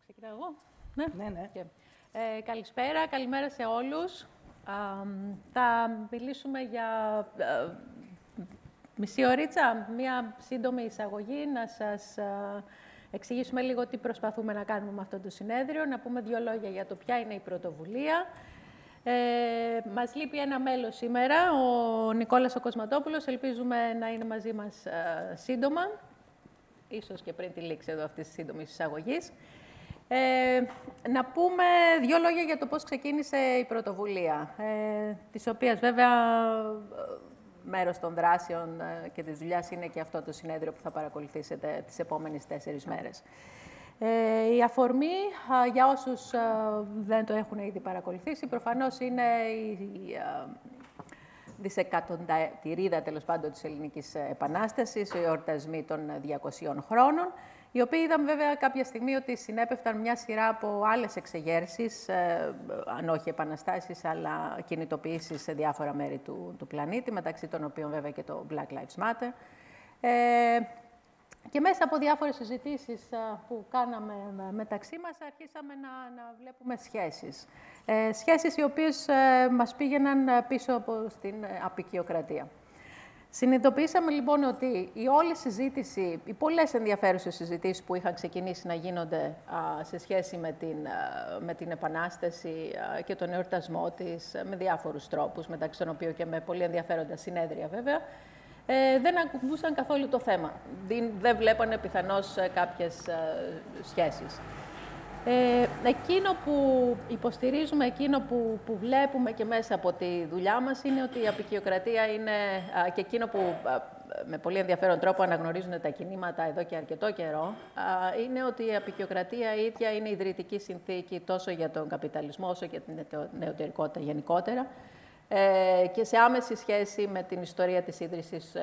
Ξεκινάω εγώ. Ναι. Ναι. Καλησπέρα, καλημέρα σε όλους. Θα μιλήσουμε για μισή ωρίτσα, μία σύντομη εισαγωγή, να σας εξηγήσουμε λίγο τι προσπαθούμε να κάνουμε με αυτό το συνέδριο, να πούμε δύο λόγια για το ποια είναι η πρωτοβουλία. Μας λείπει ένα μέλος σήμερα, ο Νικόλας ο Κοσματόπουλος. Ελπίζουμε να είναι μαζί μας σύντομα, ίσως και πριν τη λήξη εδώ αυτής της σύντομης εισαγωγής. Να πούμε δύο λόγια για το πώς ξεκίνησε η πρωτοβουλία, της οποίας βέβαια μέρος των δράσεων και της δουλειάς είναι και αυτό το συνέδριο που θα παρακολουθήσετε τις επόμενες 4 μέρες. Η αφορμή, για όσους δεν το έχουν ήδη παρακολουθήσει, προφανώς είναι η δισεκατονταετηρίδα, τέλος πάντων, της Ελληνικής Επανάστασης, οι εορτασμοί των 200 χρόνων, οι οποίοι είδαμε βέβαια κάποια στιγμή ότι συνέπεφταν μια σειρά από άλλες εξεγέρσεις, αν όχι επαναστάσεις, αλλά κινητοποιήσεις σε διάφορα μέρη του πλανήτη, μεταξύ των οποίων βέβαια και το Black Lives Matter. Και μέσα από διάφορες συζητήσεις που κάναμε μεταξύ μας, αρχίσαμε να βλέπουμε σχέσεις. Σχέσεις οι οποίες μας πήγαιναν πίσω από στην Αποικιοκρατία. Συνειδητοποιήσαμε λοιπόν ότι η όλη συζήτηση, οι πολλές ενδιαφέρουσες συζητήσεις που είχαν ξεκινήσει να γίνονται σε σχέση με την Επανάσταση και τον εορτασμό της, με διάφορους τρόπους, μεταξύ των οποίων και με πολύ ενδιαφέροντα συνέδρια βέβαια, δεν ακούσαν καθόλου το θέμα. Δεν βλέπανε πιθανώς κάποιες σχέσεις. Εκείνο που υποστηρίζουμε, εκείνο που βλέπουμε και μέσα από τη δουλειά μας, είναι ότι η Αποικιοκρατία είναι και εκείνο που με πολύ ενδιαφέρον τρόπο αναγνωρίζουν τα κινήματα εδώ και αρκετό καιρό, είναι ότι η Αποικιοκρατία η ίδια είναι ιδρυτική συνθήκη τόσο για τον καπιταλισμό όσο και την νεωτερικότητα γενικότερα, και σε άμεση σχέση με την ιστορία της ίδρυσης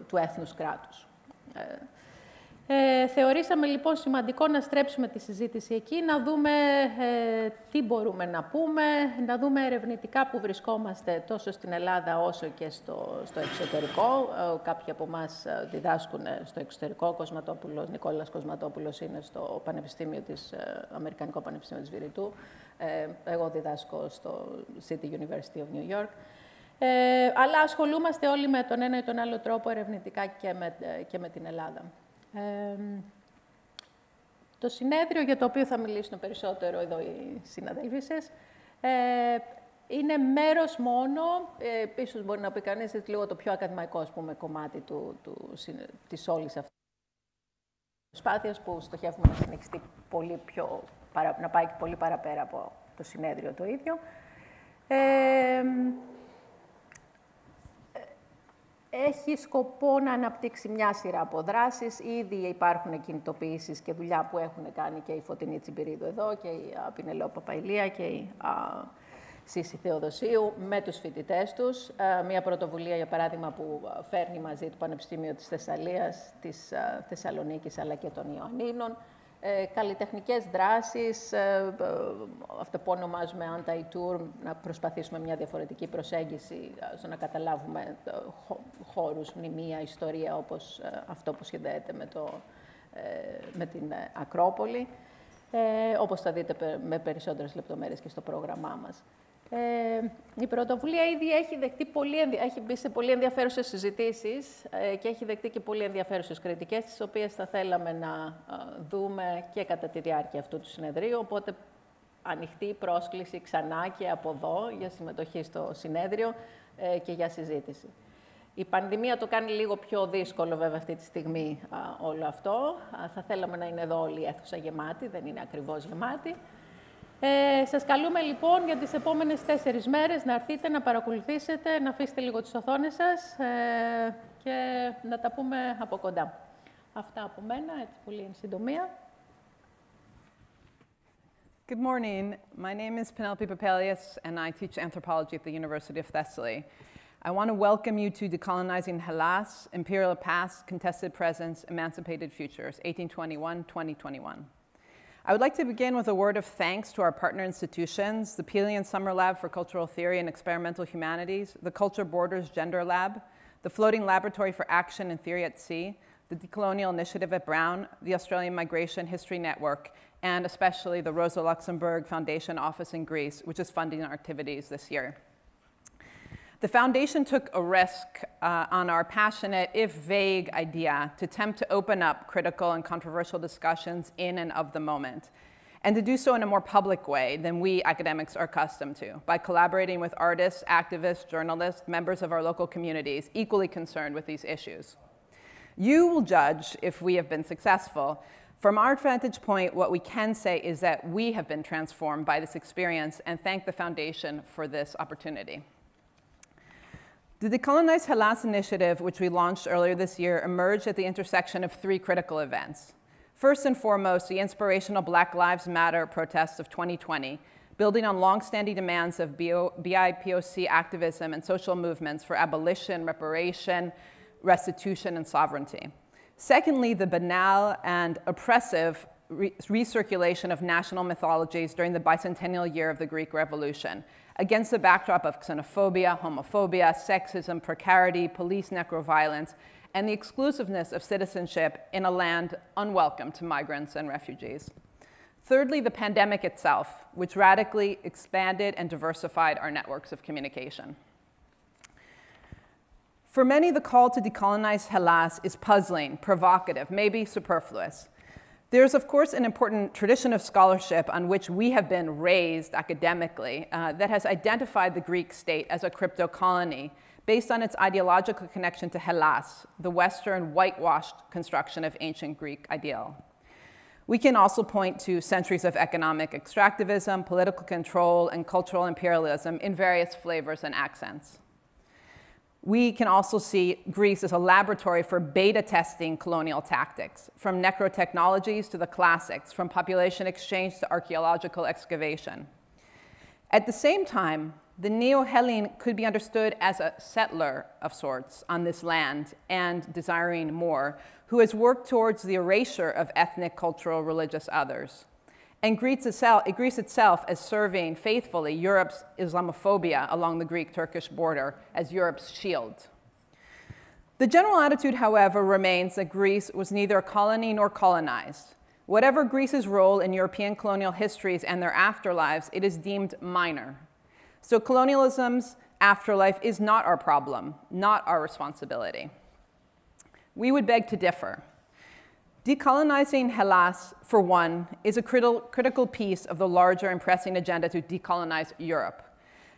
του έθνους κράτους. Θεωρήσαμε λοιπόν σημαντικό να στρέψουμε τη συζήτηση εκεί, να δούμε τι μπορούμε να πούμε, να δούμε ερευνητικά που βρισκόμαστε τόσο στην Ελλάδα όσο και στο εξωτερικό. Κάποιοι από εμάς διδάσκουν στο εξωτερικό. Ο Κοσματόπουλος, Νικόλας Κοσματόπουλος είναι στο Αμερικανικό Πανεπιστήμιο της Βηρητού. Εγώ διδάσκω στο City University of New York. Αλλά ασχολούμαστε όλοι με τον ένα ή τον άλλο τρόπο ερευνητικά και με την Ελλάδα. Το συνέδριο για το οποίο θα μιλήσουν περισσότερο εδώ οι συναδέλφισες είναι μέρος μόνο, ίσως μπορεί να πει κανείς, λίγο το πιο ακαδημαϊκό, ας πούμε, κομμάτι της όλης αυτής της προσπάθειας, που στοχεύουμε να συνεχιστεί να πάει πολύ παραπέρα από το συνέδριο το ίδιο. Έχει σκοπό να αναπτύξει μια σειρά από δράσεις. Ήδη υπάρχουν κινητοποιήσεις και δουλειά που έχουν κάνει και η Φωτεινή Τσιμπηρίδου εδώ και η Πινελόπα Παπαηλία και η Σύση Θεοδοσίου με τους φοιτητές τους. Μια πρωτοβουλία, για παράδειγμα, που φέρνει μαζί το Πανεπιστήμιο της Θεσσαλίας, της Θεσσαλονίκης αλλά και των Ιωαννίνων. Καλλιτεχνικές δράσεις, αυτό που ονομάζουμε Anti-tour, να προσπαθήσουμε μια διαφορετική προσέγγιση στο να καταλάβουμε χώρους, μνημεία, ιστορία, όπως αυτό που συνδέεται με την Ακρόπολη, όπως θα δείτε με περισσότερες λεπτομέρειες και στο πρόγραμμά μας. Η πρωτοβουλία ήδη έχει μπει σε πολύ ενδιαφέρουσες συζητήσεις και έχει δεχτεί και πολύ ενδιαφέρουσες κριτικές, τις οποίες θα θέλαμε να δούμε και κατά τη διάρκεια αυτού του συνεδρίου. Οπότε, ανοιχτή πρόσκληση ξανά και από εδώ για συμμετοχή στο συνέδριο και για συζήτηση. Η πανδημία το κάνει λίγο πιο δύσκολο, βέβαια, αυτή τη στιγμή όλο αυτό. Θα θέλαμε να είναι εδώ όλη η αίθουσα γεμάτη, δεν είναι ακριβώς γεμάτη. Σας καλούμε λοιπόν για τις επόμενες 4 μέρες να έρθετε, να παρακολουθήσετε, να αφήσετε λίγο τις οθόνες σας και να τα πούμε από κοντά. Αυτά από μένα, έτσι πολύ εν συντομία. Good morning. My name is Penelope Papelius, and I teach anthropology at the University of Thessaly. I want to welcome you to Decolonizing Hellas, Imperial Past, Contested Presence, Emancipated Futures, 1821-2021. I would like to begin with a word of thanks to our partner institutions, the Pelian Summer Lab for Cultural Theory and Experimental Humanities, the Culture Borders Gender Lab, the Floating Laboratory for Action and Theory at Sea, the Decolonial Initiative at Brown, the Australian Migration History Network, and especially the Rosa Luxemburg Foundation Office in Greece, which is funding our activities this year. The foundation took a risk on our passionate, if vague, idea to attempt to open up critical and controversial discussions in and of the moment, and to do so in a more public way than we academics are accustomed to, by collaborating with artists, activists, journalists, members of our local communities equally concerned with these issues. You will judge if we have been successful. From our vantage point, what we can say is that we have been transformed by this experience, and thank the foundation for this opportunity. The Decolonize Hellas initiative, which we launched earlier this year, emerged at the intersection of three critical events. First and foremost, the inspirational Black Lives Matter protests of 2020, building on longstanding demands of BIPOC activism and social movements for abolition, reparation, restitution, and sovereignty. Secondly, the banal and oppressive recirculation of national mythologies during the bicentennial year of the Greek Revolution, against the backdrop of xenophobia, homophobia, sexism, precarity, police necroviolence, and the exclusiveness of citizenship in a land unwelcome to migrants and refugees. Thirdly, the pandemic itself, which radically expanded and diversified our networks of communication. For many, the call to decolonize Hellas is puzzling, provocative, maybe superfluous. There's, of course, an important tradition of scholarship on which we have been raised academically that has identified the Greek state as a crypto colony based on its ideological connection to Hellas, the Western whitewashed construction of ancient Greek ideal. We can also point to centuries of economic extractivism, political control, and cultural imperialism in various flavors and accents. We can also see Greece as a laboratory for beta testing colonial tactics, from necrotechnologies to the classics, from population exchange to archaeological excavation. At the same time, the Neo-Hellene could be understood as a settler of sorts on this land and desiring more, who has worked towards the erasure of ethnic, cultural, religious others. And Greece itself as serving faithfully Europe's Islamophobia along the Greek-Turkish border as Europe's shield. The general attitude, however, remains that Greece was neither a colony nor colonized. Whatever Greece's role in European colonial histories and their afterlives, it is deemed minor. So colonialism's afterlife is not our problem, not our responsibility. We would beg to differ. Decolonizing Hellas, for one, is a critical piece of the larger and pressing agenda to decolonize Europe.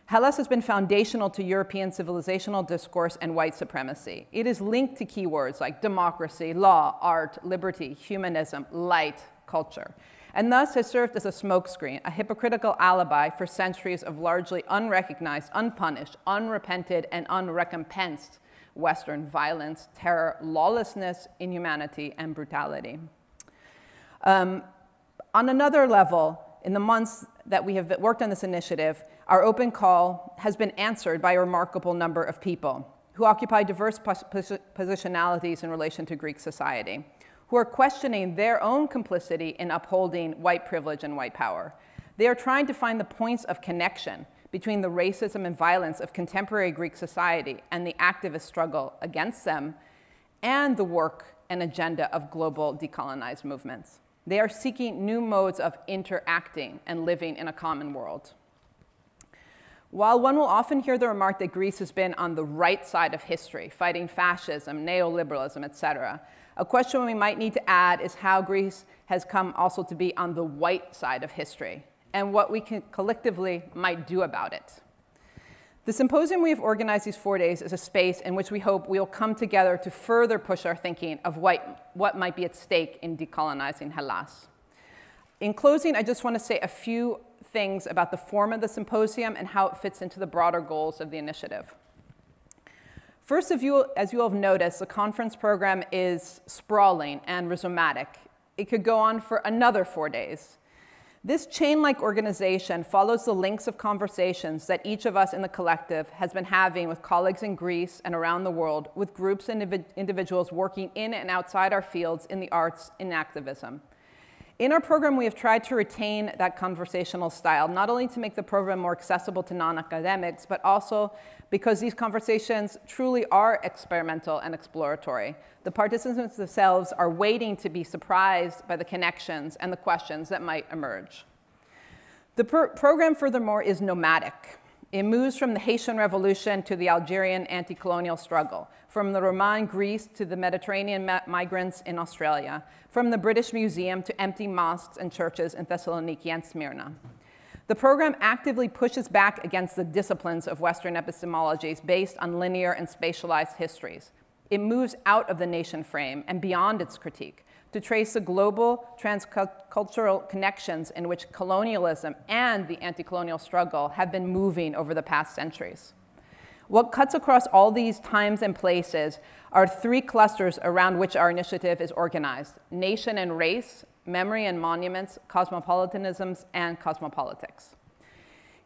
Hellas has been foundational to European civilizational discourse and white supremacy. It is linked to keywords like democracy, law, art, liberty, humanism, light, culture, and thus has served as a smokescreen, a hypocritical alibi for centuries of largely unrecognized, unpunished, unrepented, and unrecompensed Western violence, terror, lawlessness, inhumanity, and brutality. On another level, in the months that we have worked on this initiative, our open call has been answered by a remarkable number of people who occupy diverse positionalities in relation to Greek society, who are questioning their own complicity in upholding white privilege and white power. They are trying to find the points of connection between the racism and violence of contemporary Greek society and the activist struggle against them, and the work and agenda of global decolonized movements. They are seeking new modes of interacting and living in a common world. While one will often hear the remark that Greece has been on the right side of history, fighting fascism, neoliberalism, etc., a question we might need to add is how Greece has come also to be on the white side of history, and what we can collectively might do about it. The symposium we have organized these 4 days is a space in which we hope we will come together to further push our thinking of what might be at stake in decolonizing Hellas. In closing, I just want to say a few things about the form of the symposium and how it fits into the broader goals of the initiative. First, as you will have noticed, the conference program is sprawling and rhizomatic. It could go on for another 4 days. This chain-like organization follows the links of conversations that each of us in the collective has been having with colleagues in Greece and around the world, with groups and individuals working in and outside our fields in the arts and activism. In our program, we have tried to retain that conversational style, not only to make the program more accessible to non-academics, but also because these conversations truly are experimental and exploratory. The participants themselves are waiting to be surprised by the connections and the questions that might emerge. The program, furthermore, is nomadic. It moves from the Haitian Revolution to the Algerian anti-colonial struggle, from the Roman Greece to the Mediterranean migrants in Australia, from the British Museum to empty mosques and churches in Thessaloniki and Smyrna. The program actively pushes back against the disciplines of Western epistemologies based on linear and spatialized histories. It moves out of the nation frame and beyond its critique to trace the global transcultural connections in which colonialism and the anti-colonial struggle have been moving over the past centuries. What cuts across all these times and places are three clusters around which our initiative is organized: nation and race, memory and monuments, cosmopolitanisms, and cosmopolitics.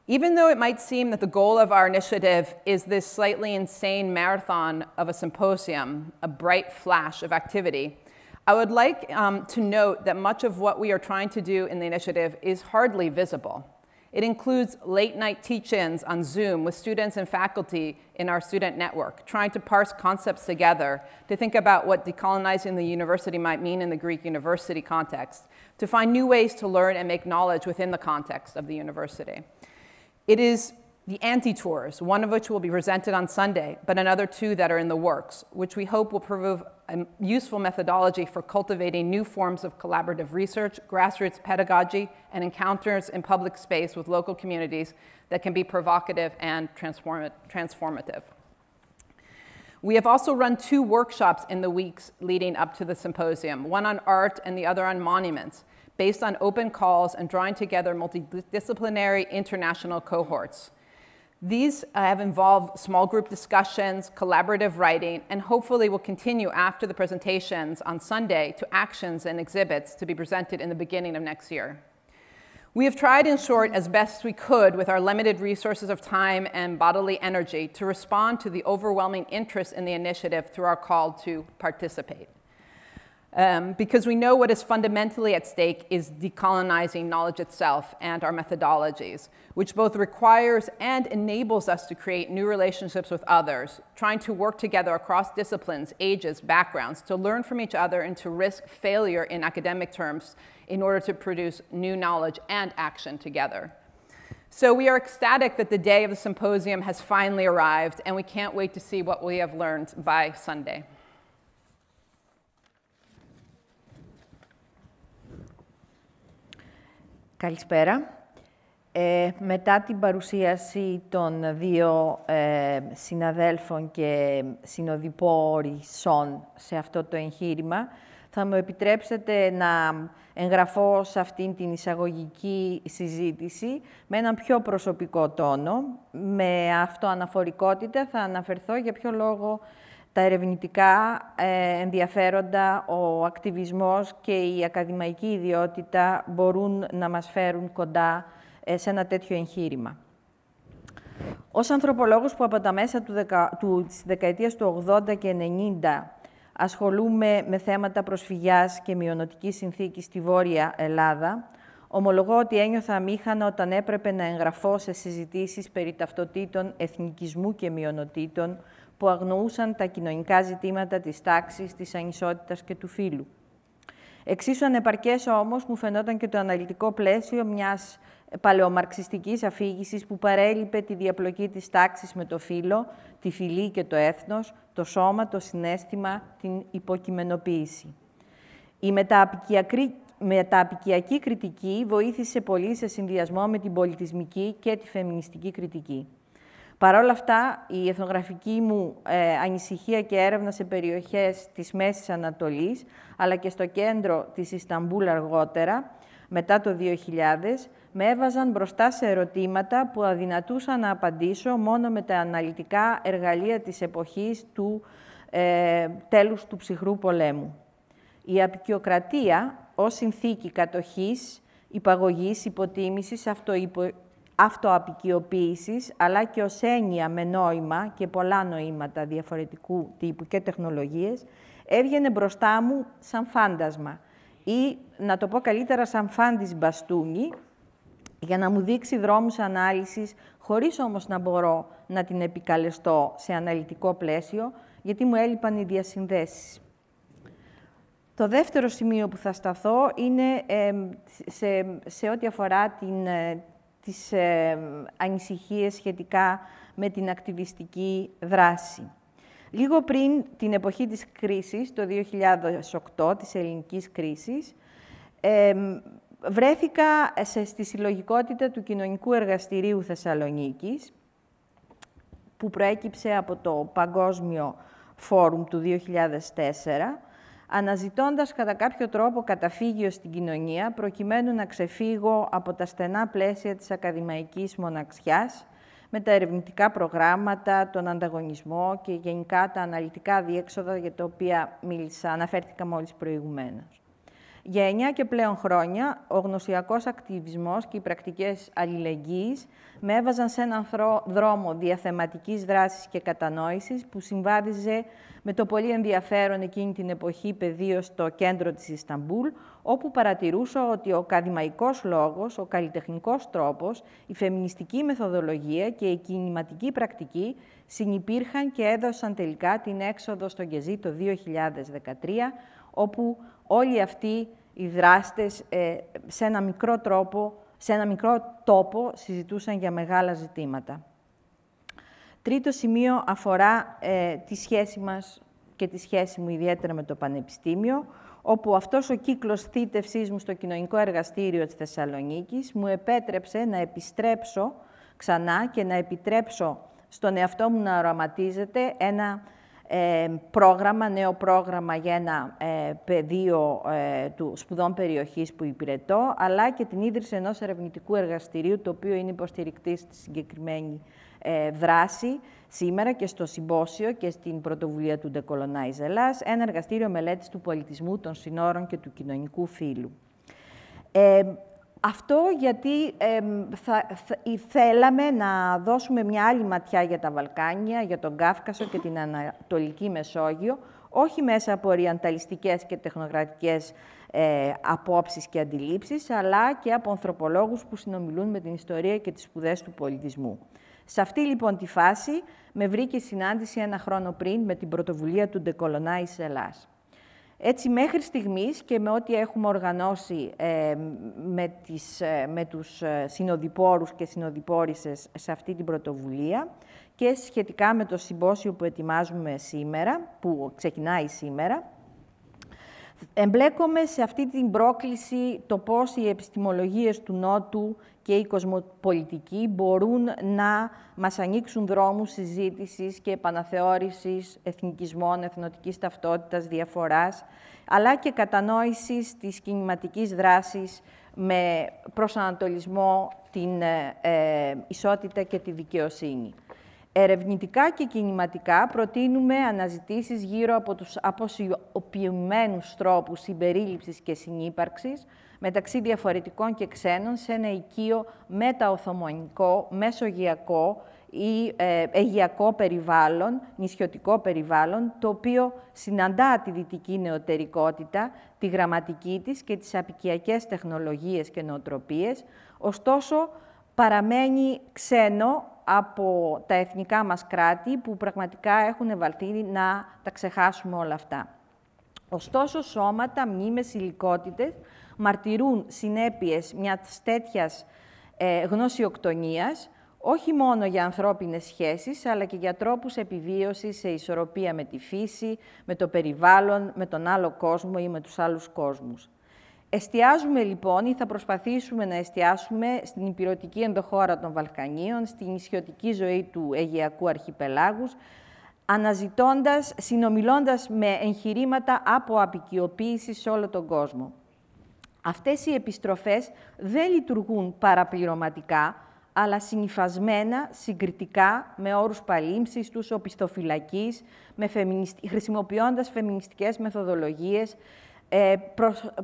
Even though it might seem that the goal of our initiative is this slightly insane marathon of a symposium, a bright flash of activity, I would like to note that much of what we are trying to do in the initiative is hardly visible. It includes late-night teach-ins on Zoom with students and faculty in our student network, trying to parse concepts together, to think about what decolonizing the university might mean in the Greek university context, to find new ways to learn and make knowledge within the context of the university. It is the anti-tours, one of which will be presented on Sunday, but another two that are in the works, which we hope will prove a useful methodology for cultivating new forms of collaborative research, grassroots pedagogy, and encounters in public space with local communities that can be provocative and transformative. We have also run two workshops in the weeks leading up to the symposium, one on art and the other on monuments, based on open calls and drawing together multidisciplinary international cohorts. These have involved small group discussions, collaborative writing, and hopefully will continue after the presentations on Sunday to actions and exhibits to be presented in the beginning of next year. We have tried, in short, as best we could with our limited resources of time and bodily energy to respond to the overwhelming interest in the initiative through our call to participate. Because we know what is fundamentally at stake is decolonizing knowledge itself and our methodologies, which both requires and enables us to create new relationships with others, trying to work together across disciplines, ages, backgrounds, to learn from each other and to risk failure in academic terms in order to produce new knowledge and action together. So we are ecstatic that the day of the symposium has finally arrived, and we can't wait to see what we have learned by Sunday. Καλησπέρα. Μετά την παρουσίαση των δύο συναδέλφων και συνοδοιπόρισσων σε αυτό το εγχείρημα, θα μου επιτρέψετε να εγγραφώ σε αυτήν την εισαγωγική συζήτηση με έναν πιο προσωπικό τόνο. Με αυτοαναφορικότητα θα αναφερθώ για ποιο λόγο τα ερευνητικά ενδιαφέροντα, ο ακτιβισμός και η ακαδημαϊκή ιδιότητα μπορούν να μας φέρουν κοντά σε ένα τέτοιο εγχείρημα. Ως ανθρωπολόγος που από τα μέσα της δεκαετίας του 80 και 90 ασχολούμαι με θέματα προσφυγιάς και μειωνοτικής συνθήκης στη Βόρεια Ελλάδα, ομολογώ ότι ένιωθα αμήχανα όταν έπρεπε να εγγραφώ σε συζητήσεις περί ταυτοτήτων, εθνικισμού και μειωνοτήτων που αγνοούσαν τα κοινωνικά ζητήματα της τάξης, της ανισότητας και του φύλου. Εξίσου ανεπαρκές όμως μου φαινόταν και το αναλυτικό πλαίσιο μιας παλαιομαρξιστικής αφήγησης που παρέλειπε τη διαπλοκή της τάξης με το φύλο, τη φυλή και το έθνος, το σώμα, το συναίσθημα, την υποκειμενοποίηση. Η μεταπικιακή κριτική βοήθησε πολύ σε συνδυασμό με την πολιτισμική και τη φεμινιστική κριτική. Παρ' όλα αυτά, η εθνογραφική μου ανησυχία και έρευνα σε περιοχές της Μέσης Ανατολής, αλλά και στο κέντρο της Ισταμπούλ αργότερα, μετά το 2000, με έβαζαν μπροστά σε ερωτήματα που αδυνατούσα να απαντήσω μόνο με τα αναλυτικά εργαλεία της εποχής του τέλους του ψυχρού πολέμου. Η Αποικιοκρατία ως συνθήκη κατοχής, υπαγωγής, υποτίμησης, αυτοαπικιοποίησης, αλλά και ως έννοια με νόημα και πολλά νοήματα διαφορετικού τύπου και τεχνολογίες, έβγαινε μπροστά μου σαν φάντασμα. ή, να το πω καλύτερα, σαν φάντης μπαστούνι, για να μου δείξει δρόμους ανάλυσης, χωρίς όμως να μπορώ να την επικαλεστώ σε αναλυτικό πλαίσιο, γιατί μου έλειπαν οι διασυνδέσεις. Το δεύτερο σημείο που θα σταθώ είναι σε ό,τι αφορά τις ανησυχίες σχετικά με την ακτιβιστική δράση. Λίγο πριν την εποχή της κρίσης, το 2008, της ελληνικής κρίσης, βρέθηκα στη συλλογικότητα του Κοινωνικού Εργαστηρίου Θεσσαλονίκης, που προέκυψε από το Παγκόσμιο Φόρουμ του 2004, αναζητώντας κατά κάποιο τρόπο καταφύγιο στην κοινωνία, προκειμένου να ξεφύγω από τα στενά πλαίσια της ακαδημαϊκής μοναξιάς, με τα ερευνητικά προγράμματα, τον ανταγωνισμό και γενικά τα αναλυτικά διέξοδα για τα οποία αναφέρθηκα μόλις προηγουμένως. Για 9 και πλέον χρόνια, ο γνωσιακός ακτιβισμός και οι πρακτικές αλληλεγγύης με έβαζαν σε έναν δρόμο διαθεματικής δράσης και κατανόησης που συμβάδιζε με το πολύ ενδιαφέρον εκείνη την εποχή πεδίο στο κέντρο της Ισταμπούλ, όπου παρατηρούσα ότι ο ακαδημαϊκός λόγος, ο καλλιτεχνικός τρόπος, η φεμινιστική μεθοδολογία και η κινηματική πρακτική συνυπήρχαν και έδωσαν τελικά την έξοδο στο Γκεζί το 2013, όπου όλοι αυτοί οι δράστες σε ένα μικρό τόπο συζητούσαν για μεγάλα ζητήματα. Τρίτο σημείο αφορά τη σχέση μας και τη σχέση μου ιδιαίτερα με το Πανεπιστήμιο, όπου αυτός ο κύκλος θήτευσής μου στο Κοινωνικό Εργαστήριο της Θεσσαλονίκης μου επέτρεψε να επιστρέψω ξανά και να επιτρέψω στον εαυτό μου να οραματίζεται ένα νέο πρόγραμμα για ένα πεδίο του σπουδών περιοχής που υπηρετώ, αλλά και την ίδρυση ενός ερευνητικού εργαστηρίου, το οποίο είναι υποστηρικτής στη συγκεκριμένη δράση σήμερα και στο Συμποσιο και στην πρωτοβουλία του Decolonizing, ένα εργαστήριο μελέτης του πολιτισμού, των συνόρων και του κοινωνικού φύλου. Αυτό γιατί θέλαμε να δώσουμε μια άλλη ματιά για τα Βαλκάνια, για τον Κάφκασο και την Ανατολική Μεσόγειο, όχι μέσα από οριανταλιστικές και τεχνοκρατικές απόψεις και αντιλήψεις, αλλά και από ανθρωπολόγους που συνομιλούν με την ιστορία και τις σπουδές του πολιτισμού. Σε αυτή λοιπόν τη φάση με βρήκε συνάντηση ένα χρόνο πριν με την πρωτοβουλία του Decolonizing. Έτσι, μέχρι στιγμής και με ό,τι έχουμε οργανώσει με τους συνοδοιπόρους και συνοδοιπόρισσες σε αυτή την πρωτοβουλία και σχετικά με το συμπόσιο που ετοιμάζουμε σήμερα, που ξεκινάει σήμερα, εμπλέκομαι σε αυτή την πρόκληση το πώς οι επιστημολογίες του Νότου και η κοσμοπολιτική μπορούν να μας ανοίξουν δρόμους συζήτησης και επαναθεώρησης εθνικισμών, εθνοτικής ταυτότητας, διαφοράς, αλλά και κατανόησης της κινηματικής δράσης με προσανατολισμό την ισότητα και τη δικαιοσύνη. Ερευνητικά και κινηματικά προτείνουμε αναζητήσεις γύρω από τους αποσιοποιημένους τρόπους συμπερίληψης και συνύπαρξης μεταξύ διαφορετικών και ξένων σε ένα οικείο μεταοθωμανικό, μεσογειακό ή αιγιακό περιβάλλον, νησιωτικό περιβάλλον, το οποίο συναντά τη δυτική νεωτερικότητα, τη γραμματική της και τις απικιακές τεχνολογίες και νοοτροπίες, ωστόσο παραμένει ξένο από τα εθνικά μας κράτη που πραγματικά έχουν βαλθεί να τα ξεχάσουμε όλα αυτά. Ωστόσο, σώματα, μνήμες, υλικότητες μαρτυρούν συνέπειες μιας τέτοιας γνωσιοκτονίας, όχι μόνο για ανθρώπινες σχέσεις, αλλά και για τρόπους επιβίωσης σε ισορροπία με τη φύση, με το περιβάλλον, με τον άλλο κόσμο ή με τους άλλους κόσμους. Εστιάζουμε λοιπόν ή θα προσπαθήσουμε να εστιάσουμε στην ηπειρωτική ενδοχώρα των Βαλκανίων, στην νησιωτική ζωή του Αιγαιακού Αρχιπελάγους, αναζητώντας, συνομιλώντας με εγχειρήματα απο-αποικιοποίηση σε όλο τον κόσμο. Αυτές οι επιστροφές δεν λειτουργούν παραπληρωματικά, αλλά συνυφασμένα, συγκριτικά, με όρους παλήμψης τους, οπισθοφυλακής, χρησιμοποιώντας φεμινιστικές μεθοδολογίες,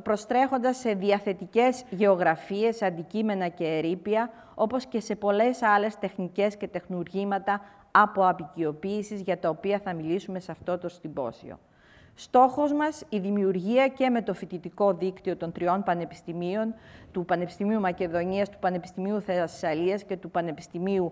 προστρέχοντας σε διαθετικές γεωγραφίες, αντικείμενα και ερείπια, όπως και σε πολλές άλλες τεχνικές και τεχνουργήματα απο-αποικιοποίησης, για τα οποία θα μιλήσουμε σε αυτό το συμπόσιο. Στόχος μας η δημιουργία και με το φοιτητικό δίκτυο των 3 πανεπιστημίων, του Πανεπιστημίου Μακεδονίας, του Πανεπιστημίου Θεσσαλίας και του Πανεπιστημίου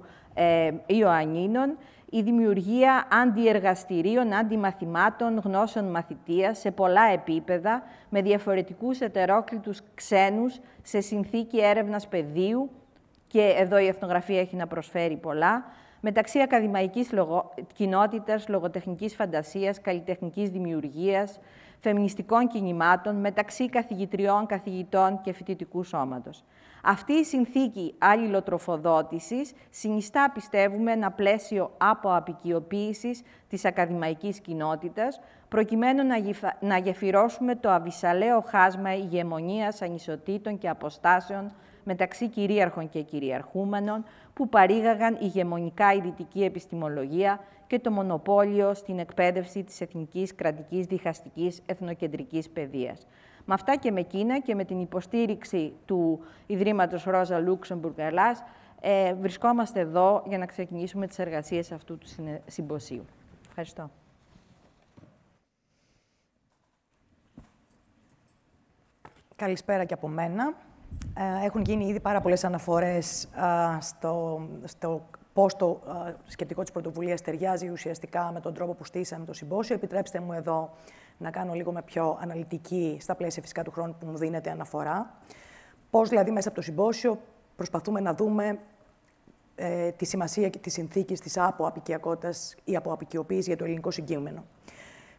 Ιωαννίνων, η δημιουργία αντιεργαστηρίων, αντιμαθημάτων, γνώσεων μαθητείας σε πολλά επίπεδα, με διαφορετικούς ετερόκλητους ξένους σε συνθήκη έρευνας πεδίου, και εδώ η εθνογραφία έχει να προσφέρει πολλά, μεταξύ ακαδημαϊκής κοινότητας, λογοτεχνικής φαντασίας, καλλιτεχνικής δημιουργίας, φεμινιστικών κινημάτων, μεταξύ καθηγητριών, καθηγητών και φοιτητικού σώματος. Αυτή η συνθήκη αλληλοτροφοδότησης συνιστά, πιστεύουμε, ένα πλαίσιο απο-αποικιοποίησης της ακαδημαϊκής κοινότητας, προκειμένου να γεφυρώσουμε το αβυσσαλαίο χάσμα ηγεμονίας, ανισοτήτων και αποστάσεων μεταξύ κυρίαρχων και κυριαρχούμενων, που παρήγαγαν ηγεμονικά η δυτική επιστημολογία και το μονοπόλιο στην εκπαίδευση της εθνικής, κρατικής, διχαστικής, εθνοκεντρικής παιδείας. Με αυτά και με εκείνα και με την υποστήριξη του Ιδρύματος Ρόζα Λούξεμπουργκ Ελλάς, βρισκόμαστε εδώ για να ξεκινήσουμε τις εργασίες αυτού του συμποσίου. Ευχαριστώ. Καλησπέρα και από μένα. Έχουν γίνει ήδη πάρα πολλές αναφορές στο πώς το σκεπτικό της πρωτοβουλίας ταιριάζει ουσιαστικά με τον τρόπο που στήσαμε το συμπόσιο. Επιτρέψτε μου εδώ να κάνω λίγο με πιο αναλυτική, στα πλαίσια φυσικά του χρόνου που μου δίνεται, αναφορά. Πώς δηλαδή μέσα από το συμπόσιο προσπαθούμε να δούμε τη σημασία και τη συνθήκη της απο-αποικιακότητας ή απο-αποικιοποίηση για το ελληνικό συγκείμενο.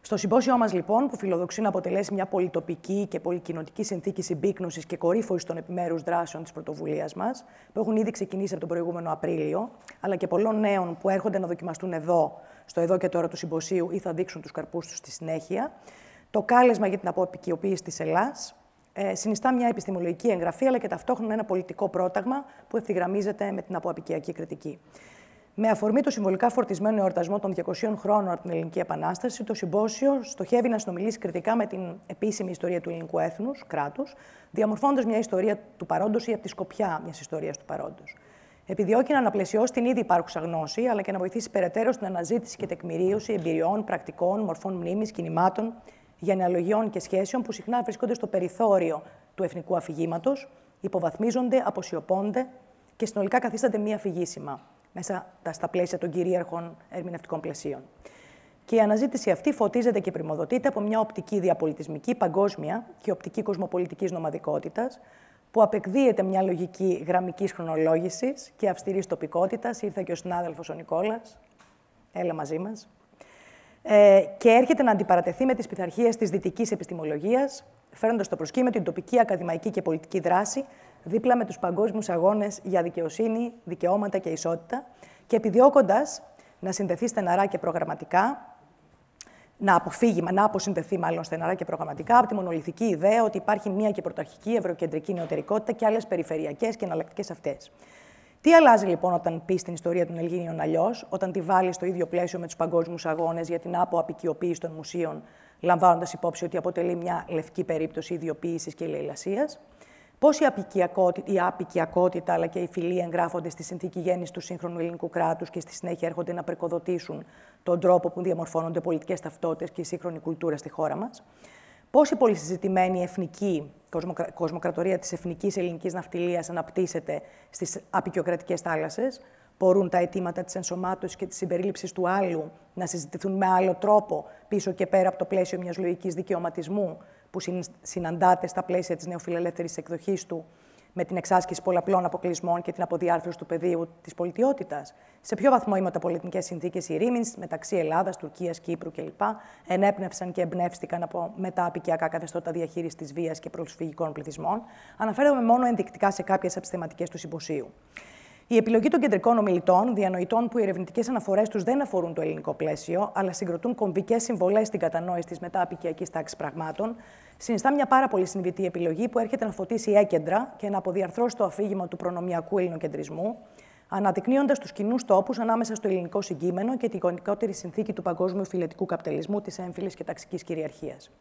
Στο συμπόσιό μας, λοιπόν, που φιλοδοξεί να αποτελέσει μια πολυτοπική και πολυκοινοτική συνθήκη συμπίκνωσης και κορύφωσης των επιμέρους δράσεων της πρωτοβουλίας μας, που έχουν ήδη ξεκινήσει από τον προηγούμενο Απρίλιο, αλλά και πολλών νέων που έρχονται να δοκιμαστούν εδώ, στο εδώ και τώρα του συμποσίου, ή θα δείξουν τους καρπούς τους στη συνέχεια, το κάλεσμα για την απο-αποικιοποίηση της Ελλάς συνιστά μια επιστημολογική εγγραφή, αλλά και ταυτόχρονα ένα πολιτικό πρόταγμα που ευθυγραμμίζεται με την απο-αποικιακή κριτική. Με αφορμή το συμβολικά φορτισμένο εορτασμό των 200 χρόνων από την Ελληνική Επανάσταση, το Συμπόσιο στοχεύει να συνομιλήσει κριτικά με την επίσημη ιστορία του ελληνικού έθνους, κράτους, διαμορφώνοντας μια ιστορία του παρόντος ή από τη σκοπιά μιας ιστορίας του παρόντος. Επιδιώκει να αναπλαισιώσει την ήδη υπάρχουσα γνώση, αλλά και να βοηθήσει περαιτέρω στην αναζήτηση και τεκμηρίωση εμπειριών, πρακτικών, μορφών μνήμης, κινημάτων, γενεαλογιών και σχέσεων που συχνά βρίσκονται στο περιθώριο του εθνικού αφηγήματος, υποβαθμίζονται, αποσιωπώνται και συνολικά καθίστανται μη αφηγήσιμα μέσα στα πλαίσια των κυρίαρχων ερμηνευτικών πλαισίων. Και η αναζήτηση αυτή φωτίζεται και πρημοδοτείται από μια οπτική διαπολιτισμική, παγκόσμια και οπτική κοσμοπολιτικής νομαδικότητας, που απεκδίεται μια λογική γραμμικής χρονολόγησης και αυστηρής τοπικότητας. Ήρθε και ο συνάδελφος ο Νικόλας, έλα μαζί μας. Και έρχεται να αντιπαρατεθεί με τις πειθαρχίες της δυτικής επιστημολογίας, φέρνοντας στο προσκήνιο την τοπική, ακαδημαϊκή και πολιτική δράση, δίπλα με τους παγκόσμιους αγώνες για δικαιοσύνη, δικαιώματα και ισότητα, και επιδιώκοντας να συνδεθεί στεναρά και προγραμματικά, να αποσυνδεθεί μάλλον στεναρά και προγραμματικά από τη μονολυθική ιδέα ότι υπάρχει μία και πρωταρχική ευρωκεντρική νεωτερικότητα και άλλες περιφερειακές και εναλλακτικές αυτές. Τι αλλάζει λοιπόν όταν πει στην ιστορία των Ελλήνων αλλιώς, όταν τη βάλει στο ίδιο πλαίσιο με τους παγκόσμιους αγώνες για την απο-αποικιοποίηση των μουσείων, λαμβάνοντας υπόψη ότι αποτελεί μια λευκή περίπτωση ιδιοποίησης και λαιλασίας? Πώς η αποικιακότητα αλλά και η φυλή εγγράφονται στη συνθήκη γέννησης του σύγχρονου ελληνικού κράτους και στη συνέχεια έρχονται να πρικοδοτήσουν τον τρόπο που διαμορφώνονται πολιτικές ταυτότητες και η σύγχρονη κουλτούρα στη χώρα μας? Πώς η πολυσυζητημένη εθνική κοσμοκρατορία της εθνικής ελληνικής ναυτιλίας αναπτύσσεται στις αποικιοκρατικές θάλασσες? Μπορούν τα αιτήματα της ενσωμάτωσης και της συμπερίληψης του άλλου να συζητηθούν με άλλο τρόπο πίσω και πέρα από το πλαίσιο μιας λογικής δικαιωματισμού που συναντάται στα πλαίσια της νεοφιλελεύθερης εκδοχής του με την εξάσκηση πολλαπλών αποκλεισμών και την αποδιάρθρωση του πεδίου της πολιτιότητας? Σε ποιο βαθμό οι μεταπολιτικές συνθήκες ειρήνης μεταξύ Ελλάδας, Τουρκίας, Κύπρου κλπ. Ενέπνευσαν και εμπνεύστηκαν από μεταπικιακά καθεστώτα διαχείρισης της βίας και προσφυγικών πληθυσμών? Αναφέρομαι μόνο ενδεικτικά σε κάποιες από τις θεματικές του συμποσίου. Η επιλογή των κεντρικών ομιλητών, διανοητών που οι ερευνητικές αναφορές τους δεν αφορούν το ελληνικό πλαίσιο, αλλά συγκροτούν κομβικές συμβολές στην κατανόηση της μεταπικιακής τάξης πραγμάτων, συνιστά μια πάρα πολύ συνειδητή επιλογή που έρχεται να φωτίσει έκεντρα και να αποδιαρθρώσει το αφήγημα του προνομιακού ελληνοκεντρισμού, αναδεικνύοντας τους κοινούς τόπους ανάμεσα στο ελληνικό συγκείμενο και την εικονικότερη συνθήκη του παγκόσμιου φιλετικού καπιταλισμού, της έμφυλης και ταξικής κυριαρχίας.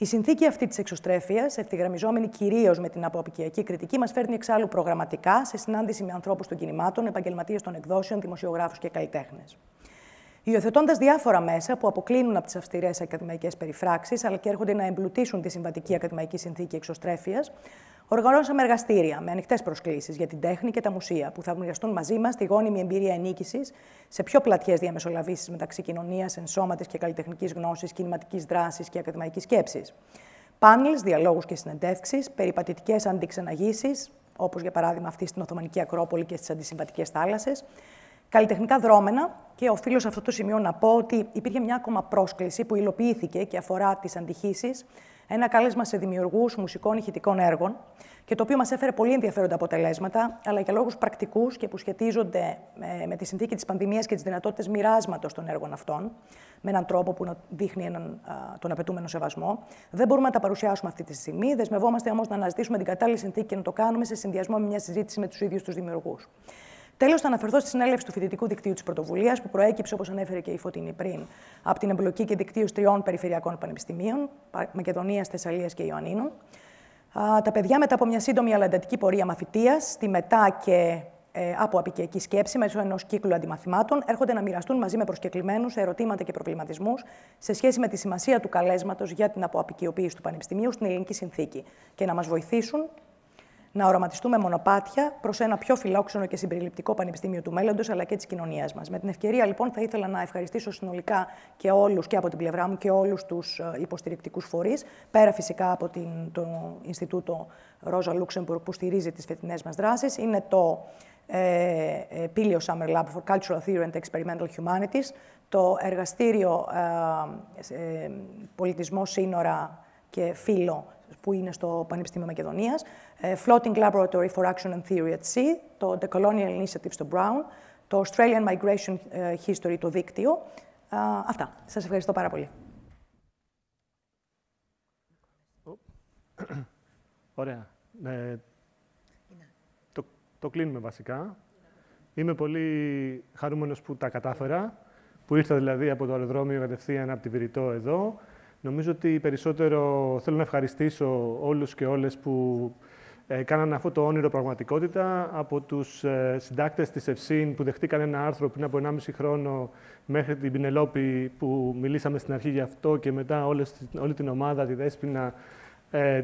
Η συνθήκη αυτή της εξωστρέφειας, ευθυγραμμιζόμενη κυρίως με την απο-αποικιακή κριτική, μας φέρνει εξάλλου προγραμματικά σε συνάντηση με ανθρώπους των κινημάτων, επαγγελματίες των εκδόσεων, δημοσιογράφους και καλλιτέχνες. Υιοθετώντας διάφορα μέσα που αποκλίνουν από τις αυστηρές ακαδημαϊκές περιφράξεις, αλλά και έρχονται να εμπλουτίσουν τη συμβατική ακαδημαϊκή συνθήκη εξωστρέφειας, οργανώσαμε εργαστήρια με ανοιχτές προσκλήσεις για την τέχνη και τα μουσεία, που θα μοιραστούν μαζί μας τη γόνιμη εμπειρία ενίκησης σε πιο πλατιές διαμεσολαβήσεις μεταξύ κοινωνίας, ενσώματης και καλλιτεχνικής γνώσης, κινηματικής δράσης και ακαδημαϊκής σκέψης. Πάνελς, διαλόγους και συνεντεύξεις, περιπατητικές αντιξεναγήσεις, όπως για παράδειγμα αυτή στην Οθωμανική Ακρόπολη και στις αντισυμβατικές θάλασσες, καλλιτεχνικά δρόμενα, και οφείλω σε αυτό το σημείο να πω ότι υπήρχε μια ακόμα πρόσκληση που υλοποιήθηκε και αφορά τις αντιχήσεις, ένα κάλεσμα σε δημιουργούς μουσικών ηχητικών έργων, και το οποίο μας έφερε πολύ ενδιαφέροντα αποτελέσματα, αλλά για λόγους πρακτικούς και που σχετίζονται με τη συνθήκη της πανδημίας και τις δυνατότητες μοιράσματος των έργων αυτών, με έναν τρόπο που να δείχνει τον απαιτούμενο σεβασμό. Δεν μπορούμε να τα παρουσιάσουμε αυτή τη στιγμή. Δεσμευόμαστε όμως να αναζητήσουμε την κατάλληλη συνθήκη και να το κάνουμε σε συνδυασμό με μια συζήτηση με τους ίδιους τους δημιουργούς. Τέλος, θα αναφερθώ στη συνέλευση του φοιτητικού δικτύου της πρωτοβουλίας, που προέκυψε, όπως ανέφερε και η Φωτεινή πριν, από την εμπλοκή και δικτύους 3 περιφερειακών πανεπιστημίων, Μακεδονίας, Θεσσαλίας και Ιωαννίνων. Τα παιδιά, μετά από μια σύντομη αλλά εντατική πορεία μαθητείας, στη μετά και απο-αποικιακή σκέψη, μέσω ενός κύκλου αντιμαθημάτων, έρχονται να μοιραστούν μαζί με προσκεκλημένους ερωτήματα και προβληματισμούς σε σχέση με τη σημασία του καλέσματος για την απο-αποικιοποίηση του Πανεπιστημίου στην ελληνική συνθήκη και να μας βοηθήσουν να οραματιστούμε μονοπάτια προς ένα πιο φιλόξενο και συμπεριληπτικό πανεπιστήμιο του μέλλοντος, αλλά και της κοινωνίας μας. Με την ευκαιρία, λοιπόν, θα ήθελα να ευχαριστήσω συνολικά και όλους, και από την πλευρά μου, και όλους τους υποστηρικτικούς φορείς, πέρα φυσικά από το Ινστιτούτο Ρόζα Λούξεμπουργκ που στηρίζει τις φετινές μας δράσεις. Είναι το Πήλιο Summer Lab for Cultural Theory and Experimental Humanities, το εργαστήριο Πολιτισμό, Σύνορα και Φύλο που είναι στο Πανεπιστήμιο Μακεδονίας, Floating Laboratory for Action and Theory at Sea, το Decolonial Initiative στο Brown, το Australian Migration History, το δίκτυο. Αυτά. Σας ευχαριστώ πάρα πολύ. Ωραία. Το κλείνουμε βασικά. Είμαι πολύ χαρούμενος που τα κατάφερα, που ήρθα δηλαδή από το αεροδρόμιο κατευθείαν από τη Βηρητό εδώ. Νομίζω ότι περισσότερο θέλω να ευχαριστήσω όλους και όλες που κάνανε αυτό το όνειρο πραγματικότητα, από τους συντάκτες της ΕΦΣΥΝ που δεχτήκαν ένα άρθρο πριν από 1,5 χρόνο, μέχρι την Πινελόπη που μιλήσαμε στην αρχή γι' αυτό, και μετά όλη την ομάδα, τη Δέσποινα,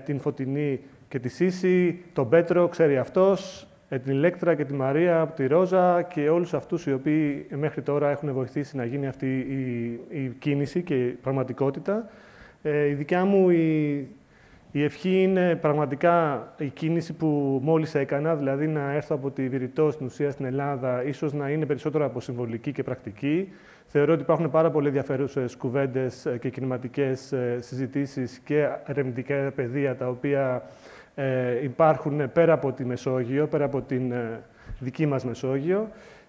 την Φωτεινή και τη Σύση, τον Πέτρο, ξέρει αυτός, την Ηλέκτρα και τη Μαρία από τη Ρόζα, και όλους αυτούς οι οποίοι μέχρι τώρα έχουν βοηθήσει να γίνει αυτή η κίνηση και η πραγματικότητα. Η δικιά μου η ευχή είναι πραγματικά η κίνηση που μόλις έκανα, δηλαδή να έρθω από τη Βηρητό στην ουσία στην Ελλάδα, ίσως να είναι περισσότερο από συμβολική και πρακτική. Θεωρώ ότι υπάρχουν πάρα πολύ ενδιαφέρουσες κουβέντες και κινηματικές συζητήσεις και ερευνητικά πεδία τα οποία υπάρχουν πέρα από τη Μεσόγειο, πέρα από την δική μας Μεσόγειο.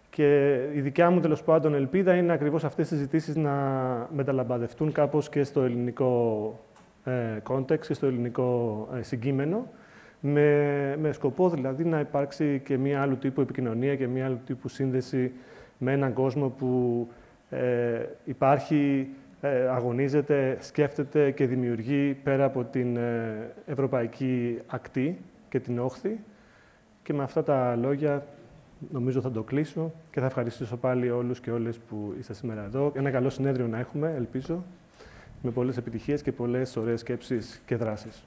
Και η δικιά μου, τέλος πάντων, ελπίδα είναι ακριβώς αυτές τις συζητήσεις να μεταλαμπαδευτούν κάπως και στο ελληνικό context και στο ελληνικό συγκείμενο, με σκοπό δηλαδή να υπάρξει και μία άλλου τύπου επικοινωνία και μία άλλου τύπου σύνδεση με έναν κόσμο που υπάρχει, αγωνίζεται, σκέφτεται και δημιουργεί πέρα από την ευρωπαϊκή ακτή και την όχθη. Και με αυτά τα λόγια νομίζω θα το κλείσω και θα ευχαριστήσω πάλι όλους και όλες που είστε σήμερα εδώ. Ένα καλό συνέδριο να έχουμε, ελπίζω, με πολλές επιτυχίες και πολλές ωραίες σκέψεις και δράσεις.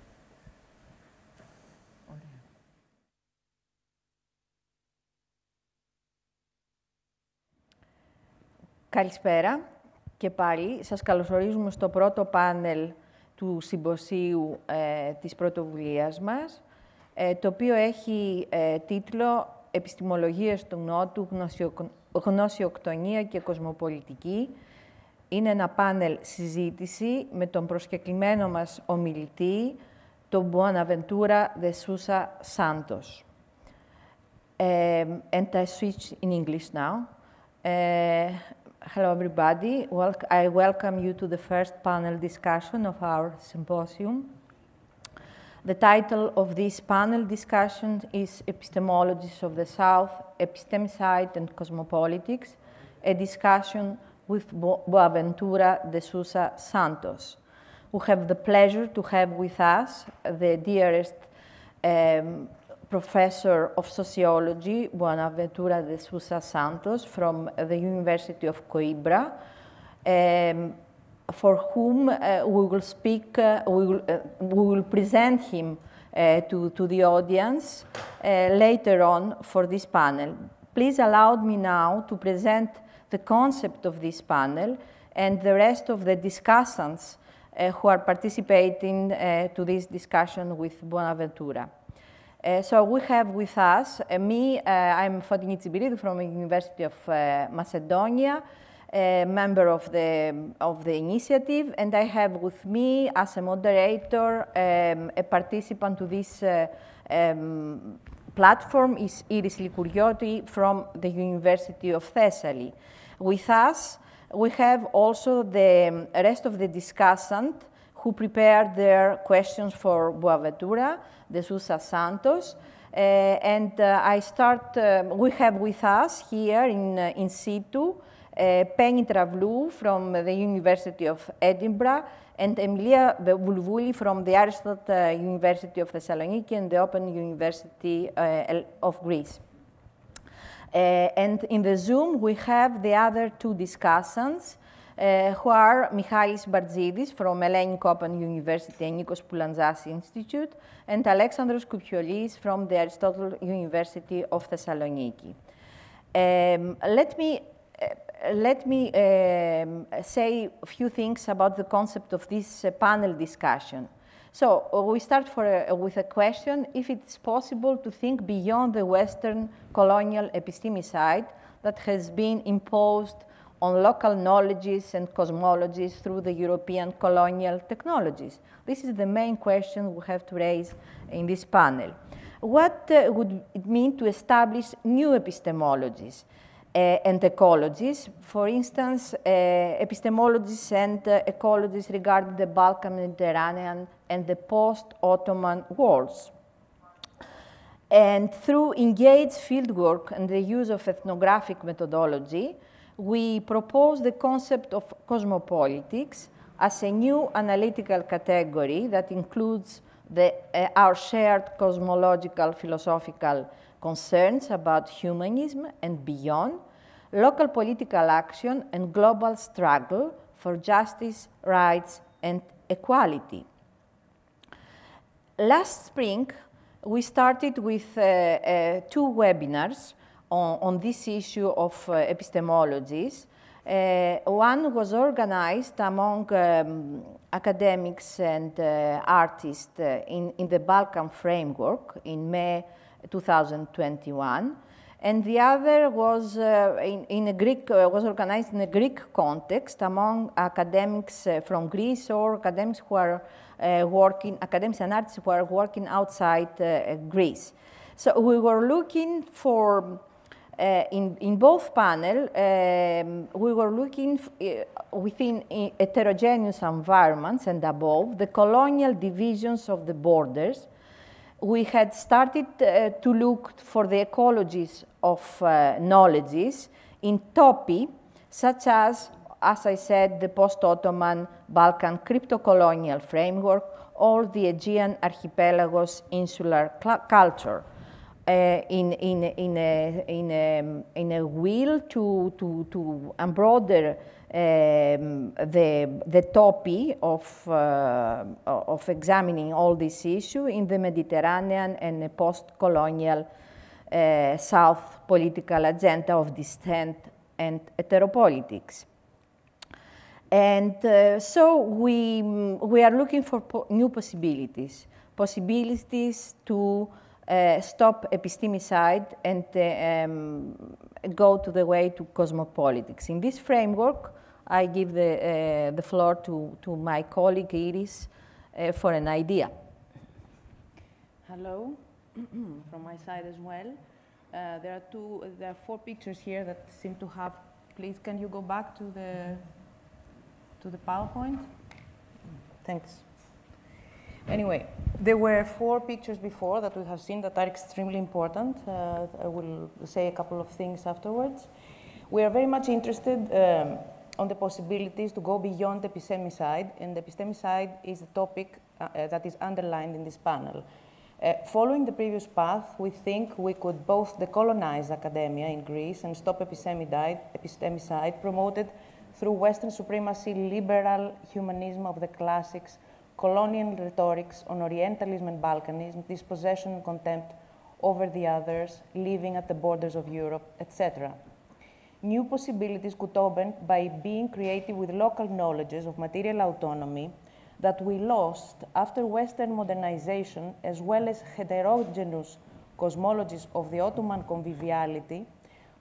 Καλησπέρα και πάλι. Σας καλωσορίζουμε στο πρώτο πάνελ του Συμποσίου της πρωτοβουλίας μας, το οποίο έχει τίτλο «Επιστημολογίες του Νότου, γνωσιοκτονία και κοσμοπολιτική». Είναι ένα πάνελ συζήτηση με τον προσκεκλημένο μας ομιλητή, τον Buenaventura de Sousa Santos. And I switch in English now. Hello, everybody. I welcome you to the first panel discussion of our symposium. The title of this panel discussion is Epistemologies of the South, Epistemicide and Cosmopolitics, a discussion with Buenaventura de Sousa Santos, who have the pleasure to have with us the dearest professor of sociology, Buenaventura de Sousa Santos, from the University of Coimbra, for whom we will speak, we will present him to the audience later on for this panel. Please allow me now to present the concept of this panel and the rest of the discussants who are participating to this discussion with Buenaventura. So we have with us me, I'm Fotini Tsibiridou from the University of Macedonia, a member of the initiative, and I have with me as a moderator a participant to this platform is Iris Likourioti from the University of Thessaly. With us, we have also the rest of the discussants who prepared their questions for Buenaventura de Sousa Santos. We have with us here in situ Penny Travlou from the University of Edinburgh and Emilia Vulvouli from the Aristotle University of Thessaloniki and the Open University of Greece. And in the Zoom, we have the other two discussants who are Michalis Bartzidis from Hellenic Open University and Nikos Poulantzas Institute and Alexandros Koupiolis from the Aristotle University of Thessaloniki. Let me say a few things about the concept of this panel discussion. So we start with a question, if it's possible to think beyond the Western colonial epistemicide that has been imposed on local knowledges and cosmologies through the European colonial technologies. This is the main question we have to raise in this panel. What would it mean to establish new epistemologies and ecologies, for instance, epistemologies and ecologies regarding the Balkan Mediterranean and the post-Ottoman worlds? And through engaged fieldwork and the use of ethnographic methodology, we propose the concept of cosmopolitics as a new analytical category that includes our shared cosmological philosophical concerns about humanism and beyond, local political action and global struggle for justice, rights, and equality. Last spring, we started with 2 webinars on this issue of epistemologies. One was organized among academics and artists in the Balkan framework in May 2021, and the other was was organized in a Greek context among academics from Greece or academics who are academics and artists who are working outside Greece. So we were looking for, in both panels, we were looking within heterogeneous environments and above the colonial divisions of the borders. We had started to look for the ecologies of knowledges in topi, such as I said, the post-Ottoman Balkan crypto-colonial framework or the Aegean archipelago's insular culture, in a will to embroider the topic of examining all this issue in the Mediterranean and the post-colonial South political agenda of dissent and heteropolitics. And so we are looking for new possibilities to stop epistemicide and go to the way to cosmopolitics. In this framework, I give the floor to my colleague Iris for an idea. Hello, from my side as well. There are 4 pictures here that seem to have. Please, can you go back to the PowerPoint? Thanks. Anyway, there were 4 pictures before that we have seen that are extremely important. I will say a couple of things afterwards. We are very much interested on the possibilities to go beyond epistemicide, and epistemicide is the topic that is underlined in this panel. Following the previous path, we think we could both decolonize academia in Greece and stop epistemicide promoted through Western supremacy, liberal humanism of the classics, colonial rhetorics on Orientalism and Balkanism, dispossession and contempt over the others, living at the borders of Europe, etc. New possibilities could open by being creative with local knowledges of material autonomy that we lost after Western modernization, as well as heterogeneous cosmologies of the Ottoman conviviality,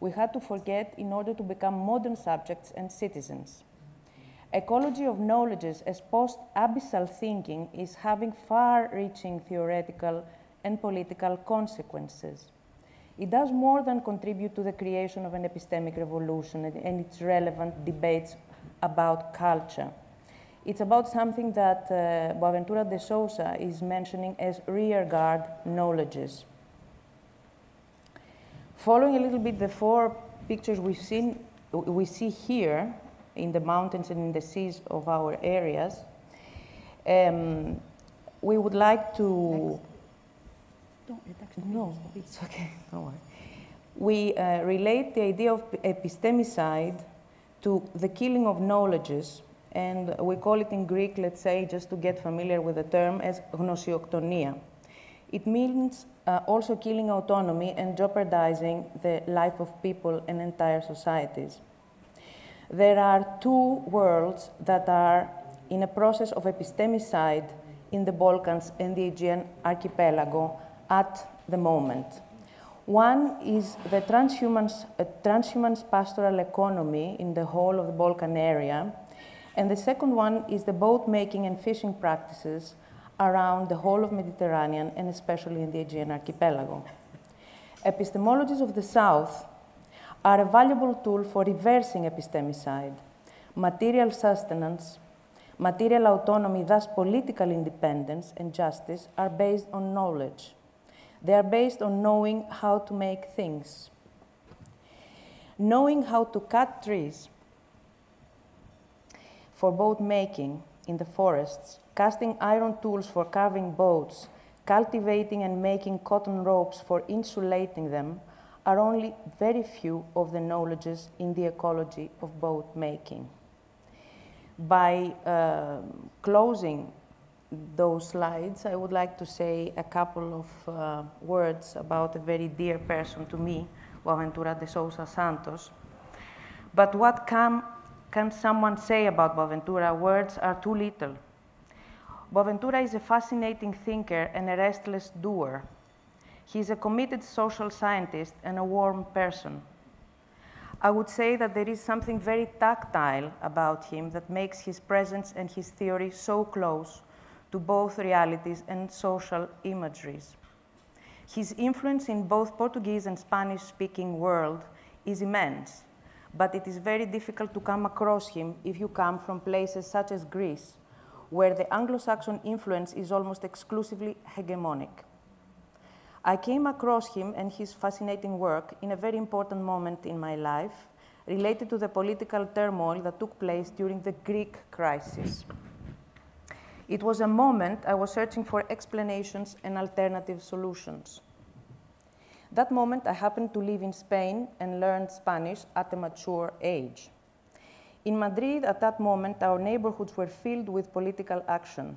we had to forget in order to become modern subjects and citizens. Ecology of knowledges as post-abyssal thinking is having far-reaching theoretical and political consequences. It does more than contribute to the creation of an epistemic revolution and its relevant debates about culture. It's about something that Boaventura de Sousa is mentioning as rearguard knowledges. Following a little bit the four pictures we see here in the mountains and in the seas of our areas, we would like to... No, it's okay, don't worry. We relate the idea of epistemicide to the killing of knowledges, and we call it in Greek, let's say, just to get familiar with the term, as gnosioktoniia. It means also killing autonomy and jeopardizing the life of people and entire societies. There are two worlds that are in a process of epistemicide in the Balkans and the Aegean archipelago at the moment. One is the transhumanist pastoral economy in the whole of the Balkan area, and the second one is the boat making and fishing practices around the whole of Mediterranean and especially in the Aegean archipelago. Epistemologies of the South are a valuable tool for reversing epistemicide. Material sustenance, material autonomy, thus political independence and justice, are based on knowledge. They are based on knowing how to make things. Knowing how to cut trees for boat making in the forests, casting iron tools for carving boats, cultivating and making cotton ropes for insulating them, are only very few of the knowledges in the ecology of boat making. By closing those slides, I would like to say a couple of words about a very dear person to me, Boaventura de Sousa Santos. But what can someone say about Boaventura? Words are too little. Boaventura is a fascinating thinker and a restless doer. He is a committed social scientist and a warm person. I would say that there is something very tactile about him that makes his presence and his theory so close to both realities and social imageries. His influence in both Portuguese and Spanish-speaking world is immense, but it is very difficult to come across him if you come from places such as Greece, where the Anglo-Saxon influence is almost exclusively hegemonic. I came across him and his fascinating work in a very important moment in my life, related to the political turmoil that took place during the Greek crisis. It was a moment I was searching for explanations and alternative solutions. That moment, I happened to live in Spain and learned Spanish at a mature age. In Madrid, at that moment, our neighborhoods were filled with political action.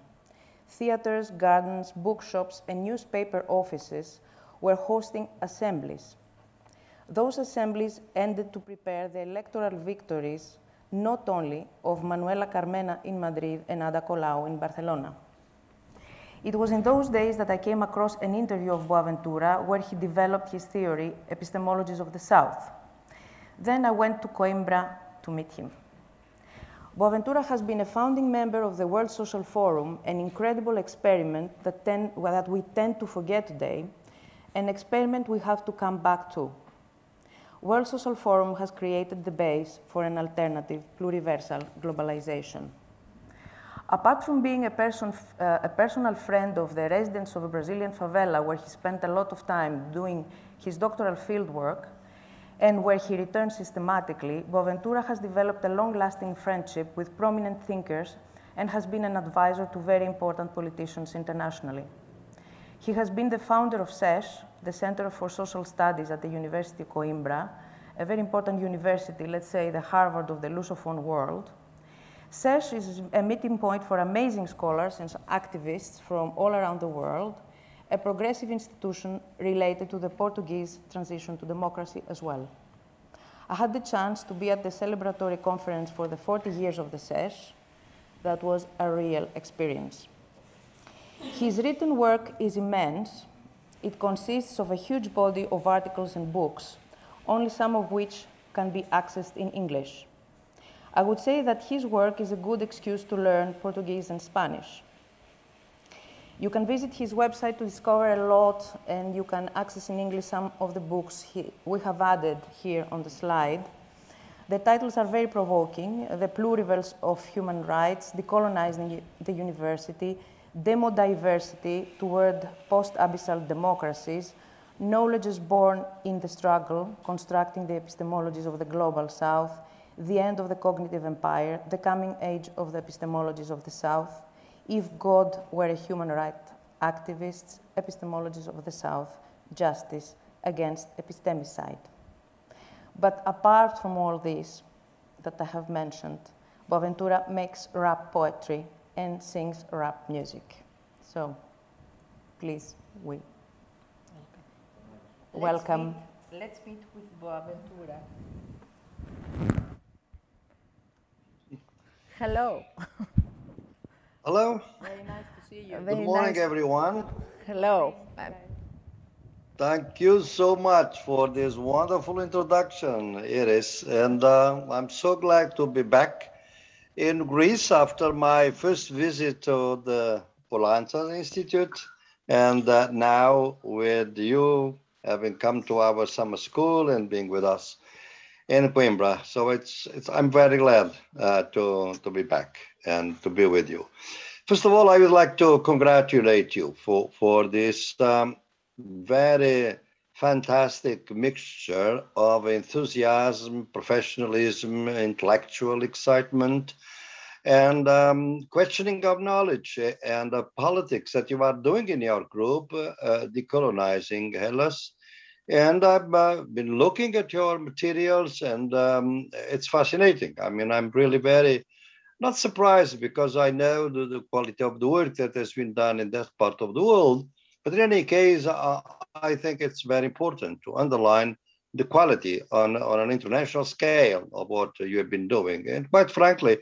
Theaters, gardens, bookshops, and newspaper offices were hosting assemblies. Those assemblies ended to prepare the electoral victories not only of Manuela Carmena in Madrid and Ada Colau in Barcelona. It was in those days that I came across an interview of Boaventura where he developed his theory, Epistemologies of the South. Then I went to Coimbra to meet him. Boaventura has been a founding member of the World Social Forum, an incredible experiment that we tend to forget today, an experiment we have to come back to. World Social Forum has created the base for an alternative, pluriversal globalization. Apart from being a personal friend of the residents of a Brazilian favela where he spent a lot of time doing his doctoral fieldwork, and where he returns systematically, Boaventura has developed a long-lasting friendship with prominent thinkers and has been an advisor to very important politicians internationally. He has been the founder of SES, the Center for Social Studies at the University of Coimbra, a very important university, let's say the Harvard of the Lusophone world. SES is a meeting point for amazing scholars and activists from all around the world, a progressive institution related to the Portuguese transition to democracy as well. I had the chance to be at the celebratory conference for the 40 years of the SES. That was a real experience. His written work is immense. It consists of a huge body of articles and books, only some of which can be accessed in English. I would say that his work is a good excuse to learn Portuguese and Spanish. You can visit his website to discover a lot, and you can access in English some of the books we have added here on the slide. The titles are very provoking: The Plurivals of Human Rights, Decolonizing the University, Demodiversity Toward Post-Abyssal Democracies, Knowledge is Born in the Struggle, Constructing the Epistemologies of the Global South, The End of the Cognitive Empire, The Coming Age of the Epistemologies of the South, If God Were a Human Rights Activist, Epistemologies of the South, Justice Against Epistemicide. But apart from all this that I have mentioned, Boaventura makes rap poetry and sings rap music. So, please, welcome. Let's meet with Boaventura. Hello. Hello. Very nice to see you. Good morning, everyone. Hello. Thank you so much for this wonderful introduction, Iris. And I'm so glad to be back in Greece after my first visit to the Polantzas Institute. And now with you having come to our summer school and being with us in Coimbra. So I'm very glad to be back and to be with you. First of all, I would like to congratulate you for this very fantastic mixture of enthusiasm, professionalism, intellectual excitement, and questioning of knowledge and politics that you are doing in your group, Decolonizing Hellas. And I've been looking at your materials, and it's fascinating. I mean, I'm really very not surprised, because I know the quality of the work that has been done in that part of the world. But in any case, I think it's very important to underline the quality on an international scale of what you have been doing. And quite frankly,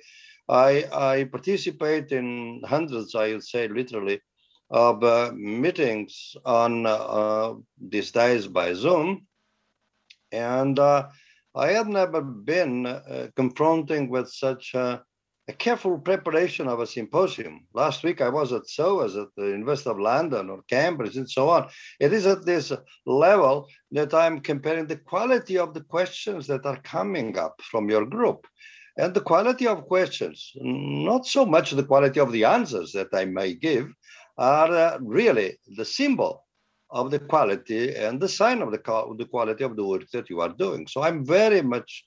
I participate in hundreds, I would say literally, of meetings on these days by Zoom. And I have never been confronting with such a careful preparation of a symposium. Last week I was at SOAS at the University of London or Cambridge and so on. It is at this level that I'm comparing the quality of the questions that are coming up from your group. And the quality of questions, not so much the quality of the answers that I may give, are really the symbol of the quality and the sign of the quality of the work that you are doing. So I'm very much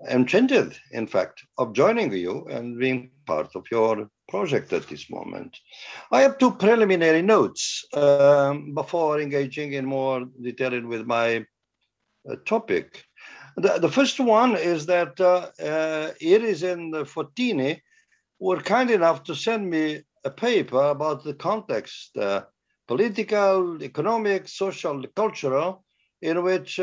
enchanted, in fact, of joining you and being part of your project at this moment. I have two preliminary notes before engaging in more detail with my topic. The first one is that Iris and Fottini were kind enough to send me a paper about the context, political, economic, social, cultural, in which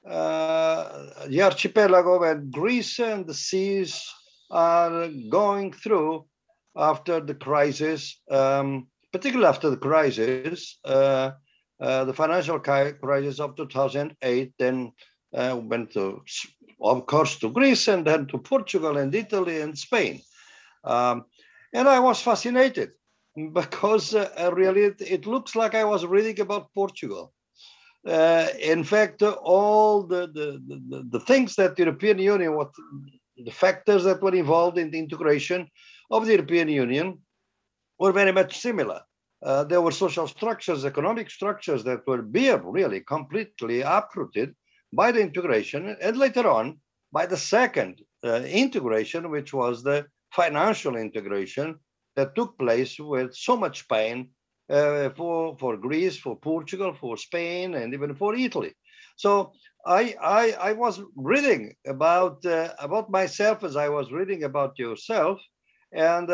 the archipelago and Greece and the seas are going through after the crisis, particularly after the crisis, the financial crisis of 2008, then went to, of course, to Greece and then to Portugal and Italy and Spain. And I was fascinated because really it looks like I was reading about Portugal. In fact, all the things that the European Union, the factors that were involved in the integration of the European Union were very much similar. There were social structures, economic structures that were being really completely uprooted by the integration, and later on by the second integration, which was the financial integration that took place with so much pain for Greece, for Portugal, for Spain, and even for Italy. So I was reading about myself as I was reading about yourself, and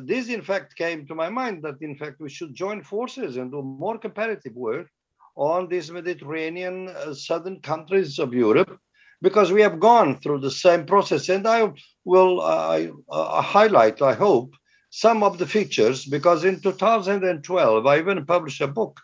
this in fact came to my mind that in fact we should join forces and do more comparative work on these Mediterranean southern countries of Europe, because we have gone through the same process. And I will highlight, I hope, some of the features, because in 2012 I even published a book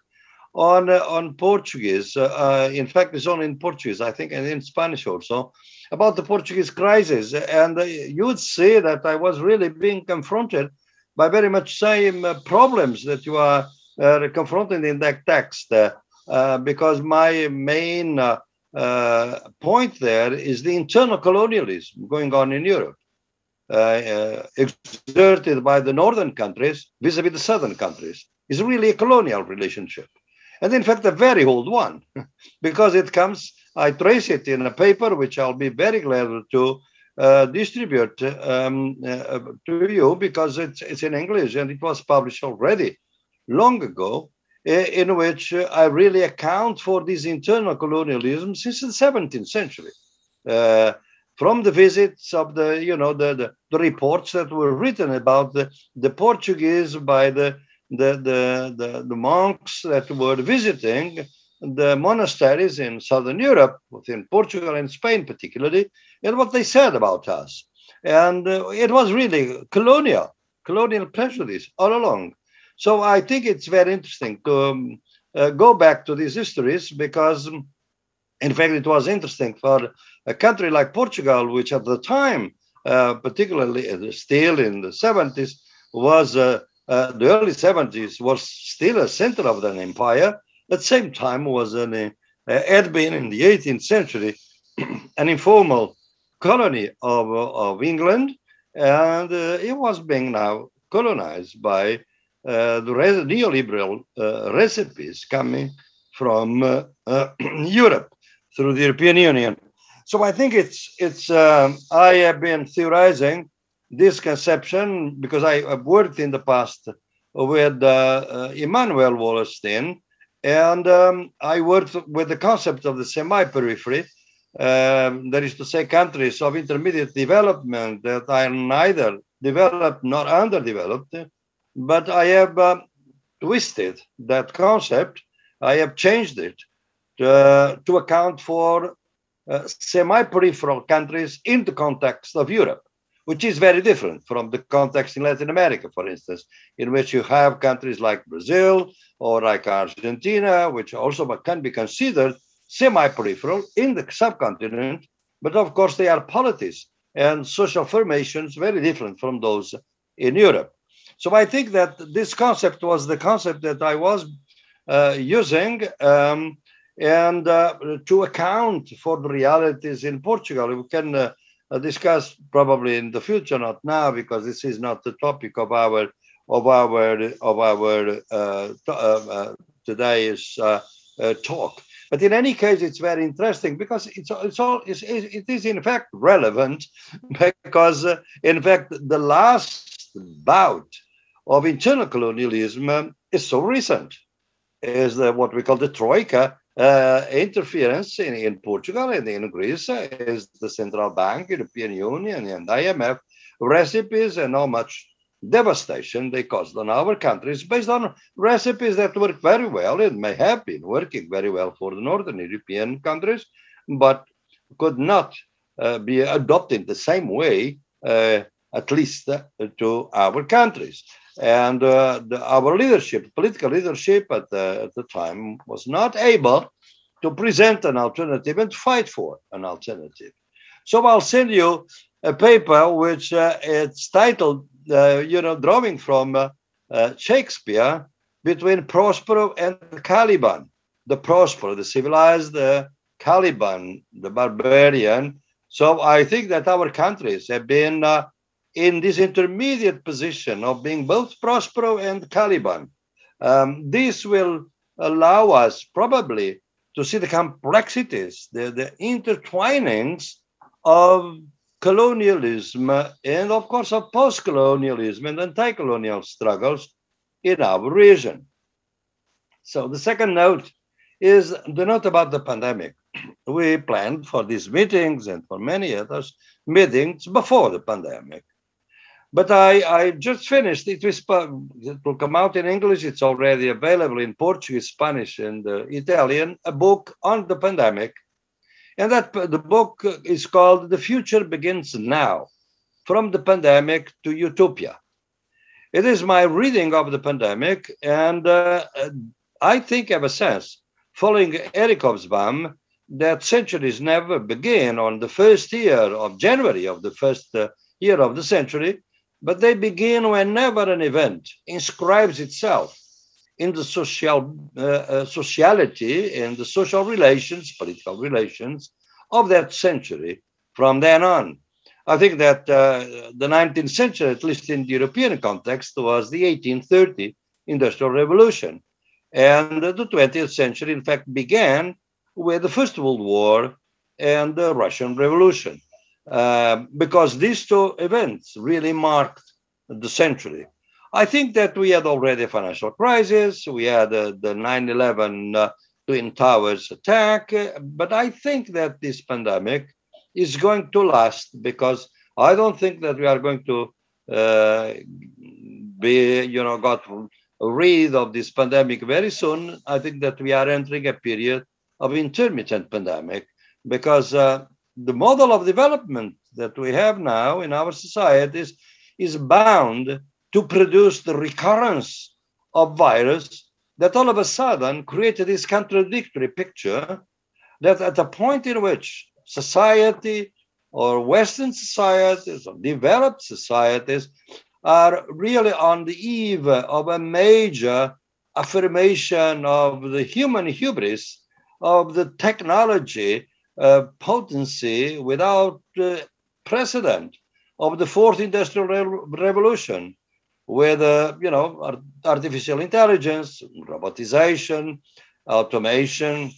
on Portuguese. In fact, it's only in Portuguese, I think, and in Spanish also, about the Portuguese crisis. And you would see that I was really being confronted by very much same problems that you are confronted in that text, because my main point there is the internal colonialism going on in Europe, exerted by the northern countries vis-a-vis the southern countries. It's really a colonial relationship. And in fact, a very old one, because it comes, I trace it in a paper, which I'll be very glad to distribute to you, because it's in English and it was published already long ago, in which I really account for this internal colonialism since the 17th century. From the visits of the reports that were written about the Portuguese by the monks that were visiting the monasteries in Southern Europe, within Portugal and Spain particularly, and what they said about us. And it was really colonial prejudice all along. So I think it's very interesting to go back to these histories, because in fact it was interesting for a country like Portugal, which at the time, particularly still in the 70s, was the early 70s, was still a center of an empire. At the same time, was had been in the 18th century an informal colony of England, and it was being now colonized by the neoliberal recipes coming from Europe through the European Union. So I think it's I have been theorizing this conception because I've worked in the past with Immanuel Wallerstein, and I worked with the concept of the semi-periphery, that is to say, countries of intermediate development that are neither developed nor underdeveloped. But I have twisted that concept. I have changed it to account for semi-peripheral countries in the context of Europe, which is very different from the context in Latin America, for instance, in which you have countries like Brazil or like Argentina, which also can be considered semi-peripheral in the subcontinent, but of course they are polities and social formations very different from those in Europe. So I think that this concept was the concept that I was using, and to account for the realities in Portugal. We can discuss probably in the future, not now, because this is not the topic of our today's talk. But in any case, it's very interesting because it is in fact relevant, because in fact the last bout of internal colonialism is so recent, is what we call the Troika interference in Portugal and in Greece, is the Central Bank, European Union, and IMF recipes, and how much devastation they caused on our countries based on recipes that work very well and may have been working very well for the Northern European countries, but could not be adopted the same way, at least to our countries. And our leadership, political leadership at the time, was not able to present an alternative and fight for an alternative. So I'll send you a paper which it's titled, drawing from Shakespeare, between Prospero and Caliban. The Prospero, the civilized, Caliban, the barbarian. So I think that our countries have been in this intermediate position of being both Prospero and Caliban. This will allow us probably to see the complexities, the intertwinings of colonialism and, of course, of post-colonialism and anti-colonial struggles in our region. So the second note is the note about the pandemic. We planned for these meetings and for many others meetings before the pandemic. But I just finished, it will come out in English, it's already available in Portuguese, Spanish, and Italian, a book on the pandemic. And that the book is called The Future Begins Now, From the Pandemic to Utopia. It is my reading of the pandemic, and I think ever since, following Eric Hobsbawm, that centuries never begin on the first year of January of the first year of the century, but they begin whenever an event inscribes itself in the sociality and the social relations, political relations of that century from then on. I think that the 19th century, at least in the European context, was the 1830 Industrial Revolution. And the 20th century, in fact, began with the First World War and the Russian Revolution, because these two events really marked the century. I think that we had already a financial crisis. We had the 9/11 Twin Towers attack. But I think that this pandemic is going to last, because I don't think that we are going to got rid of this pandemic very soon. I think that we are entering a period of intermittent pandemic, because the model of development that we have now in our societies is bound to produce the recurrence of virus that all of a sudden created this contradictory picture that at the point in which society or Western societies or developed societies are really on the eve of a major affirmation of the human hubris, of the technology potency without precedent of the fourth industrial revolution, with artificial intelligence, robotization, automation,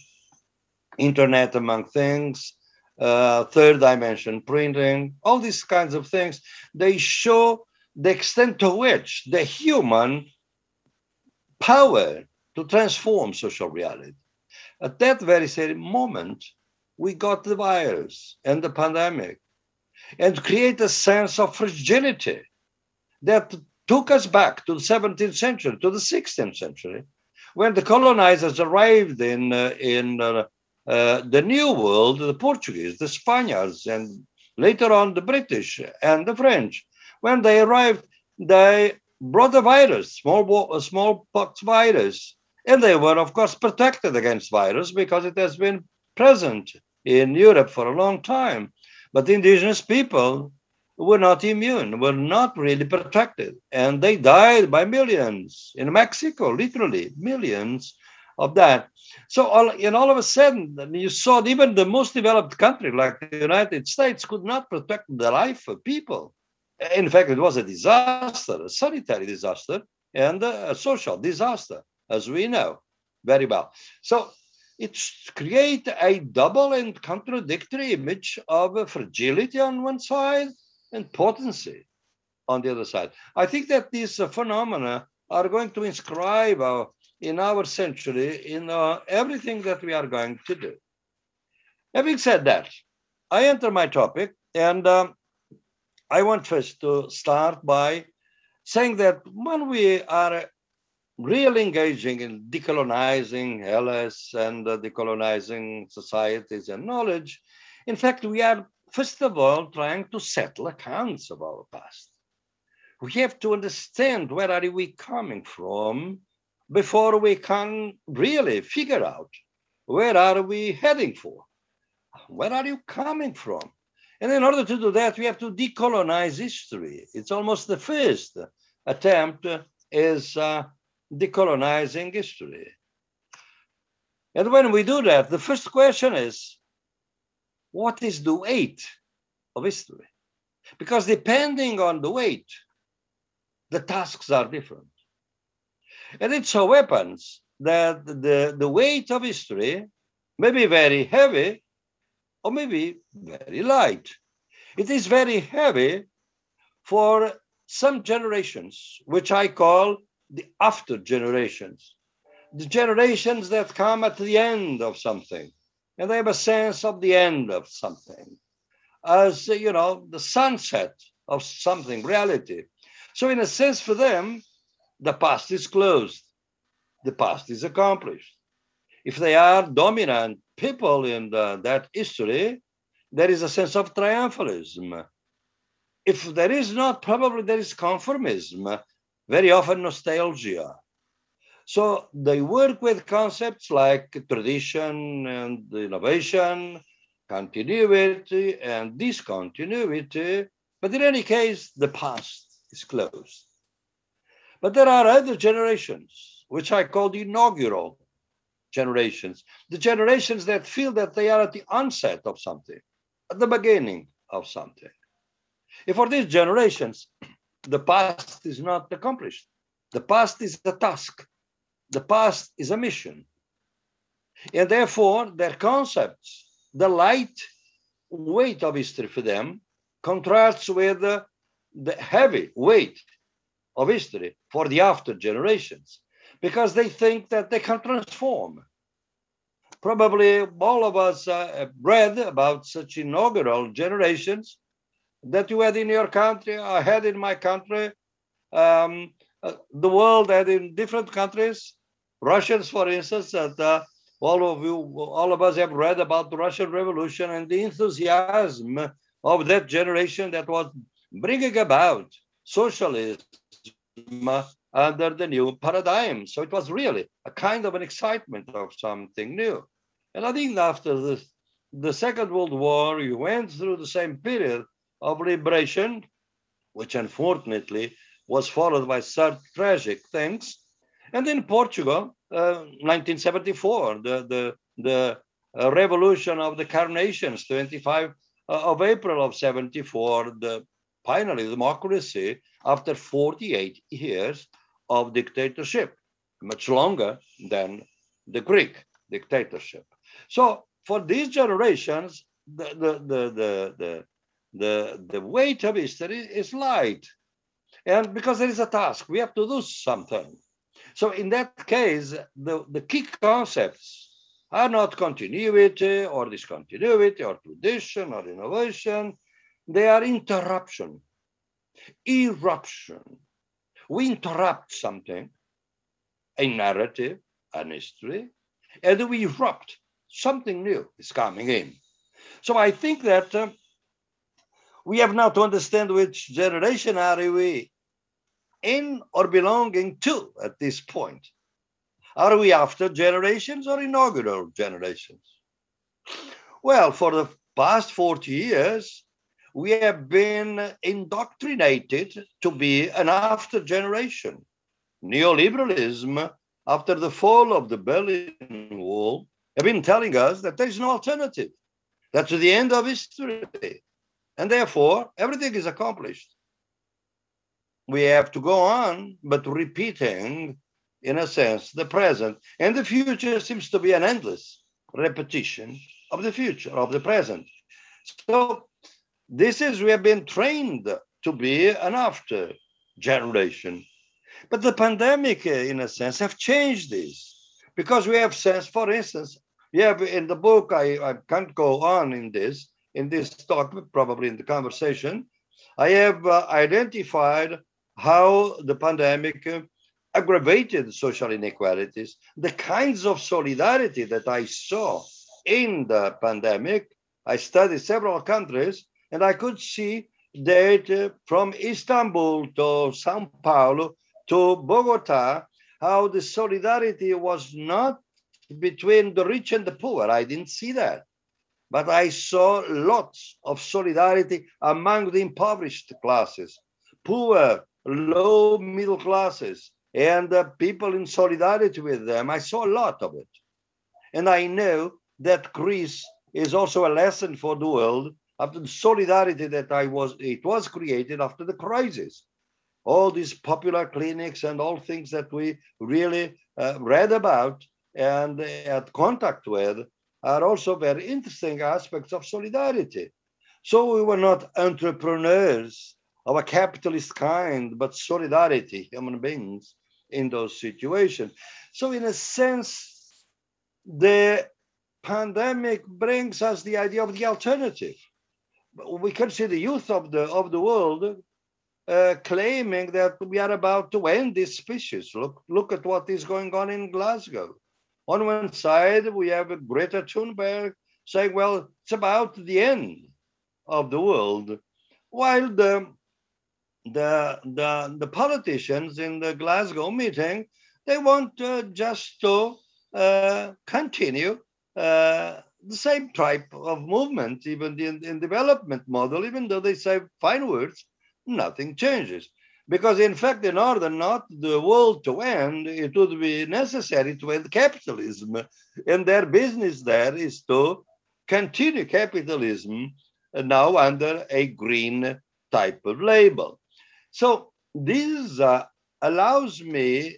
internet among things, third dimension printing, all these kinds of things. They show the extent to which the human power to transform social reality. At that very same moment, we got the virus and the pandemic, and create a sense of fragility that took us back to the 17th century, to the 16th century, when the colonizers arrived in the New World, the Portuguese, the Spaniards, and later on the British and the French. When they arrived, they brought a virus, smallpox virus, and they were, of course, protected against virus because it has been present in Europe for a long time. But indigenous people were not immune, were not really protected, and they died by millions. In Mexico, literally millions of that. So all of a sudden, you saw even the most developed country like the United States could not protect the life of people. In fact, it was a disaster, a sanitary disaster, and a social disaster, as we know very well. So it creates a double and contradictory image of fragility on one side and potency on the other side. I think that these phenomena are going to inscribe in our century in everything that we are going to do. Having said that, I enter my topic, and I want first to start by saying that when we are really engaging in decolonizing Hellas and decolonizing societies and knowledge, in fact, we are, first of all, trying to settle accounts of our past. We have to understand where are we coming from before we can really figure out where are we heading for? Where are you coming from? And in order to do that, we have to decolonize history. It's almost the first attempt is decolonizing history. And when we do that, the first question is, what is the weight of history? Because depending on the weight, the tasks are different. And it so happens that the weight of history may be very heavy or maybe very light. It is very heavy for some generations, which I call the after generations. The generations that come at the end of something, and they have a sense of the end of something, as, you know, the sunset of something, reality. So in a sense for them, the past is closed. The past is accomplished. If they are dominant people in that history, there is a sense of triumphalism. If there is not, probably there is conformism, very often nostalgia. So they work with concepts like tradition and innovation, continuity and discontinuity, but in any case, the past is closed. But there are other generations, which I call the inaugural generations, the generations that feel that they are at the onset of something, at the beginning of something. And for these generations, the past is not accomplished. The past is a task. The past is a mission. And therefore, their concepts, the light weight of history for them, contrasts with the heavy weight of history for the after generations, because they think that they can transform. Probably all of us have read about such inaugural generations that you had in your country, I had in my country, the world had in different countries. Russians, for instance, that all of us have read about the Russian Revolution and the enthusiasm of that generation that was bringing about socialism under the new paradigm. So it was really a kind of an excitement of something new. And I think after the Second World War, you went through the same period of liberation, which unfortunately was followed by such tragic things. And in Portugal, 1974, the revolution of the carnations, 25 of April of 74, finally democracy after 48 years of dictatorship, much longer than the Greek dictatorship. So for these generations, the weight of history is light. And because there is a task, we have to do something. So in that case, the key concepts are not continuity or discontinuity or tradition or innovation. They are interruption, eruption. We interrupt something, a narrative, an history, and we erupt. Something new is coming in. So I think that we have now to understand which generation are we in or belonging to at this point. Are we after generations or inaugural generations? Well, for the past 40 years, we have been indoctrinated to be an after generation. Neoliberalism, after the fall of the Berlin Wall, have been telling us that there is no alternative. That's the end of history. And therefore, everything is accomplished. We have to go on, but repeating, in a sense, the present. And the future seems to be an endless repetition of the future, of the present. So this is, we have been trained to be an after generation. But the pandemic, in a sense, have changed this. Because we have sense, for instance, we have in the book, I can't go on in this talk, probably in the conversation, I have identified how the pandemic aggravated social inequalities, the kinds of solidarity that I saw in the pandemic. I studied several countries, and I could see that from Istanbul to Sao Paulo to Bogota, how the solidarity was not between the rich and the poor. I didn't see that. But I saw lots of solidarity among the impoverished classes, poor, low middle classes, and people in solidarity with them. I saw a lot of it. And I know that Greece is also a lesson for the world after the solidarity that it was created after the crisis. All these popular clinics and all things that we really read about and had contact with are also very interesting aspects of solidarity. So we were not entrepreneurs of a capitalist kind, but solidarity, human beings in those situations. So in a sense, the pandemic brings us the idea of the alternative. We can see the youth of the world claiming that we are about to end this species. Look at what is going on in Glasgow. On one side, we have Greta Thunberg saying, well, it's about the end of the world, while the politicians in the Glasgow meeting, they want just to continue the same type of movement, even in development model, even though they say fine words, nothing changes. Because in fact, in order not the world to end, it would be necessary to end capitalism. And their business there is to continue capitalism now under a green type of label. So this allows me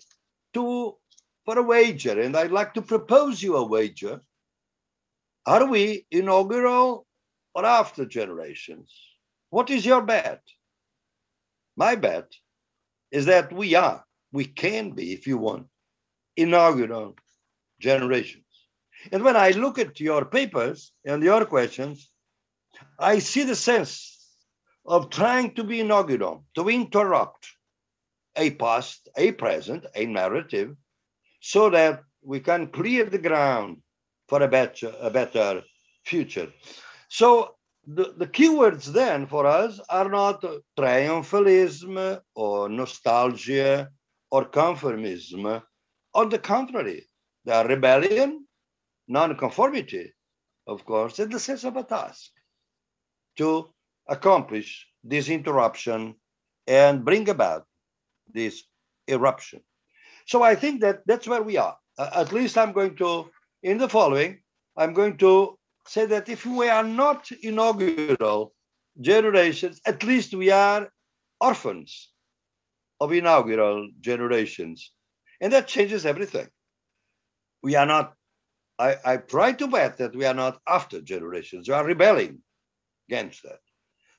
to, for a wager, and I'd like to propose you a wager. Are we inaugural or after generations? What is your bet? My bet is that we can be, if you want, inaugural generations. And when I look at your papers and your questions, I see the sense of trying to be inaugural, to interrupt a past, a present, a narrative, so that we can clear the ground for a better future. So the keywords then for us are not triumphalism or nostalgia or conformism. On the contrary, they are rebellion, non-conformity, of course, and the sense of a task to accomplish this interruption and bring about this eruption. So I think that that's where we are. At least I'm going to, in the following, I'm going to say that if we are not inaugural generations, at least we are orphans of inaugural generations. And that changes everything. We are not, I try to bet that we are not after generations. We are rebelling against that.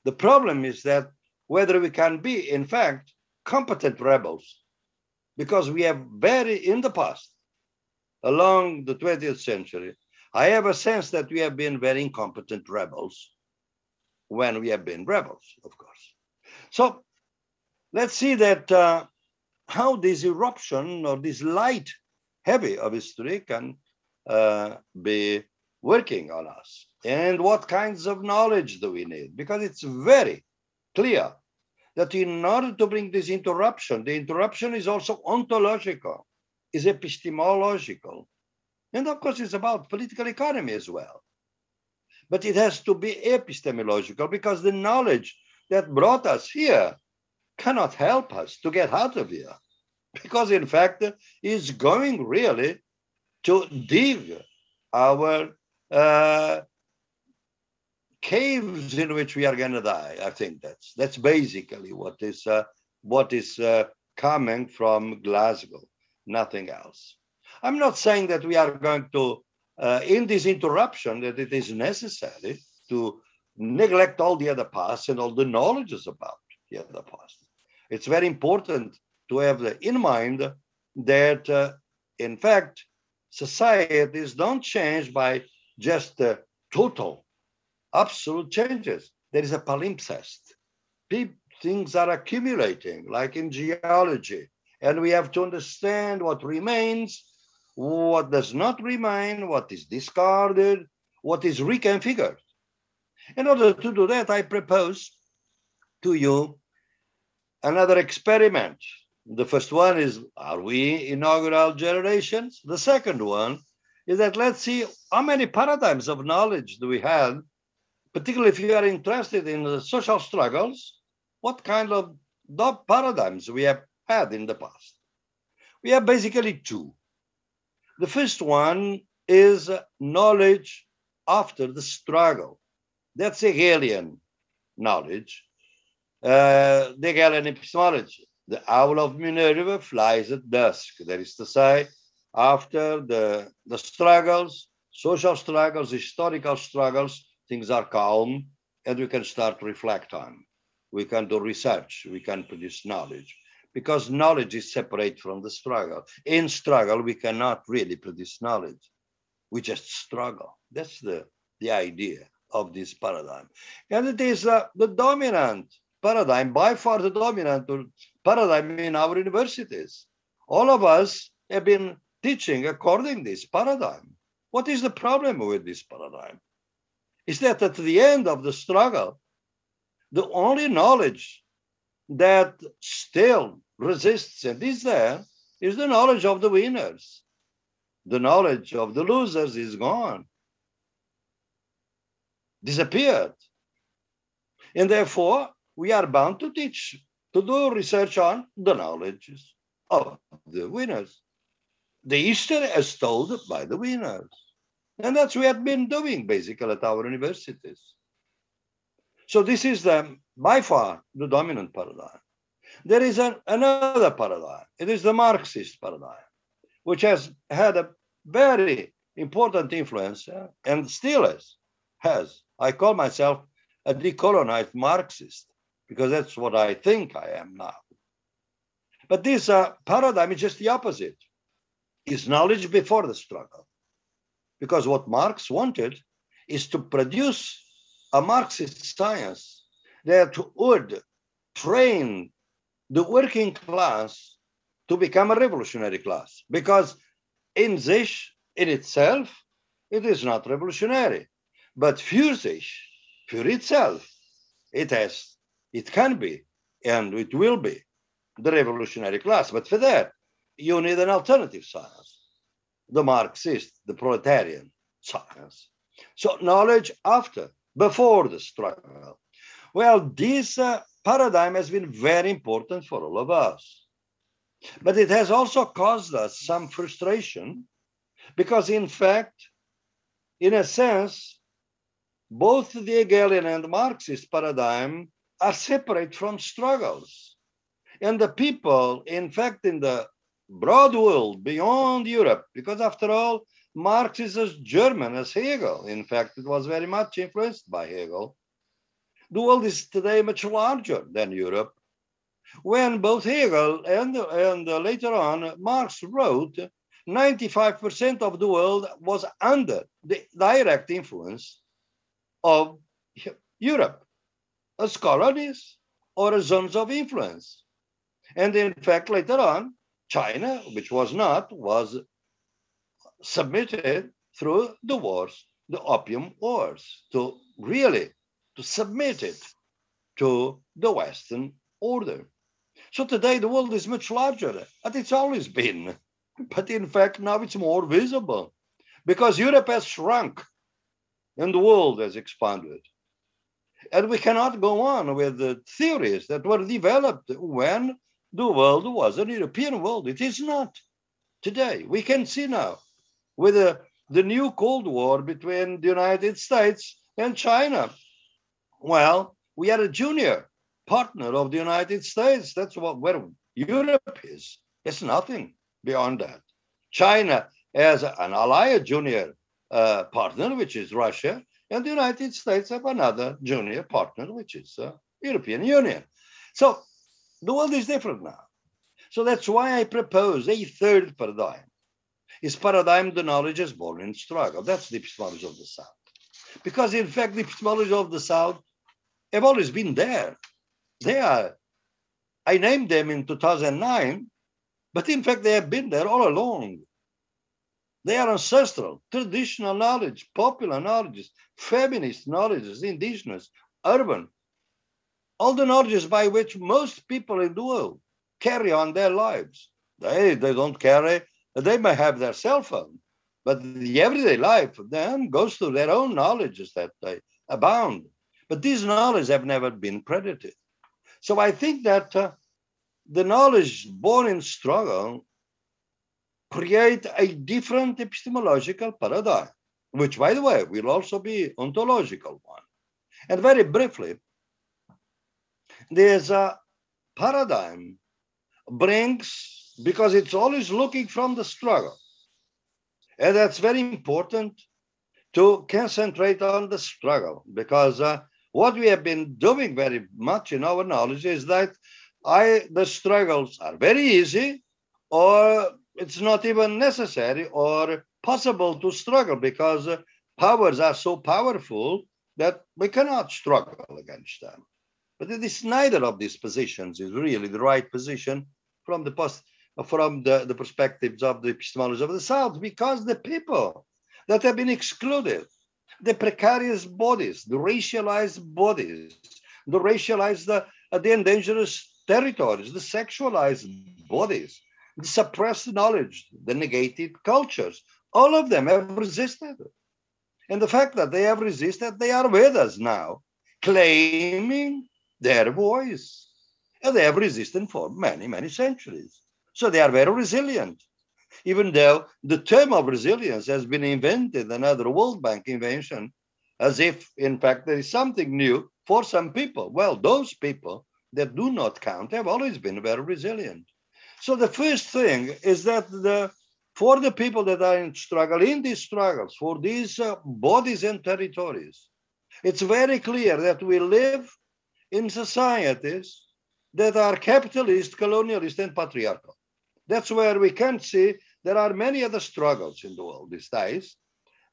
The problem is that whether we can be, in fact, competent rebels, because we have in the past, along the 20th century, I have a sense that we have been very incompetent rebels when we have been rebels, of course. So let's see that how this eruption or this light heavy of history can be working on us, and what kinds of knowledge do we need? Because it's very clear that in order to bring this interruption, the interruption is also ontological, is epistemological, and of course it's about political economy as well. But it has to be epistemological, because the knowledge that brought us here cannot help us to get out of here, because in fact it's going really to dig our caves in which we are going to die. I think that's basically what is coming from Glasgow, nothing else. I'm not saying that we are going to, in this interruption, that it is necessary to neglect all the other past and all the knowledges about the other past. It's very important to have in mind that, in fact, societies don't change by just total, absolute changes. There is a palimpsest. Things are accumulating, like in geology, and we have to understand what remains, what does not remain, what is discarded, what is reconfigured. In order to do that, I propose to you another experiment. The first one is, are we inaugural generations? The second one is that let's see how many paradigms of knowledge do we have, particularly if you are interested in the social struggles, what kind of paradigms we have had in the past. We have basically two. The first one is knowledge after the struggle. That's Hegelian knowledge, the Hegelian epistemology. The owl of Minerva flies at dusk. That is to say, after the struggles, social struggles, historical struggles, things are calm, and we can start to reflect on. We can do research, we can produce knowledge, because knowledge is separate from the struggle. In struggle, we cannot really produce knowledge. We just struggle. That's the idea of this paradigm. And it is the dominant paradigm, by far the dominant paradigm in our universities. All of us have been teaching according to this paradigm. What is the problem with this paradigm? Is that at the end of the struggle, the only knowledge that still resists and is there is the knowledge of the winners. The knowledge of the losers is gone, disappeared. And therefore, we are bound to teach, to do research on the knowledges of the winners. The history is told by the winners. And that's what we have been doing basically at our universities. So this is by far the dominant paradigm. There is another paradigm. It is the Marxist paradigm, which has had a very important influence and still has. I call myself a decolonized Marxist because that's what I think I am now. But this paradigm is just the opposite. It's knowledge before the struggle. Because what Marx wanted is to produce a Marxist science that would train the working class to become a revolutionary class. Because in itself, it is not revolutionary. But für itself, it can be, and it will be the revolutionary class. But for that, you need an alternative science, the Marxist, the proletarian science. So knowledge before the struggle. Well, this paradigm has been very important for all of us. But it has also caused us some frustration because, in fact, in a sense, both the Hegelian and Marxist paradigm are separate from struggles. And the people, in fact, in the broad world beyond Europe, because after all, Marx is as German as Hegel. In fact, it was very much influenced by Hegel. The world is today much larger than Europe. When both Hegel and later on Marx wrote, 95% of the world was under the direct influence of Europe as colonies or as zones of influence. And in fact, later on, China, which was not, was submitted through the wars, the Opium Wars, to submit it to the Western order. So today the world is much larger, and it's always been. But in fact, now it's more visible because Europe has shrunk and the world has expanded. And we cannot go on with the theories that were developed when the world was an European world. It is not today. We can see now with the new Cold War between the United States and China. Well, we are a junior partner of the United States. That's where Europe is. It's nothing beyond that. China has an ally, a junior partner, which is Russia, and the United States have another junior partner, which is the European Union. So the world is different now. So that's why I propose a third paradigm. Is paradigm the knowledge is born in struggle. That's the epistemology of the South. Because in fact, the epistemology of the South have always been there. They are, I named them in 2009, but in fact, they have been there all along. They are ancestral, traditional knowledge, popular knowledges, feminist knowledges, indigenous, urban, all the knowledges by which most people in the world carry on their lives. They don't carry, they may have their cell phone, but the everyday life then goes to their own knowledges that they abound. But these knowledges have never been credited. So I think that the knowledge born in struggle create a different epistemological paradigm, which, by the way, will also be ontological one. And very briefly, there's a paradigm brings, because it's always looking from the struggle. And that's very important to concentrate on the struggle, because what we have been doing very much in our knowledge is that the struggles are very easy, or it's not even necessary or possible to struggle because powers are so powerful that we cannot struggle against them. But it is neither of these positions is really the right position from the perspectives of the epistemology of the South, because the people that have been excluded, the precarious bodies, the racialized bodies, the racialized, the endangered territories, the sexualized bodies, the suppressed knowledge, the negated cultures, all of them have resisted. And the fact that they have resisted, they are with us now, claiming their voice. And they have resisted for many, many centuries. So they are very resilient. Even though the term of resilience has been invented, another World Bank invention, as if, in fact, there is something new for some people. Well, those people that do not count have always been very resilient. So the first thing is that for the people that are in struggle, in these struggles, for these bodies and territories, it's very clear that we live in societies that are capitalist, colonialist, and patriarchal. That's where we can see there are many other struggles in the world these days.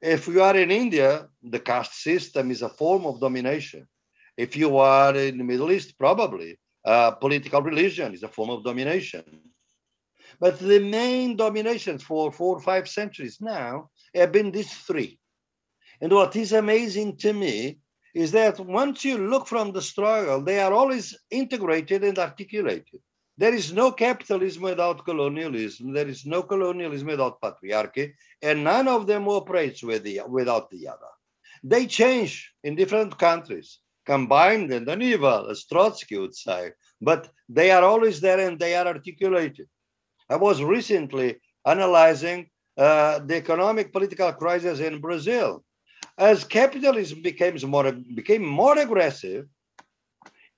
If you are in India, the caste system is a form of domination. If you are in the Middle East, probably political religion is a form of domination. But the main dominations for 4 or 5 centuries now have been these three. And what is amazing to me is that once you look from the struggle, they are always integrated and articulated. There is no capitalism without colonialism. There is no colonialism without patriarchy, and none of them operates without the other. They change in different countries, combined and uneven, as Trotsky would say, but they are always there and they are articulated. I was recently analyzing the economic political crisis in Brazil. As capitalism became more aggressive,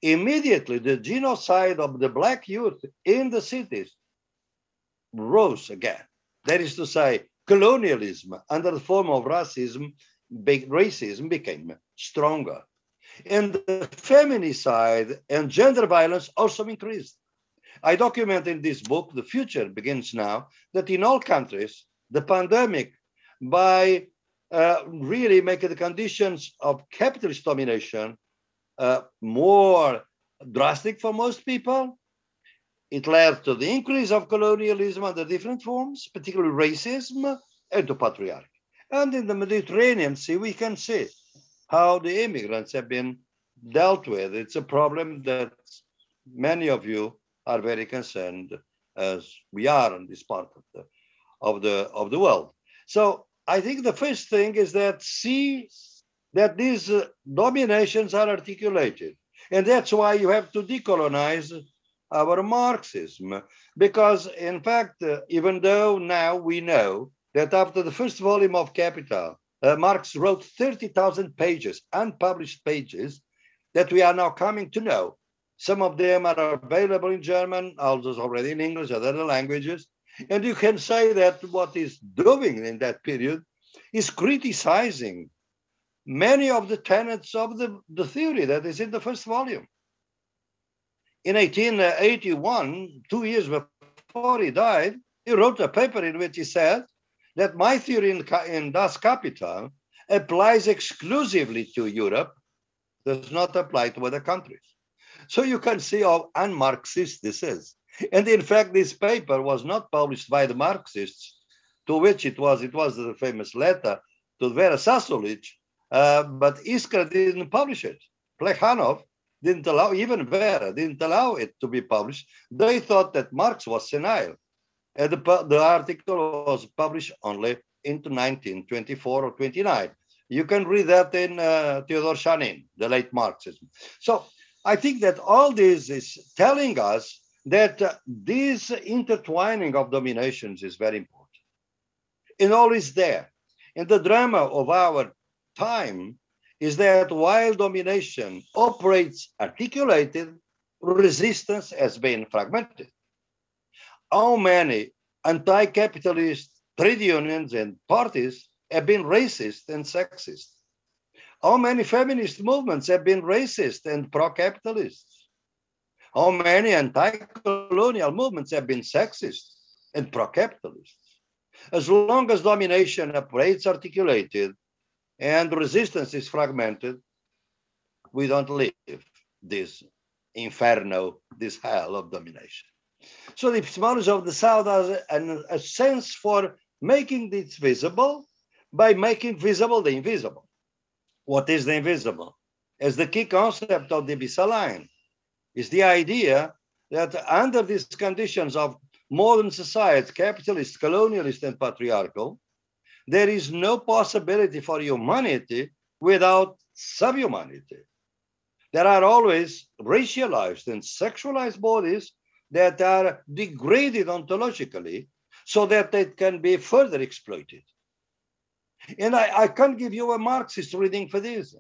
immediately the genocide of the Black youth in the cities rose again. That is to say, colonialism under the form of racism became stronger. And the feminicide and gender violence also increased. I document in this book, The Future Begins Now, that in all countries, the pandemic, by really making the conditions of capitalist domination more drastic for most people, it led to the increase of colonialism under different forms, particularly racism and to patriarchy. And in the Mediterranean Sea, we can see how the immigrants have been dealt with. It's a problem that many of you are very concerned, as we are in this part of the world. So I think the first thing is that see that these dominations are articulated. And that's why you have to decolonize our Marxism. Because in fact, even though now we know that after the first volume of Capital, Marx wrote 30,000 pages, unpublished pages, that we are now coming to know. Some of them are available in German, others already in English and other languages. And you can say that what he's doing in that period is criticizing many of the tenets of the theory that is in the first volume. In 1881, 2 years before he died, he wrote a paper in which he said that my theory in Das Kapital applies exclusively to Europe, does not apply to other countries. So you can see how un-Marxist this is. And in fact, this paper was not published by the Marxists, to which it was the famous letter to Vera Sasolic, but Iskra didn't publish it. Plekhanov didn't allow, even Vera didn't allow it to be published. They thought that Marx was senile. And the article was published only into 1924 or 29. You can read that in Theodor Shanin, the late Marxism. So I think that all this is telling us that this intertwining of dominations is very important. And all is there. And the drama of our time is that while domination operates articulated, resistance has been fragmented. How many anti-capitalist trade unions and parties have been racist and sexist? How many feminist movements have been racist and pro-capitalist? How many anti-colonial movements have been sexist and pro-capitalist? As long as domination operates articulated and resistance is fragmented, we don't leave this inferno, this hell of domination. So the epistemology of the South has a sense for making this visible by making visible the invisible. What is the invisible? As the key concept of the Bissaline is the idea that under these conditions of modern society, capitalist, colonialist, and patriarchal, there is no possibility for humanity without subhumanity. There are always racialized and sexualized bodies that are degraded ontologically so that they can be further exploited. And I can't give you a Marxist reading for this,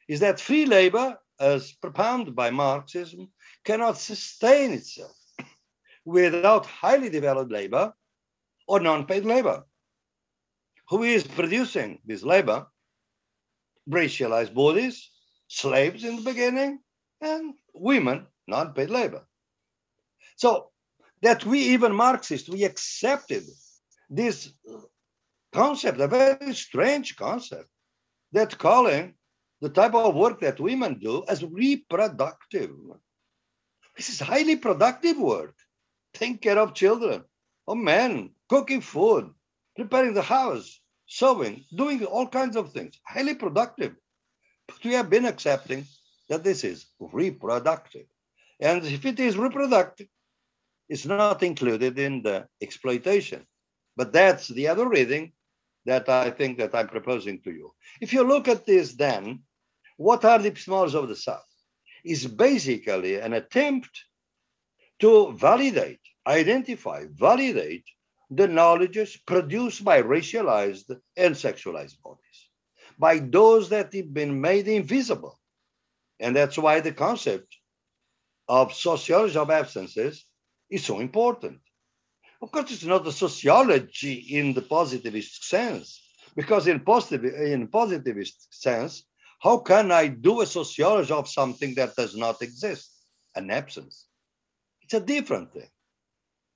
is that free labor, as propounded by Marxism, cannot sustain itself without highly developed labor or non-paid labor. Who is producing this labor? Racialized bodies, slaves in the beginning, and women, non-paid labor. So that we, even Marxists, we accepted this concept, a very strange concept, that calling the type of work that women do as reproductive. This is highly productive work. Taking care of children, of men, cooking food, preparing the house, sewing, doing all kinds of things, highly productive. But we have been accepting that this is reproductive. And if it is reproductive, it's not included in the exploitation. But that's the other reading that I think that I'm proposing to you. If you look at this then, what are the epistemologies of the South? It's basically an attempt to validate, identify, validate the knowledges produced by racialized and sexualized bodies, by those that have been made invisible. And that's why the concept of sociology of absences is so important. Of course, it's not a sociology in the positivist sense, because in positivist sense, how can I do a sociology of something that does not exist, an absence? It's a different thing.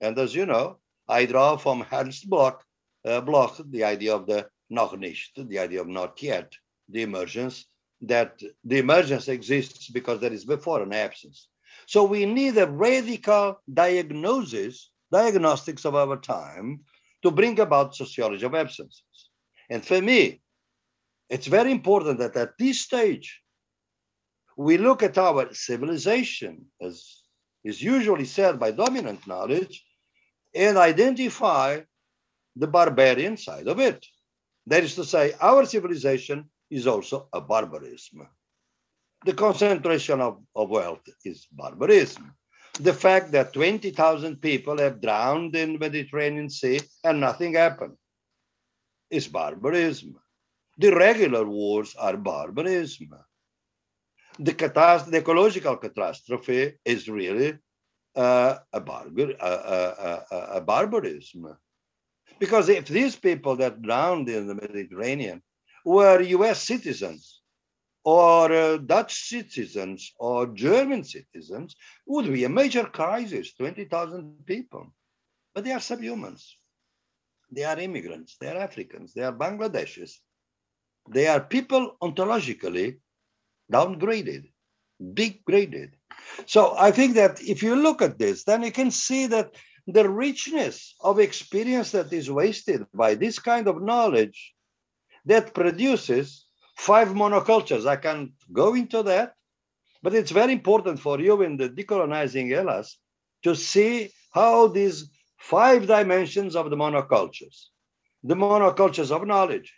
And as you know, I draw from Ernst Bloch, the idea of the noch nicht, the idea of not yet, the emergence, that the emergence exists because there is before an absence. So we need a radical diagnostics of our time to bring about sociology of absences. And for me, it's very important that at this stage, we look at our civilization, as is usually said by dominant knowledge, and identify the barbarian side of it. That is to say, our civilization is also a barbarism. The concentration of wealth is barbarism. The fact that 20,000 people have drowned in the Mediterranean Sea and nothing happened is barbarism. The regular wars are barbarism. The ecological catastrophe is really a barbarism. Because if these people that drowned in the Mediterranean were US citizens or Dutch citizens or German citizens, it would be a major crisis, 20,000 people. But they are subhumans. They are immigrants, they are Africans, they are Bangladeshis. They are people ontologically downgraded, degraded. So I think that if you look at this, then you can see that the richness of experience that is wasted by this kind of knowledge that produces 5 monocultures. I can't go into that, but it's very important for you in the Decolonizing Hellas to see how these 5 dimensions of the monocultures of knowledge,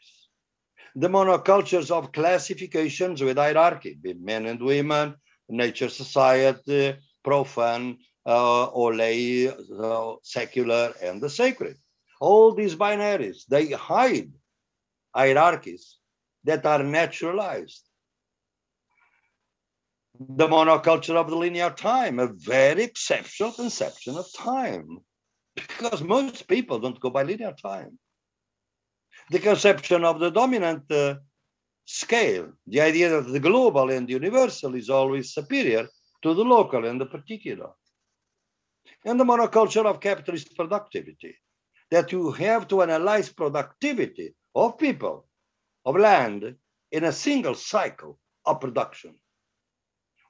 the monocultures of classifications with hierarchy, men and women, nature, society, profane, or lay, secular, and the sacred. All these binaries, they hide hierarchies that are naturalized. The monoculture of the linear time, a very exceptional conception of time, because most people don't go by linear time. The conception of the dominant scale, the idea that the global and the universal is always superior to the local and the particular. And the monoculture of capitalist productivity, that you have to analyze productivity of people, of land, in a single cycle of production.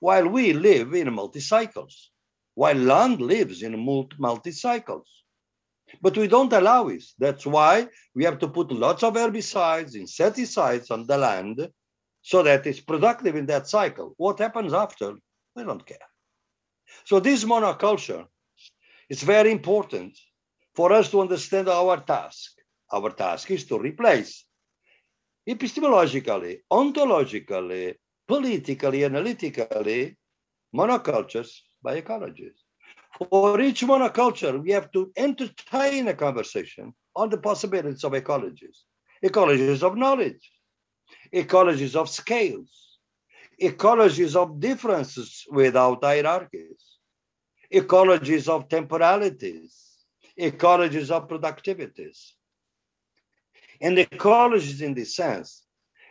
While we live in multi-cycles, while land lives in multi-cycles. But we don't allow it. That's why we have to put lots of herbicides, insecticides on the land so that it's productive in that cycle. What happens after, we don't care. So this monoculture is very important for us to understand our task. Our task is to replace epistemologically, ontologically, politically, analytically, monocultures by ecologies. For each monoculture, we have to entertain a conversation on the possibilities of ecologies. Ecologies of knowledge, ecologies of scales, ecologies of differences without hierarchies, ecologies of temporalities, ecologies of productivities. And ecologies in this sense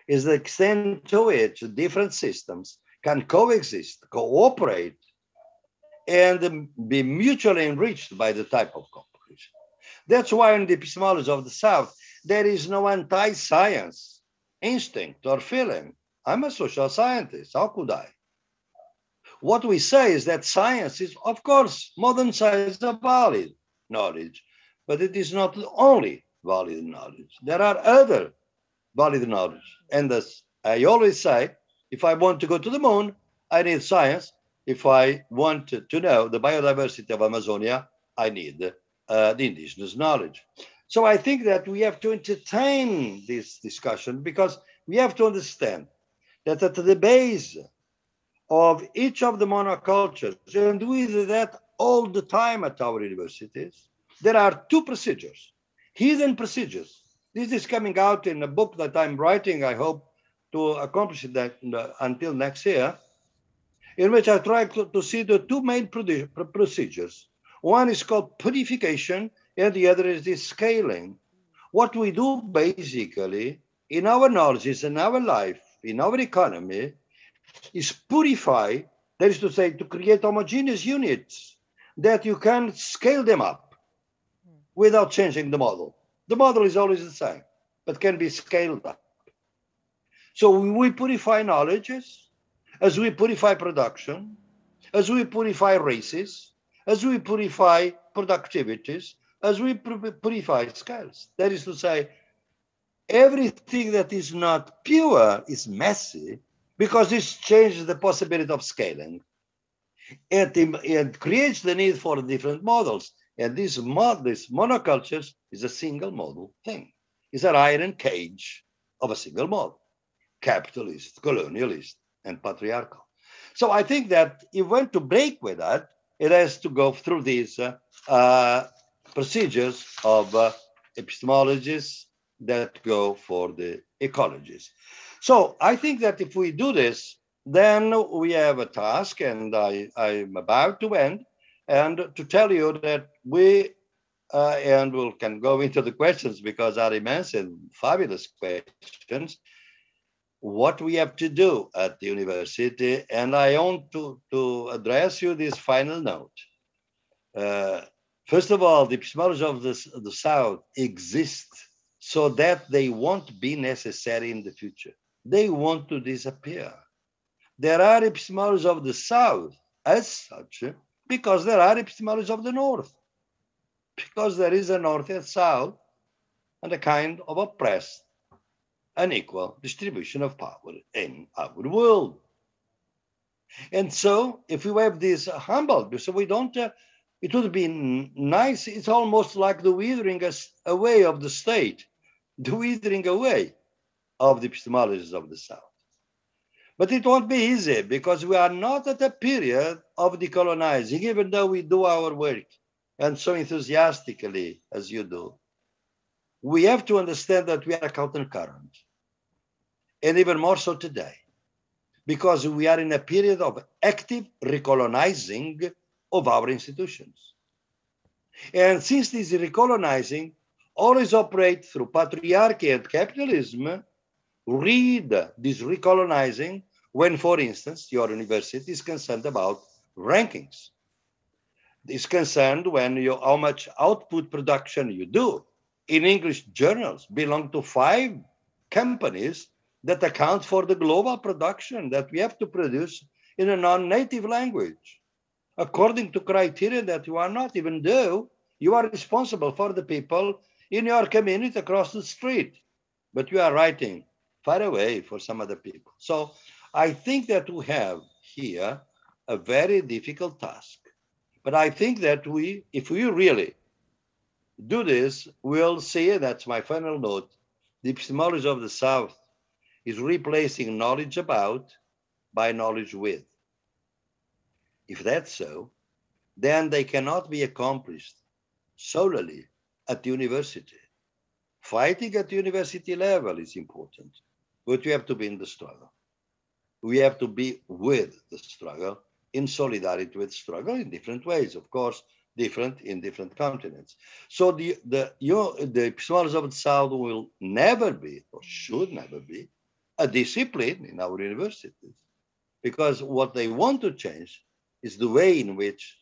is the extent to which different systems can coexist, cooperate, and be mutually enriched by the type of cooperation. That's why in the epistemology of the South, there is no anti-science instinct or feeling. I'm a social scientist, how could I? What we say is that science is, of course, modern science is a valid knowledge, but it is not the only valid knowledge. There are other valid knowledge. And as I always say, if I want to go to the moon, I need science. If I want to know the biodiversity of Amazonia, I need the indigenous knowledge. So I think that we have to entertain this discussion because we have to understand that at the base of each of the monocultures, and we do that all the time at our universities, there are two procedures, hidden procedures. This is coming out in a book that I'm writing, I hope to accomplish that until next year, in which I try to see the two main procedures. One is called purification, and the other is the scaling. What we do basically in our knowledge, in our life, in our economy, is purify, that is to say, to create homogeneous units that you can scale them up without changing the model. The model is always the same, but can be scaled up. So we purify knowledges, as we purify production, as we purify races, as we purify productivities, as we purify scales. That is to say, everything that is not pure is messy because this changes the possibility of scaling. It creates the need for different models. And this monocultures is a single model thing. It's an iron cage of a single model, capitalist, colonialist, and patriarchal. So I think that if we want to break with that, it has to go through these procedures of epistemologies that go for the ecologies. So I think that if we do this, then we have a task, and I'm about to end, and to tell you that we, and we can go into the questions because are immense and fabulous questions, what we have to do at the university. And I want to address you this final note. First of all, the epistemology of the South exists so that they won't be necessary in the future. They want to disappear. There are epistemologies of the South as such because there are epistemologies of the North, because there is a North and South and a kind of oppressed, unequal distribution of power in our world. And so if we have this humble, so we don't, it would be nice, it's almost like the withering away of the state, the withering away of the epistemologies of the South. But it won't be easy because we are not at a period of decolonizing, even though we do our work and so enthusiastically as you do. We have to understand that we are a countercurrent, and even more so today, because we are in a period of active recolonizing of our institutions. And since this recolonizing always operates through patriarchy and capitalism, read this recolonizing when, for instance, your university is concerned about rankings. It's concerned when how much output production you do. In English journals belong to 5 companies that account for the global production that we have to produce in a non-native language, according to criteria that you are not, even though you are responsible for the people in your community across the street, but you are writing far away for some other people. So I think that we have here a very difficult task. But I think that if we really do this, we'll see, that's my final note, the epistemology of the South is replacing knowledge about by knowledge with. If that's so, then they cannot be accomplished solely at the university. Fighting at the university level is important, but we have to be in the struggle. We have to be with the struggle, in solidarity with struggle in different ways, of course, different in different continents. So the epistemology of the South will never be, or should never be, a discipline in our universities, because what they want to change is the way in which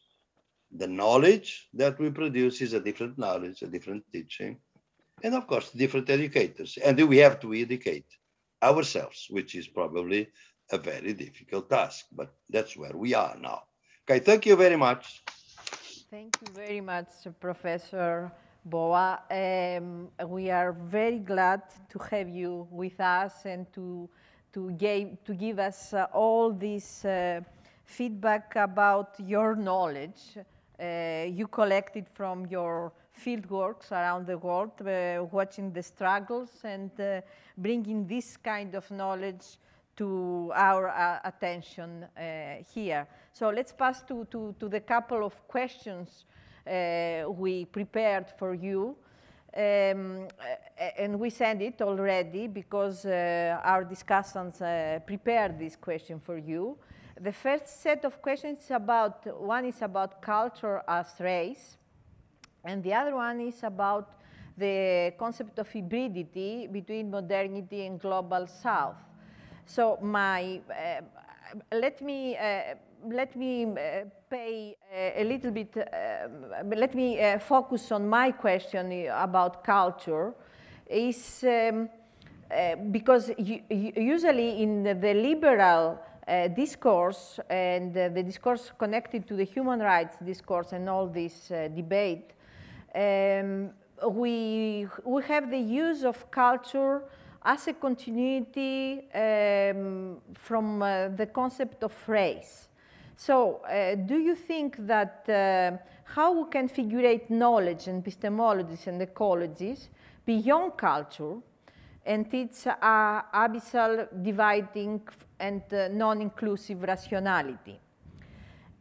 the knowledge that we produce is a different knowledge, a different teaching, and of course, different educators. And we have to educate ourselves, which is probably a very difficult task, but that's where we are now. Okay, thank you very much. Thank you very much, Professor Boa. We are very glad to have you with us and to give us all this feedback about your knowledge you collected from your fieldworks around the world, watching the struggles and bringing this kind of knowledge to our attention here. So let's pass to the couple of questions we prepared for you. And we sent it already because our discussants prepared this question for you. The first set of questions is about, one is about culture as race, and the other one is about the concept of hybridity between modernity and global South. So let me pay a little bit, let me focus on my question about culture, is because usually in the liberal discourse and the discourse connected to the human rights discourse and all this debate, we have the use of culture as a continuity from the concept of race. So do you think that how we can figurate knowledge and epistemologies and ecologies beyond culture and its abyssal dividing and non-inclusive rationality?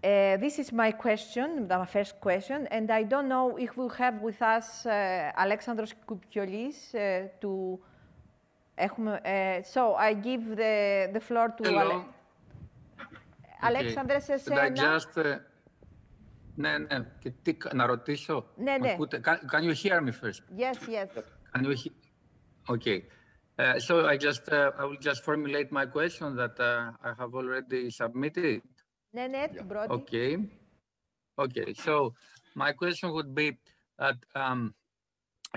This is my question, my first question, and I don't know if we'll have with us Alexandros Koupiolis to... so I give the floor to Alexandros, εσένα. Ναι, και τι να ρωτήσω. Ναι. Can you hear me first? Yes. Can you hear? Okay. So I will just formulate my question that I have already submitted. Ναι, την πρώτη. Okay. So my question would be that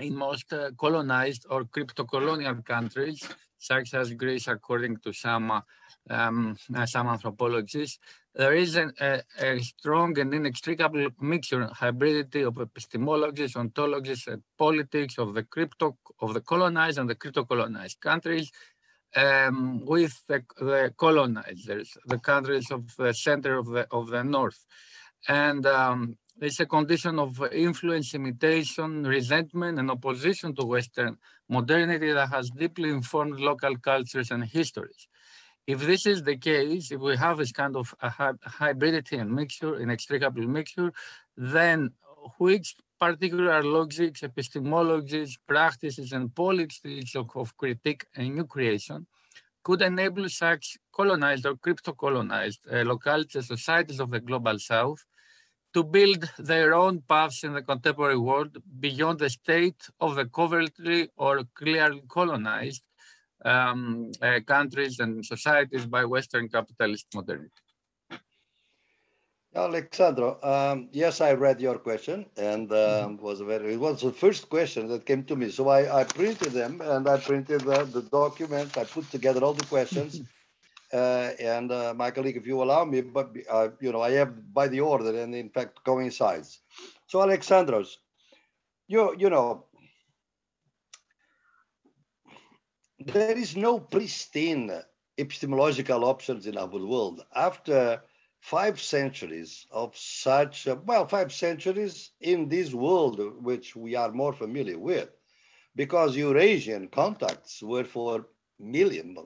in most colonized or crypto-colonial countries, such as Greece, according to some anthropologists, there is a strong and inextricable mixture, hybridity of epistemologies, ontologies, and politics of the colonized and the crypto-colonized countries, with the colonizers, the countries of the center of the north, and it's a condition of influence, imitation, resentment, and opposition to Western modernity that has deeply informed local cultures and histories. If this is the case, if we have this kind of a hybridity and mixture, inextricable mixture, then which particular logics, epistemologies, practices, and politics of critique and new creation could enable such colonized or crypto-colonized localities, societies of the global South, to build their own paths in the contemporary world beyond the state of the covertly or clearly colonized, countries and societies by Western capitalist modernity. Alexandro, yes, I read your question, and it was the first question that came to me. So I printed them, and I printed the document. I put together all the questions, and my colleague, if you allow me, but I have by the order, and in fact coincides. So Alexandros, you know, there is no pristine epistemological options in our world after 5 centuries of such, 5 centuries in this world which we are more familiar with, because Eurasian contacts were for millions,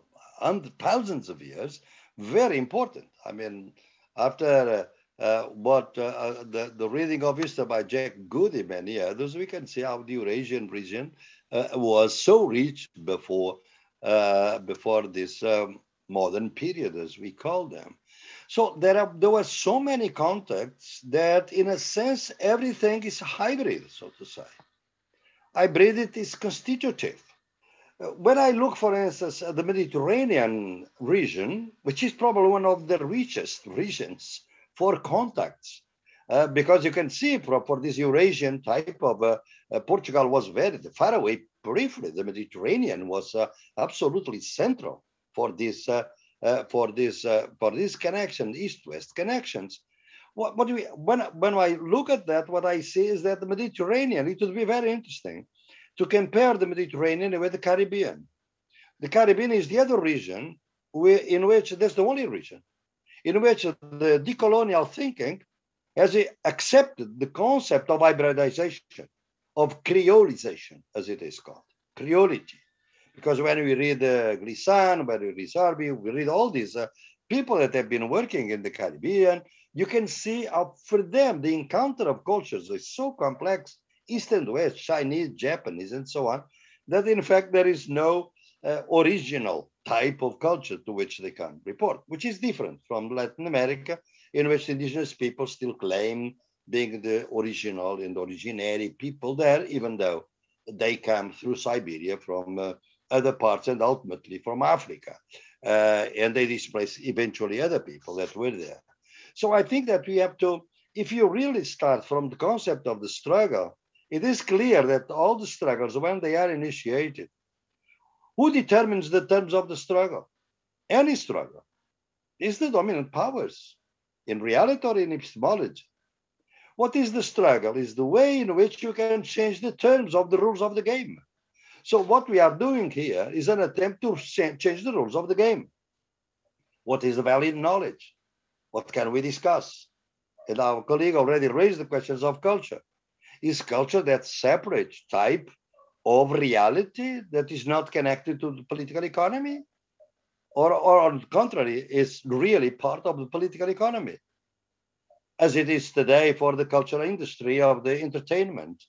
thousands of years, very important. I mean, after the reading of history by Jack Goody many others, we can see how the Eurasian region was so rich before this modern period, as we call them. So there were so many contacts that, in a sense, everything is hybrid, so to say. Hybridity is constitutive. When I look, for instance, at the Mediterranean region, which is probably one of the richest regions for contacts, because you can see for this Eurasian type of Portugal was very far away periphery. The Mediterranean was absolutely central for this connection, east-west connections. When I look at that, what I see is that the Mediterranean, it would be very interesting to compare the Mediterranean with the Caribbean. The Caribbean is the other region in which, that's the only region, in which the decolonial thinking has accepted the concept of hybridization, of creolization, as it is called, creolity. Because when we read Glissant, when we read Sarbi, we read all these people that have been working in the Caribbean, you can see how for them the encounter of cultures is so complex, East and West, Chinese, Japanese, and so on, that in fact there is no original type of culture to which they can report, which is different from Latin America, in which indigenous people still claim being the original and originary people there, even though they come through Siberia from other parts and ultimately from Africa. And they displace eventually other people that were there. So I think that we have to, if you really start from the concept of the struggle, it is clear that all the struggles, when they are initiated, who determines the terms of the struggle? Any struggle. Is the dominant powers in reality or in epistemology? What is the struggle? Is the way in which you can change the terms of the rules of the game. So what we are doing here is an attempt to change the rules of the game. What is the valid knowledge? What can we discuss? And our colleague already raised the questions of culture. Is culture that separate type of reality that is not connected to the political economy? Or on the contrary, is really part of the political economy, as it is today for the cultural industry of the entertainment.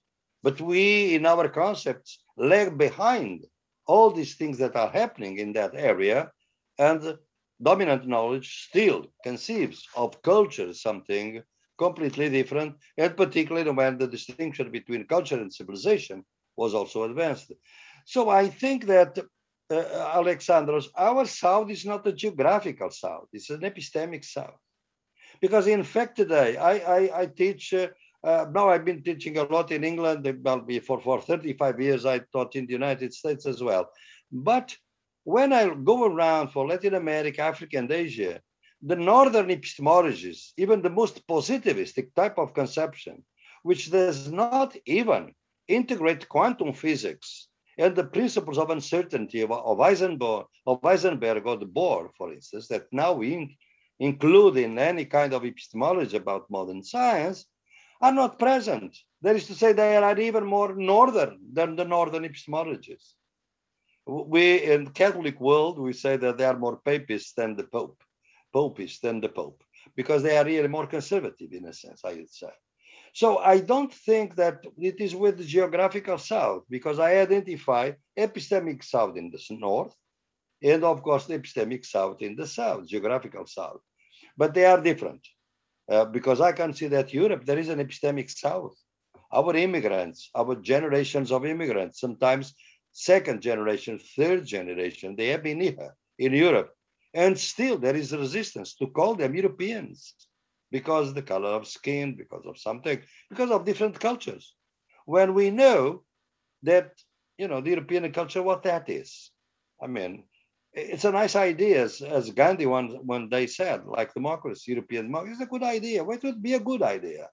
But we, in our concepts, lag behind all these things that are happening in that area, and dominant knowledge still conceives of culture as something completely different, and particularly when the distinction between culture and civilization was also advanced. So I think that, Alexandros, our South is not a geographical South, it's an epistemic South. Because in fact today, I teach, now I've been teaching a lot in England, for 35 years I taught in the United States as well. But when I go around for Latin America, Africa, and Asia, the Northern epistemologies, even the most positivistic type of conception, which does not even integrate quantum physics and the principles of uncertainty of Heisenberg or the Bohr, for instance, that now we include in any kind of epistemology about modern science, are not present. That is to say, they are even more northern than the northern epistemologies. We, in the Catholic world, we say that they are more papists than the Pope, popists than the Pope, because they are really more conservative in a sense, I would say. So I don't think that it is with the geographical South, because I identify epistemic South in the North, and of course the epistemic South in the South, geographical South. But they are different, because I can see that Europe, there is an epistemic South. Our immigrants, our generations of immigrants, sometimes second generation, third generation. They have been here in Europe. And still there is resistance to call them Europeans because the color of skin, because of something, because of different cultures. When we know that, you know, the European culture, what that is. I mean, it's a nice idea, as Gandhi one day said, like democracy, European democracy, it's a good idea. Why would it be a good idea?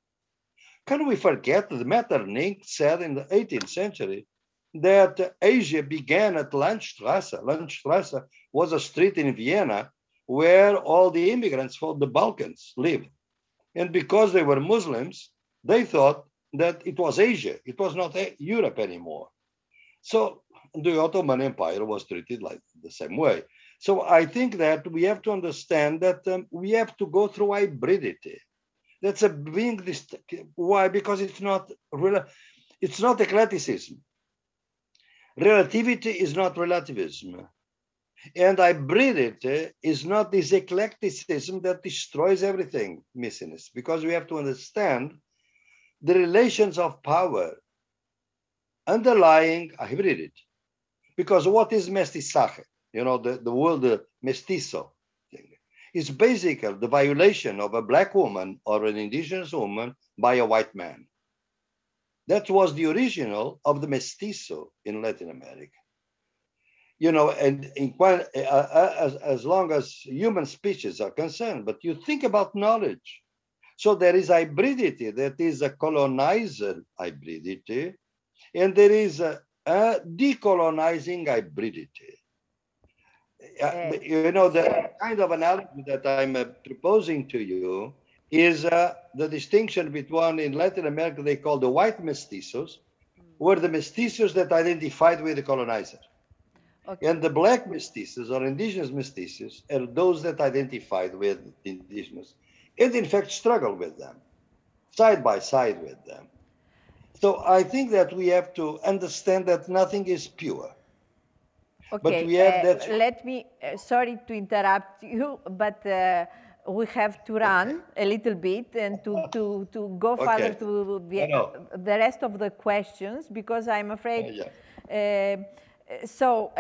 Can we forget that Metternich said in the 18th century that Asia began at Landstrasse. Landstrasse was a street in Vienna where all the immigrants from the Balkans lived. And because they were Muslims, they thought that it was Asia. It was not Europe anymore. So the Ottoman Empire was treated like the same way. So I think that we have to understand that we have to go through hybridity. That's a big why? Because it's not eclecticism. Relativity is not relativism. And hybridity is not this eclecticism that destroys everything, missiness, because we have to understand the relations of power underlying hybridity. Because what is mestizaje? You know, the word mestizo thing is basically the violation of a black woman or an indigenous woman by a white man. That was the original of the mestizo in Latin America. You know, and as long as human species are concerned, but you think about knowledge. So there is hybridity that is a colonizer hybridity, and there is a decolonizing hybridity. You know, the kind of analogy that I'm proposing to you is the distinction between, in Latin America, they call the white mestizos, were the mestizos that identified with the colonizer. Okay. And the black mestizos or indigenous mestizos are those that identified with the indigenous and in fact struggle with them, side by side with them. So I think that we have to understand that nothing is pure. Okay, but we have that. Let me, sorry to interrupt you, but we have to run a little bit and to go further to the rest of the questions, because I'm afraid so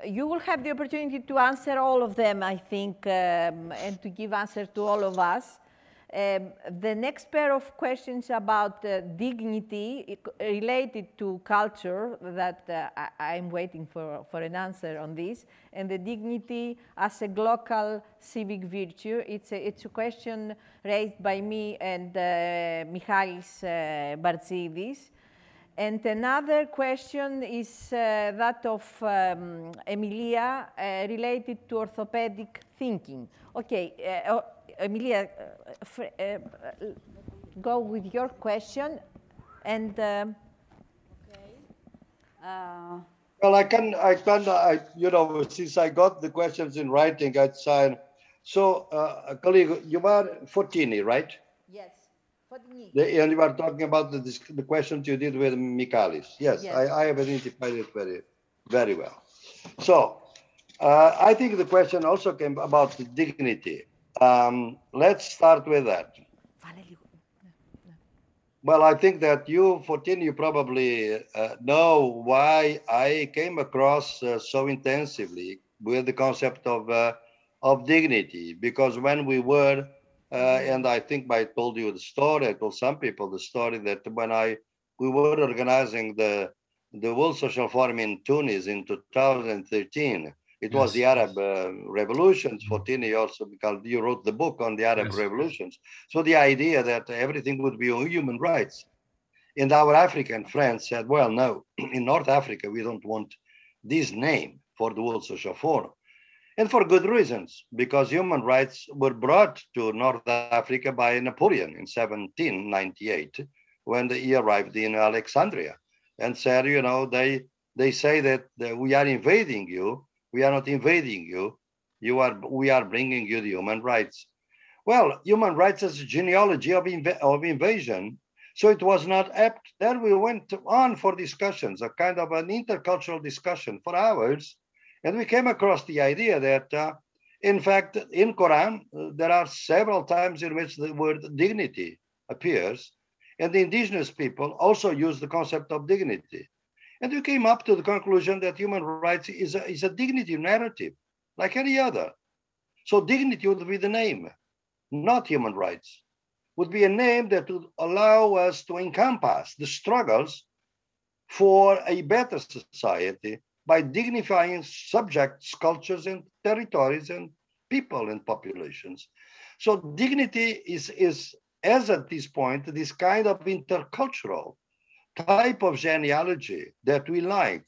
you will have the opportunity to answer all of them, I think, and to give answer to all of us. The next pair of questions about dignity related to culture that I'm waiting for an answer on this, and the dignity as a local civic virtue. It's a question raised by me and Michalis Bartzidis. And another question is that of Emilia related to orthopedic thinking. Okay, Emilia, go with your question, and well, I can, you know, since I got the questions in writing, I'd sign. So, colleague, you are Fortini, right? Yes, Fortini. And you are talking about the questions you did with Michalis. Yes, yes. I have identified it very, very well. So, I think the question also came about the dignity. Let's start with that. Well, I think that you, Fortini, you probably know why I came across so intensively with the concept of dignity, because when we were, and I think I told you the story, I told some people the story that when we were organizing the World Social Forum in Tunis in 2013, it was the Arab revolutions. Fortini also, because you wrote the book on the Arab revolutions. So the idea that everything would be on human rights. And our African friends said, well, no, in North Africa, we don't want this name for the World Social Forum. And for good reasons, because human rights were brought to North Africa by Napoleon in 1798, when he arrived in Alexandria and said, you know, they say that we are invading you. We are not invading you. We are bringing you the human rights. Well, human rights is a genealogy of invasion. So it was not apt. Then we went on for discussions, a kind of an intercultural discussion for hours. And we came across the idea that, in fact, in Quran, there are several times in which the word dignity appears. And the indigenous people also use the concept of dignity. And we came up to the conclusion that human rights is a dignity narrative, like any other. So dignity would be the name, not human rights. Would be a name that would allow us to encompass the struggles for a better society by dignifying subjects, cultures, and territories, and people and populations. So dignity is as at this point, this kind of intercultural type of genealogy that we like.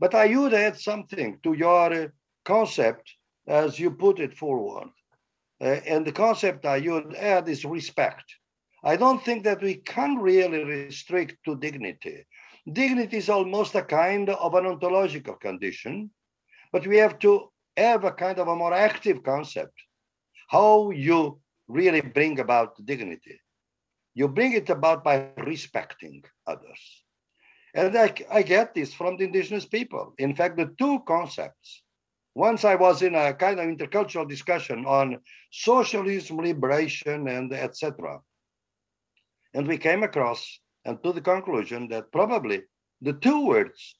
But I would add something to your concept as you put it forward. And the concept I would add is respect. I don't think that we can really restrict to dignity. Dignity is almost a kind of an ontological condition, but we have to have a kind of a more active concept. How you really bring about dignity. You bring it about by respecting others. And I get this from the indigenous people. In fact, the two concepts. Once I was in a kind of intercultural discussion on socialism, liberation, and etc. And we came across and to the conclusion that probably the two words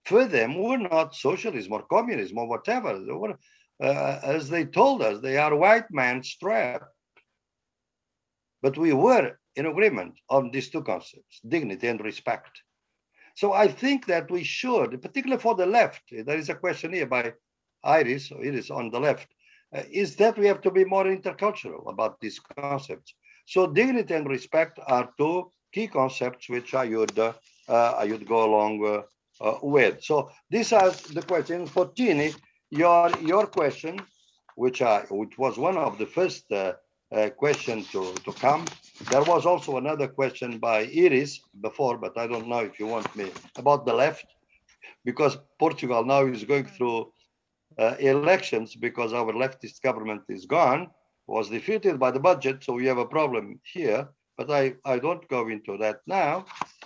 for them were not socialism or communism or whatever. They were, as they told us, they are white man's trap. But we were in agreement on these two concepts, dignity and respect. So I think that we should, particularly for the left, there is a question here by Iris, or Iris on the left, is that we have to be more intercultural about these concepts. So dignity and respect are two key concepts which I would go along with. So these are the questions. For Tini, your question, which was one of the first questions to come. There was also another question by Iris before, but I don't know if you want me about the left, because Portugal now is going through elections because our leftist government is gone, was defeated by the budget, so we have a problem here, but I don't go into that now.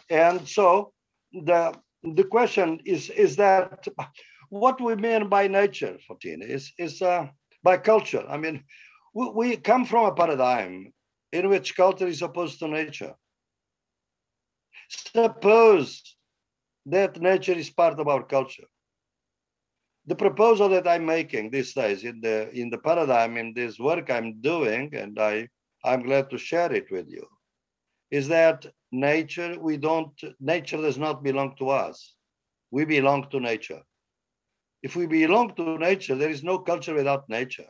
And so the question is that what we mean by nature, Fortina, is by culture. I mean, we come from a paradigm in which culture is opposed to nature. Suppose that nature is part of our culture. The proposal that I'm making these days in the paradigm, in this work I'm doing, and I'm glad to share it with you, is that nature does not belong to us. We belong to nature. If we belong to nature, there is no culture without nature.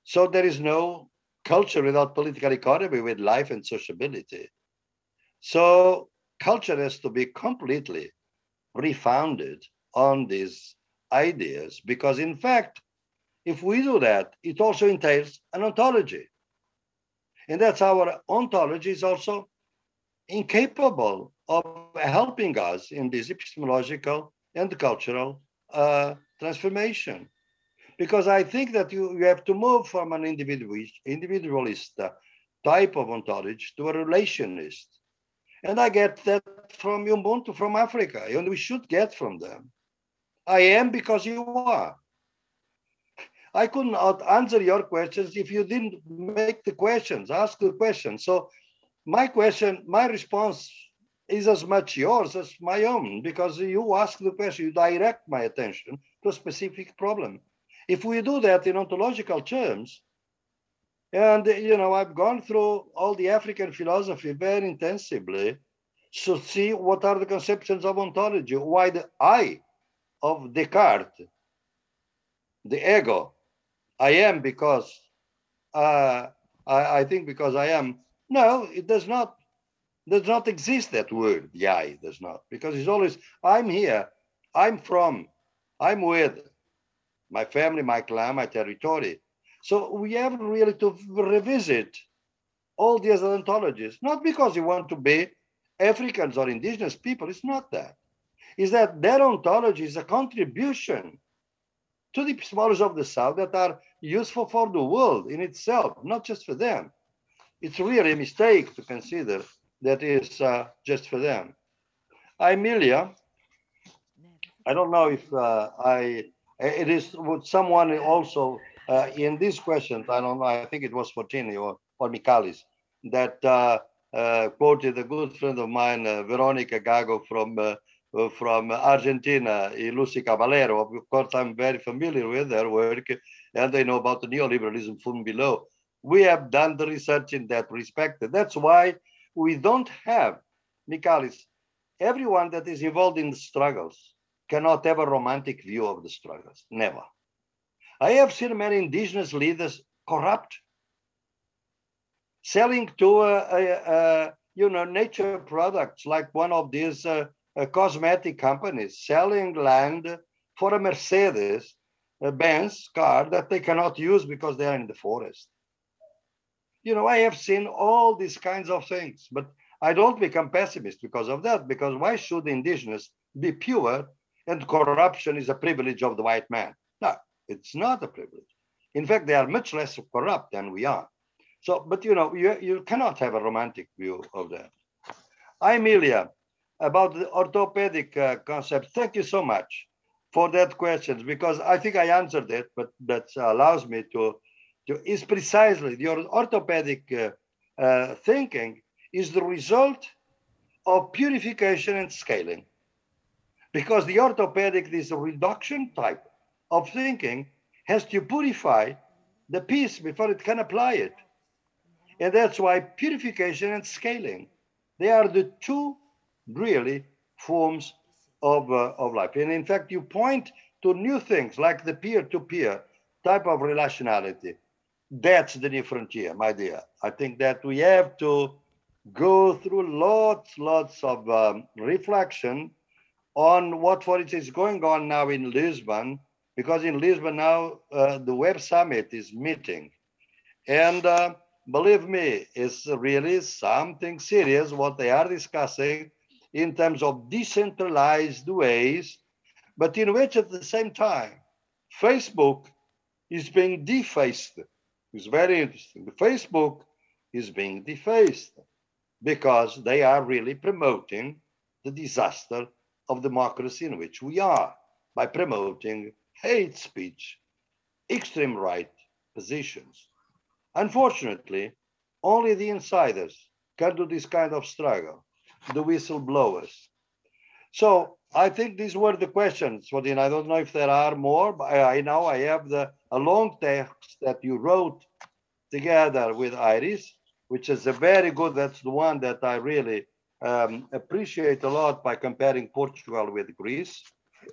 So there is no culture without political economy, with life and sociability. So culture has to be completely refounded on these ideas, because in fact, if we do that, it also entails an ontology. And that's our ontology is also incapable of helping us in this epistemological and cultural transformation. Because I think that you have to move from an individualist type of ontology to a relationist. And I get that from Ubuntu, from Africa, and we should get from them. I am because you are. I could not answer your questions if you didn't make the questions, ask the questions. So my response is as much yours as my own, because you ask the question, you direct my attention to a specific problem. If we do that in ontological terms, and I've gone through all the African philosophy very intensively to see what are the conceptions of ontology, why the I of Descartes, the ego, I am because I think because I am. No, it does not exist, that word, the I does not, because it's always, I'm here, I'm from, I'm with my family, my clan, my territory. So we have really to revisit all these ontologies, not because we want to be Africans or indigenous people, it's not that. It's that their ontology is a contribution to the epistemologies of the South that are useful for the world in itself, not just for them. It's really a mistake to consider that is just for them. Emilia, I don't know if it is with someone also in these questions, I don't know, I think it was Fortini or Michalis, that quoted a good friend of mine, Veronica Gago from from Argentina, Lucy Caballero. Of course, I'm very familiar with her work, and I know about the neoliberalism from below. We have done the research in that respect. That's why we don't have, Michalis, everyone that is involved in the struggles cannot have a romantic view of the struggles, never. I have seen many indigenous leaders corrupt, selling to nature products, like one of these cosmetic companies, selling land for a Mercedes-Benz car that they cannot use because they are in the forest. I have seen all these kinds of things, but I don't become pessimist because of that, because why should the indigenous be pure and corruption is a privilege of the white man? No, it's not a privilege. In fact, they are much less corrupt than we are. So, but you cannot have a romantic view of that. Emilia, about the orthopedic concept, thank you so much for that question, because I think I answered it, but that allows me to is precisely your orthopedic thinking is the result of purification and scaling. Because the orthopedic, this reduction type of thinking, has to purify the piece before it can apply it. And that's why purification and scaling, they are the two really forms of life. And in fact, you point to new things like the peer-to-peer type of relationality. That's the new frontier, my dear. I think that we have to go through lots of reflection on what, for instance, is going on now in Lisbon, because in Lisbon now the Web Summit is meeting. And believe me, it's really something serious what they are discussing in terms of decentralized ways, but in which at the same time, Facebook is being defaced. It's very interesting. The Facebook is being defaced because they are really promoting the disaster of democracy in which we are by promoting hate speech, extreme right positions. Unfortunately, only the insiders can do this kind of struggle, the whistleblowers. So I think these were the questions, Wadin. I don't know if there are more, but I know I have a long text that you wrote together with Iris, which is a very good, that's the one that I really appreciate a lot by comparing Portugal with Greece.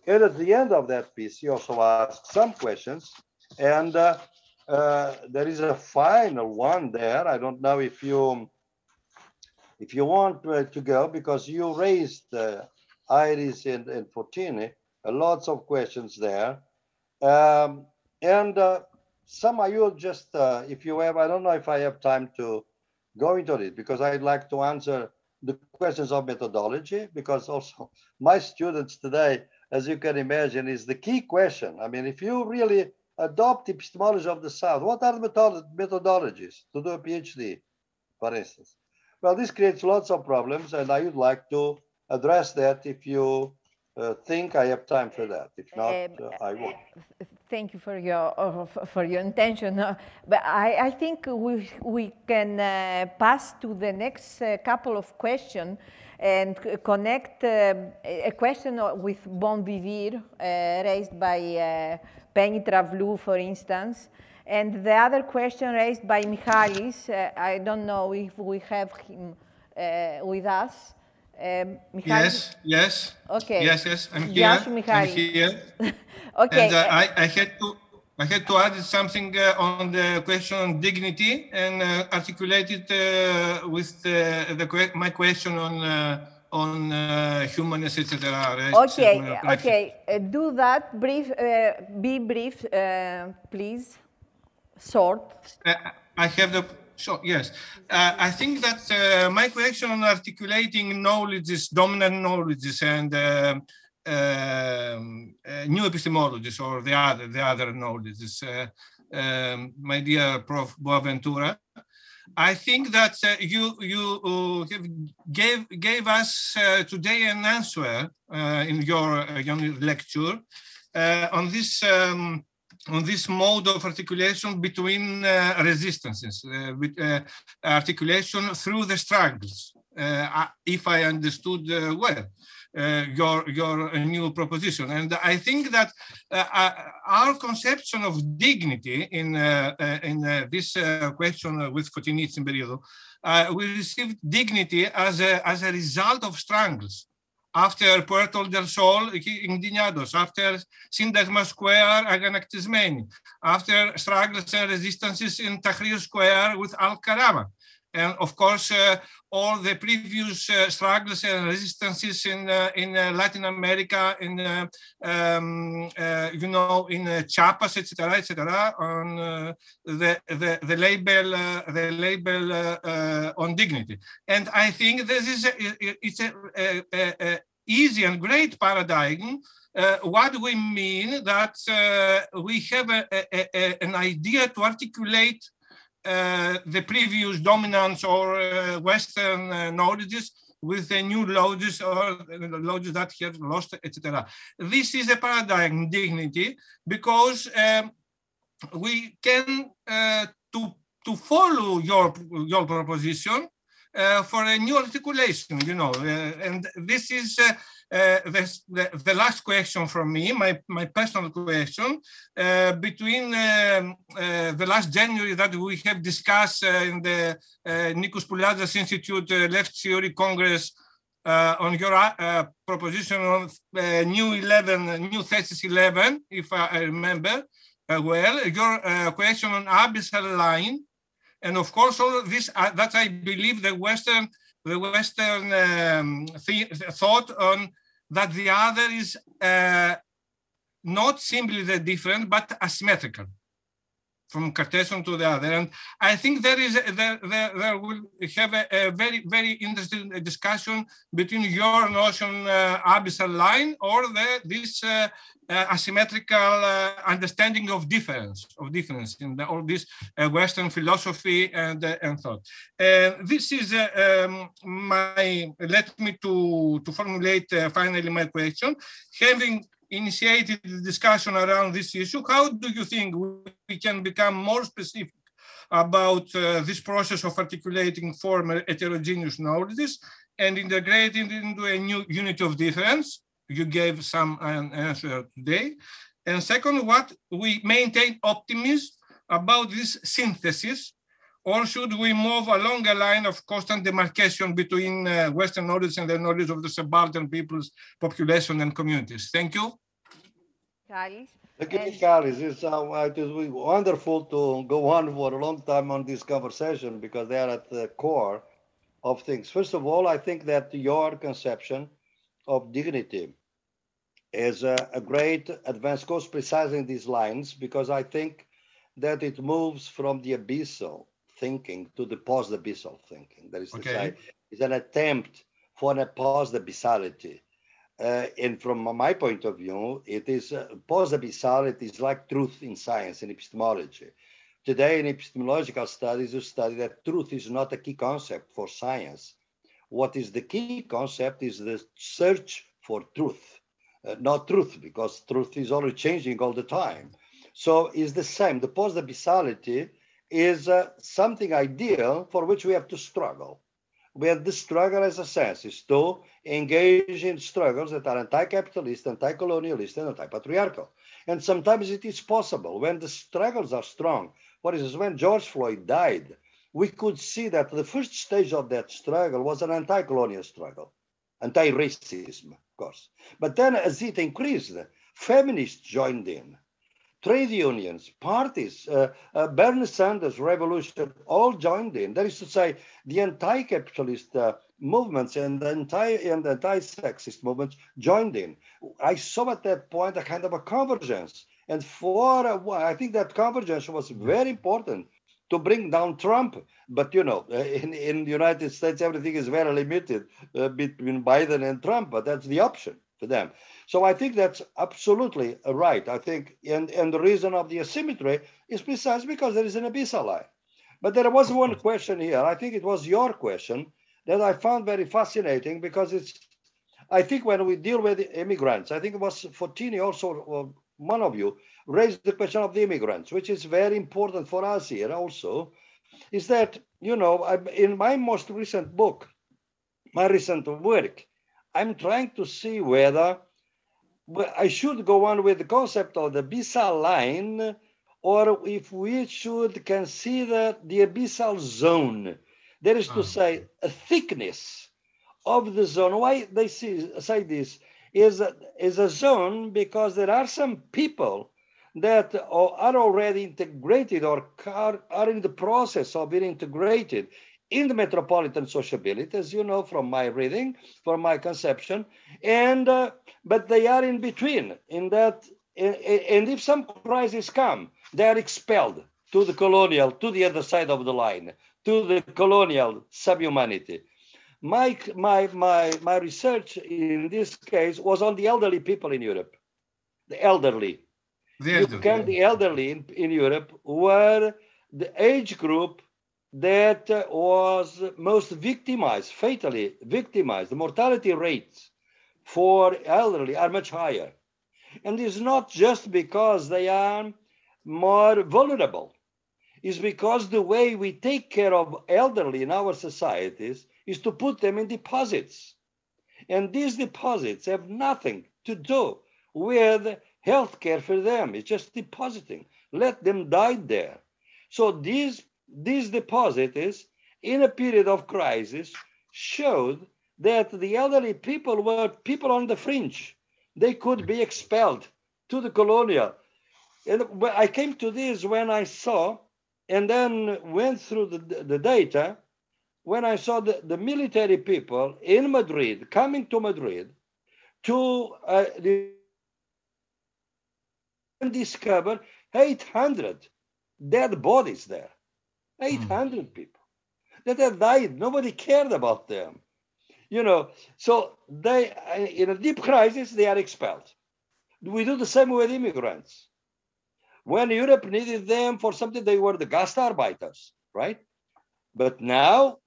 And at the end of that piece, you also asked some questions, and there is a final one there. I don't know if you want to go, because you raised Iris and Fortini, lots of questions there. Some I will just, if you have, I don't know if I have time to go into it, because I'd like to answer the questions of methodology, because also my students today, as you can imagine, is the key question. I mean, if you really adopt epistemology of the South, what are the methodologies to do a PhD, for instance? Well, this creates lots of problems, and I would like to address that if you think I have time for that. If not, I won't. Thank you for your intention. But I think we can pass to the next couple of questions and connect a question with Bon Vivir raised by Penny Travlou, for instance, and the other question raised by Michalis. I don't know if we have him with us. Yes. Okay. Yes. I'm here. I'm here. Okay. And I had to add something on the question on dignity and articulate it with my question on humanness, etc. Okay. Do that. Brief. Be brief, please. Short. I have the. So, yes, I think that my question on articulating knowledges, dominant knowledges, and new epistemologies, or the other knowledges, my dear Prof. Boaventura, I think that you gave us today an answer in your lecture on this mode of articulation between resistances, articulation through the struggles. if I understood well your new proposition. And I think that our conception of dignity in this question with Fotinits in Periodo, we received dignity as a result of struggles. After Puerto del Sol, indignados, after Syntagma Square, aganactismeni, after struggles and resistances in Tahrir Square with Al-Karama. And of course, all the previous struggles and resistances in Latin America, in you know, in Chiapas, etc., on the label on dignity. And I think this is it's a easy and great paradigm. What we mean that we have an idea to articulate the previous dominance or Western knowledges with the new knowledges or knowledges that have lost, etc. This is a paradigm dignity because we can to follow your proposition for a new articulation, you know, and this is the last question from me, my personal question, between the last January that we have discussed in the Nikos Pouliadis Institute Left Theory Congress on your proposition on new thesis 11, if I remember well, your question on abyssal line. And of course, all of this, that I believe the Western thought on that the other is not simply the different, but asymmetrical from Cartesian to the other. And I think there will have a very, very interesting discussion between your notion abyssal line or this asymmetrical understanding of difference in all this Western philosophy and thought. This is let me to formulate finally my question. Having initiated the discussion around this issue, how do you think we can become more specific about this process of articulating former heterogeneous knowledges and integrating it into a new unit of difference? You gave some answer today. And second, what we maintain optimism about this synthesis, or should we move along a line of constant demarcation between Western knowledge and the knowledge of the subaltern peoples, population, and communities? Thank you. Thank you, Kalis. It is wonderful to go on for a long time on this conversation because they are at the core of things. First of all, I think that your conception of dignity is a great advance course precisely in these lines, because I think that it moves from the abyssal thinking to the post-abyssal thinking. That is to say, it's an attempt for a post-abyssality. And from my point of view, it is post-abyssality is like truth in science and epistemology. Today, in epistemological studies, you study that truth is not a key concept for science. What is the key concept is the search for truth, not truth, because truth is always changing all the time. So it's the same. The post-abyssality is something ideal for which we have to struggle. Where the struggle, as a sense, is to engage in struggles that are anti-capitalist, anti-colonialist, and anti-patriarchal. And sometimes it is possible when the struggles are strong. For instance, when George Floyd died, we could see that the first stage of that struggle was an anti-colonial struggle, anti-racism, of course. But then as it increased, feminists joined in, trade unions, parties, Bernie Sanders revolution, all joined in. That is to say, the anti-capitalist movements and the anti-sexist movements joined in. I saw at that point a kind of a convergence. And for a while, I think that convergence was very important to bring down Trump. But, you know, in the United States, everything is very limited between Biden and Trump, but that's the option for them. So I think that's absolutely right. I think, and the reason of the asymmetry is precisely because there is an abyssal line. But there was one question here. I think it was your question that I found very fascinating, because it's, I think when we deal with immigrants, I think it was Fontini also, one of you, raised the question of the immigrants, which is very important for us here also, is that, you know, in my most recent book, my recent work, I'm trying to see whether I should go on with the concept of the abyssal line, or if we should consider the abyssal zone. That is to say, a thickness of the zone. Why they say this is a zone, because there are some people that are already integrated or are in the process of being integrated in the metropolitan sociability, as you know from my reading, from my conception, and but they are in between, in that, and if some crisis come, they are expelled to the colonial, to the other side of the line, to the colonial subhumanity. My research in this case was on the elderly people in Europe, the elderly. The elderly in Europe were the age group that was most victimized, fatally victimized. The mortality rates for elderly are much higher. And it's not just because they are more vulnerable. It's because the way we take care of elderly in our societies is to put them in deposits. And these deposits have nothing to do with health care for them. It's just depositing. Let them die there. So these deposits, in a period of crisis, showed that the elderly people were people on the fringe. They could be expelled to the colonial. And I came to this when I saw, and then went through the data, when I saw the military people in Madrid, coming to Madrid, to discover 800 dead bodies there. 800 people that have died. Nobody cared about them. You know, so they, in a deep crisis, they are expelled. We do the same with immigrants. When Europe needed them for something, they were the Gastarbeiters, right? But now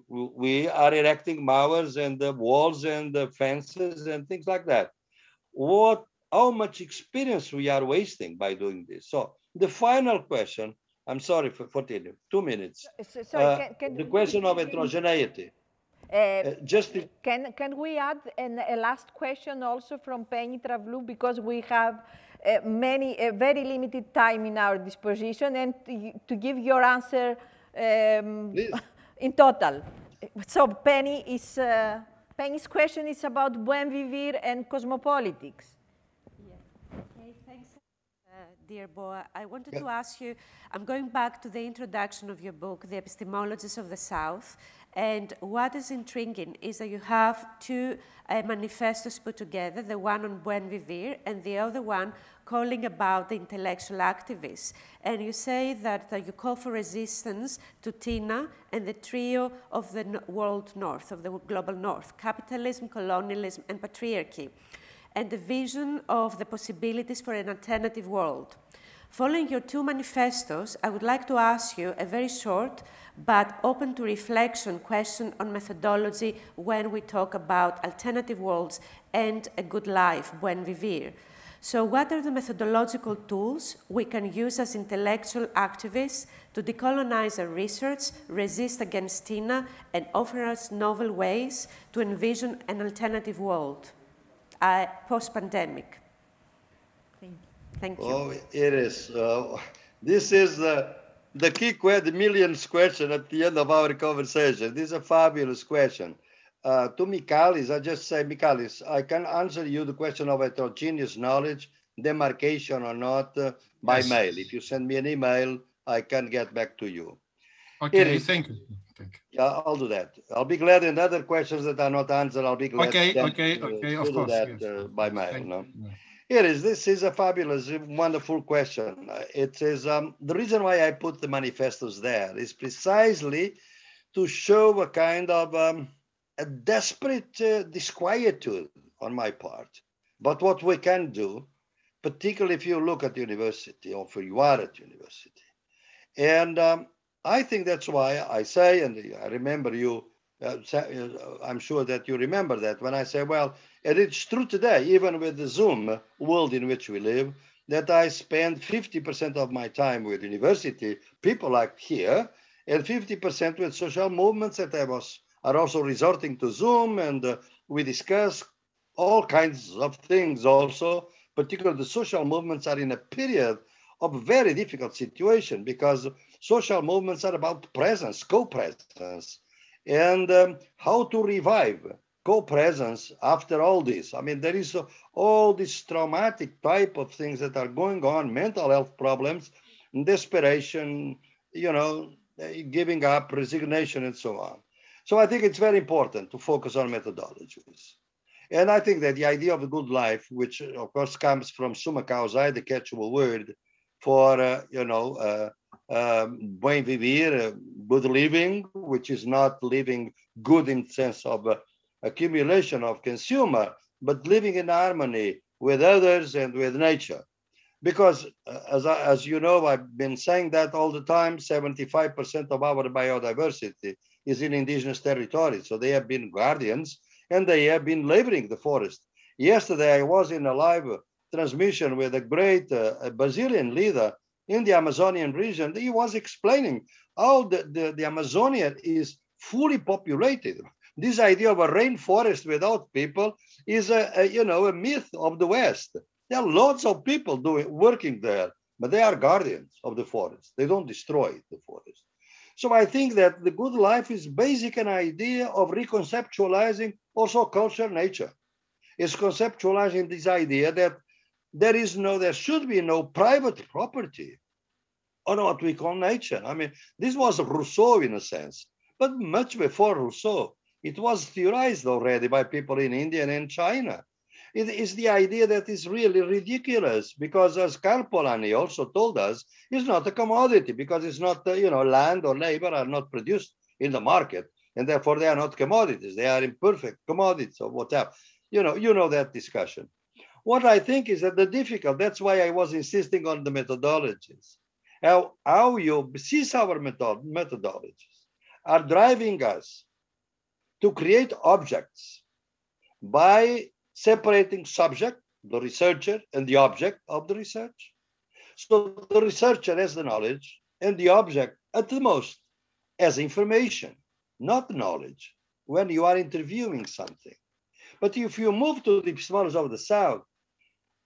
we are erecting mowers and the walls and the fences and things like that. How much experience we are wasting by doing this? So the final question, I'm sorry for 2 minutes. Sorry, the question of heterogeneity. Can we add a last question also from Penny Travlou, because we have very limited time in our disposition, and to give your answer in total. So Penny's question is about buen vivir and cosmopolitics. Dear Boa, I wanted to ask you, I'm going back to the introduction of your book, The Epistemologies of the South, and what is intriguing is that you have two manifestos put together, the one on buen vivir and the other one calling about the intellectual activists. And you say that you call for resistance to TINA and the trio of the world north, of the global north, capitalism, colonialism, and patriarchy, and the vision of the possibilities for an alternative world. Following your two manifestos, I would like to ask you a very short but open to reflection question on methodology when we talk about alternative worlds and a good life, buen vivir. So what are the methodological tools we can use as intellectual activists to decolonize our research, resist against TINA, and offer us novel ways to envision an alternative world? Post-pandemic. Thank you. Oh, it is. This is the key question, the millionth question at the end of our conversation. This is a fabulous question. To Michalis, I just say, Michalis, I can answer you the question of heterogeneous knowledge, demarcation or not, by mail. If you send me an email, I can get back to you. Okay, thank you. Yeah, I'll do that. I'll be glad in other questions that are not answered. I'll be glad to of course, do that by mail. No? Here is, this is a fabulous, wonderful question. It is the reason why I put the manifestos there is precisely to show a kind of a desperate disquietude on my part. But what we can do, particularly if you look at university or if you are at university, and I think that's why I say, and I remember you, I'm sure that you remember that when I say, well, and it's true today, even with the Zoom world in which we live, that I spend 50% of my time with university, people like here, and 50% with social movements that are also resorting to Zoom, and we discuss all kinds of things also. Particularly the social movements are in a period of very difficult situation because social movements are about presence, co-presence, and how to revive co-presence after all this. I mean, there is all these traumatic type of things that are going on, mental health problems, desperation, you know, giving up, resignation, and so on. So I think it's very important to focus on methodologies. And I think that the idea of a good life, which of course comes from summa causa, the catch-all word for, you know, buen vivir, good living, which is not living good in the sense of accumulation of consumer, but living in harmony with others and with nature. Because as you know, I've been saying that all the time, 75% of our biodiversity is in indigenous territories. So they have been guardians and they have been laboring the forest. Yesterday, I was in a live transmission with a great Brazilian leader in the Amazonian region. He was explaining how the Amazonia is fully populated. This idea of a rainforest without people is you know, a myth of the West. There are lots of people working there, but they are guardians of the forest. They don't destroy the forest. So I think that the good life is basic an idea of reconceptualizing also culture, nature. It's conceptualizing this idea that there should be no private property on what we call nature. I mean, this was Rousseau in a sense, but much before Rousseau, it was theorized already by people in India and in China. It is the idea that is really ridiculous because, as Karl Polanyi also told us, it's not a commodity because it's not, you know, land or labor are not produced in the market, and therefore they are not commodities. They are imperfect commodities or whatever. You know that discussion. What I think is that that's why I was insisting on the methodologies. How you see our methodologies are driving us to create objects by separating subject, the researcher, and the object of the research. So the researcher has the knowledge and the object at the most as information, not knowledge, when you are interviewing something. But if you move to the epistemology of the South,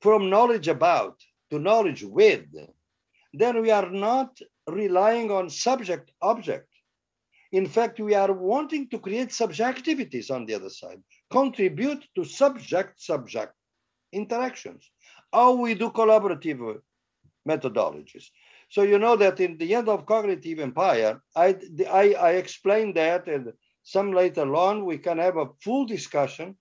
from knowledge about to knowledge with, then we are not relying on subject-object. In fact, we are wanting to create subjectivities on the other side, contribute to subject-subject interactions. How we do collaborative methodologies. So you know that in the end of Cognitive Empire, I explained that, and some later on we can have a full discussion.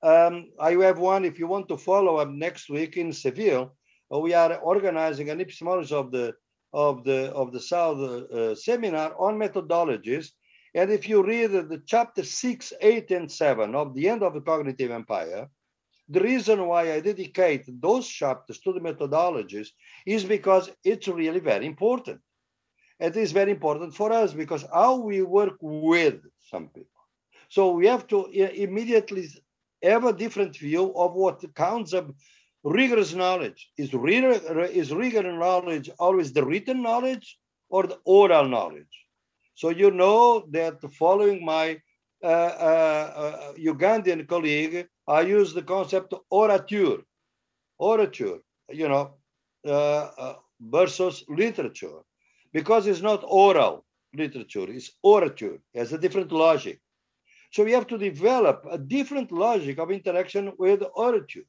I have one, if you want to follow up next week in Seville. We are organizing an epistemology of the South seminar on methodologies. And if you read the chapter 6, 8, and 7 of the end of the Cognitive Empire, the reason why I dedicate those chapters to the methodologies is because it's really very important. It is very important for us because how we work with some people. So we have to immediately have a different view of what counts as rigorous knowledge. Is rigorous knowledge always the written knowledge or the oral knowledge? So you know that following my Ugandan colleague, I use the concept of orature, you know, versus literature, because it's not oral literature, it's orature, it has a different logic. So we have to develop a different logic of interaction with orature.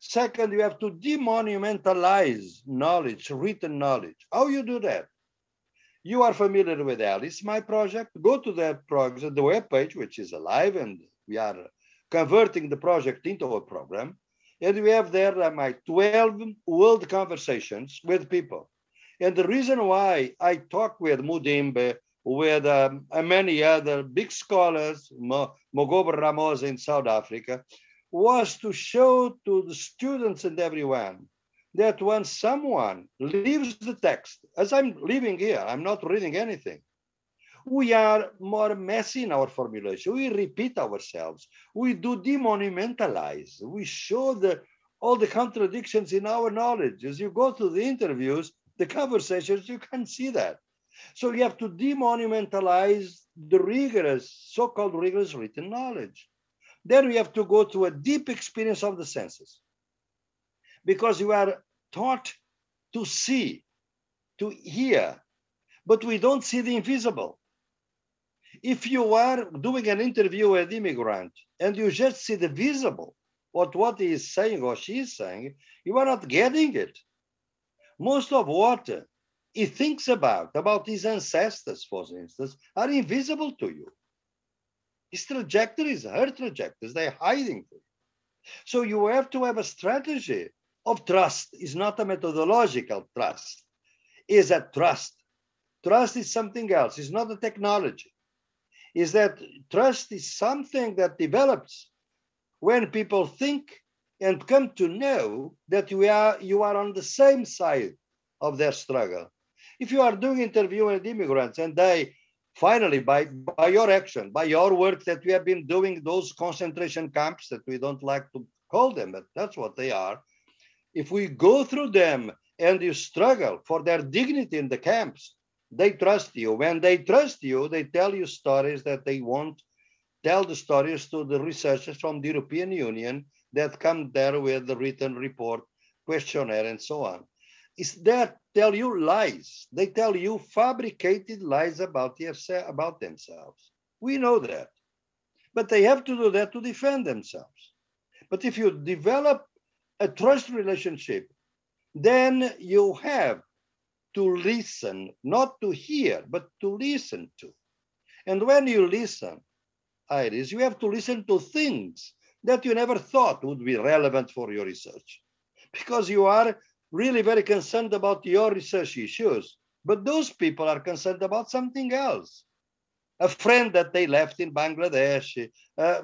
Second, you have to demonumentalize knowledge, written knowledge. How you do that? You are familiar with Alice, my project. Go to that project, the webpage, which is alive, and we are converting the project into a program. And we have there my 12 world conversations with people. And the reason why I talk with Mudimbe, with many other big scholars, Mogobe Ramos in South Africa, was to show to the students and everyone that when someone leaves the text, as I'm living here, I'm not reading anything, we are more messy in our formulation. We repeat ourselves. We do demonumentalize. We show all the contradictions in our knowledge. As you go to the interviews, the conversations, you can see that. So you have to demonumentalize the rigorous, so-called rigorous written knowledge. Then we have to go to a deep experience of the senses, because you are taught to see, to hear, but we don't see the invisible. If you are doing an interview with an immigrant and you just see the visible, what he is saying or she is saying, you are not getting it. Most of what he thinks about his ancestors, for instance, are invisible to you. His trajectories, her trajectories, they're hiding them. So you have to have a strategy of trust. It's not a methodological trust. It's a trust. Trust is something else. It's not a technology. Is that trust is something that develops when people think and come to know that you are on the same side of their struggle. If you are doing interview with immigrants and they finally, by your action, by your work that we have been doing, those concentration camps that we don't like to call them, but that's what they are. If we go through them and you struggle for their dignity in the camps, they trust you. When they trust you, they tell you stories that they won't tell the stories to the researchers from the European Union that come there with the written report, questionnaire, and so on. Is that tell you lies. They tell you fabricated lies about themselves. We know that. But they have to do that to defend themselves. But if you develop a trust relationship, then you have to listen, not to hear, but to listen to. And when you listen, Iris, you have to listen to things that you never thought would be relevant for your research, because you are really very concerned about your research issues, but those people are concerned about something else. A friend that they left in Bangladesh,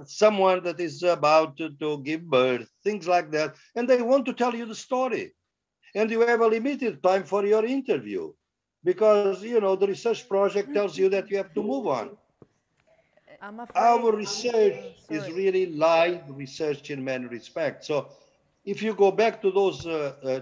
someone that is about to give birth, things like that, and they want to tell you the story. And you have a limited time for your interview, because the research project tells you that you have to move on. Our research is really live research in many respects. So if you go back to those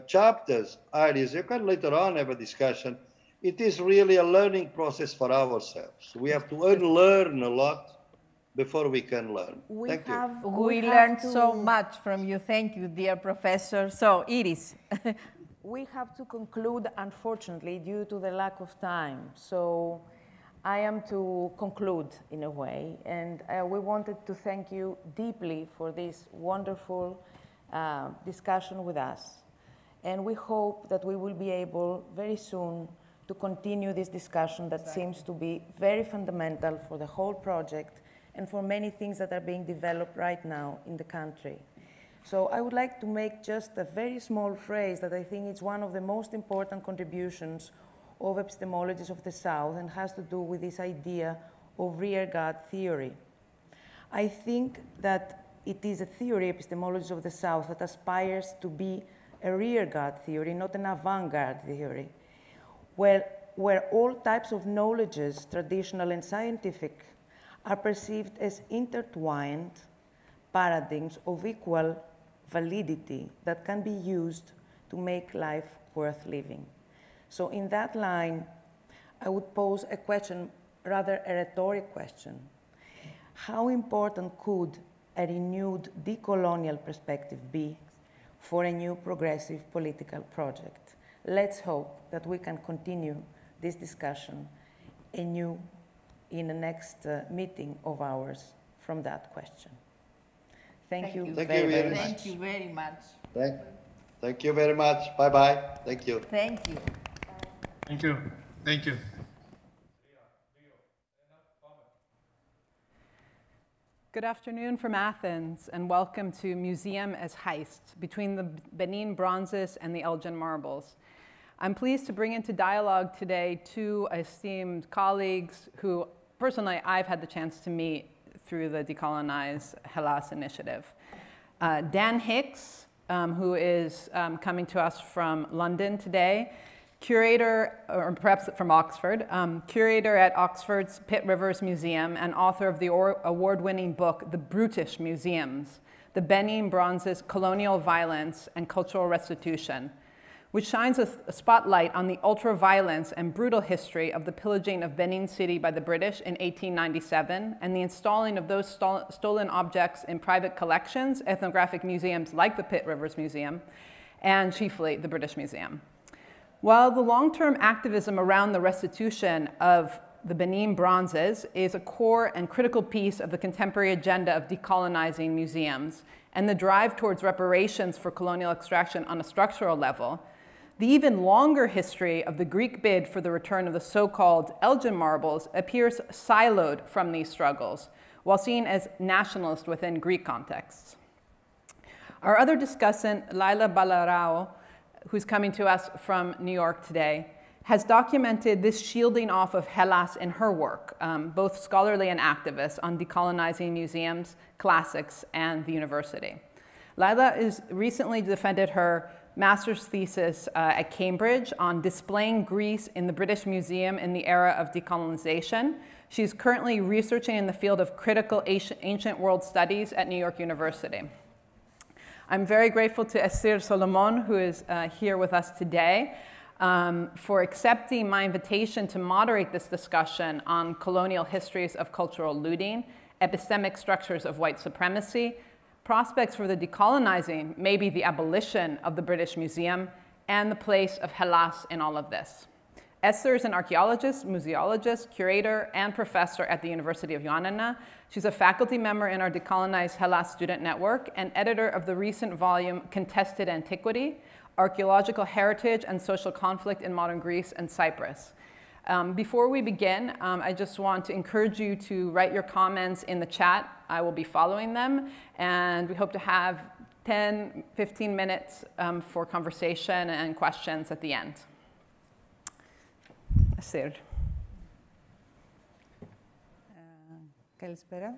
chapters, Iris, you can later on have a discussion. It is really a learning process for ourselves. We have to unlearn a lot before we can learn. Thank you. We learned so much from you. Thank you, dear professor. So, Iris. We have to conclude, unfortunately, due to the lack of time. So I am to conclude in a way. And we wanted to thank you deeply for this wonderful discussion with us. And we hope that we will be able very soon to continue this discussion that seems to be very fundamental for the whole project and for many things that are being developed right now in the country. So I would like to make just a very small phrase that I think is one of the most important contributions of epistemologists of the South and has to do with this idea of rearguard theory. I think that it is a theory, epistemologists of the South, that aspires to be a rearguard theory, not an avant-garde theory, where all types of knowledges, traditional and scientific, are perceived as intertwined paradigms of equal validity that can be used to make life worth living. So in that line, I would pose a question, rather a rhetoric question. How important could a renewed decolonial perspective be for a new progressive political project? Let's hope that we can continue this discussion anew in the next meeting of ours from that question. Thank you very much. Thank you very much. Thank you very much. Bye-bye. Thank you. Thank you. Thank you. Thank you. Good afternoon from Athens, and welcome to Museum as Heist, between the Benin bronzes and the Elgin marbles. I'm pleased to bring into dialogue today two esteemed colleagues who, personally, I've had the chance to meet through the Decolonize Hellas initiative. Dan Hicks, who is coming to us from London today, curator, or perhaps from Oxford, curator at Oxford's Pitt Rivers Museum and author of the award-winning book, The Brutish Museums, The Benin Bronzes, Colonial Violence and Cultural Restitution, which shines a spotlight on the ultra-violence and brutal history of the pillaging of Benin City by the British in 1897 and the installing of those stolen objects in private collections, ethnographic museums like the Pitt Rivers Museum, and chiefly the British Museum. While the long-term activism around the restitution of the Benin bronzes is a core and critical piece of the contemporary agenda of decolonizing museums and the drive towards reparations for colonial extraction on a structural level, the even longer history of the Greek bid for the return of the so-called Elgin marbles appears siloed from these struggles, while seen as nationalist within Greek contexts. Our other discussant, Laila Balarao, who's coming to us from New York today, has documented this shielding off of Hellas in her work, both scholarly and activist, on decolonizing museums, classics, and the university. Laila has recently defended her master's thesis at Cambridge on displaying Greece in the British Museum in the era of decolonization. She's currently researching in the field of critical ancient world studies at New York University. I'm very grateful to Esther Solomon, who is here with us today, for accepting my invitation to moderate this discussion on colonial histories of cultural looting, epistemic structures of white supremacy, prospects for the decolonizing, maybe the abolition of the British Museum, and the place of Hellas in all of this. Esther is an archaeologist, museologist, curator, and professor at the University of Ioannina. She's a faculty member in our Decolonized Hellas student network and editor of the recent volume Contested Antiquity, Archaeological Heritage and Social Conflict in Modern Greece and Cyprus. Before we begin, I just want to encourage you to write your comments in the chat. I will be following them, and we hope to have 10, 15 minutes for conversation and questions at the end. Esther. Καλησπέρα.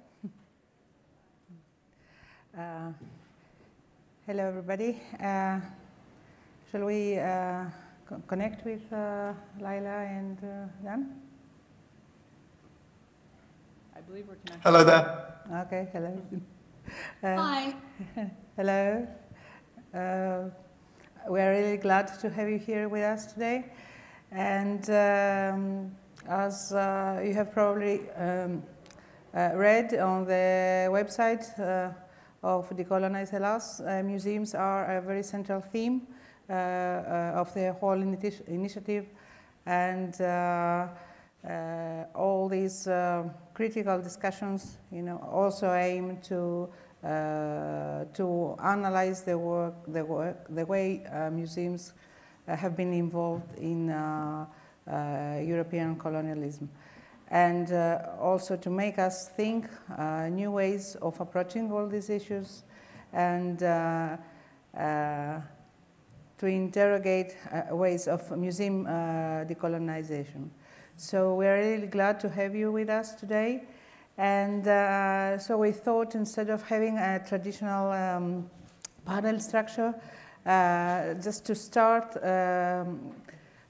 Hello, everybody. Shall we connect with Laila and Dan? I believe we're connected. Hello there. Okay, hello. Hi. Hello. We are really glad to have you here with us today. And as you have probably read on the website of Decolonized Hellas, museums are a very central theme of the whole initiative, and all these critical discussions, also aim to analyze the way museums have been involved in European colonialism, and also to make us think new ways of approaching all these issues, and to interrogate ways of museum decolonization. So we're really glad to have you with us today. And so we thought, instead of having a traditional panel structure, just to start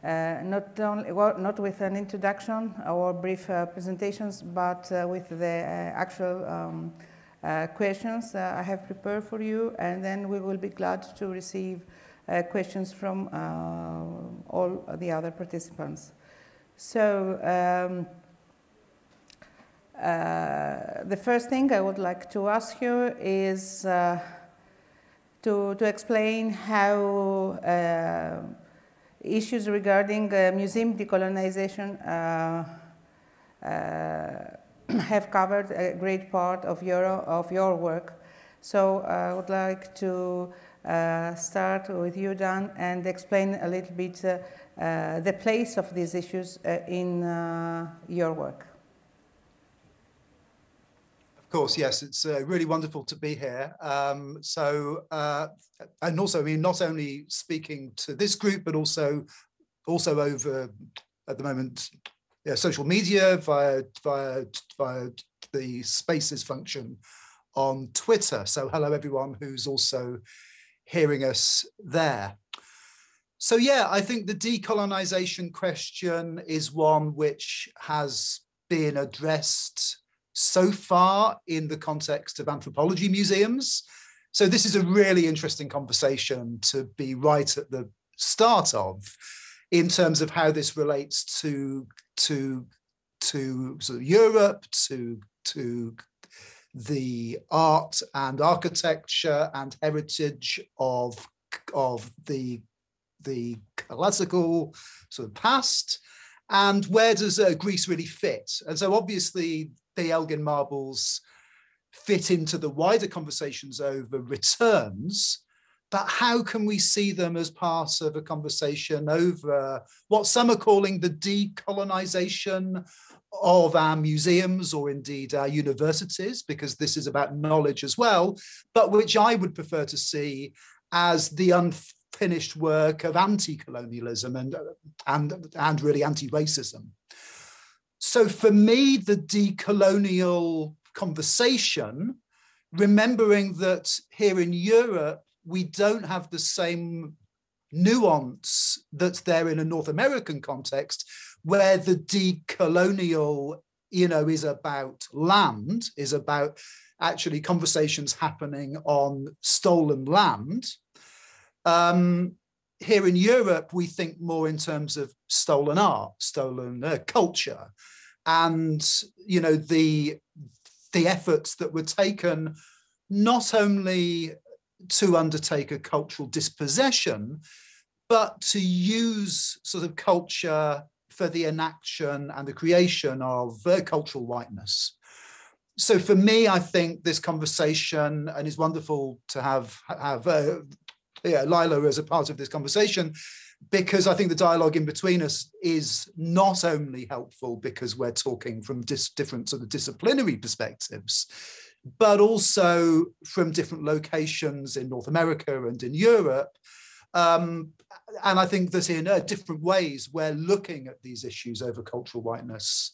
not with an introduction or brief presentations, but with the actual questions I have prepared for you, and then we will be glad to receive questions from all the other participants. So the first thing I would like to ask you is to explain how issues regarding museum decolonization have covered a great part of your work. So I would like to start with you, Dan, and explain a little bit the place of these issues in your work. Of course, yes, it's really wonderful to be here. And also, I mean, not only speaking to this group, but also over at the moment, social media via the Spaces function on Twitter. So hello, everyone who's also hearing us there. So yeah, I think the decolonization question is one which has been addressed so far in the context of anthropology museums. So this is a really interesting conversation to be right at the start of in terms of how this relates to sort of Europe, to the art and architecture and heritage of the classical sort of past, and where does Greece really fit? And so obviously the Elgin marbles fit into the wider conversations over returns, but how can we see them as part of a conversation over what some are calling the decolonization of our museums, or indeed our universities, because this is about knowledge as well, but which I would prefer to see as the unfinished work of anti-colonialism and really anti-racism. So for me, the decolonial conversation, remembering that here in Europe, we don't have the same nuance that's there in a North American context, where the decolonial, is about land, is about actually conversations happening on stolen land. Here in Europe, we think more in terms of stolen art, stolen culture, and the efforts that were taken not only to undertake a cultural dispossession, but to use sort of culture for the enaction and the creation of cultural whiteness. So for me, I think this conversation, and it's wonderful to have Lila as a part of this conversation, because I think the dialogue in between us is not only helpful because we're talking from different sort of disciplinary perspectives, but also from different locations in North America and in Europe. And I think that in different ways, we're looking at these issues over cultural whiteness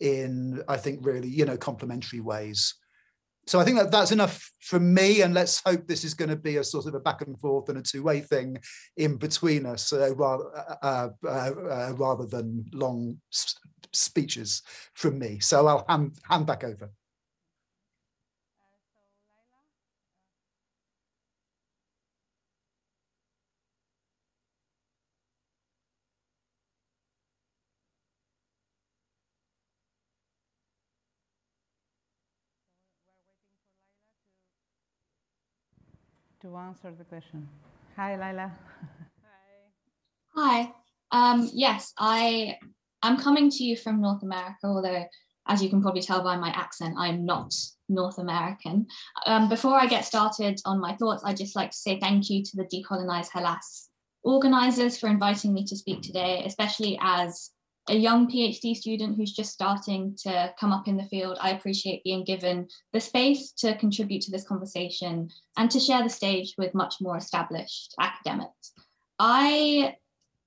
in, I think, really, complementary ways. So I think that that's enough from me, and let's hope this is going to be a sort of a back and forth and a two-way thing in between us, rather than long speeches from me. So I'll hand back over. To answer the question. Hi, Lila. Hi. Yes, I'm coming to you from North America, although, as you can probably tell by my accent, I'm not North American. Before I get started on my thoughts, I'd just like to say thank you to the Decolonize Hellas organizers for inviting me to speak today, especially as a young PhD student who's just starting to come up in the field. I appreciate being given the space to contribute to this conversation and to share the stage with much more established academics. I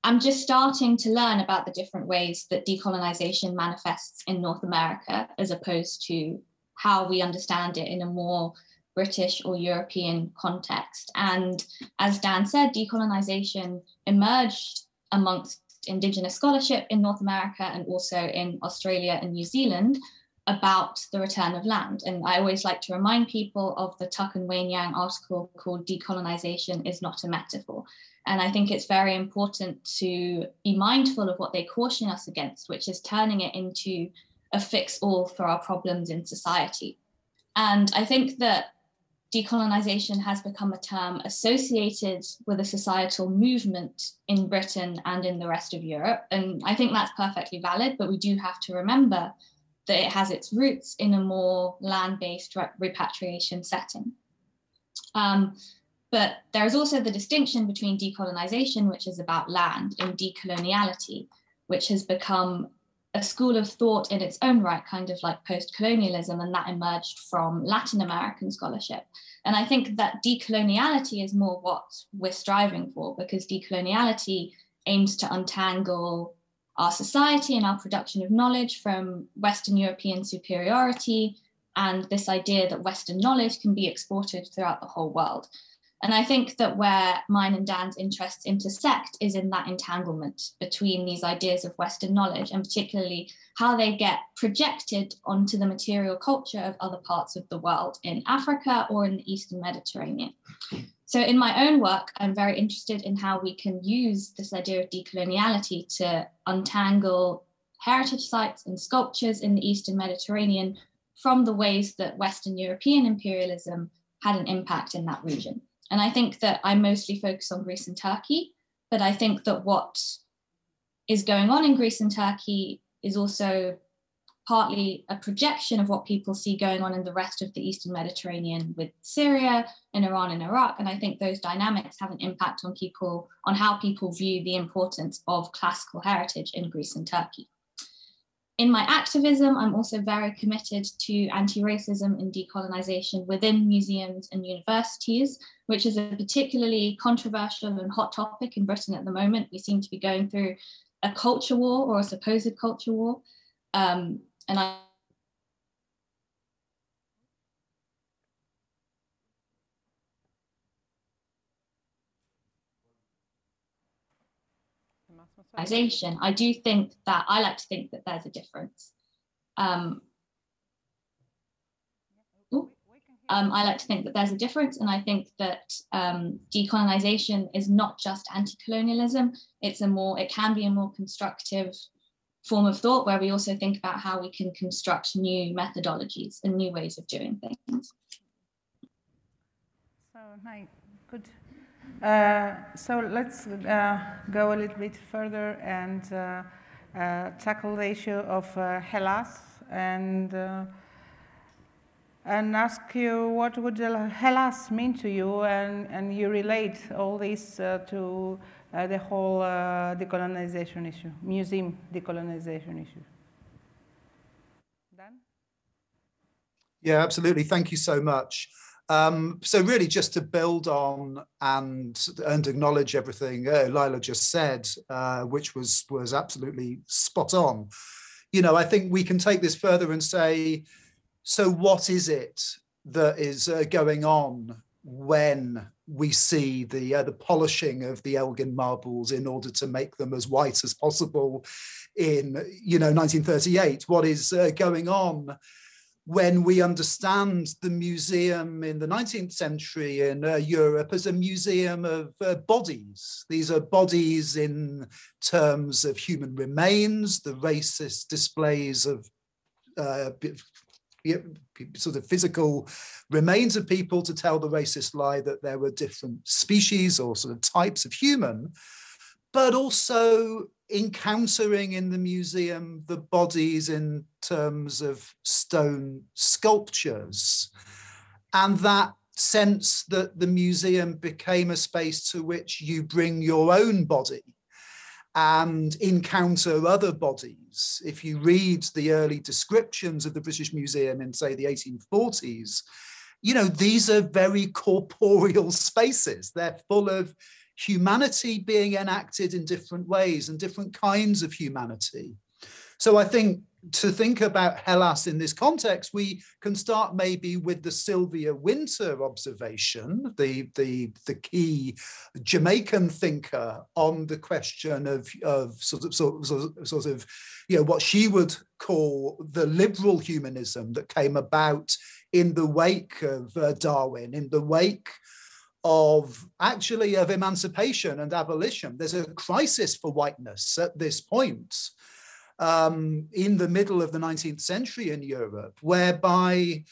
am just starting to learn about the different ways that decolonization manifests in North America, as opposed to how we understand it in a more British or European context. And as Dan said, decolonization emerged amongst Indigenous scholarship in North America and also in Australia and New Zealand about the return of land. And I always like to remind people of the Tuck and Wayne Yang article called Decolonization is Not a Metaphor. And I think it's very important to be mindful of what they caution us against, which is turning it into a fix-all for our problems in society. And I think that decolonization has become a term associated with a societal movement in Britain and in the rest of Europe. And I think that's perfectly valid, but we do have to remember that it has its roots in a more land-based repatriation setting. But there's also the distinction between decolonization, which is about land, and decoloniality, which has become a school of thought in its own right, kind of like post-colonialism, and that emerged from Latin American scholarship. And I think that decoloniality is more what we're striving for, because decoloniality aims to untangle our society and our production of knowledge from Western European superiority and this idea that Western knowledge can be exported throughout the whole world. And I think that where mine and Dan's interests intersect is in that entanglement between these ideas of Western knowledge, and particularly how they get projected onto the material culture of other parts of the world in Africa or in the Eastern Mediterranean. So in my own work, I'm very interested in how we can use this idea of decoloniality to untangle heritage sites and sculptures in the Eastern Mediterranean from the ways that Western European imperialism had an impact in that region. And I think that I mostly focus on Greece and Turkey, but I think that what is going on in Greece and Turkey is also partly a projection of what people see going on in the rest of the Eastern Mediterranean with Syria and Iran and Iraq. And I think those dynamics have an impact on people, on how people view the importance of classical heritage in Greece and Turkey. In my activism, I'm also very committed to anti-racism and decolonization within museums and universities, which is a particularly controversial and hot topic in Britain at the moment. We seem to be going through a culture war, or a supposed culture war. And I do think that, I like to think that there's a difference. I like to think that there's a difference, and I think that decolonization is not just anti-colonialism. It can be a more constructive form of thought, where we also think about how we can construct new methodologies and new ways of doing things. So, hi, good. So let's go a little bit further and tackle the issue of Hellas and ask you, what would Hellas mean to you, and you relate all this to the whole decolonization issue, museum decolonization issue. Dan? Yeah, absolutely. Thank you so much. So really just to build on and acknowledge everything Lila just said, which was absolutely spot on. You know, I think we can take this further and say, so what is it that is going on when we see the polishing of the Elgin marbles in order to make them as white as possible in, 1938? What is going on when we understand the museum in the 19th century in Europe as a museum of bodies? These are bodies in terms of human remains, the racist displays of sort of physical remains of people to tell the racist lie that there were different species or sort of types of human, but also encountering in the museum the bodies in terms of stone sculptures. And that sense that the museum became a space to which you bring your own body and encounter other bodies. If you read the early descriptions of the British Museum in, say, the 1840s, these are very corporeal spaces. They're full of humanity being enacted in different ways and different kinds of humanity. So I think to think about Hellas in this context, we can start maybe with the Sylvia Wynter observation, the key Jamaican thinker on the question of what she would call the liberal humanism that came about in the wake of Darwin, in the wake of emancipation and abolition. There's a crisis for whiteness at this point in the middle of the 19th century in Europe, whereby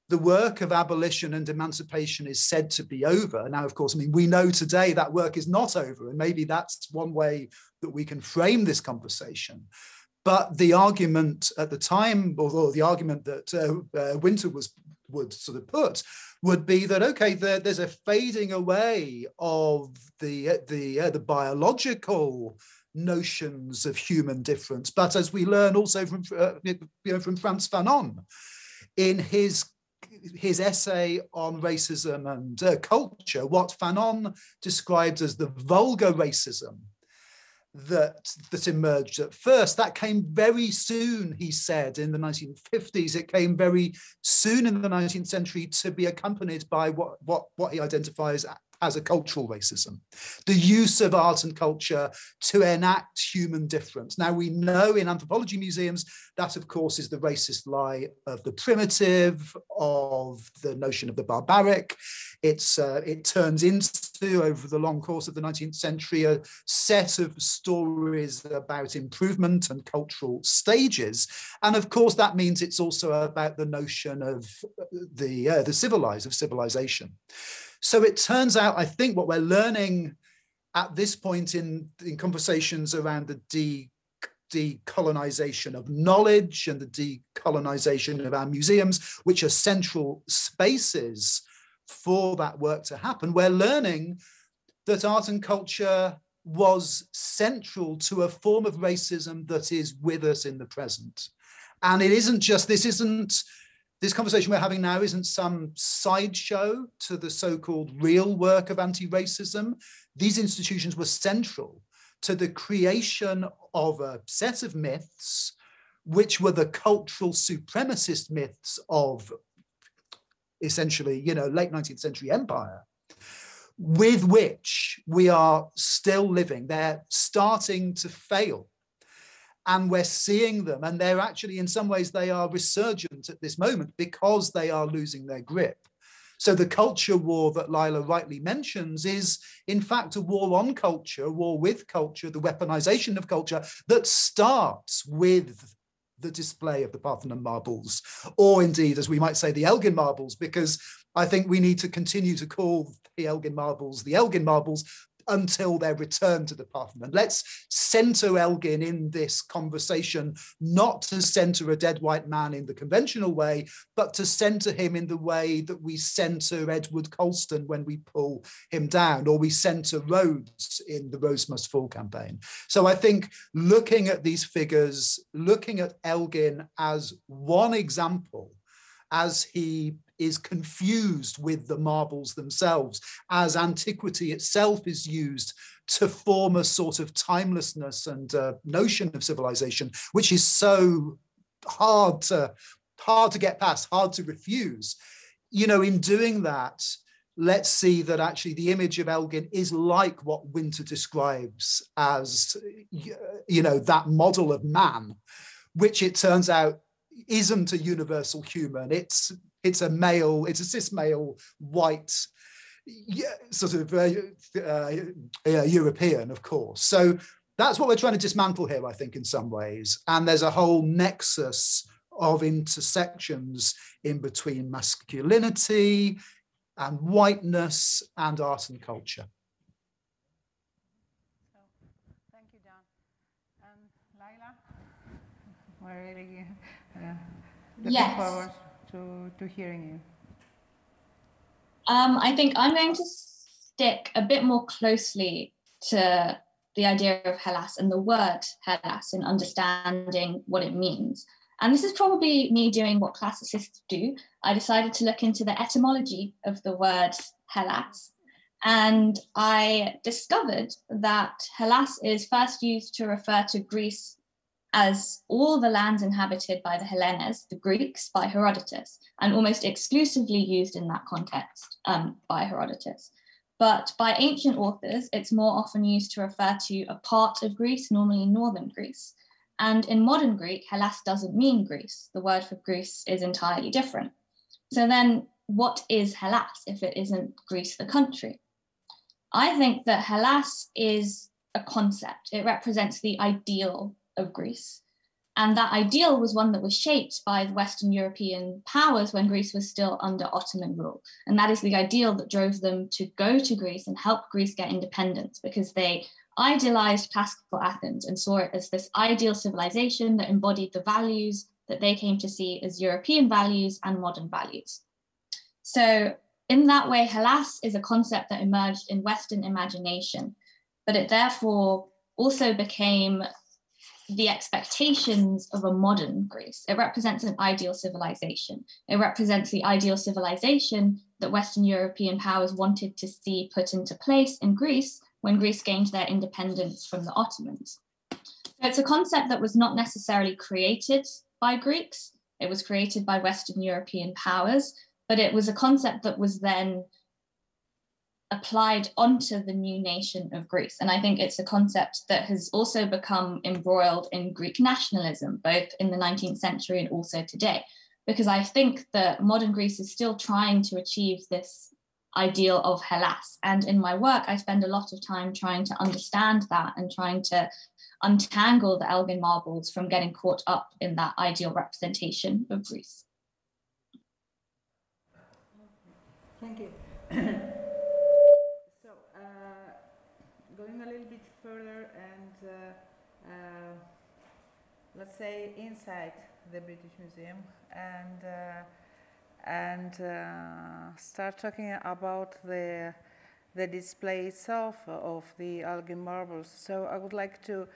the work of abolition and emancipation is said to be over. Now, of course, we know today that work is not over, and maybe that's one way that we can frame this conversation. But the argument at the time, or the argument that Wynter would sort of put, would be that, okay, there's a fading away of the biological notions of human difference. But as we learn also from Frantz Fanon in his essay on racism and culture, what Fanon described as the vulgar racism that emerged at first, that came very soon, he said, in the 1950s. It came very soon in the 19th century to be accompanied by what he identifies as a cultural racism, the use of art and culture to enact human difference. Now, we know in anthropology museums that, of course, is the racist lie of the primitive, of the notion of the barbaric. It turns into, over the long course of the 19th century, a set of stories about improvement and cultural stages. And of course, that means it's also about the notion of the civilized, of civilization. So it turns out, I think what we're learning at this point in conversations around the decolonization of knowledge and the decolonization of our museums, which are central spaces for that work to happen, we're learning that art and culture was central to a form of racism that is with us in the present. And it isn't just, this conversation we're having now isn't some sideshow to the so-called real work of anti-racism. These institutions were central to the creation of a set of myths, which were the cultural supremacist myths of essentially, late 19th century empire, with which we are still living. They're starting to fail. And we're seeing them, and they're actually, in some ways, they are resurgent at this moment because they are losing their grip. So the culture war that Lila rightly mentions is, in fact, a war on culture, a war with culture, the weaponization of culture that starts with the display of the Parthenon marbles, or indeed, as we might say, the Elgin marbles, because I think we need to continue to call the Elgin marbles until their return to the Parthenon. Let's center Elgin in this conversation, not to center a dead white man in the conventional way, but to center him in the way that we center Edward Colston when we pull him down, or we center Rhodes in the Rose Must Fall campaign. So I think looking at these figures, looking at Elgin as one example, as he is confused with the marbles themselves, as antiquity itself is used to form a sort of timelessness and notion of civilization, which is so hard to get past, hard to refuse. In doing that, let's see that actually the image of Elgin is like what Winter describes as, that model of man, which it turns out isn't a universal human. It's a male, it's a cis male, white, sort of European, of course. So that's what we're trying to dismantle here, I think, in some ways. And there's a whole nexus of intersections in between masculinity and whiteness and art and culture. So, thank you, Dan. And Laila, we're really looking forward to hearing you. I think I'm going to stick a bit more closely to the idea of Hellas and the word Hellas and understanding what it means. And this is probably me doing what classicists do. I decided to look into the etymology of the word Hellas. And I discovered that Hellas is first used to refer to Greece as all the lands inhabited by the Hellenes, the Greeks, by Herodotus, and almost exclusively used in that context by Herodotus. But by ancient authors, it's more often used to refer to a part of Greece, normally northern Greece. And in modern Greek, Hellas doesn't mean Greece. The word for Greece is entirely different. So then what is Hellas if it isn't Greece, the country? I think that Hellas is a concept. It represents the ideal of Greece. And that ideal was one that was shaped by the Western European powers when Greece was still under Ottoman rule. And that is the ideal that drove them to go to Greece and help Greece get independence, because they idealized classical Athens and saw it as this ideal civilization that embodied the values that they came to see as European values and modern values. So in that way, Hellas is a concept that emerged in Western imagination, but it therefore also became the expectations of a modern Greece. It represents an ideal civilization. It represents the ideal civilization that Western European powers wanted to see put into place in Greece when Greece gained their independence from the Ottomans. So it's a concept that was not necessarily created by Greeks. It was created by Western European powers, but it was a concept that was then applied onto the new nation of Greece. And I think it's a concept that has also become embroiled in Greek nationalism, both in the 19th century and also today, because I think that modern Greece is still trying to achieve this ideal of Hellas. And in my work, I spend a lot of time trying to understand that and trying to untangle the Elgin marbles from getting caught up in that ideal representation of Greece. Thank you. So, going a little bit further and let's say inside the British Museum and start talking about the display itself of the Elgin marbles. So I would like to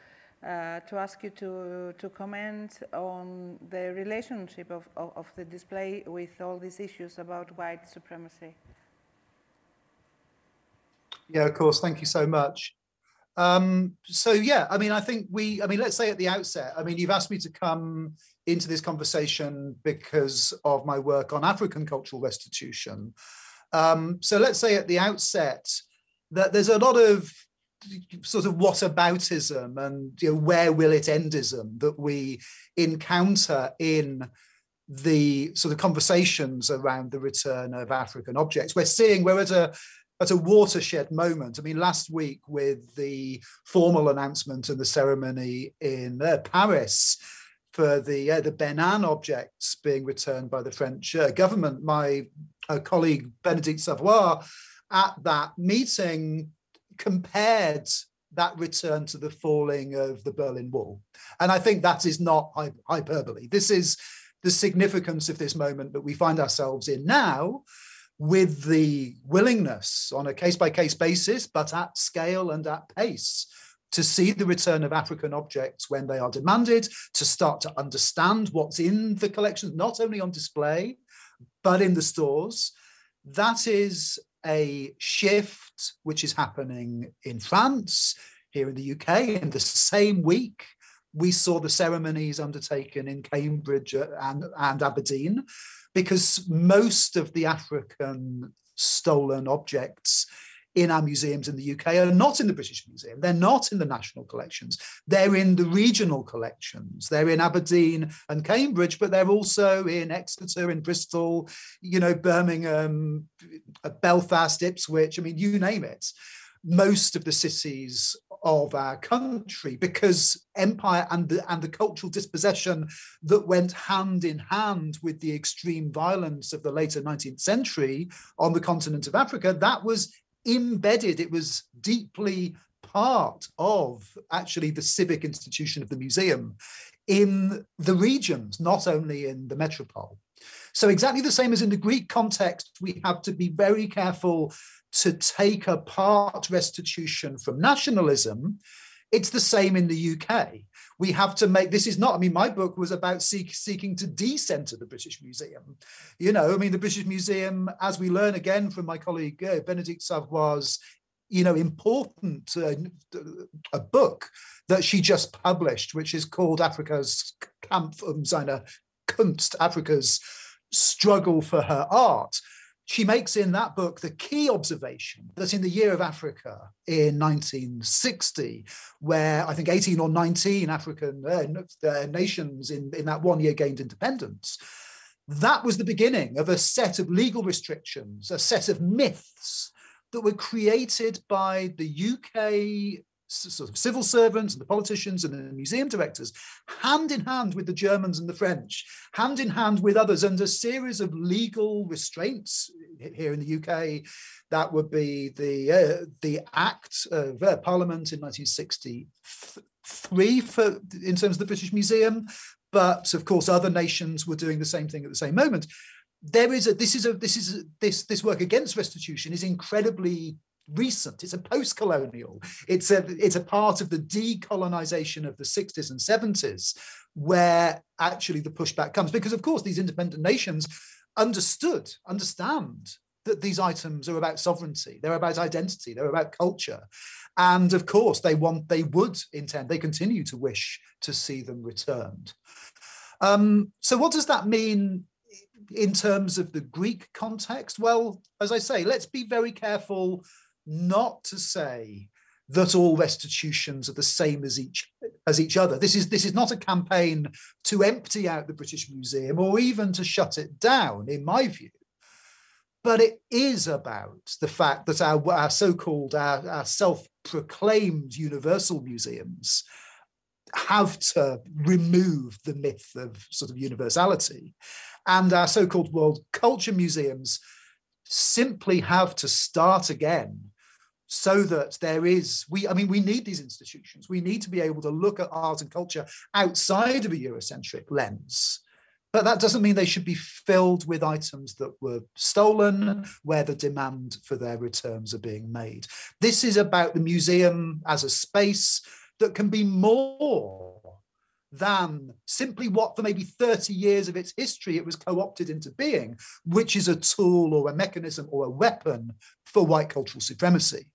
ask you to comment on the relationship of the display with all these issues about white supremacy. Yeah, of course. Thank you so much. So yeah, I mean, I think let's say at the outset, I mean, you've asked me to come into this conversation because of my work on African cultural restitution. So let's say at the outset that there's a lot of sort of whataboutism and where will it endism that we encounter in the sort of conversations around the return of African objects. We're at a watershed moment. I mean, last week with the formal announcement and the ceremony in Paris for the Benin objects being returned by the French government, my colleague Bénédicte Savoy at that meeting compared that return to the falling of the Berlin Wall. And I think that is not hyperbole. This is the significance of this moment that we find ourselves in now, with the willingness on a case-by-case basis, but at scale and at pace, to see the return of African objects when they are demanded, to start to understand what's in the collections, not only on display, but in the stores. That is a shift which is happening in France, here in the UK. In the same week, we saw the ceremonies undertaken in Cambridge and Aberdeen, because most of the African stolen objects in our museums in the UK are not in the British Museum. They're not in the national collections. They're in the regional collections. They're in Aberdeen and Cambridge, but they're also in Exeter, in Bristol, Birmingham, Belfast, Ipswich, I mean, you name it. Most of the cities of our country, because empire and the cultural dispossession that went hand in hand with the extreme violence of the later 19th century on the continent of Africa, that was embedded. It was deeply part of actually the civic institution of the museum in the regions, not only in the metropole. So exactly the same as in the Greek context, we have to be very careful to take apart restitution from nationalism. It's the same in the UK. We have to make, this is not, I mean, my book was about seeking to decenter the British Museum. The British Museum, as we learn again from my colleague Bénédicte Savoy's, important a book that she just published, which is called Afrika's Kampf seine Kunst, Africa's struggle for her art. She makes in that book the key observation that in the Year of Africa in 1960, where I think 18 or 19 African nations in that 1 year gained independence, that was the beginning of a set of legal restrictions, a set of myths that were created by the UK sort of civil servants and the politicians and the museum directors, hand in hand with the Germans and the French, hand in hand with others, and a series of legal restraints here in the UK. That would be the Act of Parliament in 1963 in terms of the British Museum, but of course other nations were doing the same thing at the same moment. This work against restitution is incredibly recent. It's a post-colonial. It's a part of the decolonization of the 60s and 70s, where actually the pushback comes, because of course these independent nations understand that these items are about sovereignty, they're about identity, they're about culture, and of course they continue to wish to see them returned. So what does that mean in terms of the Greek context, well, as I say, let's be very careful not to say that all restitutions are the same as each other. This is not a campaign to empty out the British Museum or even to shut it down, in my view. But it is about the fact that our so-called, our self-proclaimed universal museums have to remove the myth of sort of universality. And our so-called world culture museums simply have to start again, so that there is, we need these institutions. We need to be able to look at art and culture outside of a Eurocentric lens. But that doesn't mean they should be filled with items that were stolen, where the demand for their returns are being made. This is about the museum as a space that can be more than simply what for maybe 30 years of its history it was co-opted into being, which is a tool or a mechanism or a weapon for white cultural supremacy.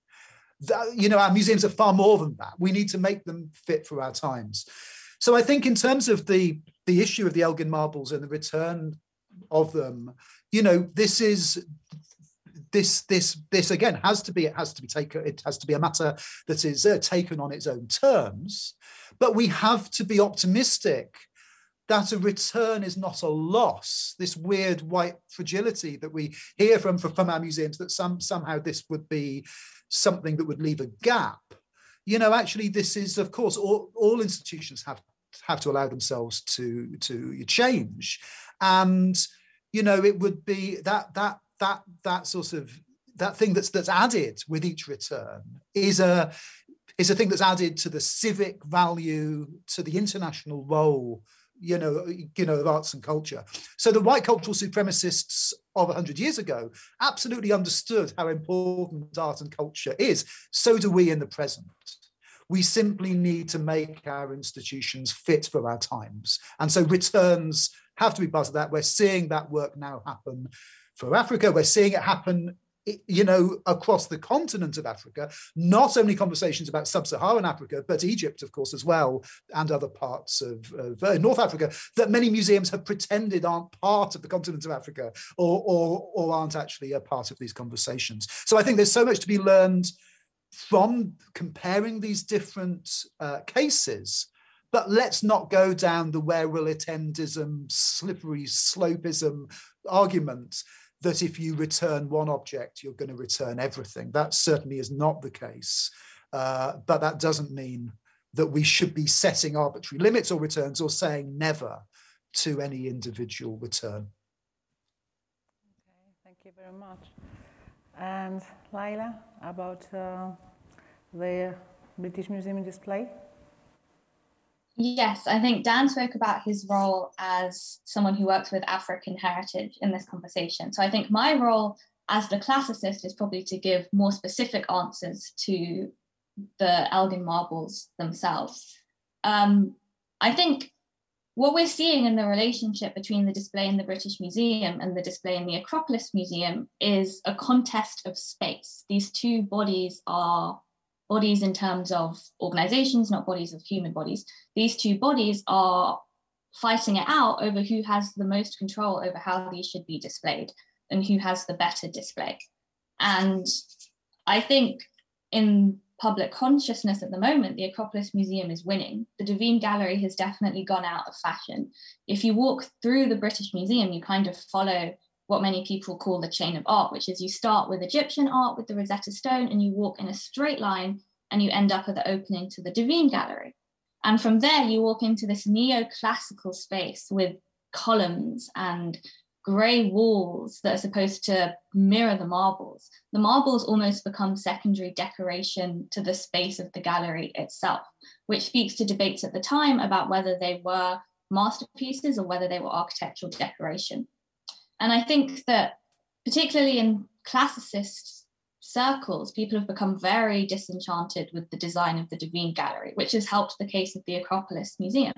Our museums are far more than that. We need to make them fit for our times. So I think in terms of the issue of the Elgin marbles and the return of them, this again has to be a matter that is taken on its own terms. But we have to be optimistic that a return is not a loss. This weird white fragility that we hear from our museums, that somehow this would be something that would leave a gap. Actually, this is, of course, all institutions have to allow themselves to change, and it would be that sort of that thing that's added with each return is a thing that's added to the civic value, to the international role, of arts and culture. So the white cultural supremacists of 100 years ago absolutely understood how important art and culture is. So do we in the present. We simply need to make our institutions fit for our times. And so returns have to be part of that. We're seeing that work now happen for Africa. We're seeing it happen across the continent of Africa, not only conversations about sub-Saharan Africa, but Egypt, of course, as well, and other parts of North Africa, that many museums have pretended aren't part of the continent of Africa or aren't actually a part of these conversations. So I think there's so much to be learned from comparing these different cases, but let's not go down the where will it endism, slippery slopeism argument that if you return one object, you're going to return everything. That certainly is not the case. But that doesn't mean that we should be setting arbitrary limits or returns or saying never to any individual return. Okay, thank you very much. And Laila, about the British Museum display? Yes, I think Dan spoke about his role as someone who works with African heritage in this conversation. So I think my role as the classicist is probably to give more specific answers to the Elgin marbles themselves. I think what we're seeing in the relationship between the display in the British Museum and the display in the Acropolis Museum is a contest of space. These two bodies are bodies in terms of organizations, not bodies of human bodies. These two bodies are fighting it out over who has the most control over how these should be displayed and who has the better display. And I think in public consciousness at the moment, the Acropolis Museum is winning. The Devine Gallery has definitely gone out of fashion. If you walk through the British Museum, you kind of follow what many people call the chain of art, which is you start with Egyptian art with the Rosetta Stone and you walk in a straight line and you end up at the opening to the Devine Gallery. And from there, you walk into this neoclassical space with columns and grey walls that are supposed to mirror the marbles. The marbles almost become secondary decoration to the space of the gallery itself, which speaks to debates at the time about whether they were masterpieces or whether they were architectural decoration. And I think that particularly in classicist circles, people have become very disenchanted with the design of the Devine Gallery, which has helped the case of the Acropolis Museum,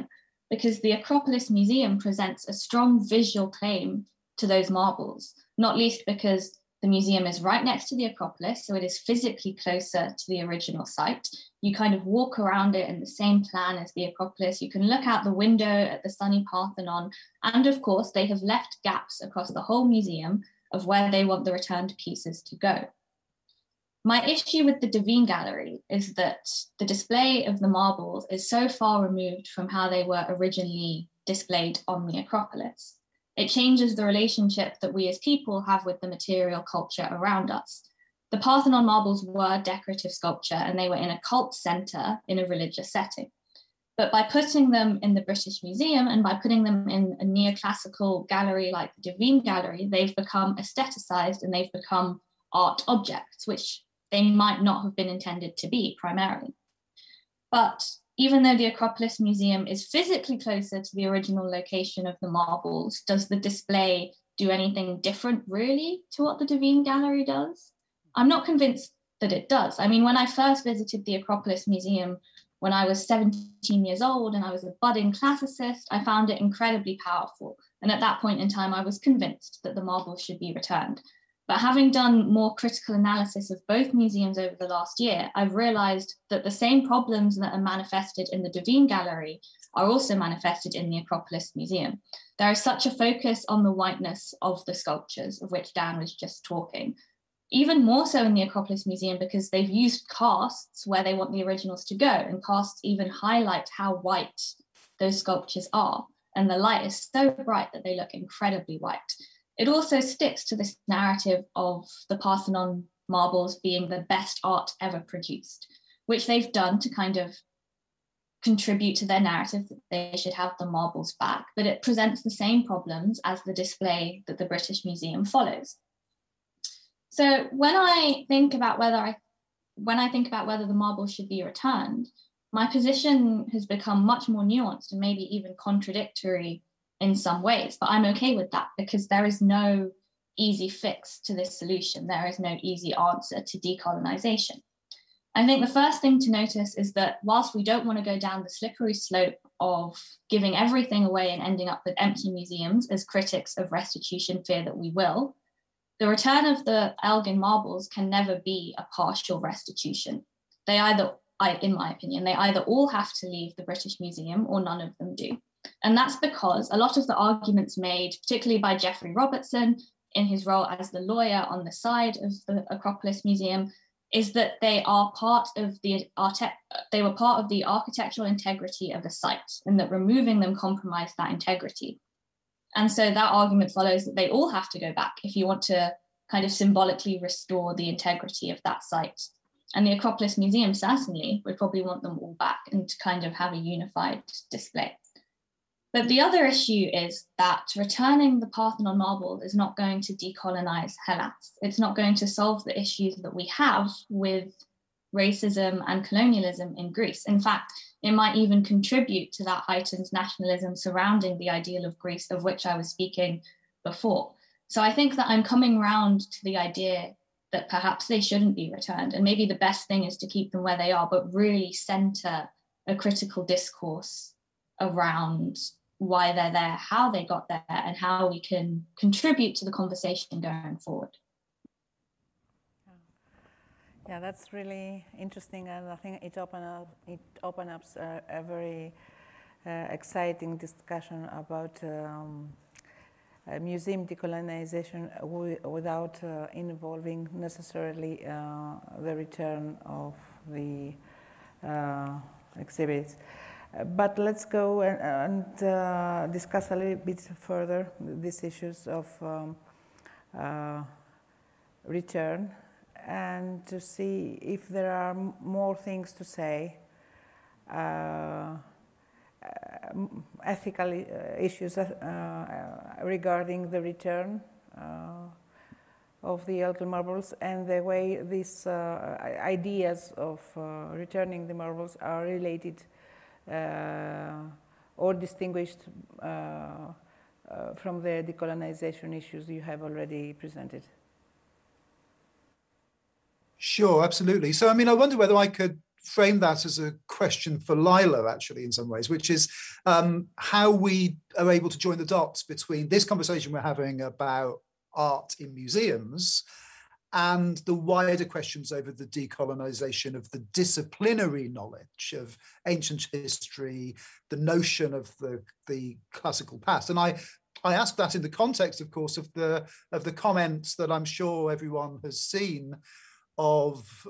because the Acropolis Museum presents a strong visual claim to those marbles, not least because The museum is right next to the Acropolis, so it is physically closer to the original site. You kind of walk around it in the same plan as the Acropolis. You can look out the window at the sunny Parthenon. And of course, they have left gaps across the whole museum of where they want the returned pieces to go. My issue with the Devine Gallery is that the display of the marbles is so far removed from how they were originally displayed on the Acropolis. It changes the relationship that we as people have with the material culture around us. The Parthenon marbles were decorative sculpture and they were in a cult center in a religious setting. But by putting them in the British Museum and by putting them in a neoclassical gallery like the Devine Gallery, they've become aestheticized and they've become art objects, which they might not have been intended to be primarily. But even though the Acropolis Museum is physically closer to the original location of the marbles, does the display do anything different really to what the Devine Gallery does? I'm not convinced that it does. I mean, when I first visited the Acropolis Museum when I was 17 years old and I was a budding classicist, I found it incredibly powerful. And at that point in time, I was convinced that the marbles should be returned. But having done more critical analysis of both museums over the last year, I've realized that the same problems that are manifested in the Devine Gallery are also manifested in the Acropolis Museum. There is such a focus on the whiteness of the sculptures, of which Dan was just talking, even more so in the Acropolis Museum because they've used casts where they want the originals to go, and casts even highlight how white those sculptures are. And the light is so bright that they look incredibly white. It also sticks to this narrative of the Parthenon marbles being the best art ever produced, which they've done to kind of contribute to their narrative that they should have the marbles back, but it presents the same problems as the display that the British Museum follows. So when I think about whether the marbles should be returned, my position has become much more nuanced and maybe even contradictory in some ways, but I'm okay with that because there is no easy fix to this solution. There is no easy answer to decolonization. I think the first thing to notice is that whilst we don't want to go down the slippery slope of giving everything away and ending up with empty museums, as critics of restitution fear that we will, the return of the Elgin marbles can never be a partial restitution. They either, in my opinion, they either all have to leave the British Museum or none of them do. And that's because a lot of the arguments made, particularly by Geoffrey Robertson in his role as the lawyer on the side of the Acropolis Museum, is that they were part of the architectural integrity of the site, and that removing them compromised that integrity. And so that argument follows that they all have to go back if you want to kind of symbolically restore the integrity of that site. And the Acropolis Museum certainly would probably want them all back and to kind of have a unified display. But the other issue is that returning the Parthenon marbles is not going to decolonize Hellas. It's not going to solve the issues that we have with racism and colonialism in Greece. In fact, it might even contribute to that heightened nationalism surrounding the ideal of Greece, of which I was speaking before. So I think that I'm coming round to the idea that perhaps they shouldn't be returned. And maybe the best thing is to keep them where they are, but really center a critical discourse around why they're there, how they got there, and how we can contribute to the conversation going forward. Yeah, that's really interesting, and I think it opens up a very exciting discussion about museum decolonization without involving necessarily the return of the exhibits. But let's go and discuss a little bit further these issues of return, and to see if there are more things to say, ethical issues regarding the return of the Elgin marbles, and the way these ideas of returning the marbles are related or distinguished from the decolonization issues you have already presented. Sure, absolutely. So, I mean, I wonder whether I could frame that as a question for Lila, actually, in some ways, which is how we are able to join the dots between this conversation we're having about art in museums and the wider questions over the decolonization of the disciplinary knowledge of ancient history, the notion of the classical past. And I ask that in the context, of course, of the comments that I'm sure everyone has seen of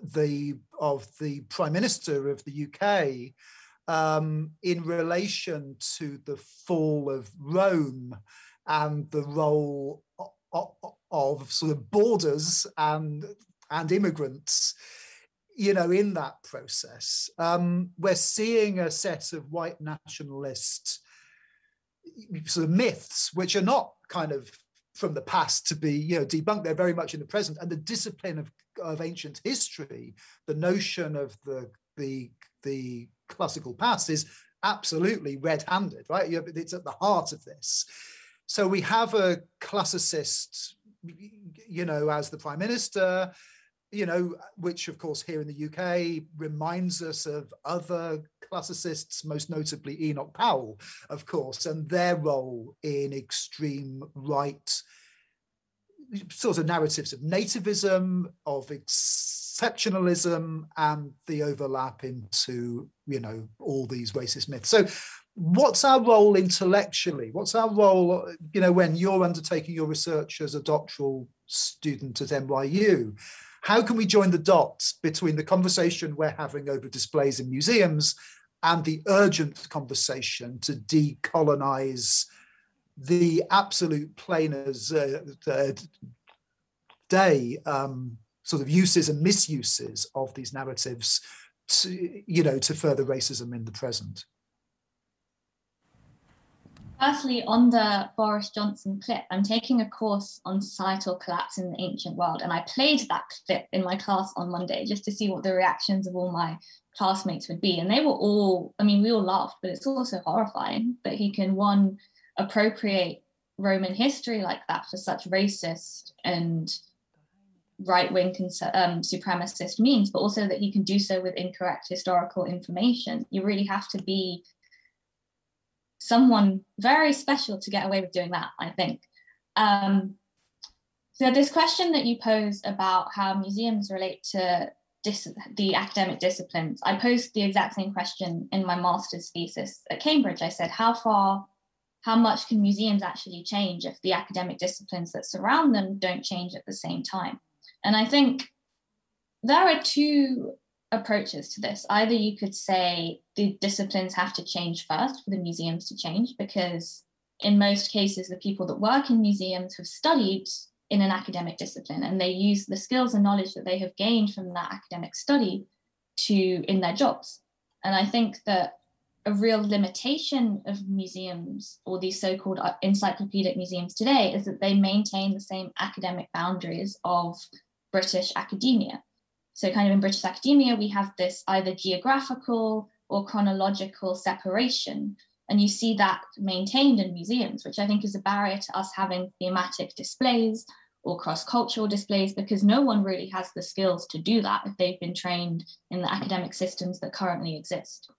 the Prime Minister of the UK in relation to the fall of Rome and the role of sort of borders and immigrants, you know, in that process. We're seeing a set of white nationalist sort of myths, which are not kind of from the past to be, you know, debunked. They're very much in the present. And the discipline of ancient history, the notion of the classical past is absolutely red-handed, right? It's at the heart of this. So we have a classicist, you know, as the Prime Minister, you know, which of course here in the UK reminds us of other classicists, most notably Enoch Powell, of course, and their role in extreme right sort of narratives of nativism, of exceptionalism, and the overlap into, you know, all these racist myths. So what's our role intellectually? What's our role, you know, when you're undertaking your research as a doctoral student at NYU? How can we join the dots between the conversation we're having over displays in museums and the urgent conversation to decolonize the absolute plain as day sort of uses and misuses of these narratives to, you know, to further racism in the present? Firstly, on the Boris Johnson clip, I'm taking a course on societal collapse in the ancient world, and I played that clip in my class on Monday just to see what the reactions of all my classmates would be. And they were all, I mean, we all laughed, but it's also horrifying that he can, one, appropriate Roman history like that for such racist and right-wing supremacist means, but also that he can do so with incorrect historical information. You really have to be someone very special to get away with doing that, I think. So this question that you pose about how museums relate to the academic disciplines, I posed the exact same question in my master's thesis at Cambridge. I said, how much can museums actually change if the academic disciplines that surround them don't change at the same time? And I think there are two approaches to this. Either you could say the disciplines have to change first for the museums to change, because in most cases, the people that work in museums have studied in an academic discipline and they use the skills and knowledge that they have gained from that academic study in their jobs. And I think that a real limitation of museums, or these so-called encyclopedic museums today, is that they maintain the same academic boundaries of British academia. So kind of in British academia, we have this either geographical or chronological separation. And you see that maintained in museums, which I think is a barrier to us having thematic displays or cross-cultural displays, because no one really has the skills to do that if they've been trained in the academic systems that currently exist.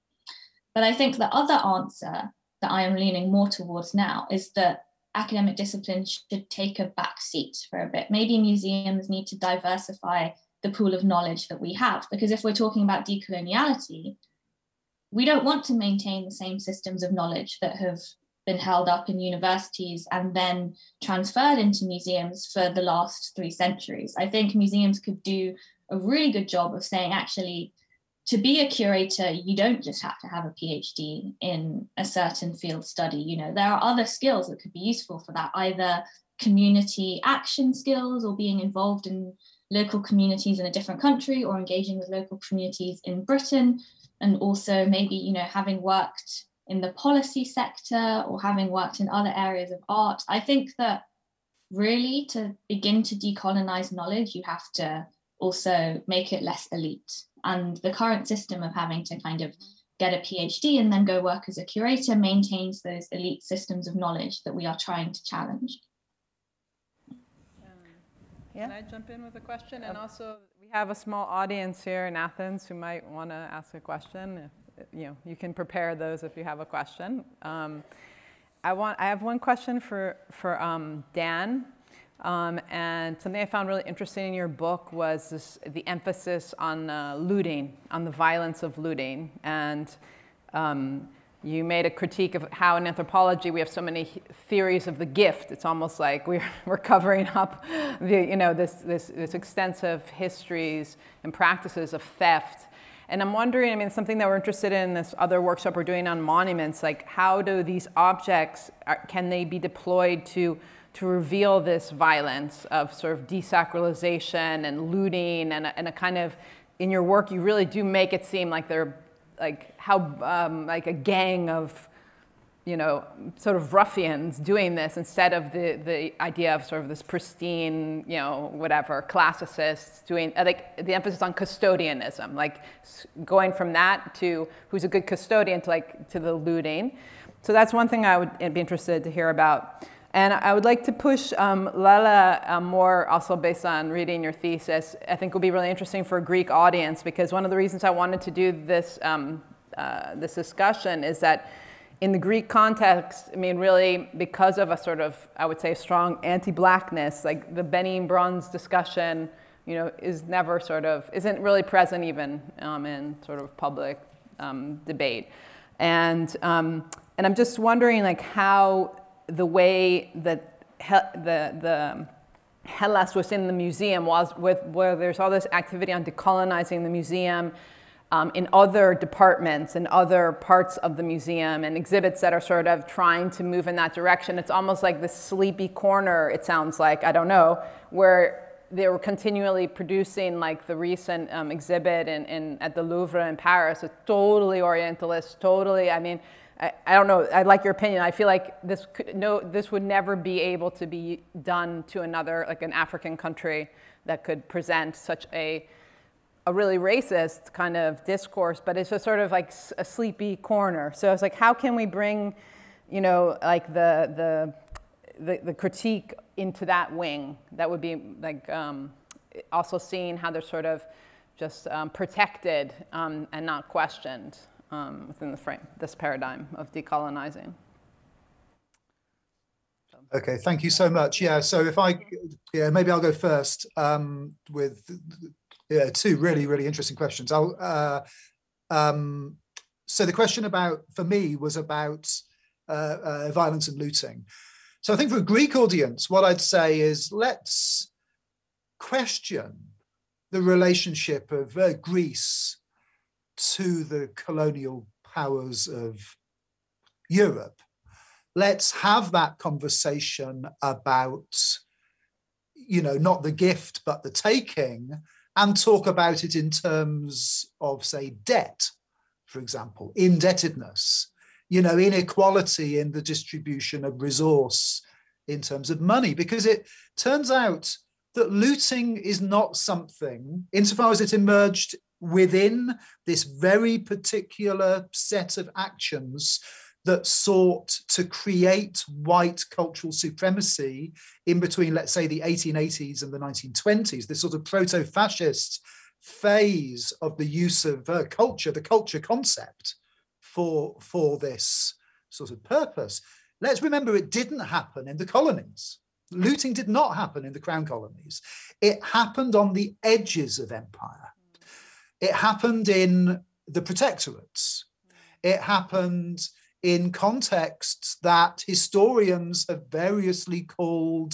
But I think the other answer that I am leaning more towards now is that academic disciplines should take a back seat for a bit. Maybe museums need to diversify the pool of knowledge that we have, because if we're talking about decoloniality, we don't want to maintain the same systems of knowledge that have been held up in universities and then transferred into museums for the last 3 centuries. I think museums could do a really good job of saying, actually, to be a curator, you don't just have to have a PhD in a certain field study. You know, there are other skills that could be useful for that, either community action skills or being involved in local communities in a different country or engaging with local communities in Britain. And also maybe, you know, having worked in the policy sector or having worked in other areas of art. I think that really to begin to decolonize knowledge, you have to also make it less elite. And the current system of having to kind of get a PhD and then go work as a curator maintains those elite systems of knowledge that we are trying to challenge. Can I jump in with a question? And also, we have a small audience here in Athens who might want to ask a question. You can prepare those if you have a question. I have one question for Dan. And something I found really interesting in your book was the emphasis on looting, on the violence of looting. And you made a critique of how in anthropology we have so many theories of the gift. It's almost like we're covering up this extensive histories and practices of theft. And I'm wondering, I mean, something that we're interested in this other workshop we're doing on monuments, like how do these objects, can they be deployed to reveal this violence of sort of desacralization and looting and a kind of, in your work, you really do make it seem like they're like like a gang of, sort of ruffians doing this instead of the idea of sort of this pristine, whatever, classicists doing, like the emphasis on custodianism, like going from that to who's a good custodian to the looting. So that's one thing I would be interested to hear about. And I would like to push Lala more, also based on reading your thesis. I think would be really interesting for a Greek audience, because one of the reasons I wanted to do this, this discussion is that in the Greek context, I mean, really, because of a sort of, I would say, a strong anti-blackness, like the Benny Bruns discussion, is never sort of, isn't really present even in sort of public debate. And I'm just wondering, like, how the way that the Hellas was in the museum was where there's all this activity on decolonizing the museum in other departments and other parts of the museum and exhibits that are sort of trying to move in that direction. It's almost like this sleepy corner, it sounds like, I don't know, where they were continually producing, like the recent exhibit at the Louvre in Paris, a totally Orientalist, totally, I mean, I don't know, I'd like your opinion. I feel like this would never be able to be done to another, like an African country that could present such a really racist kind of discourse, but it's just sort of like a sleepy corner. So it's like, how can we bring, like the critique into that wing? That would be like also seeing how they're sort of just protected and not questioned within this paradigm of decolonizing. Okay, thank you so much. Yeah, so maybe I'll go first with two really, really interesting questions. So the question for me was about violence and looting. So I think for a Greek audience, what I'd say is let's question the relationship of Greece to the colonial powers of Europe. Let's have that conversation about, not the gift, but the taking, and talk about it in terms of, say, debt, for example, indebtedness, inequality in the distribution of resource in terms of money, because it turns out that looting is not something, insofar as it emerged within this very particular set of actions that sought to create white cultural supremacy in between, let's say, the 1880s and the 1920s, this sort of proto-fascist phase of the use of culture, the culture concept for this sort of purpose. Let's remember it didn't happen in the colonies. Looting did not happen in the crown colonies. It happened on the edges of empire. It happened in the protectorates. It happened in contexts that historians have variously called,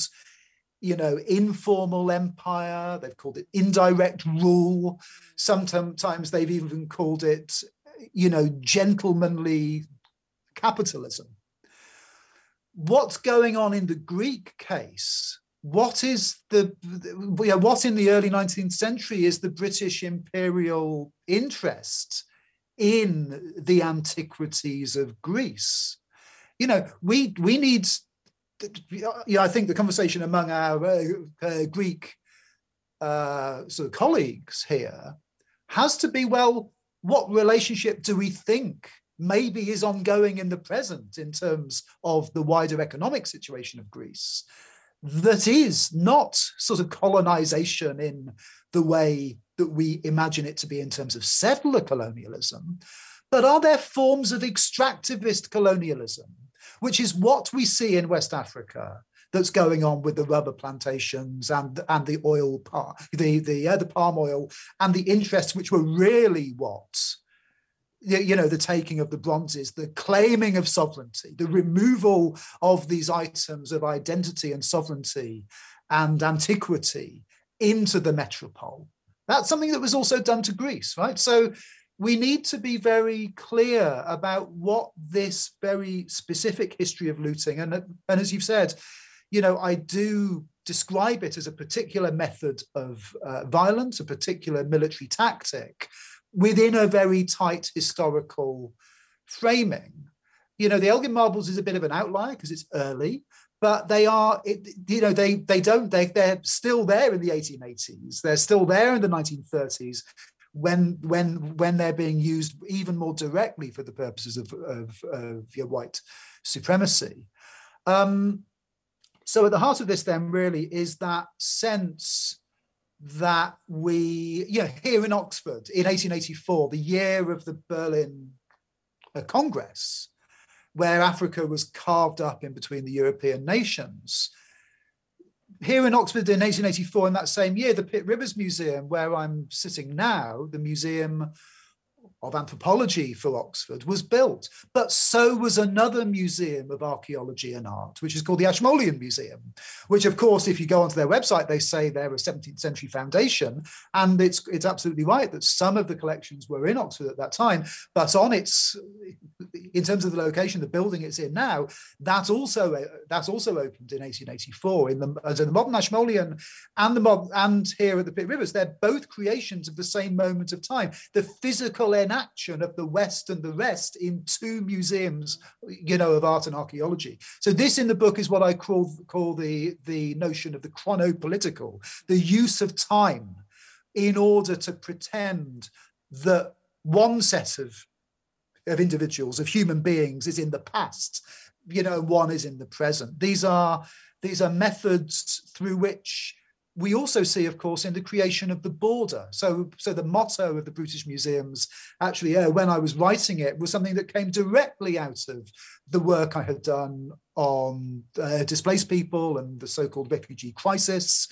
informal empire. They've called it indirect rule. Sometimes they've even called it, gentlemanly capitalism. What's going on in the Greek case? What in the early 19th century is the British imperial interest in the antiquities of Greece? We need, I think the conversation among our Greek sort of colleagues here has to be, well, what relationship do we think maybe is ongoing in the present in terms of the wider economic situation of Greece that is not sort of colonization in the way that we imagine it to be in terms of settler colonialism, but are there forms of extractivist colonialism, which is what we see in West Africa, that's going on with the rubber plantations and the oil, the palm oil, and the interests which were really what, you know, the taking of the bronzes, the claiming of sovereignty, the removal of these items of identity and sovereignty and antiquity into the metropole. That's something that was also done to Greece, right? So we need to be very clear about what this very specific history of looting, and as you've said, you know, I do describe it as a particular method of violence, a particular military tactic within a very tight historical framing. You know, the Elgin marbles is a bit of an outlier because it's early, but they are, you know, they're still there in the 1880s. They're still there in the 1930s when they're being used even more directly for the purposes of your white supremacy. So at the heart of this then really is that sense that we, you know, here in Oxford in 1884, the year of the Berlin Congress, where Africa was carved up in between the European nations. Here in Oxford in 1884, in that same year, the Pitt Rivers Museum, where I'm sitting now, the Museum of Anthropology for Oxford, was built. But so was another museum of archaeology and art, which is called the Ashmolean Museum, which, of course, if you go onto their website, they say they're a 17th century foundation. And it's absolutely right that some of the collections were in Oxford at that time, but on its, in terms of the location, the building it's in now, that's also opened in 1884. So the modern Ashmolean and here at the Pitt Rivers, they're both creations of the same moment of time. The physical enaction of the West and the rest in two museums, you know, of art and archaeology. So this in the book is what I call the notion of the chronopolitical, the use of time in order to pretend that one set of individuals, of human beings, is in the past, you know, one is in the present. These are methods through which we also see, of course, in the creation of the border. So the motto of the British Museums, actually, when I was writing it, was something that came directly out of the work I had done on displaced people and the so-called refugee crisis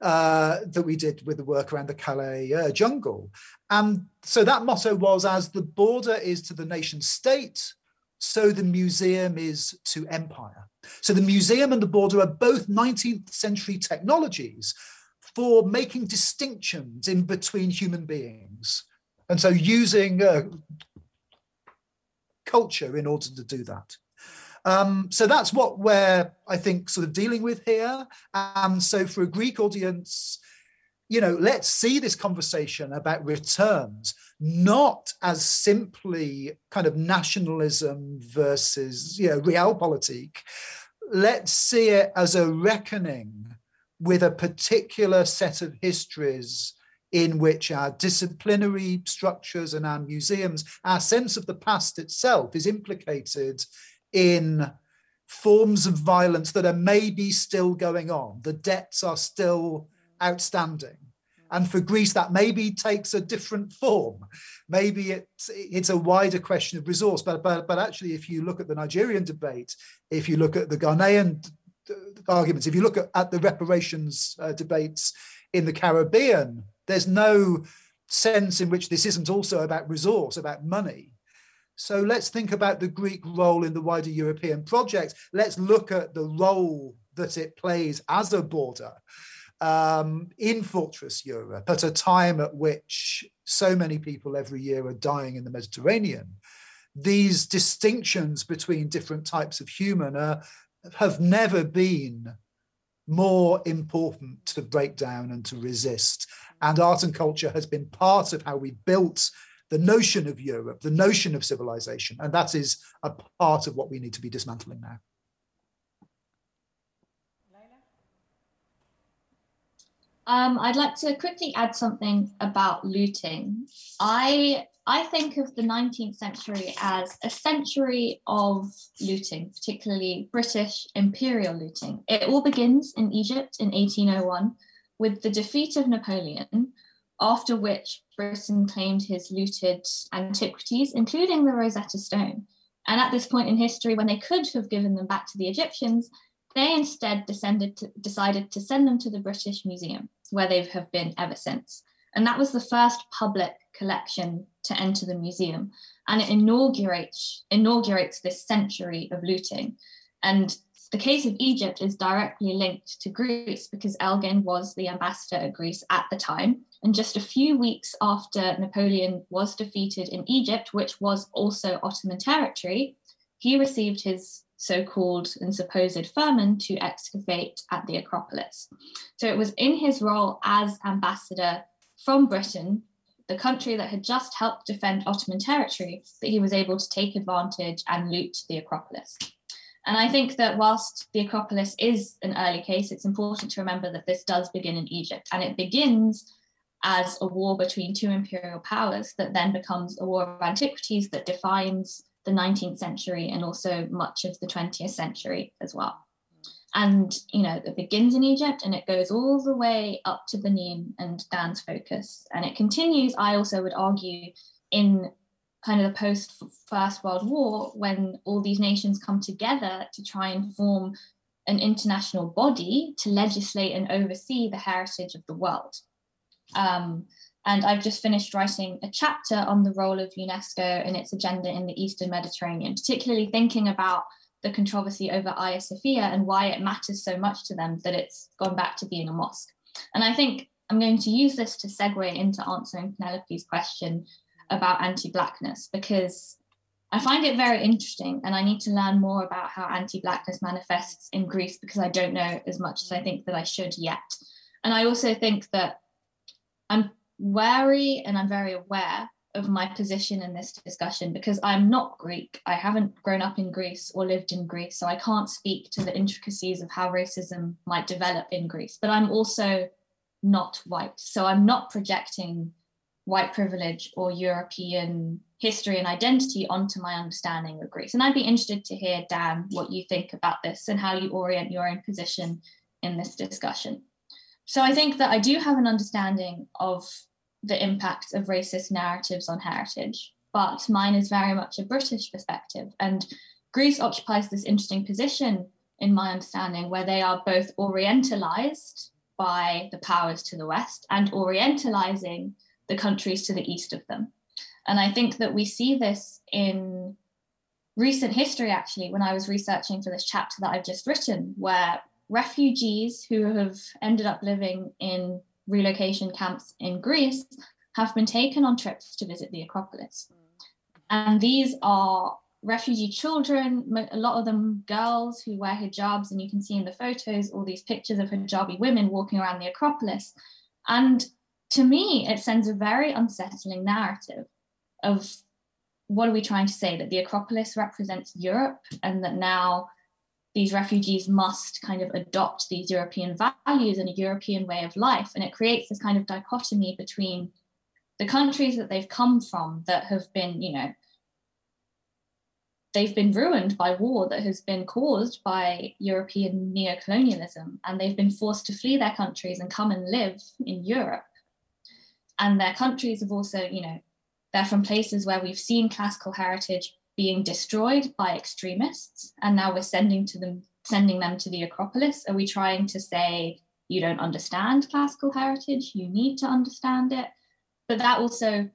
that we did with the work around the Calais jungle. And so that motto was, as the border is to the nation state, so the museum is to empire. So the museum and the border are both 19th century technologies for making distinctions in between human beings. And so using culture in order to do that. So that's what we're, I think, sort of dealing with here. And so for a Greek audience, you know, let's see this conversation about returns not as simply kind of nationalism versus, you know, realpolitik. Let's see it as a reckoning with a particular set of histories in which our disciplinary structures and our museums, our sense of the past itself is implicated in forms of violence that are maybe still going on. The debts are still outstanding. And for Greece, that maybe takes a different form. Maybe it's a wider question of resource. But actually, if you look at the Nigerian debate, if you look at the Ghanaian arguments, if you look at the reparations debates in the Caribbean, there's no sense in which this isn't also about resource, about money. So let's think about the Greek role in the wider European project. Let's look at the role that it plays as a border in Fortress Europe at a time at which so many people every year are dying in the Mediterranean. These distinctions between different types of human have never been more important to break down and to resist. And art and culture has been part of how we built the notion of Europe, the notion of civilization. And that is a part of what we need to be dismantling now. I'd like to quickly add something about looting. I think of the 19th century as a century of looting, particularly British imperial looting. It all begins in Egypt in 1801 with the defeat of Napoleon, after which Britain claimed his looted antiquities, including the Rosetta Stone. And at this point in history, when they could have given them back to the Egyptians, they instead decided to send them to the British Museum, where they have been ever since. And that was the first public collection to enter the museum. And it inaugurates this century of looting. And the case of Egypt is directly linked to Greece because Elgin was the ambassador of Greece at the time. And just a few weeks after Napoleon was defeated in Egypt, which was also Ottoman territory, he received his so-called and supposed firman to excavate at the Acropolis. So it was in his role as ambassador from Britain, the country that had just helped defend Ottoman territory, that he was able to take advantage and loot the Acropolis. And I think that whilst the Acropolis is an early case, it's important to remember that this does begin in Egypt, and it begins as a war between two imperial powers that then becomes a war of antiquities that defines the 19th century and also much of the 20th century as well. And, you know, it begins in Egypt and it goes all the way up to Benin and Dan's focus. And it continues, I also would argue, in kind of the post-First World War, when all these nations come together to try and form an international body to legislate and oversee the heritage of the world. And I've just finished writing a chapter on the role of UNESCO and its agenda in the Eastern Mediterranean, particularly thinking about the controversy over Hagia Sophia and why it matters so much to them that it's gone back to being a mosque. And I think I'm going to use this to segue into answering Penelope's question about anti-Blackness, because I find it very interesting and I need to learn more about how anti-Blackness manifests in Greece, because I don't know as much as I think that I should yet. And I also think that I'm wary and I'm very aware of my position in this discussion because I'm not Greek. I haven't grown up in Greece or lived in Greece, so I can't speak to the intricacies of how racism might develop in Greece, but I'm also not white. So I'm not projecting white privilege or European history and identity onto my understanding of Greece. And I'd be interested to hear, Dan, what you think about this and how you orient your own position in this discussion. So I think that I do have an understanding of the impact of racist narratives on heritage, but mine is very much a British perspective. And Greece occupies this interesting position in my understanding where they are both orientalized by the powers to the West and orientalizing the countries to the east of them. And I think that we see this in recent history, actually, when I was researching for this chapter that I've just written, where refugees who have ended up living in relocation camps in Greece have been taken on trips to visit the Acropolis. And these are refugee children, a lot of them girls who wear hijabs, and you can see in the photos all these pictures of hijabi women walking around the Acropolis. And to me, it sends a very unsettling narrative of what are we trying to say, that the Acropolis represents Europe and that now these refugees must kind of adopt these European values and a European way of life. And it creates this kind of dichotomy between the countries that they've come from that have been, you know, they've been ruined by war that has been caused by European neocolonialism, and they've been forced to flee their countries and come and live in Europe. And their countries have also, you know, they're from places where we've seen classical heritage being destroyed by extremists, and now we're sending them to the Acropolis. Are we trying to say, you don't understand classical heritage, you need to understand it? But that also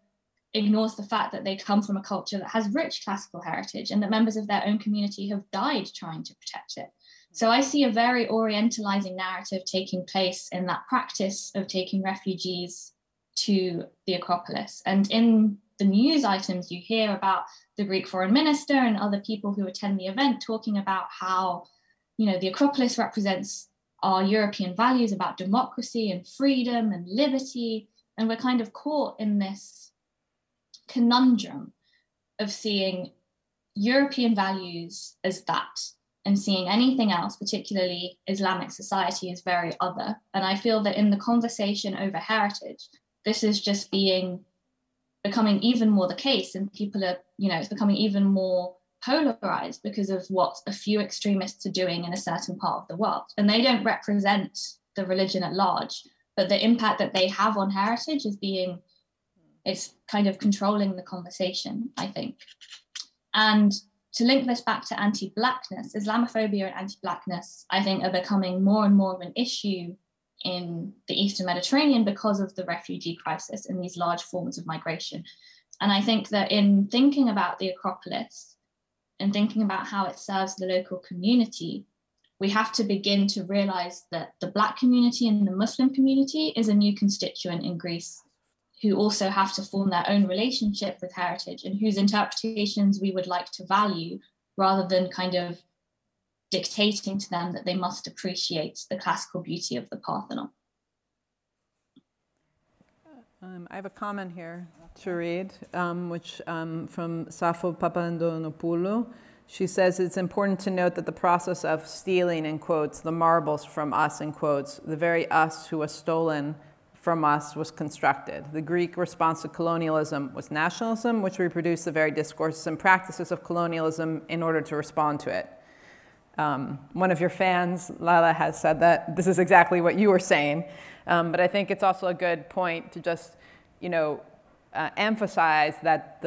ignores the fact that they come from a culture that has rich classical heritage and that members of their own community have died trying to protect it. So I see a very orientalizing narrative taking place in that practice of taking refugees to the Acropolis. And in the news items, you hear about the Greek foreign minister and other people who attend the event talking about how, you know, the Acropolis represents our European values about democracy and freedom and liberty. And we're kind of caught in this conundrum of seeing European values as that and seeing anything else, particularly Islamic society, as very other. And I feel that in the conversation over heritage, this is just becoming even more the case, and people are, you know, it's becoming even more polarized because of what a few extremists are doing in a certain part of the world. And they don't represent the religion at large, but the impact that they have on heritage it's kind of controlling the conversation, I think. And to link this back to anti-Blackness, Islamophobia and anti-Blackness, I think, are becoming more and more of an issue in the Eastern Mediterranean because of the refugee crisis and these large forms of migration. And I think that in thinking about the Acropolis and thinking about how it serves the local community, we have to begin to realize that the Black community and the Muslim community is a new constituent in Greece who also have to form their own relationship with heritage and whose interpretations we would like to value rather than kind of dictating to them that they must appreciate the classical beauty of the Parthenon. I have a comment here to read, which from Safo Papandonopoulou. She says, it's important to note that the process of stealing, in quotes, the marbles from us, in quotes, the very us who was stolen from us was constructed. The Greek response to colonialism was nationalism, which reproduced the very discourses and practices of colonialism in order to respond to it. One of your fans, Lala, has said that this is exactly what you were saying, but I think it's also a good point to just, emphasize that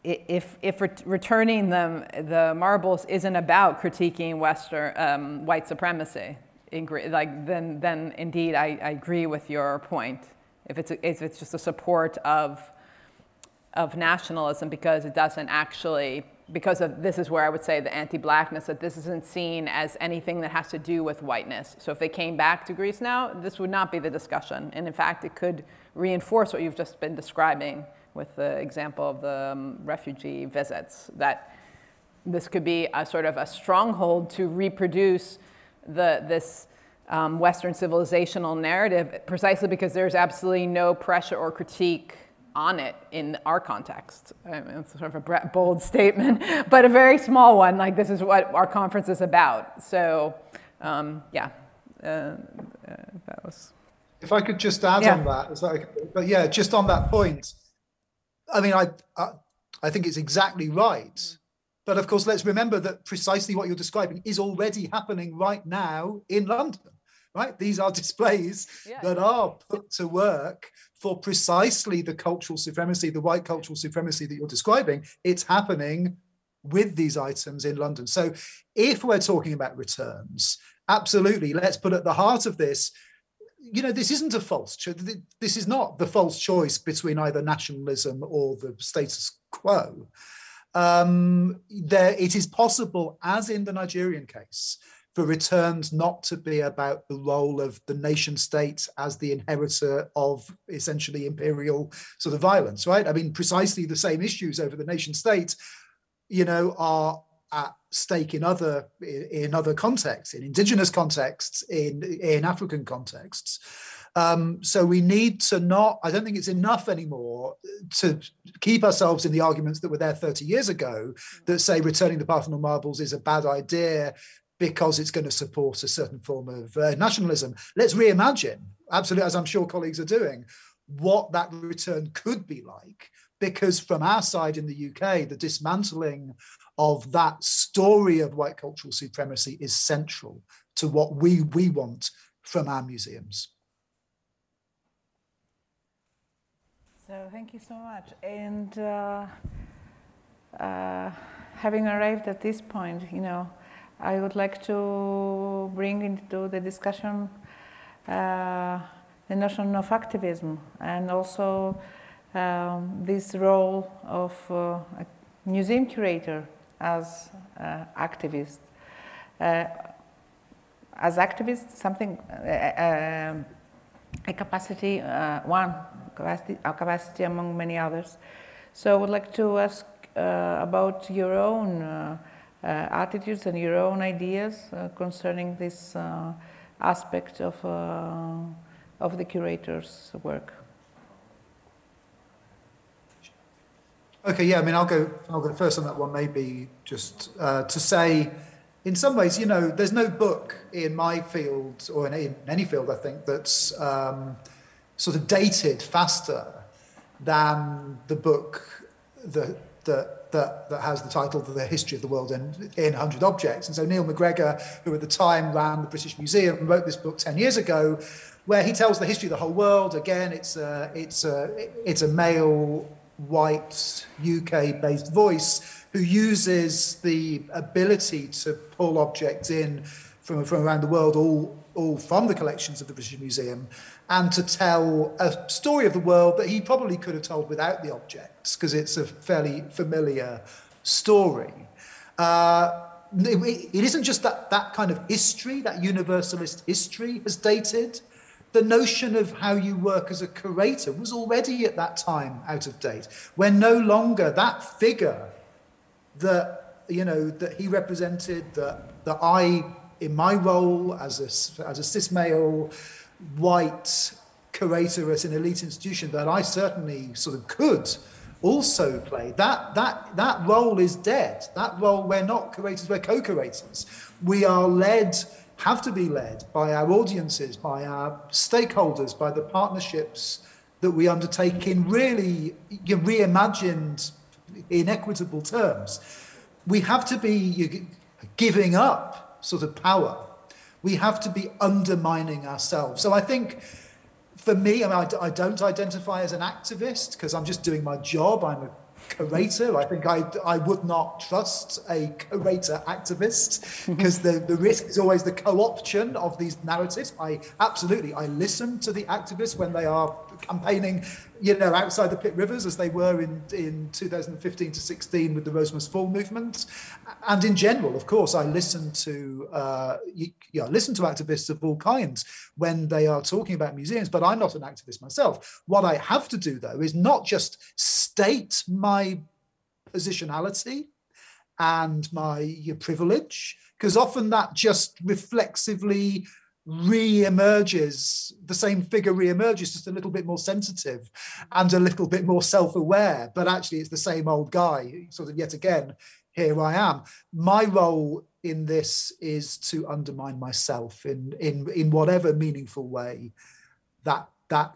if returning them, the marbles isn't about critiquing Western white supremacy, then indeed I agree with your point. If it's just a support of nationalism, because it doesn't actually, this is where I would say the anti-Blackness, that this isn't seen as anything that has to do with whiteness. So if they came back to Greece now, this would not be the discussion. And in fact, it could reinforce what you've just been describing with the example of the refugee visits, that this could be a sort of a stronghold to reproduce this Western civilizational narrative, precisely because there's absolutely no pressure or critique on it in our context. It's sort of a bold statement, but a very small one, like this is what our conference is about. So, that was... If I could just add on that, is that okay? But yeah, just on that point, I mean, I think it's exactly right. But of course, let's remember that precisely what you're describing is already happening right now in London, right? These are displays that are put to work for precisely the cultural supremacy, the white cultural supremacy that you're describing. It's happening with these items in London. So if we're talking about returns, absolutely, let's put at the heart of this, this isn't a false choice. This is not the false choice between either nationalism or the status quo. It is possible, as in the Nigerian case, for returns not to be about the role of the nation state as the inheritor of essentially imperial sort of violence, right? I mean, precisely the same issues over the nation state, are at stake in other contexts, in indigenous contexts, in African contexts. So we need to I don't think it's enough anymore to keep ourselves in the arguments that were there 30 years ago that say returning the Parthenon marbles is a bad idea because it's going to support a certain form of nationalism. Let's reimagine, absolutely, as I'm sure colleagues are doing, what that return could be like, because from our side in the UK, the dismantling of that story of white cultural supremacy is central to what we want from our museums. So thank you so much. And having arrived at this point, I would like to bring into the discussion the notion of activism and also this role of a museum curator as activist. As activists, something, a capacity, a capacity among many others. So I would like to ask about your own attitudes and your own ideas concerning this aspect of the curator's work. Okay, yeah, I mean, I'll go first on that one, maybe just to say, in some ways, there's no book in my field or in any field, I think, that's sort of dated faster than the book that has the title The History of the World in 100 Objects. And so Neil McGregor, who at the time ran the British Museum, wrote this book 10 years ago, where he tells the history of the whole world. Again, it's a male, white, UK-based voice who uses the ability to pull objects in from around the world, all from the collections of the British Museum, and to tell a story of the world that he probably could have told without the objects, because it's a fairly familiar story. It isn't just that kind of history, that universalist history has dated. The notion of how you work as a curator was already at that time out of date. We're no longer that figure that, you know, that he represented, that I, in my role as a cis male, white curator at an elite institution, that I certainly sort of could also play. That role is dead. That role, we're not curators, we're co-curators. We are led, have to be led by our audiences, by our stakeholders, by the partnerships that we undertake in really reimagined, inequitable terms. We have to be giving up sort of power. We have to be undermining ourselves. So I think, for me, I don't identify as an activist because I'm just doing my job. I'm a curator. I think I would not trust a curator activist because the risk is always the co-option of these narratives. I listen to the activists when they are campaigning, you know, outside the Pit Rivers, as they were in 2015 to 16 with the Rosemus Fall movement. And in general, of course, I listen to activists of all kinds when they are talking about museums, but I'm not an activist myself. What I have to do, though, is not just state my positionality and my privilege, because often that just reflexively re-emerges, the same figure re-emerges, just a little bit more sensitive and a little bit more self-aware, but actually it's the same old guy, sort of yet again, here I am. My role in this is to undermine myself in whatever meaningful way that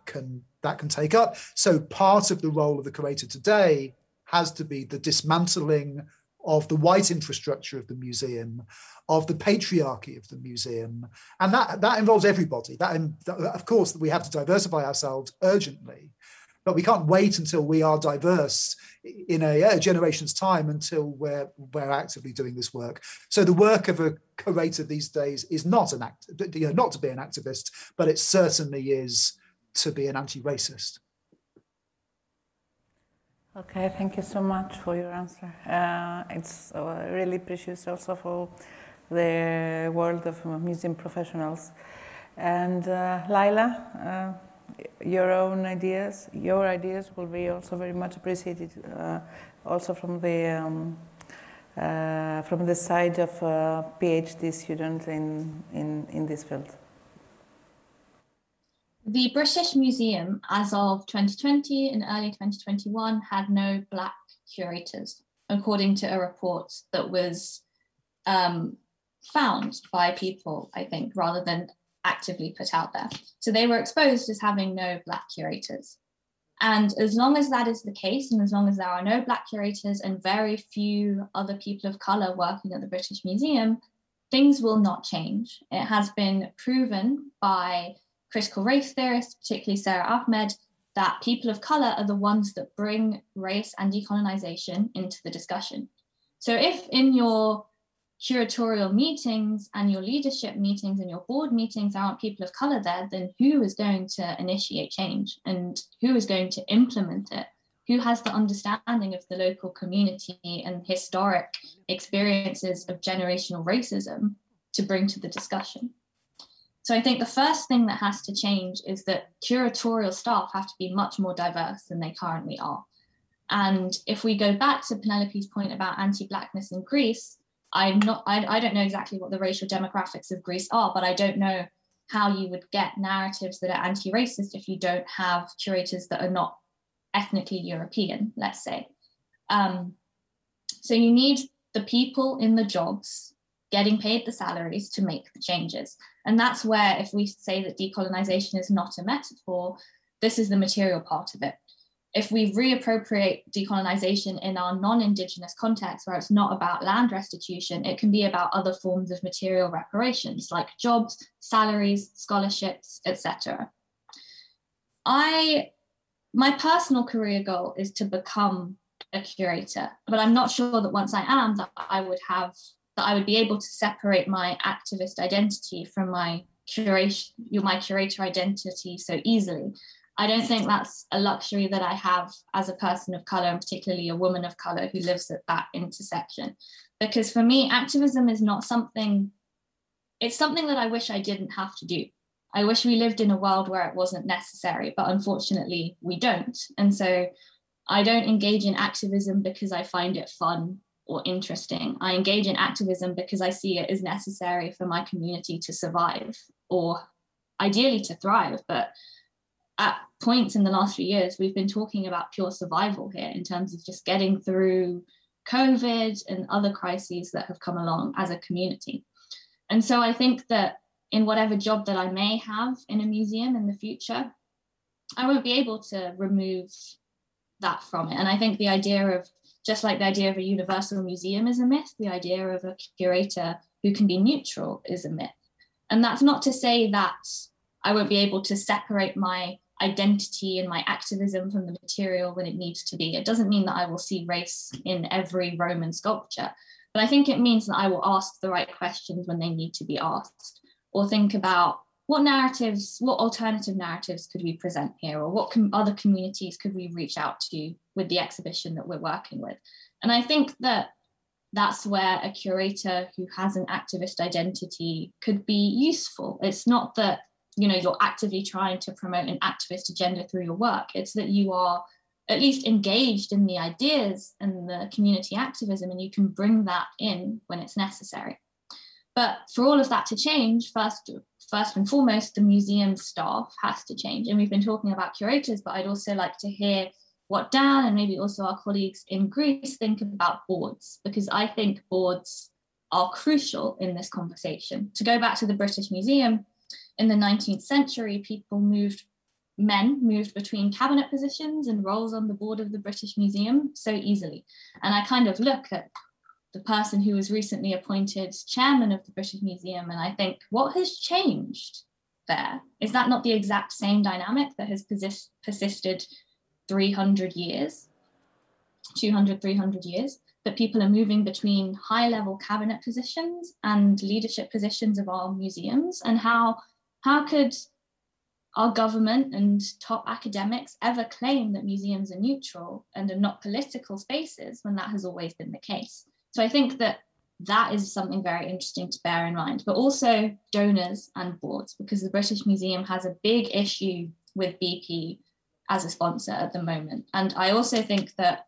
can take up. So part of the role of the curator today has to be the dismantling of the white infrastructure of the museum, of the patriarchy of the museum. And that involves everybody. Of course, we have to diversify ourselves urgently, but we can't wait until we are diverse in a generation's time until we're actively doing this work. So the work of a curator these days is not not to be an activist, but it certainly is to be an anti-racist. Okay, thank you so much for your answer. It's really precious also for the world of museum professionals. And Laila, your ideas will be also very much appreciated, also from the side of a PhD student in this field. The British Museum, as of 2020 and early 2021, had no Black curators, according to a report that was found by people, I think, rather than actively put out there. So they were exposed as having no Black curators. And as long as that is the case, and as long as there are no Black curators and very few other people of colour working at the British Museum, things will not change. It has been proven by critical race theorists, particularly Sarah Ahmed, that people of colour are the ones that bring race and decolonization into the discussion. So if in your curatorial meetings and your leadership meetings and your board meetings there aren't people of colour there, then who is going to initiate change and who is going to implement it? Who has the understanding of the local community and historic experiences of generational racism to bring to the discussion? So I think the first thing that has to change is that curatorial staff have to be much more diverse than they currently are. And if we go back to Penelope's point about anti-Blackness in Greece, I don't know exactly what the racial demographics of Greece are, but I don't know how you would get narratives that are anti-racist if you don't have curators that are not ethnically European, let's say. So you need the people in the jobs getting paid the salaries to make the changes. And that's where, if we say that decolonization is not a metaphor, this is the material part of it. If we reappropriate decolonization in our non-Indigenous context, where it's not about land restitution, it can be about other forms of material reparations, like jobs, salaries, scholarships, etc. My personal career goal is to become a curator, but I'm not sure that once I am, that I would be able to separate my activist identity from my curator identity so easily. I don't think that's a luxury that I have as a person of color, and particularly a woman of color who lives at that intersection. Because for me, activism is not something, it's something that I wish I didn't have to do. I wish we lived in a world where it wasn't necessary, but unfortunately we don't. And so I don't engage in activism because I find it fun or interesting. I engage in activism because I see it as necessary for my community to survive, or ideally to thrive. But at points in the last few years, we've been talking about pure survival here in terms of just getting through COVID and other crises that have come along as a community. And so I think that in whatever job that I may have in a museum in the future, I won't be able to remove that from it. And I think the idea of, just like the idea of a universal museum is a myth, the idea of a curator who can be neutral is a myth. And that's not to say that I won't be able to separate my identity and my activism from the material when it needs to be. It doesn't mean that I will see race in every Roman sculpture, but I think it means that I will ask the right questions when they need to be asked, or think about what narratives, what alternative narratives could we present here, or what other communities could we reach out to with the exhibition that we're working with. And I think that that's where a curator who has an activist identity could be useful. It's not that, you know, you're actively trying to promote an activist agenda through your work. It's that you are at least engaged in the ideas and the community activism, and you can bring that in when it's necessary. But for all of that to change, first and foremost, the museum staff has to change. And we've been talking about curators, but I'd also like to hear what Dan and maybe also our colleagues in Greece think about boards, because I think boards are crucial in this conversation. To go back to the British Museum, in the 19th century, men moved between cabinet positions and roles on the board of the British Museum so easily. And I kind of look at the person who was recently appointed chairman of the British Museum, and I think, what has changed there? Is that not the exact same dynamic that has persisted 300 years, 200, 300 years, that people are moving between high-level cabinet positions and leadership positions of our museums? And how could our government and top academics ever claim that museums are neutral and are not political spaces when that has always been the case? So I think that that is something very interesting to bear in mind, but also donors and boards, because the British Museum has a big issue with BP as a sponsor at the moment. And I also think that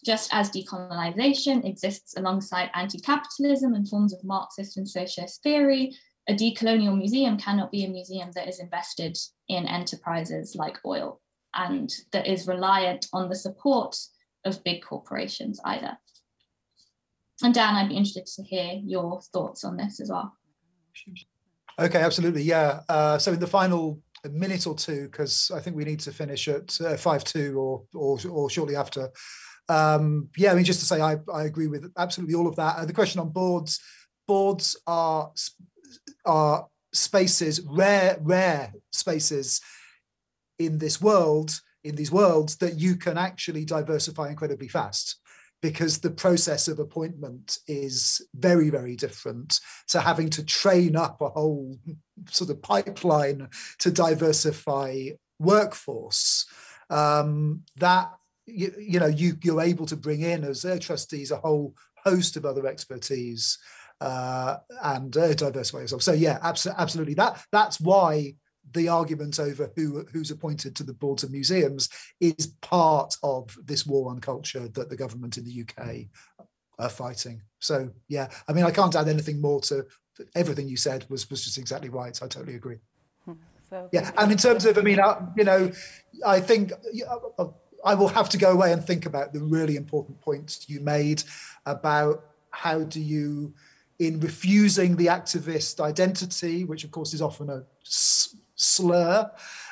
just as decolonization exists alongside anti-capitalism and forms of Marxist and socialist theory, a decolonial museum cannot be a museum that is invested in enterprises like oil and that is reliant on the support of big corporations either. And Dan, I'd be interested to hear your thoughts on this as well. Okay, absolutely, yeah. So in the final minute or two, because I think we need to finish at 5:02 or shortly after. Yeah, I mean, just to say, I agree with absolutely all of that. The question on boards. Boards are spaces, rare spaces in this world, in these worlds, that you can actually diversify incredibly fast, because the process of appointment is very, very different to having to train up a whole sort of pipeline to diversify workforce. That, you're able to bring in as trustees a whole host of other expertise and diversify yourself. So yeah, absolutely. That's why the argument over who's appointed to the boards of museums is part of this war on culture that the government in the UK are fighting. So yeah, I mean, I can't add anything more to everything you said. Was just exactly right. I totally agree. So, yeah, and in terms of, I mean, I think I will have to go away and think about the really important points you made about how do you, in refusing the activist identity, which of course is often a slur,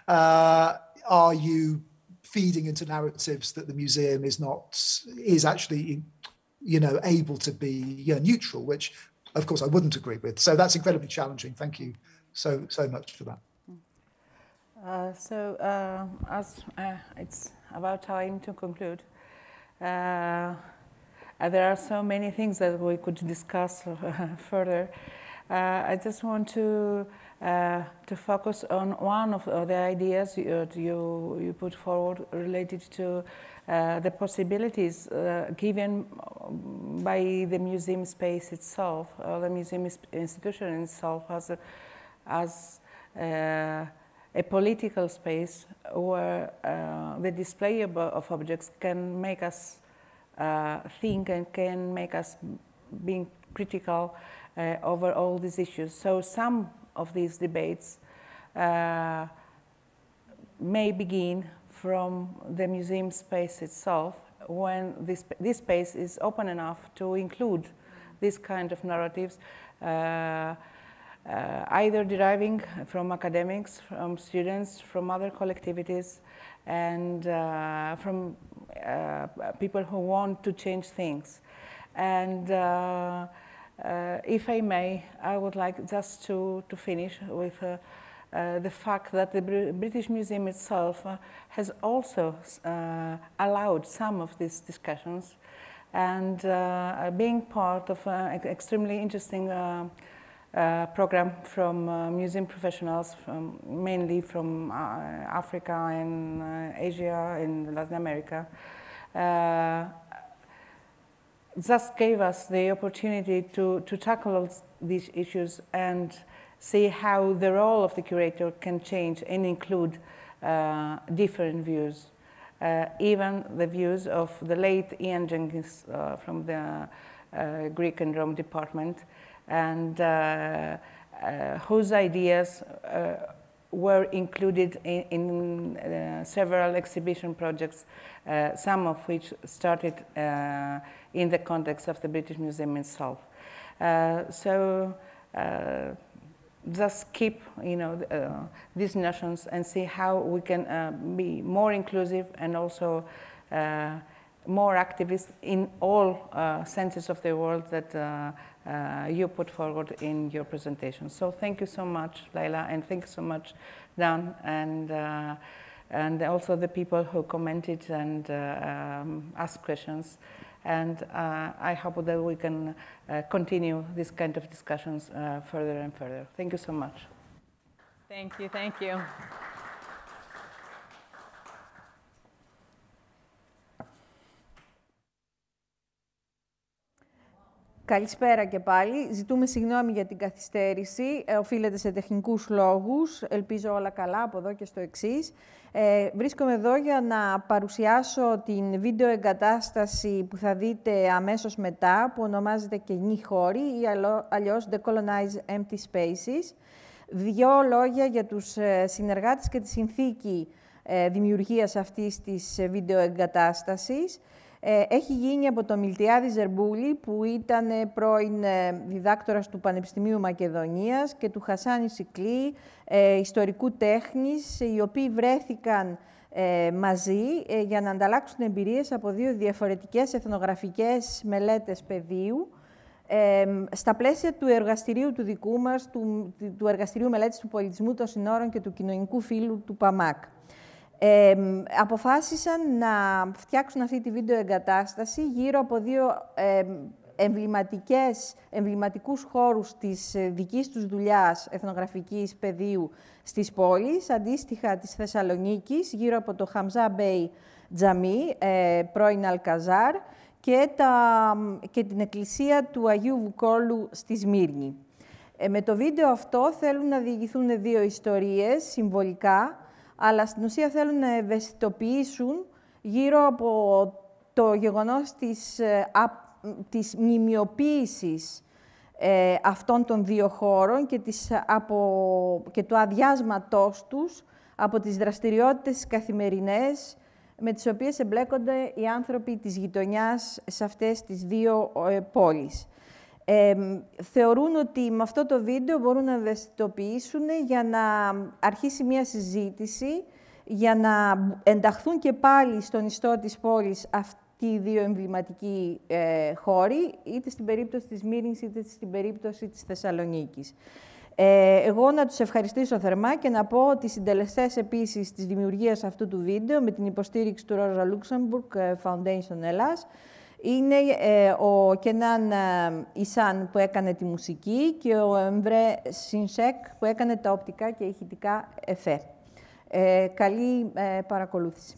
are you feeding into narratives that the museum is actually able to be neutral, which of course I wouldn't agree with. So that's incredibly challenging. Thank you so much for that. As it's about time to conclude, There are so many things that we could discuss further. I just want to focus on one of the ideas you put forward related to the possibilities given by the museum space itself, the museum institution itself as a political space where the display of objects can make us think and can make us being critical over all these issues. So some of these debates may begin from the museum space itself when this space is open enough to include this kind of narratives, either deriving from academics, from students, from other collectivities, and from people who want to change things. And if I may, I would like just to finish with the fact that the British Museum itself has also allowed some of these discussions, and being part of an extremely interesting program from museum professionals, mainly from Africa and Asia and Latin America, just gave us the opportunity to tackle these issues and see how the role of the curator can change and include different views, even the views of the late Ian Jenkins from the Greek and Rome department, and whose ideas were included in several exhibition projects, some of which started in the context of the British Museum itself. So just keep, these notions and see how we can be more inclusive and also more activist in all senses of the world that you put forward in your presentation. So thank you so much, Leila, and thank you so much, Dan, and also the people who commented and asked questions. And I hope that we can continue this kind of discussions further and further. Thank you so much. Thank you, thank you. Καλησπέρα και πάλι. Ζητούμε συγγνώμη για την καθυστέρηση. Οφείλεται σε τεχνικούς λόγους. Ελπίζω όλα καλά από εδώ και στο εξής. Βρίσκομαι εδώ για να παρουσιάσω την βίντεο εγκατάσταση που θα δείτε αμέσως μετά, που ονομάζεται «Κενή χώρη» ή αλλιώς «Decolonizing Empty Spaces». Δύο λόγια για τους συνεργάτες και τη συνθήκη δημιουργίας αυτής της βίντεο εγκατάστασης. Έχει γίνει από τον Μιλτιάδη Ζερμπούλη, που ήταν πρώην διδάκτορας του Πανεπιστημίου Μακεδονίας, και του Χασάνη Σικλή, ιστορικού τέχνης, οι οποίοι βρέθηκαν μαζί για να ανταλλάξουν εμπειρίες από δύο διαφορετικές εθνογραφικές μελέτες πεδίου, στα πλαίσια του εργαστηρίου του δικού μας, του Εργαστηρίου Μελέτης του Πολιτισμού των Συνόρων και του Κοινωνικού Φύλου του ΠΑΜΑΚ. Αποφάσισαν να φτιάξουν αυτή τη βίντεο εγκατάσταση γύρω από δύο εμβληματικούς χώρους της δικής τους δουλειάς εθνογραφικής πεδίου στις πόλεις, αντίστοιχα της Θεσσαλονίκης, γύρω από το Χαμζά Μπέι Τζαμί, πρώην Αλκαζάρ, και την εκκλησία του Αγίου Βουκόλου στη Σμύρνη. Με το βίντεο αυτό θέλουν να διηγηθούν δύο ιστορίες συμβολικά, αλλά στην ουσία θέλουν να ευαισθητοποιήσουν γύρω από το γεγονός της μνημειοποίησης αυτών των δύο χώρων και του αδειάσματός τους από τις δραστηριότητες καθημερινές με τις οποίες εμπλέκονται οι άνθρωποι της γειτονιάς σε αυτές τις δύο πόλεις. Θεωρούν ότι με αυτό το βίντεο μπορούν να ευαισθητοποιήσουν για να αρχίσει μια συζήτηση, για να ενταχθούν και πάλι στον ιστό της πόλης αυτοί οι δύο εμβληματικοί χώροι, είτε στην περίπτωση της Σμύρνης, είτε στην περίπτωση της Θεσσαλονίκης. Εγώ να τους ευχαριστήσω θερμά και να πω ότι οι συντελεστές επίσης της δημιουργίας αυτού του βίντεο με την υποστήριξη του Rosa Luxemburg Foundation Ελλάς είναι ο Κενάν Ισάν που έκανε τη μουσική και ο Εμβρέ Σινσέκ που έκανε τα οπτικά και ηχητικά εφέ. Καλή παρακολούθηση.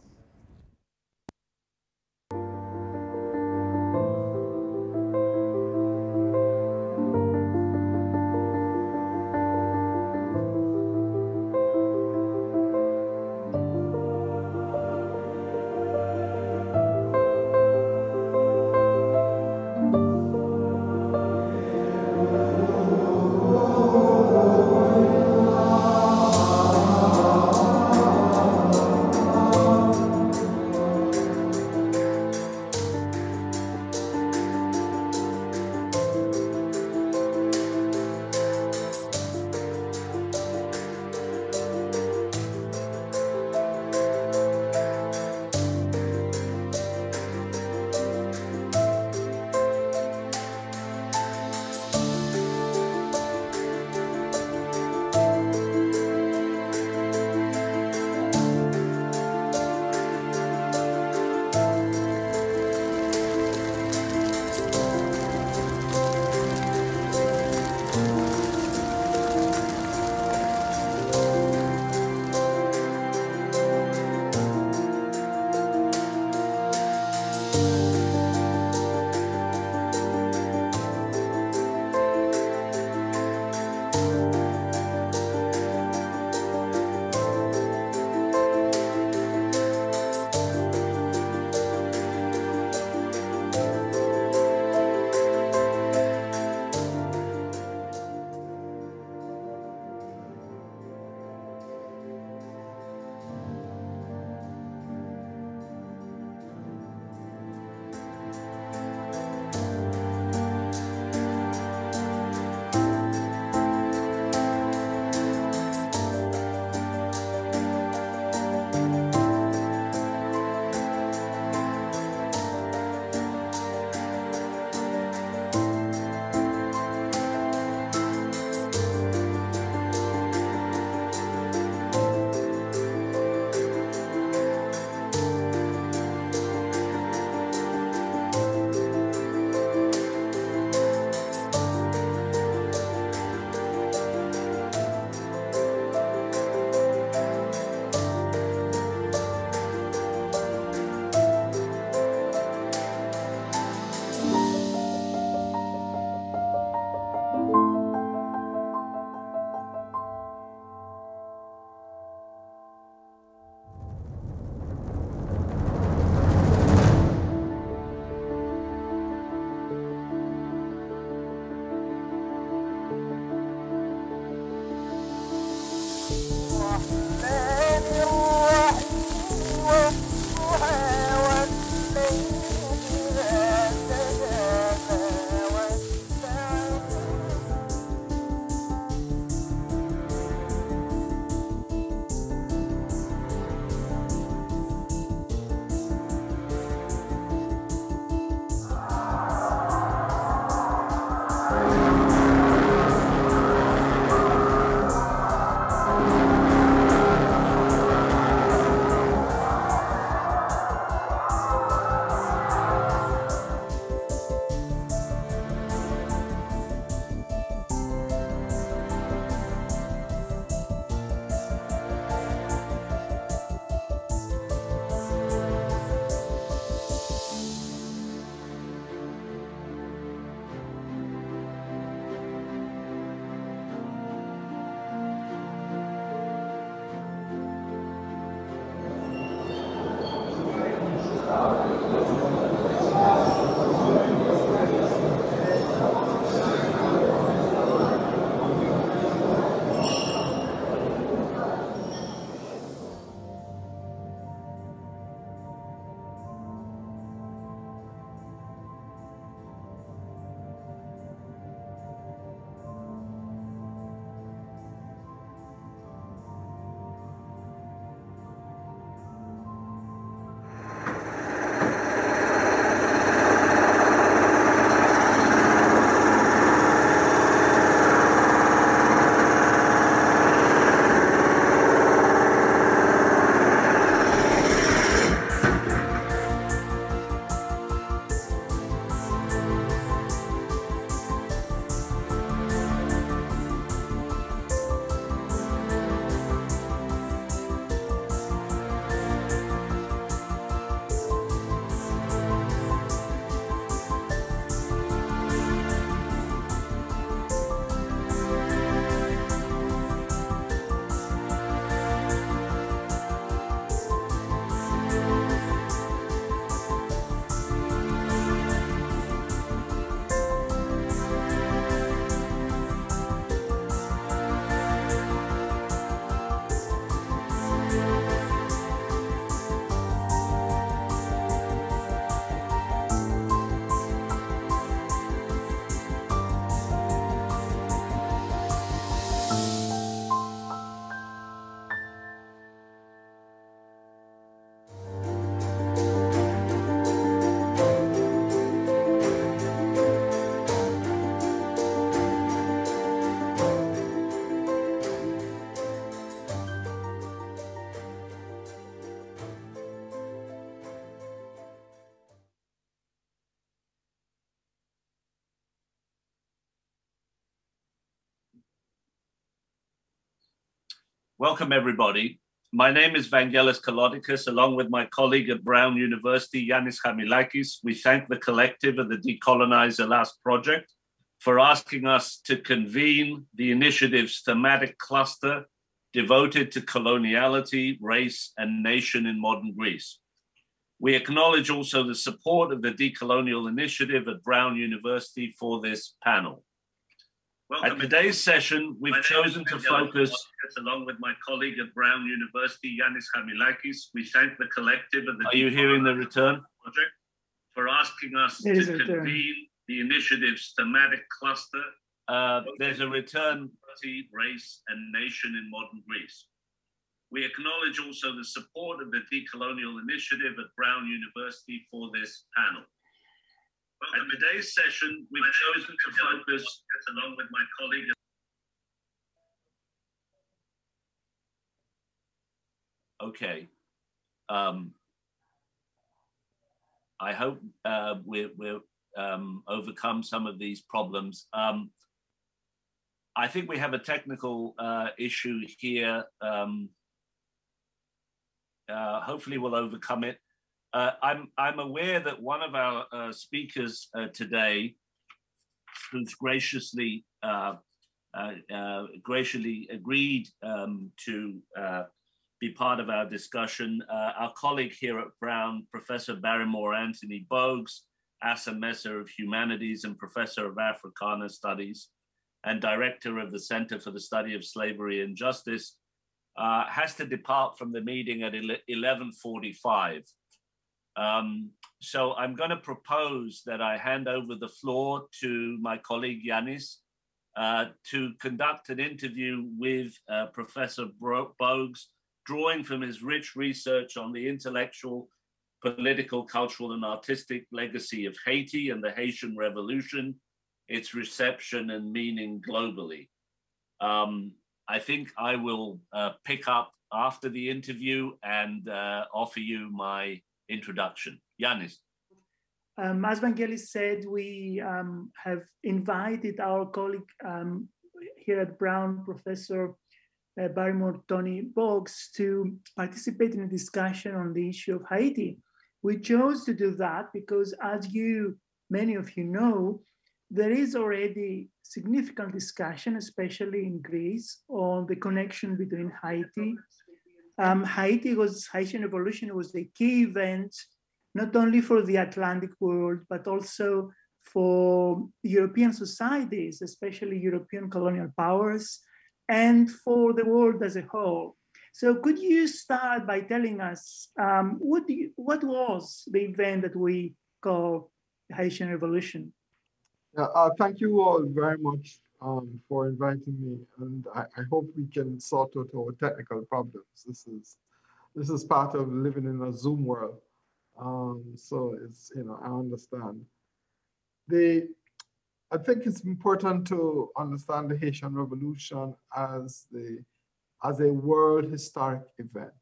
Welcome, everybody. My name is Vangelis Kalodikis. Along with my colleague at Brown University, Yannis Chamilakis, we thank the collective of the Decolonize Hellas project for asking us to convene the initiative's thematic cluster devoted to coloniality, race, and nation in modern Greece. We acknowledge also the support of the Decolonial Initiative at Brown University for this panel. At today's session, we've chosen to focus, along with my colleague at Brown University, Yannis Chamilakis, we thank the collective of the... Are you hearing the return? Project for asking us to convene the initiative's thematic cluster. There's a return to race and nation in modern Greece. We acknowledge also the support of the Decolonial Initiative at Brown University for this panel. At today's session, we've chosen to focus, along with my colleague. Okay. I hope we'll overcome some of these problems. I think we have a technical issue here. Hopefully we'll overcome it. I'm aware that one of our speakers today, who's graciously agreed to be part of our discussion, our colleague here at Brown, Professor Barrymore Anthony Bogues, Assessor of Humanities and Professor of Africana Studies, and Director of the Center for the Study of Slavery and Justice, has to depart from the meeting at 11:45. So I'm going to propose that I hand over the floor to my colleague Yannis to conduct an interview with Professor Bogues, drawing from his rich research on the intellectual, political, cultural, and artistic legacy of Haiti and the Haitian Revolution, its reception and meaning globally. I think I will pick up after the interview and offer you my introduction. Yannis. As Vangelis said, we have invited our colleague here at Brown, Professor Barrymore Tony Bogues, to participate in a discussion on the issue of Haiti. We chose to do that because, as many of you know, there is already significant discussion, especially in Greece, on the connection between Haiti. Haitian Revolution was the key event, not only for the Atlantic world, but also for European societies, especially European colonial powers, and for the world as a whole. So could you start by telling us what was the event that we call the Haitian Revolution? Thank you all very much for inviting me, and I hope we can sort out our technical problems. This is part of living in a Zoom world, so it's, I understand. I think it's important to understand the Haitian Revolution as a world historic event,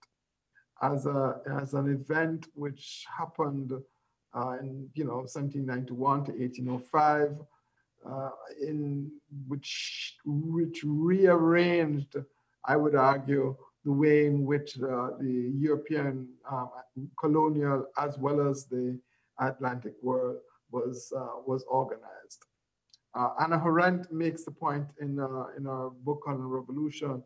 as an event which happened in 1791 to 1805, in which rearranged, I would argue, the way in which the European colonial as well as the Atlantic world was organized. Anna Arendt makes the point in our book on revolution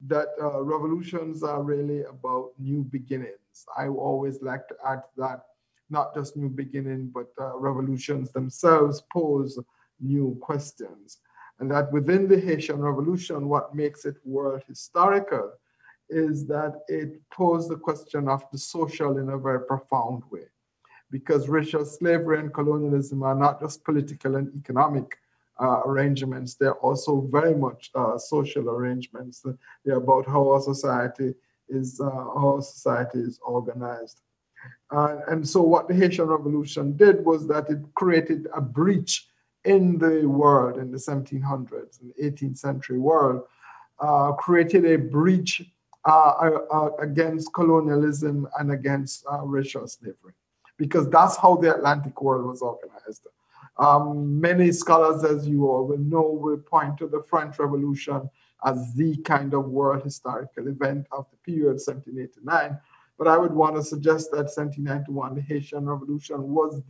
that revolutions are really about new beginnings. I always like to add that not just new beginning, but revolutions themselves pose new questions. And that within the Haitian Revolution, what makes it world historical is that it posed the question of the social in a very profound way. Because racial slavery and colonialism are not just political and economic arrangements, they're also very much social arrangements. They're about how our society is organized. And so what the Haitian Revolution did was that it created a breach in the world in the 1700s, in the 18th century world, created a breach against colonialism and against racial slavery, because that's how the Atlantic world was organized. Many scholars, as you all will know, will point to the French Revolution as the kind of world historical event of the period 1789. But I would want to suggest that 1791, the Haitian Revolution, was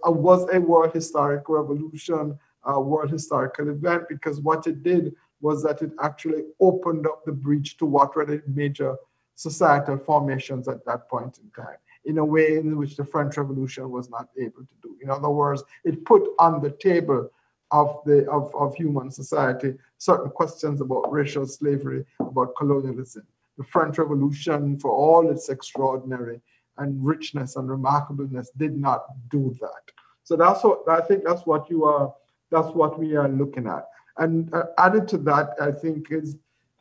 a world historic revolution, a world historical event, because what it did was that it actually opened up the breach to what were the major societal formations at that point in time, in a way in which the French Revolution was not able to do. In other words, it put on the table of human society certain questions about racial slavery, about colonialism. The French Revolution, for all its extraordinary and richness and remarkableness, did not do that. So that's what I think. That's what we are looking at. And added to that, I think, is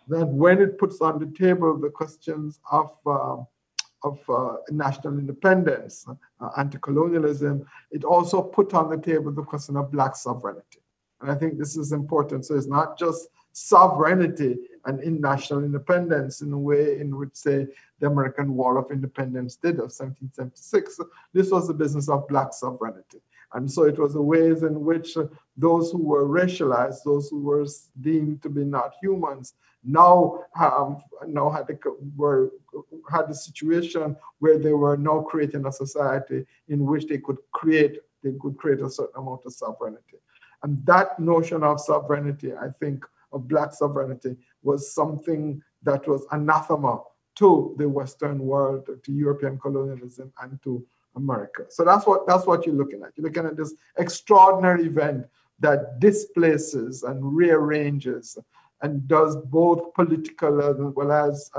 that when it puts on the table the questions of national independence, anti-colonialism, it also put on the table the question of Black sovereignty. And I think this is important. So it's not just sovereignty and in national independence in a way in which, say, the American War of Independence did of 1776. This was the business of Black sovereignty. And so it was the ways in which those who were racialized, those who were deemed to be not humans, now had the situation where they were now creating a society in which they could create a certain amount of sovereignty. And that notion of sovereignty, I think, of Black sovereignty, was something that was anathema to the Western world, to European colonialism, and to America. So that's what you're looking at. You're looking at this extraordinary event that displaces and rearranges and does both political as well as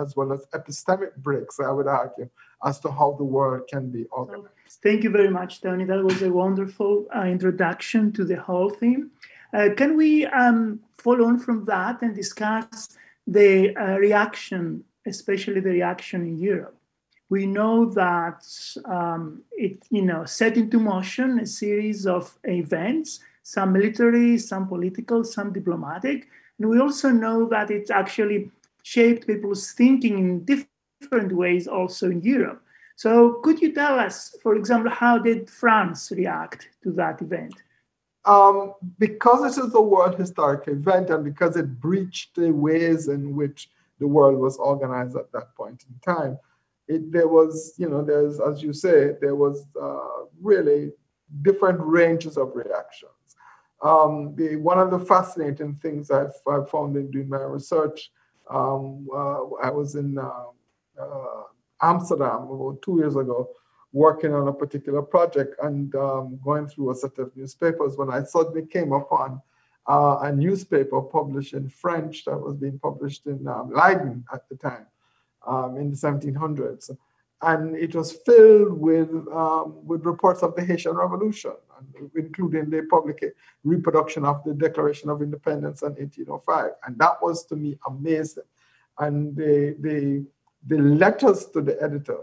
epistemic breaks, I would argue, as to how the world can be organized. Thank you very much, Tony. That was a wonderful introduction to the whole theme. Can we follow on from that and discuss the reaction, especially the reaction in Europe? We know that it set into motion a series of events, some military, some political, some diplomatic. And we also know that it actually shaped people's thinking in different ways also in Europe. So could you tell us, for example, how did France react to that event? Because it is a world historic event and because it breached the ways in which the world was organized at that point in time, there was, there's, as you say, there was really different ranges of reactions. One of the fascinating things I've found in doing my research, I was in Amsterdam about 2 years ago, working on a particular project and going through a set of newspapers when I suddenly came upon a newspaper published in French that was being published in Leiden at the time, in the 1700s. And it was filled with reports of the Haitian Revolution, including the public reproduction of the Declaration of Independence in 1805. And that was, to me, amazing. And the letters to the editor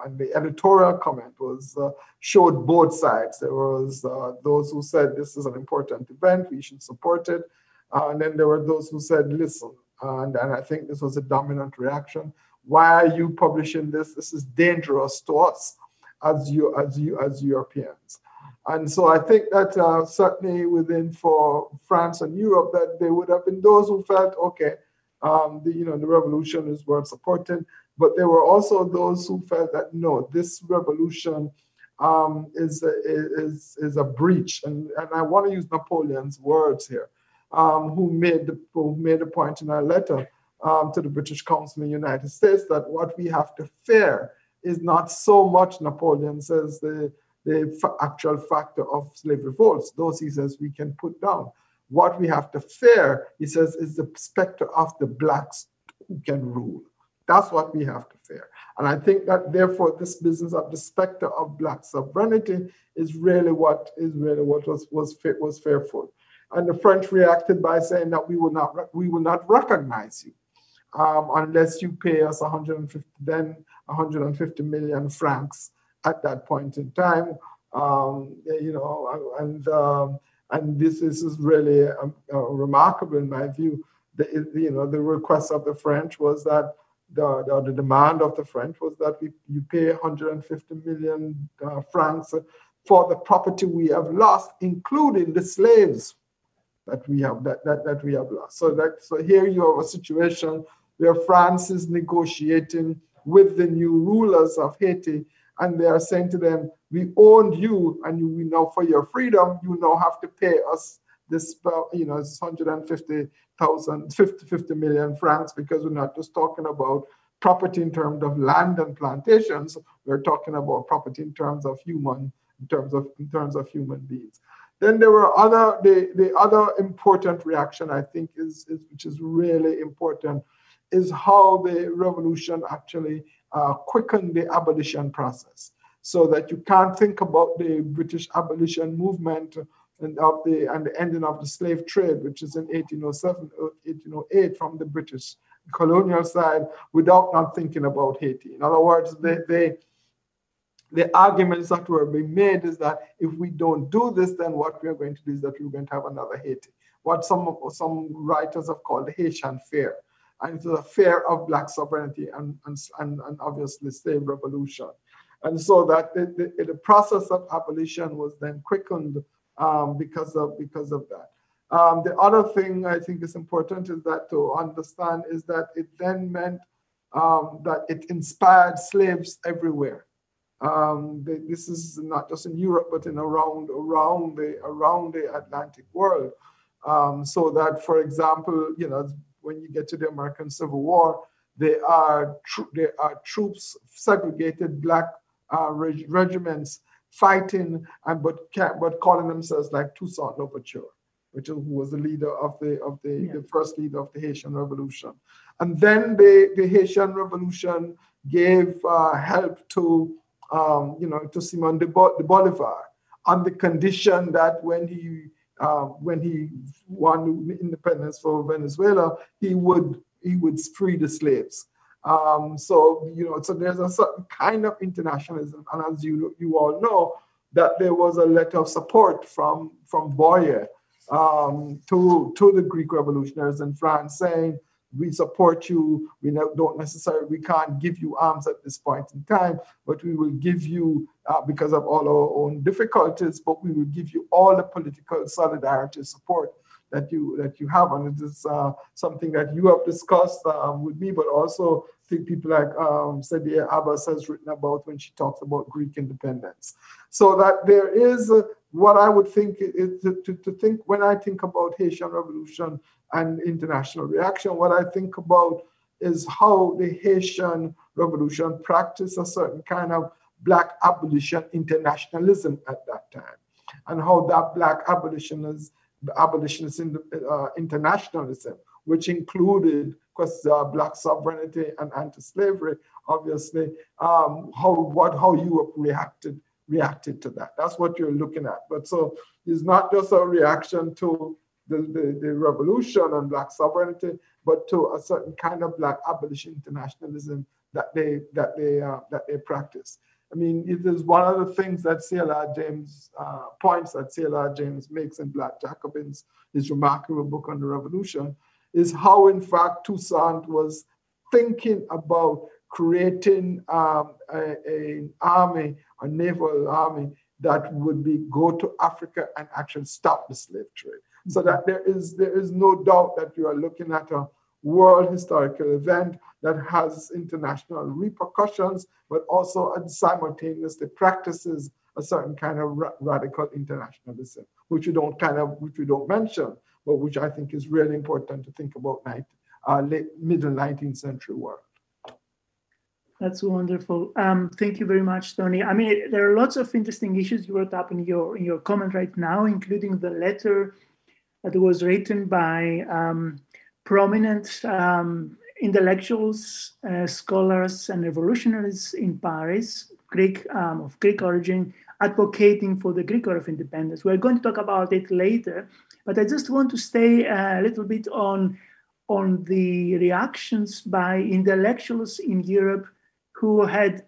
and the editorial comment showed both sides. There was those who said this is an important event, we should support it. And then there were those who said, listen, and I think this was a dominant reaction. Why are you publishing this? This is dangerous to us as Europeans. And so I think that certainly for France and Europe, that there would have been those who felt, okay, the revolution is worth supporting, but there were also those who felt that no, this revolution is a breach. And I want to use Napoleon's words here, who made the point in a letter to the British Council in the United States that what we have to fear is not so much, Napoleon says, the actual factor of slave revolts. Those, he says, we can put down. What we have to fear, he says, is the specter of the blacks who can rule. That's what we have to fear. And I think that therefore this business of the specter of black sovereignty is really what was fearful. And the French reacted by saying that we will not recognize you unless you pay us 150 million francs at that point in time. And this is really remarkable in my view. The request of the French was that the demand of the French was that you pay 150 million francs for the property we have lost, including the slaves that we have lost. So here you have a situation where France is negotiating with the new rulers of Haiti, and they are saying to them, we owned you, and we now, for your freedom, you now have to pay us this, it's 50 million francs, because we're not just talking about property in terms of land and plantations. We're talking about property in terms of human beings. Then there were the other important reaction, I think, which is really important, is how the revolution actually quickened the abolition process, so that you can't think about the British abolition movement and the ending of the slave trade, which is in 1807, 1808 from the British colonial side, without not thinking about Haiti. In other words, the arguments that were being made is that if we don't do this, then what we are going to do is that we're going to have another Haiti. What some writers have called the Haitian fear. And it's a fear of Black sovereignty and obviously slave revolution. And so that the process of abolition was then quickened because of that. The other thing I think is important is that to understand is that it then meant that it inspired slaves everywhere. This is not just in Europe, but in around the Atlantic world. So that, for example, when you get to the American Civil War, there are troops, segregated Black regiments fighting, but calling themselves like Toussaint Louverture, who was the leader of the first leader of the Haitian Revolution. And then the Haitian Revolution gave help to Simon de Bolivar, on the condition that when he won independence for Venezuela, he would free the slaves. So there's a certain kind of internationalism, and as you all know, that there was a letter of support from Boyer to the Greek revolutionaries in France, saying, we support you, we can't give you arms at this point in time, but we will give you, because of all our own difficulties, but we will give you all the political solidarity support that you have. And it is something that you have discussed with me, but also I think people like Sadia Abbas has written about when she talks about Greek independence. So that there is what I would think is to think, when I think about Haitian Revolution and international reaction, what I think about is how the Haitian Revolution practiced a certain kind of Black abolition internationalism at that time, and how that Black abolitionist internationalism, which included Black sovereignty and anti-slavery, obviously, how Europe reacted to that. That's what you're looking at. But so it's not just a reaction to the revolution and Black sovereignty, but to a certain kind of Black abolition internationalism that they practice. I mean, it is one of the things that C.L.R. James points that C.L.R. James makes in Black Jacobins, his remarkable book on the revolution, is how, in fact, Toussaint was thinking about creating an army, a naval army that would go to Africa and actually stop the slave trade. So that there is no doubt that you are looking at a world historical event that has international repercussions, but also simultaneously practices a certain kind of radical internationalism, which we don't mention, but which I think is really important to think about middle 19th century world. That's wonderful. Thank you very much, Tony. I mean, there are lots of interesting issues you brought up in your comment right now, including the letter that was written by prominent intellectuals, scholars, and revolutionaries in Paris, of Greek origin, advocating for the Greek War of Independence. We're going to talk about it later, but I just want to stay a little bit on the reactions by intellectuals in Europe who had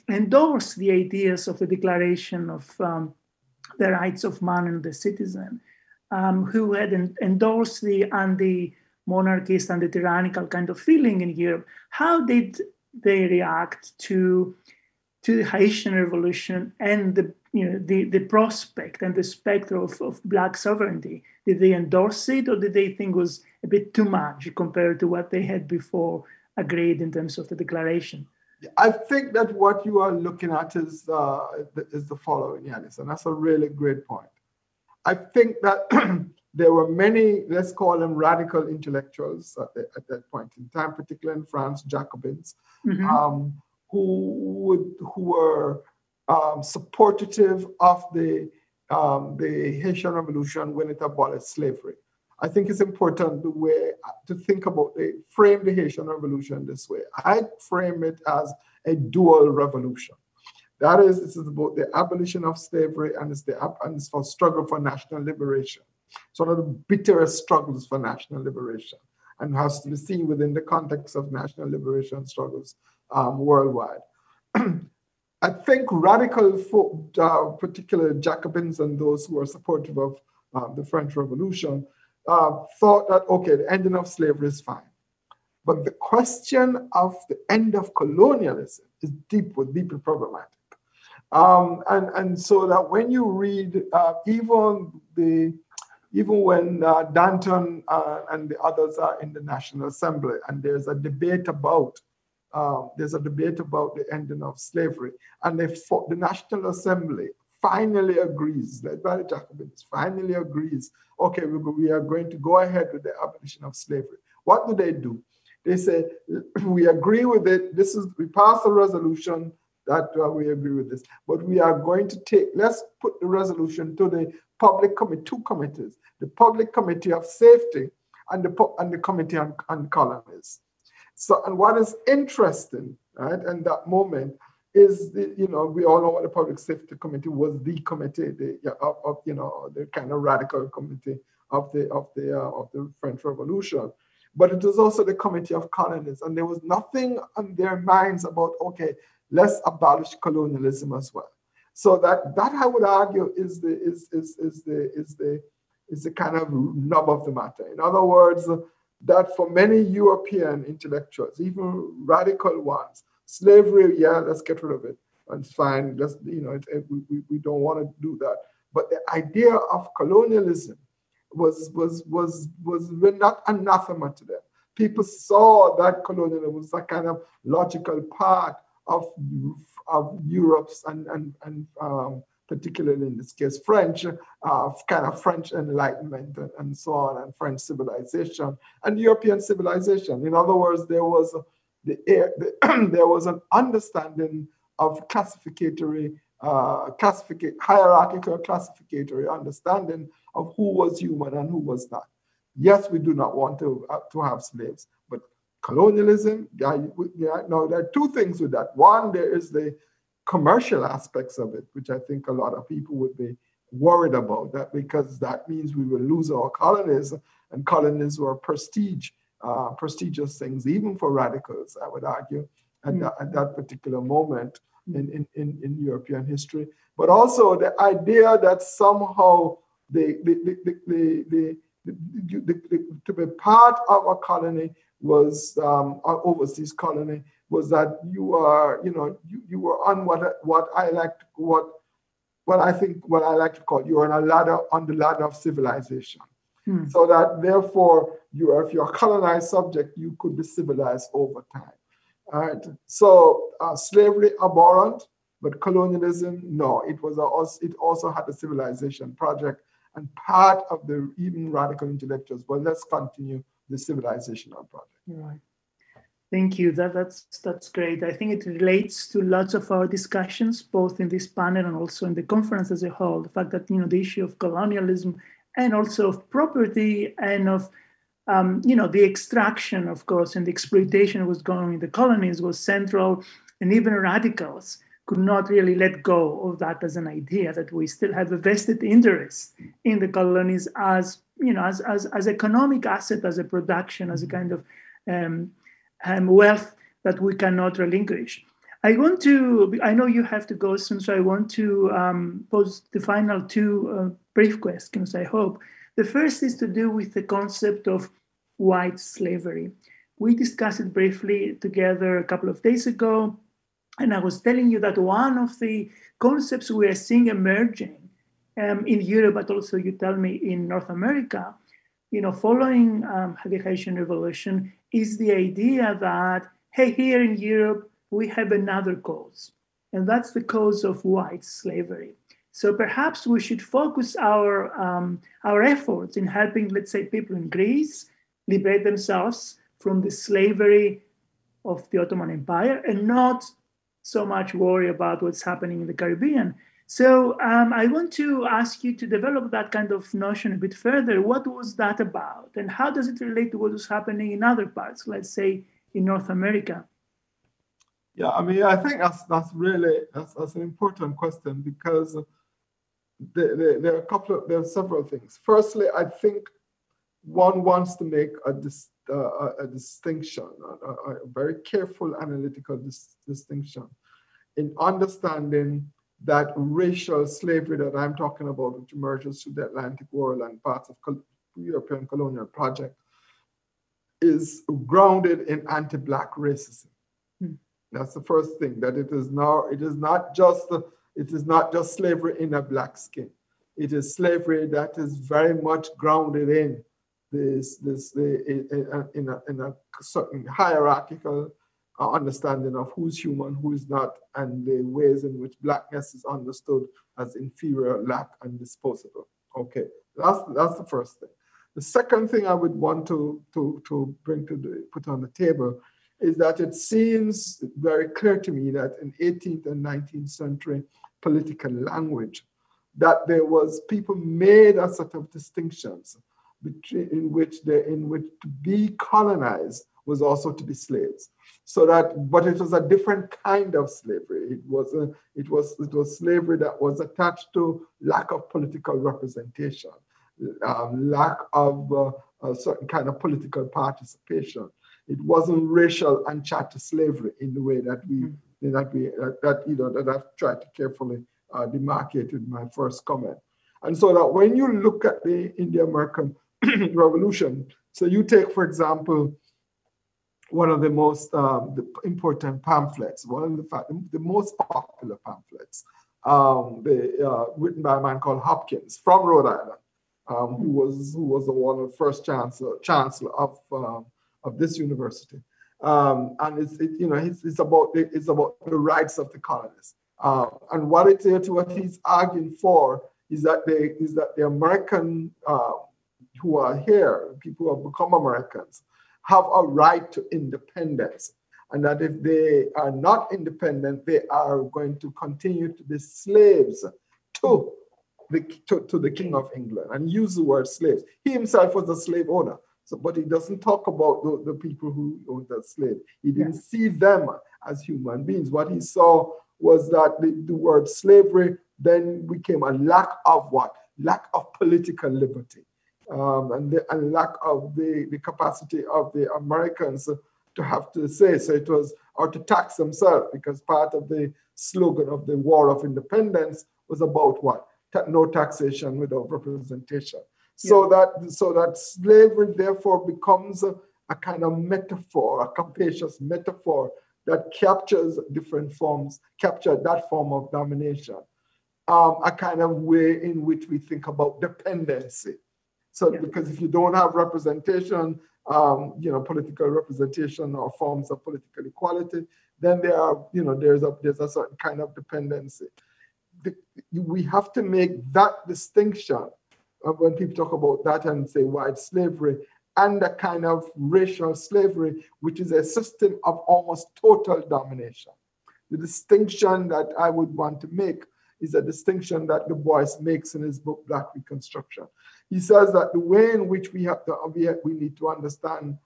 endorsed the ideas of the Declaration of the Rights of Man and the Citizen, who had endorsed the anti-monarchist and the tyrannical kind of feeling in Europe. How did they react to the Haitian Revolution and the prospect and the specter of Black sovereignty? Did they endorse it, or did they think it was a bit too much compared to what they had before agreed in terms of the declaration? I think that what you are looking at is the following, Yanis, and that's a really great point. I think that there were many, let's call them radical intellectuals at that point in time, particularly in France, Jacobins, who were supportive of the Haitian Revolution when it abolished slavery. I think it's important the way to think about frame the Haitian Revolution this way. I frame it as a dual revolution. That is, this is about the abolition of slavery, and it's for struggle for national liberation. It's one of the bitterest struggles for national liberation, and has to be seen within the context of national liberation struggles worldwide. I think radical folk, particularly Jacobins and those who are supportive of the French Revolution, thought that, okay, the ending of slavery is fine. But the question of the end of colonialism is deeply problematic. And so that when you read, even when Danton and the others are in the National Assembly, and there's a debate about the ending of slavery, and the National Assembly finally agrees, led by the Jacobins, finally agrees, okay, we are going to go ahead with the abolition of slavery. What do? They say, we agree with it, we passed a resolution that we agree with this, but we are going to let's put the resolution to the public committee, two committees, the Public Committee of Safety and the Committee on Colonies. So, and what is interesting, right, in that moment is, we all know what the Public Safety Committee was, the committee, the kind of radical committee of the French Revolution. But it was also the Committee of Colonies, and there was nothing on their minds about, okay, let's abolish colonialism as well. So that I would argue is the kind of nub of the matter. In other words, that for many European intellectuals, even radical ones, slavery, yeah, let's get rid of it. It's fine. We don't want to do that. But the idea of colonialism was not anathema to them. People saw that colonialism was a kind of logical part of Europe's and particularly in this case French, kind of French Enlightenment and so on, and French civilization and European civilization. In other words, there was an understanding of hierarchical classificatory understanding of who was human and who was not. Yes, we do not want to have slaves, but colonialism, now there are two things with that. One, there is the commercial aspects of it, which I think a lot of people would be worried about, that because that means we will lose our colonies, and colonies were prestigious things, even for radicals, I would argue, at that particular moment in European history. But also the idea that somehow to be part of a colony was an overseas colony, was that you were on what I like to call, you were on the ladder of civilization. So that therefore if you're a colonized subject, you could be civilized over time. All right. So slavery abhorrent, but colonialism, no. It also had a civilization project, and part of the even radical intellectuals. But let's continue the civilizational project. Right. Thank you. That's great. I think it relates to lots of our discussions, both in this panel and also in the conference as a whole. The fact that the issue of colonialism and also of property and of the extraction, of course, and the exploitation that was going on in the colonies was central, and even radicals could not really let go of that as an idea, that we still have a vested interest in the colonies as economic asset, as a production, as a kind of wealth that we cannot relinquish. I know you have to go soon, so I want to pose the final two brief questions, I hope. The first is to do with the concept of white slavery. We discussed it briefly together a couple of days ago. And I was telling you that one of the concepts we are seeing emerging in Europe, but also you tell me in North America, following the Haitian Revolution, is the idea that, hey, here in Europe, we have another cause, and that's the cause of white slavery. So perhaps we should focus our efforts in helping, let's say, people in Greece liberate themselves from the slavery of the Ottoman Empire and not so much worry about what's happening in the Caribbean. So I want to ask you to develop that kind of notion a bit further. What was that about? And how does it relate to what was happening in other parts, let's say in North America? Yeah, I mean, I think that's really an important question, because there are several things. Firstly, I think one wants to make a distinction, a very careful analytical distinction in understanding that racial slavery that I'm talking about, which emerges through the Atlantic world and parts of European colonial project, is grounded in anti-Black racism. That's the first thing, that it is not just slavery in a Black skin. It is slavery that is very much grounded in in a certain hierarchical understanding of who's human, who is not, and the ways in which Blackness is understood as inferior, lack, and disposable. Okay, that's the first thing. The second thing I would want to put on the table is that it seems very clear to me that in 18th and 19th century political language, that there was people made a set of distinctions in which to be colonized was also to be slaves. So that, but it was a different kind of slavery. It was slavery that was attached to lack of political representation, lack of a certain kind of political participation. It wasn't racial and chattel slavery in the way that I've tried to carefully demarcate in my first comment. And so that when you look at the Indian-American Revolution, so you take, for example, one of the most important pamphlets, one of the most popular pamphlets, written by a man called Hopkins from Rhode Island, who was one of the first chancellor of this university, and it's about the rights of the colonists, and what he's arguing for is that the American who are here, people who have become Americans, have a right to independence, and that if they are not independent, they are going to continue to be slaves to the King of England, and use the word slaves. He himself was a slave owner, but he doesn't talk about the people who owned the slave. He didn't see them as human beings. What he saw was that the word slavery then became a lack of what? Lack of political liberty. And lack of the capacity of the Americans to have to say, so it was, or to tax themselves, because part of the slogan of the War of Independence was about what? No taxation without representation. So that slavery therefore becomes a kind of metaphor, a capacious metaphor that captures different forms, capture that form of domination, a kind of way in which we think about dependency. So because if you don't have representation, political representation or forms of political equality, then there's a certain kind of dependency. We have to make that distinction when people talk about that and say white slavery and a kind of racial slavery, which is a system of almost total domination. The distinction that I would want to make is a distinction that Du Bois makes in his book, Black Reconstruction. He says that the way in which we need to understand,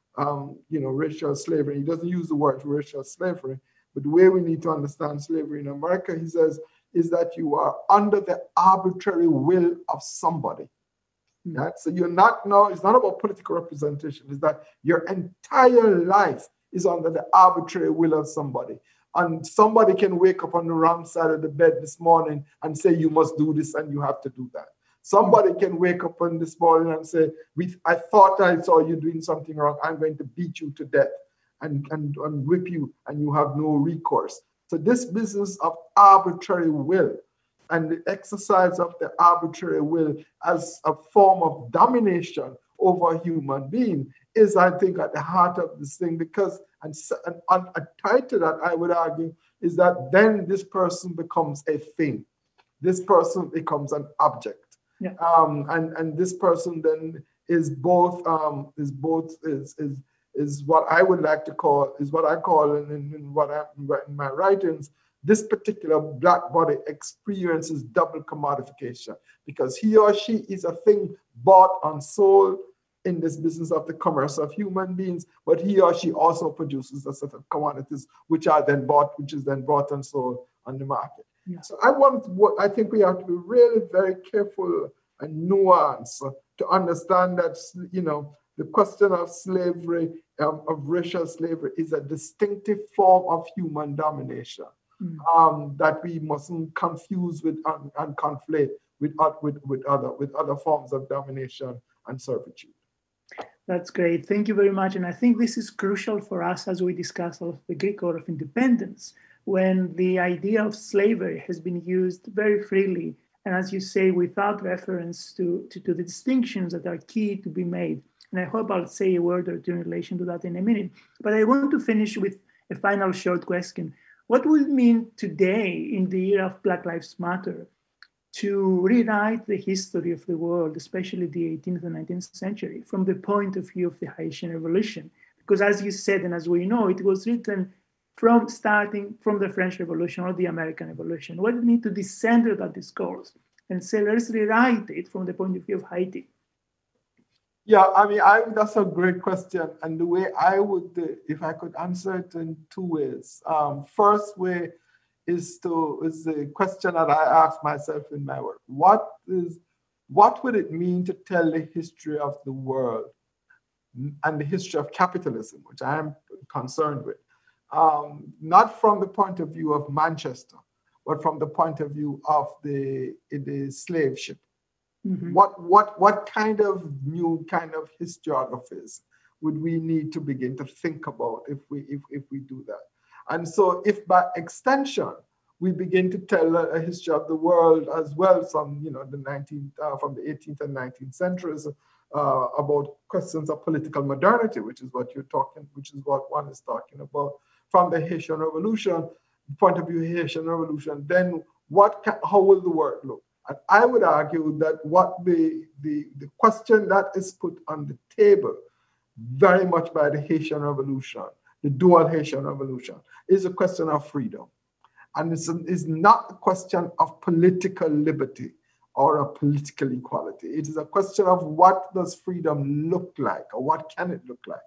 racial slavery, he doesn't use the word racial slavery, but the way we need to understand slavery in America, he says, is that you are under the arbitrary will of somebody. So you're not now, it's not about political representation, it's that your entire life is under the arbitrary will of somebody. And somebody can wake up on the wrong side of the bed this morning and say, you must do this and you have to do that. Somebody can wake up on this morning and say, I thought I saw you doing something wrong. I'm going to beat you to death and whip you, and you have no recourse. So this business of arbitrary will and the exercise of the arbitrary will as a form of domination over a human being is, I think, at the heart of this thing, because, and tied to that, I would argue, is that then this person becomes a thing. This person becomes an object. Yeah. And this person then is both, is what I would like to call, is what I call in my writings, this particular black body experiences double commodification, because he or she is a thing bought and sold in this business of the commerce of human beings, but he or she also produces a set of commodities which is then bought and sold on the market. Yeah. So I think we have to be really very careful and nuanced to understand that, you know, the question of slavery, of racial slavery, is a distinctive form of human domination that we mustn't confuse with and conflate with other forms of domination and servitude. That's great. Thank you very much. And I think this is crucial for us as we discuss the Greek War of Independence, when the idea of slavery has been used very freely, and as you say, without reference to the distinctions that are key to be made. And I hope I'll say a word or two in relation to that in a minute. But I want to finish with a final short question. What would it mean today, in the era of Black Lives Matter, to rewrite the history of the world, especially the 18th and 19th century, from the point of view of the Haitian Revolution? Because as you said, and as we know, it was written starting from the French Revolution or the American Revolution. What do we need to decenter that discourse and say, let's rewrite it from the point of view of Haiti? Yeah, I mean, that's a great question. And the way I would, if I could answer it in two ways. First way is the question that I ask myself in my work. What would it mean to tell the history of the world and the history of capitalism, which I am concerned with, not from the point of view of Manchester, but from the point of view of the slave ship? Mm-hmm. What kind of new kind of historiographies would we need to begin to think about if we do that? And so if by extension we begin to tell a history of the world as well from the 18th and 19th centuries about questions of political modernity, which is what one is talking about, from the Haitian Revolution, point of view Haitian Revolution, then how will the world look? And I would argue that what the question that is put on the table very much by the Haitian Revolution, the dual Haitian Revolution, is a question of freedom. And it's not a question of political liberty or a political equality. It is a question of what does freedom look like, or what can it look like?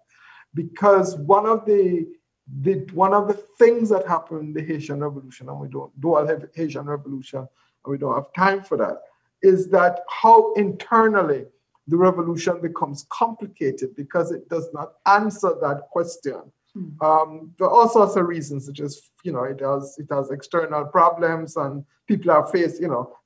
Because one of the things that happened in the Haitian Revolution, and we don't dual Haitian Revolution, and we don't have time for that, is that how internally the revolution becomes complicated because it does not answer that question. There are all sorts of reasons, such as, it has external problems and people are faced,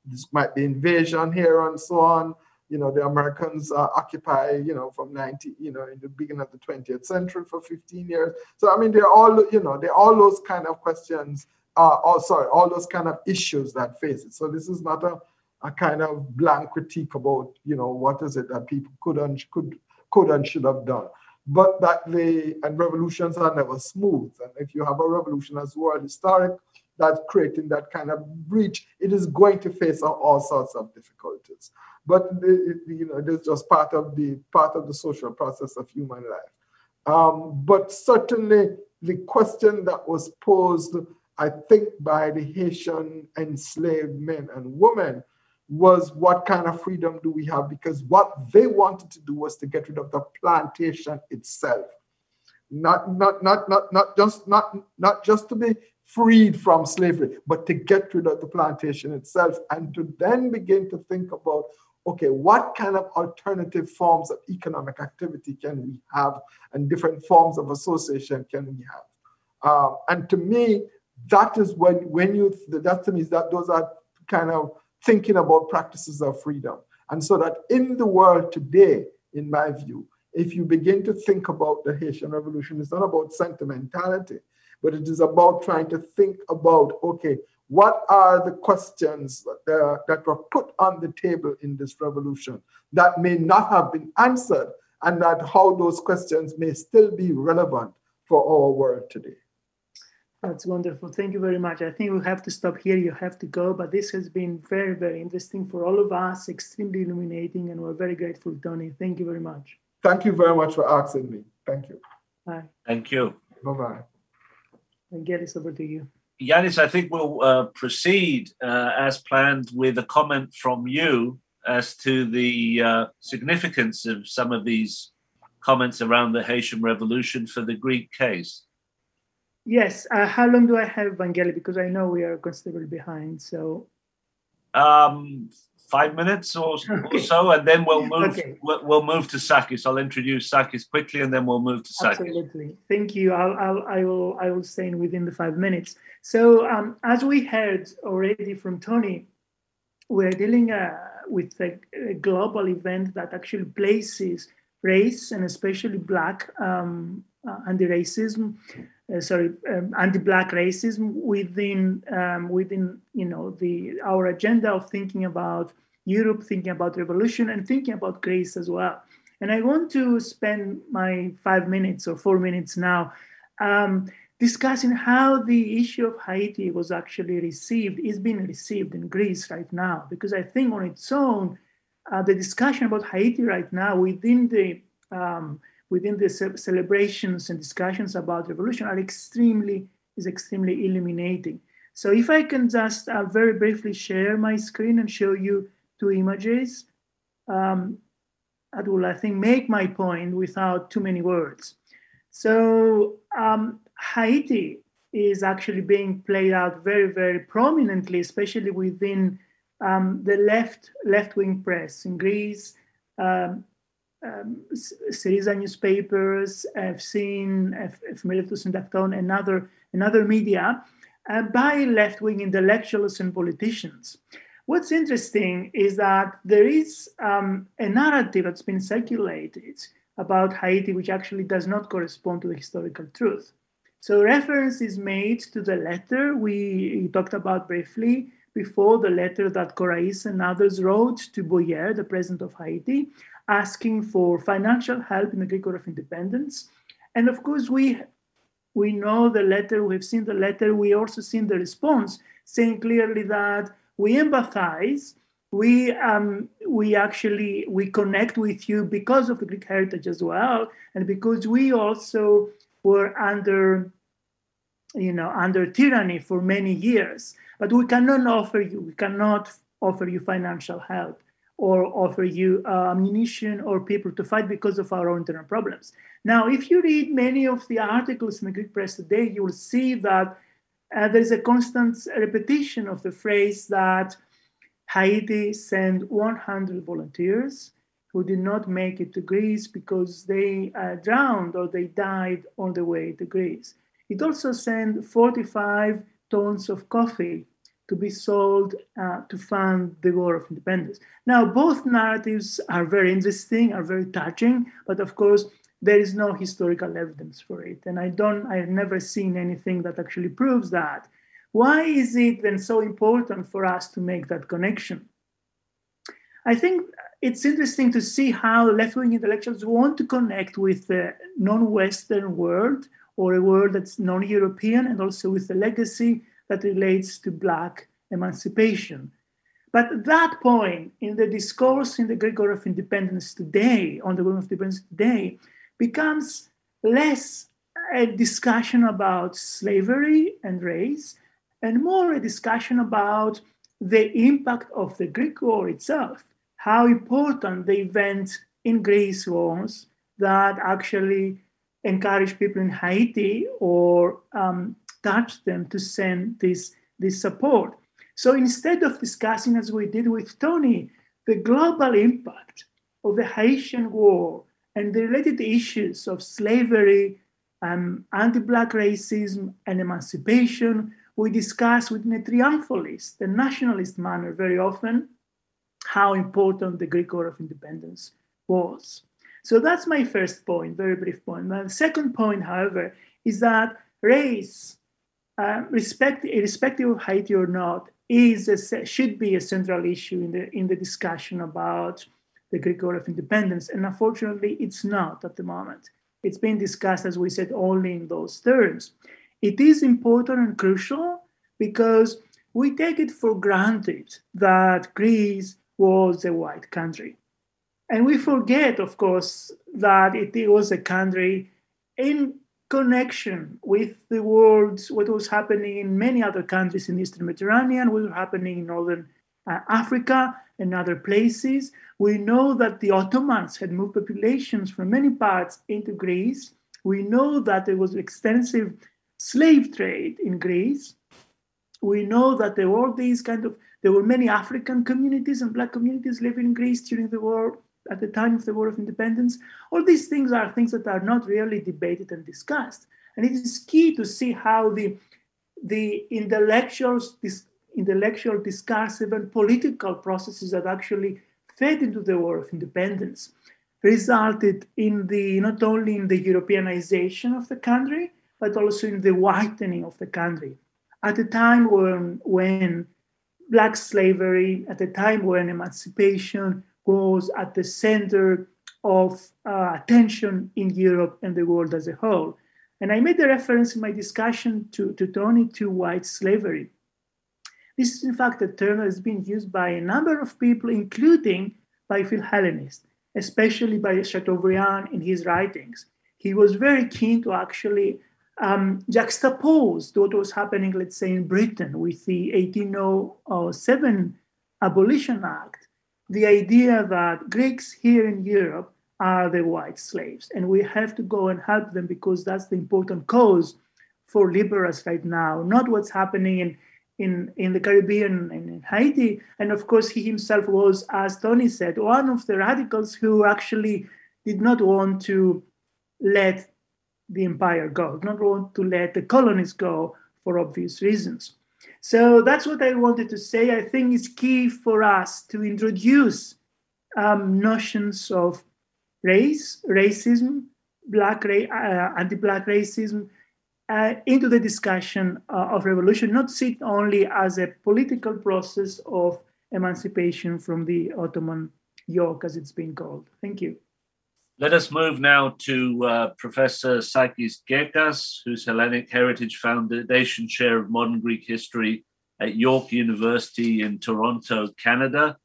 this might be invasion here and so on. The Americans occupy, from in the beginning of the 20th century for 15 years. So, I mean, they're all those kind of questions, all those kind of issues that face it. So this is not a kind of blank critique about, what is it that people could and should have done. But and revolutions are never smooth. And if you have a revolution as world historic, that's creating that kind of breach, it is going to face all sorts of difficulties. But it's just part of the social process of human life. But certainly the question that was posed, I think, by the Haitian enslaved men and women was, what kind of freedom do we have? Because what they wanted to do was to get rid of the plantation itself, not just to be freed from slavery, but to get rid of the plantation itself, and to then begin to think about, okay, what kind of alternative forms of economic activity can we have, and different forms of association can we have? And to me, that is that those are kind of thinking about practices of freedom. And so that in the world today, in my view, if you begin to think about the Haitian Revolution, it's not about sentimentality, but it is about trying to think about, okay, what are the questions that were put on the table in this revolution that may not have been answered, and that how those questions may still be relevant for our world today. That's wonderful. Thank you very much. I think we'll have to stop here. You have to go, but this has been very, very interesting for all of us, extremely illuminating, and we're very grateful, Tony. Thank you very much. Thank you very much for asking me. Thank you. Bye. Thank you. Bye-bye. Yannis, over to you. Yannis, I think we'll proceed as planned with a comment from you as to the significance of some of these comments around the Haitian Revolution for the Greek case. Yes. How long do I have, Vangelis? Because I know we are considerably behind. So 5 minutes or so, and then we'll move. Okay. We'll move to Sakis. I'll introduce Sakis quickly, and then we'll move to Sakis. Absolutely. Thank you. I will stay within the 5 minutes. So as we heard already from Tony, we're dealing with a global event that actually places race, and especially Black anti-racism, anti-Black racism within our agenda of thinking about Europe, thinking about revolution, and thinking about Greece as well. And I want to spend my 5 minutes or 4 minutes now discussing how the issue of Haiti was actually is being received in Greece right now, because I think on its own, the discussion about Haiti right now within the celebrations and discussions about revolution is extremely illuminating. So if I can just very briefly share my screen and show you 2 images, that will, I think, make my point without too many words. So Haiti is actually being played out very, very prominently, especially within the left-wing press in Greece. Syriza newspapers, I've seen Εφημερίδες Συντακτών and other media by left-wing intellectuals and politicians. What's interesting is that there is a narrative that's been circulated about Haiti, which actually does not correspond to the historical truth. So reference is made to the letter we talked about briefly before, the letter that Corais and others wrote to Boyer, the president of Haiti, asking for financial help in the Greek War of Independence. And of course, we know the letter, we've seen the letter, we also seen the response saying clearly that we empathize, we connect with you because of the Greek heritage as well, and because we also were under tyranny for many years. But we cannot offer you financial help or offer you ammunition or people to fight because of our own internal problems. Now, if you read many of the articles in the Greek press today, you will see that there's a constant repetition of the phrase that Haiti sent 100 volunteers who did not make it to Greece because they drowned or they died on the way to Greece. It also sent 45 tons of coffee to be sold to fund the War of Independence. Now, both narratives are very interesting, are very touching, but of course, there is no historical evidence for it. And I've never seen anything that actually proves that. Why is it then so important for us to make that connection? I think it's interesting to see how left-wing intellectuals want to connect with the non-Western world, or a world that's non-European, and also with the legacy that relates to Black emancipation. But at that point in the discourse in the Greek War of Independence today, on the War of Independence today, becomes less a discussion about slavery and race, and more a discussion about the impact of the Greek War itself, how important the event in Greece was that actually encouraged people in Haiti or touched them to send this support. So instead of discussing, as we did with Tony, the global impact of the Haitian War and the related issues of slavery, anti-Black racism, and emancipation, we discuss within a triumphalist and nationalist manner very often how important the Greek War of Independence was. So that's my first point, very brief point. My second point, however, is that race, irrespective of Haiti or not, should be a central issue in the discussion about the Greek War of Independence. And unfortunately, it's not at the moment. It's been discussed, as we said, only in those terms. It is important and crucial because we take it for granted that Greece was a white country. And we forget, of course, that it was a country in connection with the world, what was happening in many other countries in the Eastern Mediterranean, what was happening in Northern Africa and other places. We know that the Ottomans had moved populations from many parts into Greece. We know that there was extensive slave trade in Greece. We know that there were many African communities and Black communities living in Greece during the war, at the time of the War of Independence. All these things are things that are not really debated and discussed. And it is key to see how the intellectual, discursive, and political processes that actually fed into the War of Independence resulted in not only in the Europeanization of the country, but also in the whitening of the country. At a time when Black slavery, at a time when emancipation was at the center of attention in Europe and the world as a whole. And I made a reference in my discussion to Tony to white slavery. This is in fact a term that has been used by a number of people, including by Philhellenists, especially by Chateaubriand in his writings. He was very keen to actually juxtapose what was happening, let's say, in Britain with the 1807 Abolition Act, the idea that Greeks here in Europe are the white slaves, and we have to go and help them because that's the important cause for liberals right now, not what's happening in the Caribbean and in Haiti. And of course, he himself was, as Tony said, one of the radicals who actually did not want to let the empire go, not want to let the colonies go for obvious reasons. So that's what I wanted to say. I think it's key for us to introduce notions of race, racism, anti-Black racism into the discussion of revolution, not see it only as a political process of emancipation from the Ottoman yoke, as it's been called. Thank you. Let us move now to Professor Sakis Gekas, who's Hellenic Heritage Foundation Chair of Modern Greek History at York University in Toronto, Canada.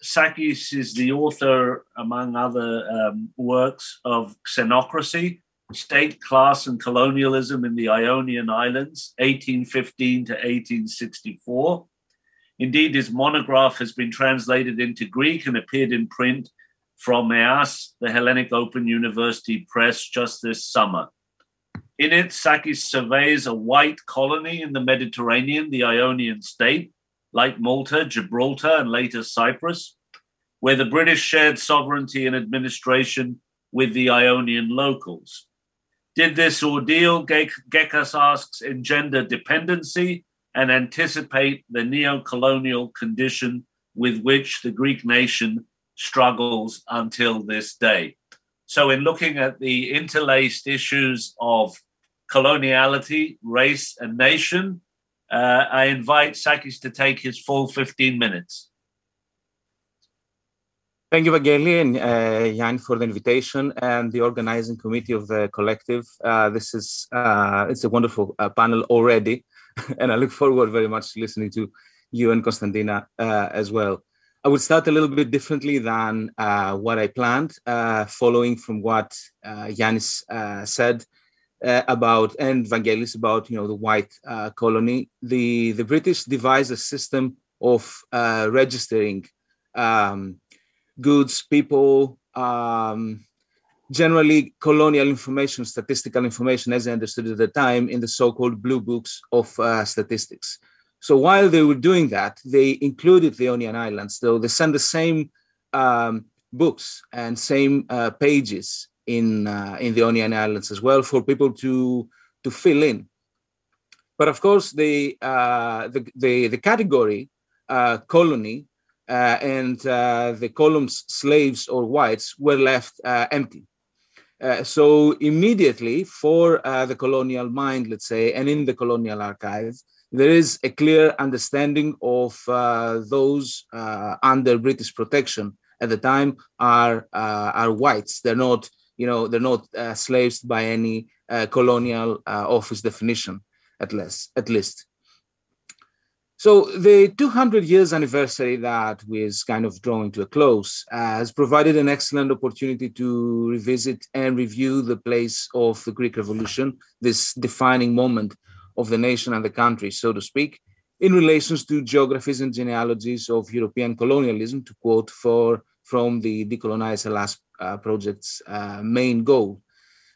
Sakis is the author, among other works, of Xenocracy, State, Class and Colonialism in the Ionian Islands, 1815 to 1864. Indeed, his monograph has been translated into Greek and appeared in print from EAS, the Hellenic Open University Press, just this summer. In it, Sakis surveys a white colony in the Mediterranean, the Ionian state, like Malta, Gibraltar, and later Cyprus, where the British shared sovereignty and administration with the Ionian locals. Did this ordeal, Gekas asks, engender dependency and anticipate the neo-colonial condition with which the Greek nation struggles until this day? So in looking at the interlaced issues of coloniality, race, and nation, I invite Sakis to take his full 15 minutes. Thank you, Vangeli and Jan, for the invitation and the organizing committee of the collective. It's a wonderful panel already, and I look forward very much to listening to you and Konstantina as well. I would start a little bit differently than what I planned, following from what Yanis said about, and Vangelis, about the white colony. The British devised a system of registering goods, people, generally colonial information, statistical information, as I understood it at the time, in the so-called blue books of statistics. So while they were doing that, they included the Ionian Islands, though they sent the same books and same pages in the Ionian Islands as well for people to fill in. But of course, the category colony and the columns slaves or whites were left empty. So immediately for the colonial mind, let's say, and in the colonial archive, there is a clear understanding of those under British protection at the time are whites. They're not, they're not slaves by any colonial office definition, at least. So the 200 years anniversary that is kind of drawing to a close has provided an excellent opportunity to revisit and review the place of the Greek Revolution, this defining moment of the nation and the country, so to speak, in relations to geographies and genealogies of European colonialism, to quote from the Decolonize Hellas project's main goal.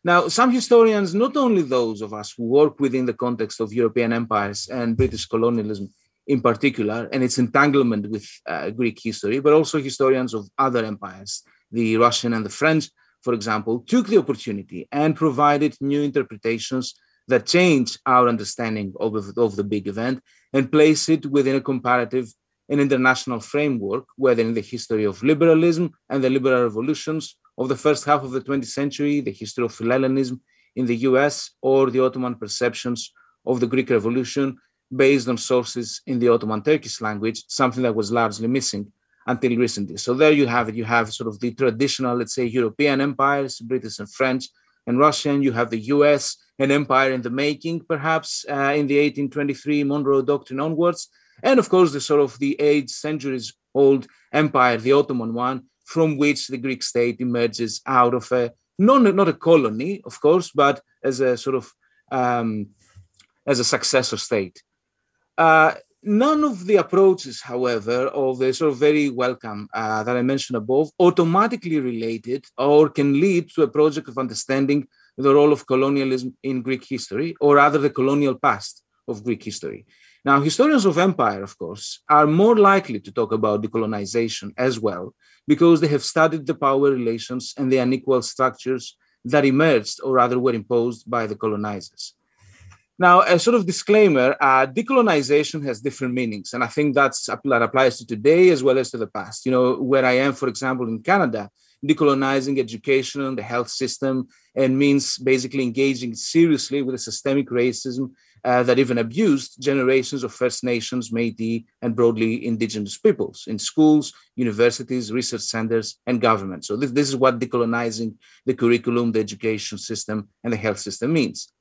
Now, some historians, not only those of us who work within the context of European empires and British colonialism in particular, and its entanglement with Greek history, but also historians of other empires, the Russian and the French, for example, took the opportunity and provided new interpretations that change our understanding of the big event and place it within a comparative and international framework, whether in the history of liberalism and the liberal revolutions of the first half of the 20th century, the history of Philhellenism in the US, or the Ottoman perceptions of the Greek Revolution based on sources in the Ottoman Turkish language, something that was largely missing until recently. So there you have it. You have sort of the traditional, let's say, European empires, British and French and Russian. You have the US, an empire in the making, perhaps in the 1823 Monroe Doctrine onwards. And of course, the sort of the 8 centuries old empire, the Ottoman one, from which the Greek state emerges out of not a colony, of course, but as a sort of as a successor state. None of the approaches, however, of the sort of very welcome that I mentioned above, automatically related or can lead to a project of understanding the role of colonialism in Greek history, or rather the colonial past of Greek history. Now, historians of empire, of course, are more likely to talk about decolonization as well, because they have studied the power relations and the unequal structures that emerged, or rather were imposed by the colonizers. Now, a sort of disclaimer, decolonization has different meanings, and I think that applies to today as well as to the past. Where I am, for example, in Canada, decolonizing education, the health system, and means basically engaging seriously with the systemic racism that even abused generations of First Nations, Métis, and broadly indigenous peoples in schools, universities, research centers, and government. So this is what decolonizing the curriculum, the education system, and the health system means.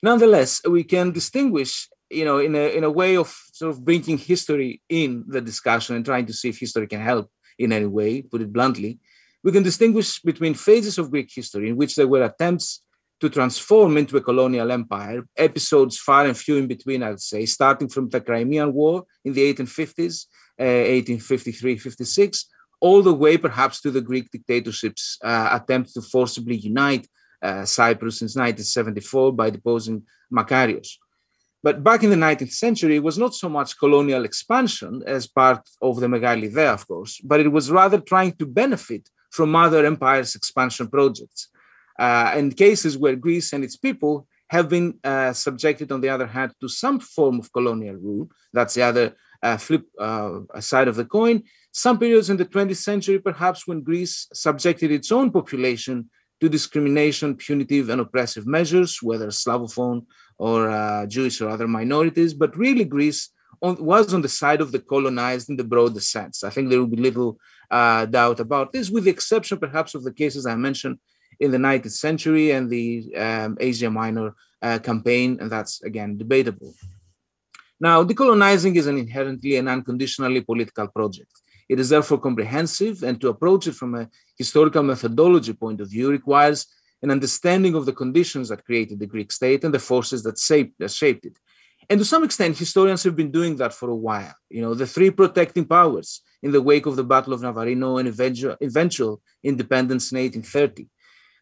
Nonetheless, we can distinguish, in a way of sort of bringing history in the discussion and trying to see if history can help in any way, put it bluntly. We can distinguish between phases of Greek history in which there were attempts to transform into a colonial empire, episodes far and few in between, I would say, starting from the Crimean War in the 1850s, 1853-56, all the way perhaps to the Greek dictatorship's attempt to forcibly unite Cyprus since 1974 by deposing Makarios. But back in the 19th century, it was not so much colonial expansion as part of the Megali Idea, of course, but it was rather trying to benefit from other empires' expansion projects. And cases where Greece and its people have been subjected, on the other hand, to some form of colonial rule. That's the other flip side of the coin. Some periods in the 20th century, perhaps, when Greece subjected its own population to discrimination, punitive, and oppressive measures, whether Slavophone or Jewish or other minorities. But really, Greece was on the side of the colonized in the broader sense. I think there will be little doubt about this, with the exception, perhaps, of the cases I mentioned in the 19th century and the Asia Minor campaign, and that's, again, debatable. Now, decolonizing is an inherently and unconditionally political project. It is therefore comprehensive, and to approach it from a historical methodology point of view requires an understanding of the conditions that created the Greek state and the forces that shaped it. And to some extent, historians have been doing that for a while. The three protecting powers in the wake of the Battle of Navarino and eventual independence in 1830.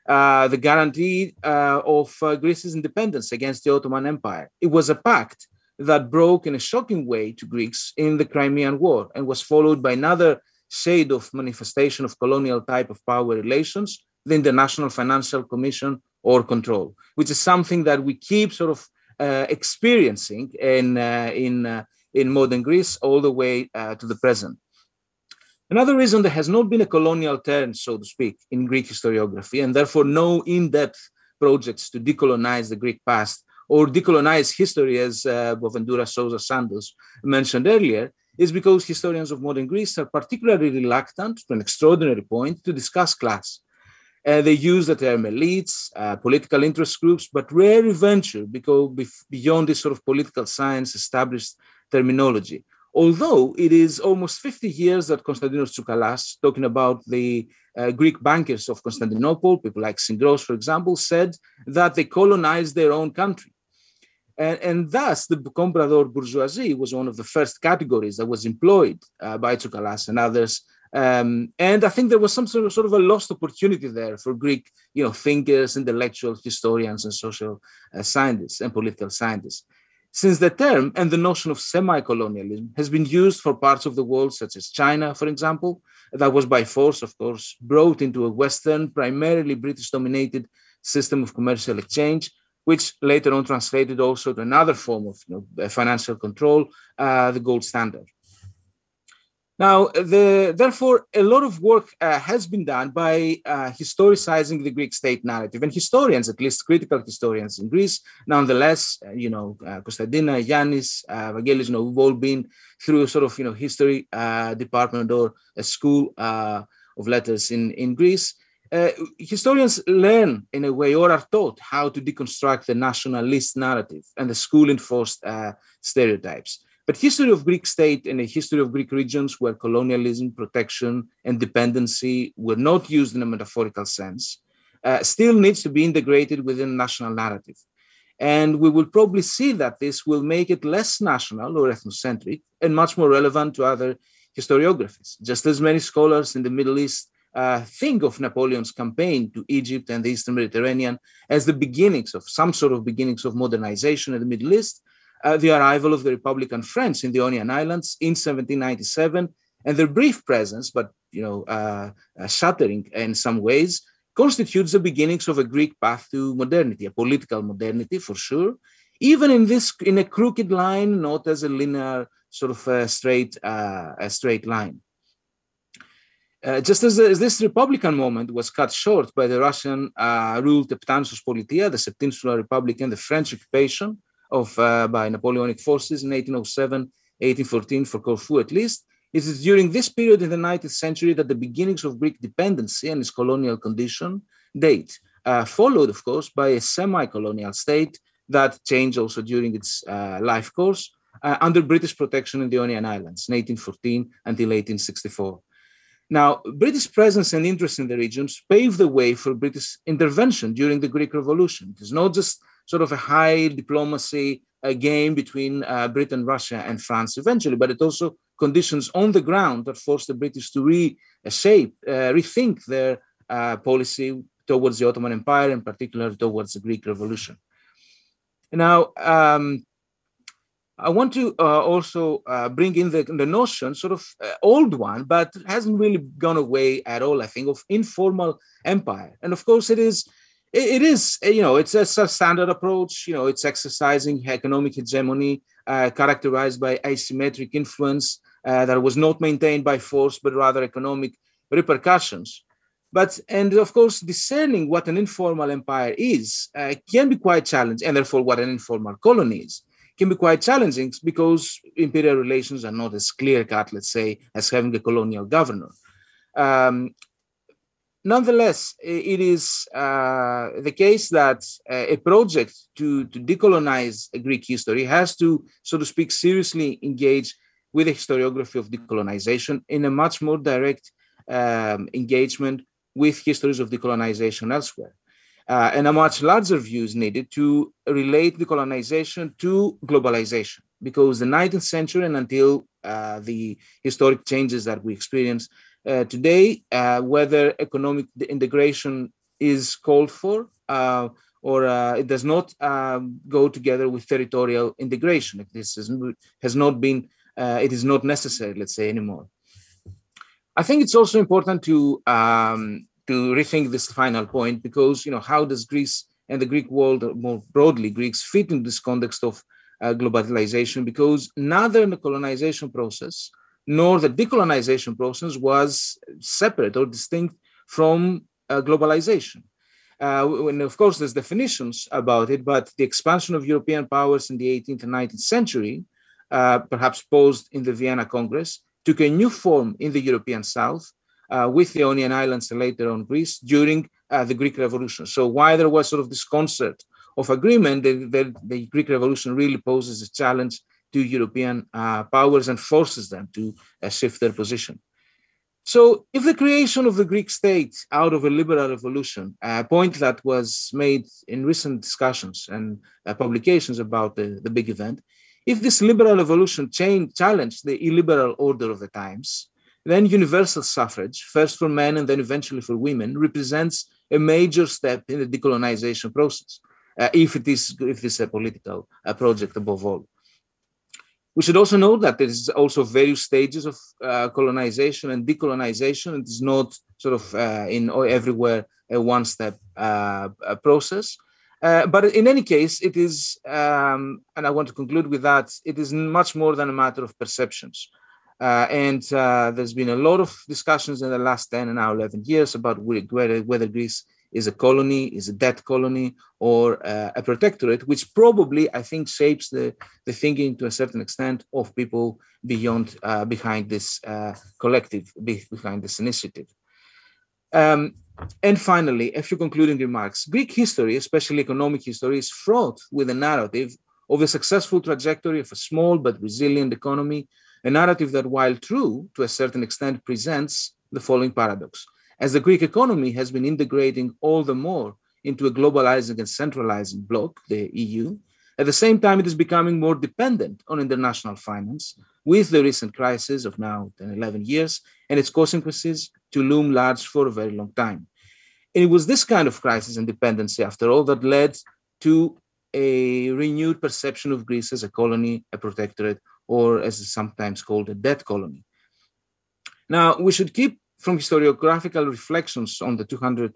The guarantee of Greece's independence against the Ottoman Empire. It was a pact that broke in a shocking way to Greeks in the Crimean War and was followed by another shade of manifestation of colonial type of power relations, the International Financial Commission or control, which is something that we keep sort of experiencing in modern Greece all the way to the present. Another reason there has not been a colonial turn, so to speak, in Greek historiography, and therefore no in-depth projects to decolonize the Greek past or decolonize history, as Boaventura Sousa Santos mentioned earlier, is because historians of modern Greece are particularly reluctant, to an extraordinary point, to discuss class. They use the term elites, political interest groups, but rarely venture beyond this sort of political science established terminology. Although it is almost 50 years that Konstantinos Tsoukalas, talking about the Greek bankers of Constantinople, people like Syngros, for example, said that they colonized their own country. And thus, the comprador bourgeoisie was one of the first categories that was employed by Tsoukalas and others. And I think there was some sort of a lost opportunity there for Greek, thinkers, intellectuals, historians, and social scientists and political scientists. Since the term and the notion of semi-colonialism has been used for parts of the world, such as China, for example, that was by force, of course, brought into a Western, primarily British-dominated system of commercial exchange, which later on translated also to another form of financial control, the gold standard. Now, therefore, a lot of work has been done by historicizing the Greek state narrative, and historians, at least critical historians in Greece, nonetheless, Kostadina, Yannis, Vangelis, we've all been through a sort of, history department or a school of letters in Greece. Historians learn, in a way, or are taught how to deconstruct the nationalist narrative and the school-enforced stereotypes. But history of Greek state and a history of Greek regions where colonialism, protection, and dependency were not used in a metaphorical sense still needs to be integrated within national narrative. And we will probably see that this will make it less national or ethnocentric and much more relevant to other historiographies. Just as many scholars in the Middle East think of Napoleon's campaign to Egypt and the Eastern Mediterranean as the beginnings of some sort of beginnings of modernization in the Middle East, the arrival of the Republican French in the Ionian Islands in 1797, and their brief presence, but shattering in some ways, constitutes the beginnings of a Greek path to modernity, a political modernity for sure, even in a crooked line, not as a linear sort of straight line. Just as this Republican moment was cut short by the Russian-ruled Teptanissos Politia, the Septinsular Republic, and the French occupation by Napoleonic forces in 1807, 1814, for Corfu at least, it is during this period in the 19th century that the beginnings of Greek dependency and its colonial condition date, followed, of course, by a semi-colonial state that changed also during its life course under British protection in the Ionian Islands in 1814 until 1864. Now, British presence and interest in the regions paved the way for British intervention during the Greek Revolution. It is not just sort of a high diplomacy game between Britain, Russia, and France eventually, but it also conditions on the ground that forced the British to rethink their policy towards the Ottoman Empire, in particular towards the Greek Revolution. Now, I want to also bring in the notion, sort of old one, but hasn't really gone away at all, I think, of informal empire. And of course, it is, it's a standard approach. It's exercising economic hegemony characterized by asymmetric influence that was not maintained by force, but rather economic repercussions. And of course, discerning what an informal empire is can be quite challenging, and therefore what an informal colony is can be quite challenging because imperial relations are not as clear-cut, let's say, as having a colonial governor. Nonetheless, it is the case that a project to decolonize Greek history has to, so to speak, seriously engage with the historiography of decolonization in a much more direct engagement with histories of decolonization elsewhere. And a much larger view is needed to relate decolonization to globalization, because the 19th century and until the historic changes that we experience today, whether economic integration is called for or it does not go together with territorial integration. This has not been, it is not necessary, let's say, anymore. I think it's also important to rethink this final point, because how does Greece and the Greek world, more broadly Greeks, fit in this context of globalization? Because neither in the colonization process nor the decolonization process was separate or distinct from globalization. And of course, there's definitions about it, but the expansion of European powers in the 18th and 19th century, perhaps posed in the Vienna Congress, took a new form in the European South with the Ionian Islands and later on Greece during the Greek Revolution. So while there was sort of this concert of agreement, the Greek Revolution really poses a challenge to European powers and forces them to shift their position. So if the creation of the Greek state out of a liberal revolution, a point that was made in recent discussions and publications about the big event, if this liberal revolution challenged the illiberal order of the times, then universal suffrage, first for men and then eventually for women, represents a major step in the decolonization process, if it is a political project above all. We should also note that there is also various stages of colonization and decolonization. It is not sort of everywhere a one-step process. But in any case, it is, and I want to conclude with that, it is much more than a matter of perceptions. And there's been a lot of discussions in the last 10 and now 11 years about whether Greece is a colony, is a debt colony, or a protectorate, which probably, I think, shapes the thinking to a certain extent of people behind this collective, behind this initiative. And finally, a few concluding remarks. Greek history, especially economic history, is fraught with a narrative of a successful trajectory of a small but resilient economy, a narrative that, while true to a certain extent, presents the following paradox. As the Greek economy has been integrating all the more into a globalizing and centralizing bloc, the EU, at the same time, it is becoming more dependent on international finance, with the recent crisis of now 10, 11 years, and its consequences to loom large for a very long time. And it was this kind of crisis and dependency, after all, that led to a renewed perception of Greece as a colony, a protectorate, or as it's sometimes called, a debt colony. Now, we should keep from historiographical reflections on the 200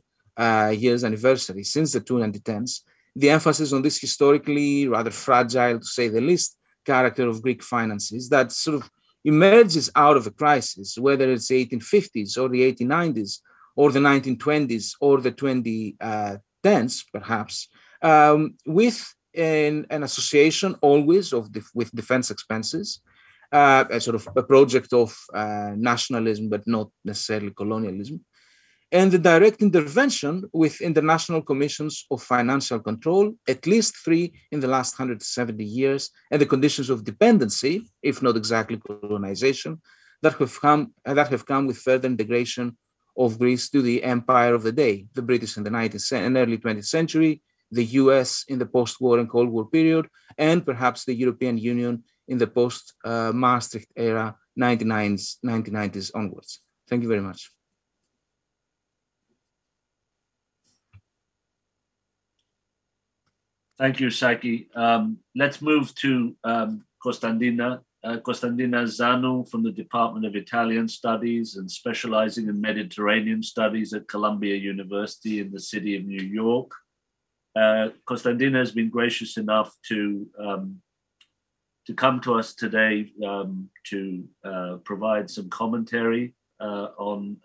years anniversary since the 2010s, the emphasis on this historically rather fragile, to say the least, character of Greek finances that sort of emerges out of a crisis, whether it's the 1850s or the 1890s or the 1920s or the 2010s, perhaps, with an association always with defense expenses, a sort of a project of nationalism, but not necessarily colonialism, and the direct intervention with international commissions of financial control, at least 3 in the last 170 years, and the conditions of dependency, if not exactly colonization, that have come with further integration of Greece to the empire of the day, the British in the 19th and early 20th century, the US in the post-war and Cold War period, and perhaps the European Union in the post-Maastricht era, 1990s onwards. Thank you very much. Thank you, Saki. Let's move to Costandina Zanu from the Department of Italian Studies and specializing in Mediterranean Studies at Columbia University in the city of New York. Costandina has been gracious enough to come to us today to provide some commentary on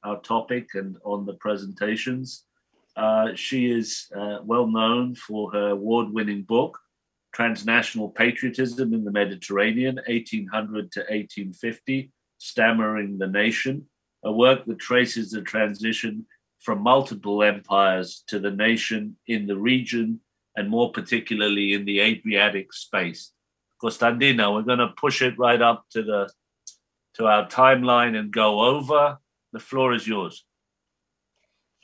our topic and on the presentations. She is well known for her award-winning book, Transnational Patriotism in the Mediterranean, 1800 to 1850, Stammering the Nation, a work that traces the transition from multiple empires to the nation in the region, and more particularly in the Adriatic space. Costandina, we're going to push it right up to our timeline and go over. The floor is yours.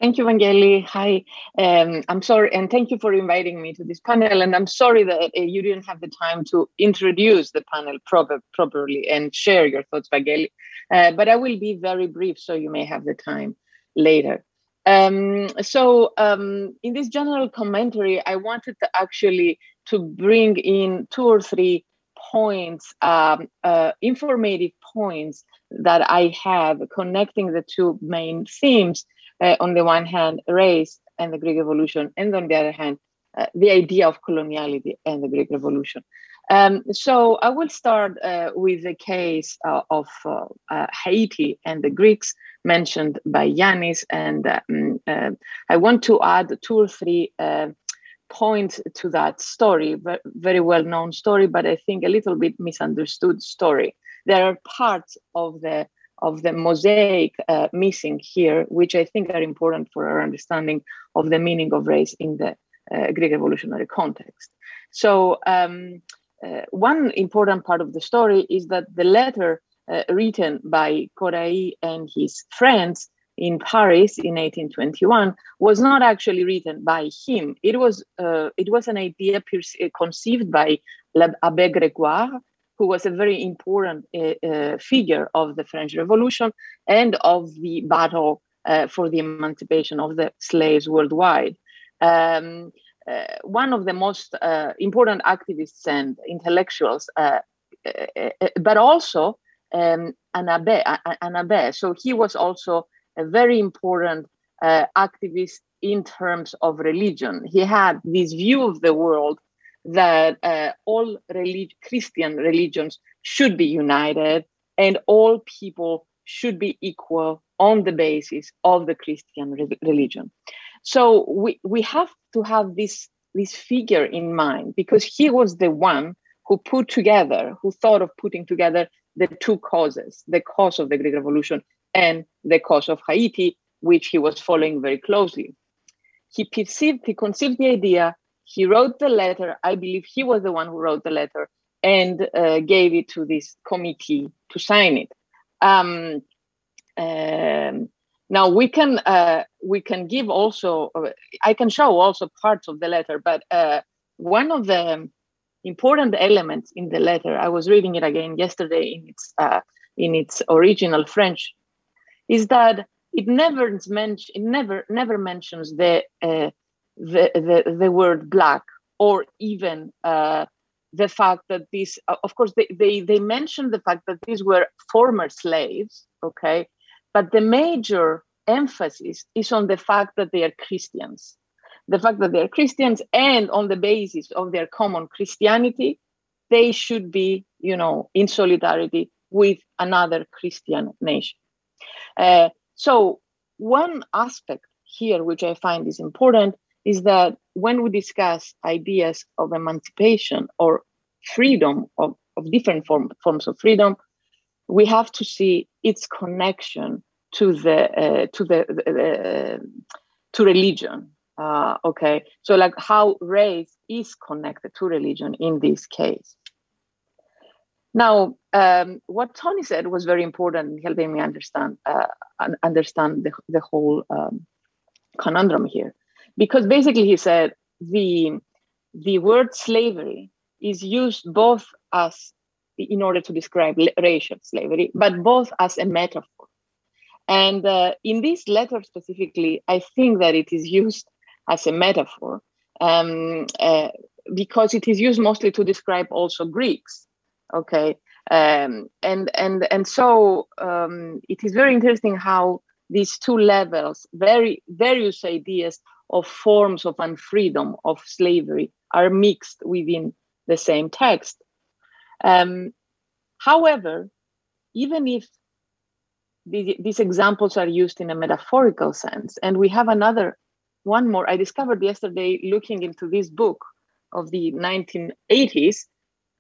Thank you, Vangeli. Hi. I'm sorry, and thank you for inviting me to this panel. And I'm sorry that you didn't have the time to introduce the panel properly and share your thoughts, Vangeli. But I will be very brief, so you may have the time later. In this general commentary, I wanted to bring in 2 or 3 points, informative points that I have connecting the 2 main themes. On the one hand, race and the Greek Revolution, and on the other hand, the idea of coloniality and the Greek Revolution. So I will start with the case of Haiti and the Greeks mentioned by Yanis, and I want to add 2 or 3 points to that story, very well-known story, but I think a little bit misunderstood story. There are parts of the mosaic missing here, which I think are important for our understanding of the meaning of race in the Greek revolutionary context. So one important part of the story is that the letter written by Korai and his friends in Paris in 1821 was not actually written by him. It was an idea conceived by l'Abbé Grégoire, who was a very important figure of the French Revolution and of the battle for the emancipation of the slaves worldwide. One of the most important activists and intellectuals, but also an abbé. So he was also a very important activist in terms of religion. He had this view of the world that all Christian religions should be united and all people should be equal on the basis of the Christian religion. So we have to have this figure in mind, because he was the one who thought of putting together the 2 causes, the cause of the Greek Revolution and the cause of Haiti, which he was following very closely. He conceived the idea, he wrote the letter, I believe he was the one who wrote the letter, and gave it to this committee to sign it. Now we can give also, I can show also parts of the letter, but one of the important elements in the letter, I was reading it again yesterday in its original French, is that it never mentions the word black, or even the fact that these, of course, they mentioned the fact that these were former slaves, okay, but the major emphasis is on the fact that they are Christians. The fact that they are Christians, and on the basis of their common Christianity, they should be, in solidarity with another Christian nation. So one aspect here, which I find is important, is that when we discuss ideas of emancipation or freedom, of different forms of freedom, we have to see its connection to religion. Okay, so like how race is connected to religion in this case. Now, what Tony said was very important in helping me understand the whole conundrum here, because basically he said the word slavery is used both as, in order to describe racial slavery, but both as a metaphor. And in this letter specifically, I think that it is used as a metaphor because it is used mostly to describe also Greeks. Okay, and so it is very interesting how these 2 levels, various ideas of forms of unfreedom, of slavery, are mixed within the same text. However, even if these examples are used in a metaphorical sense, and we have one more I discovered yesterday looking into this book of the 1980s,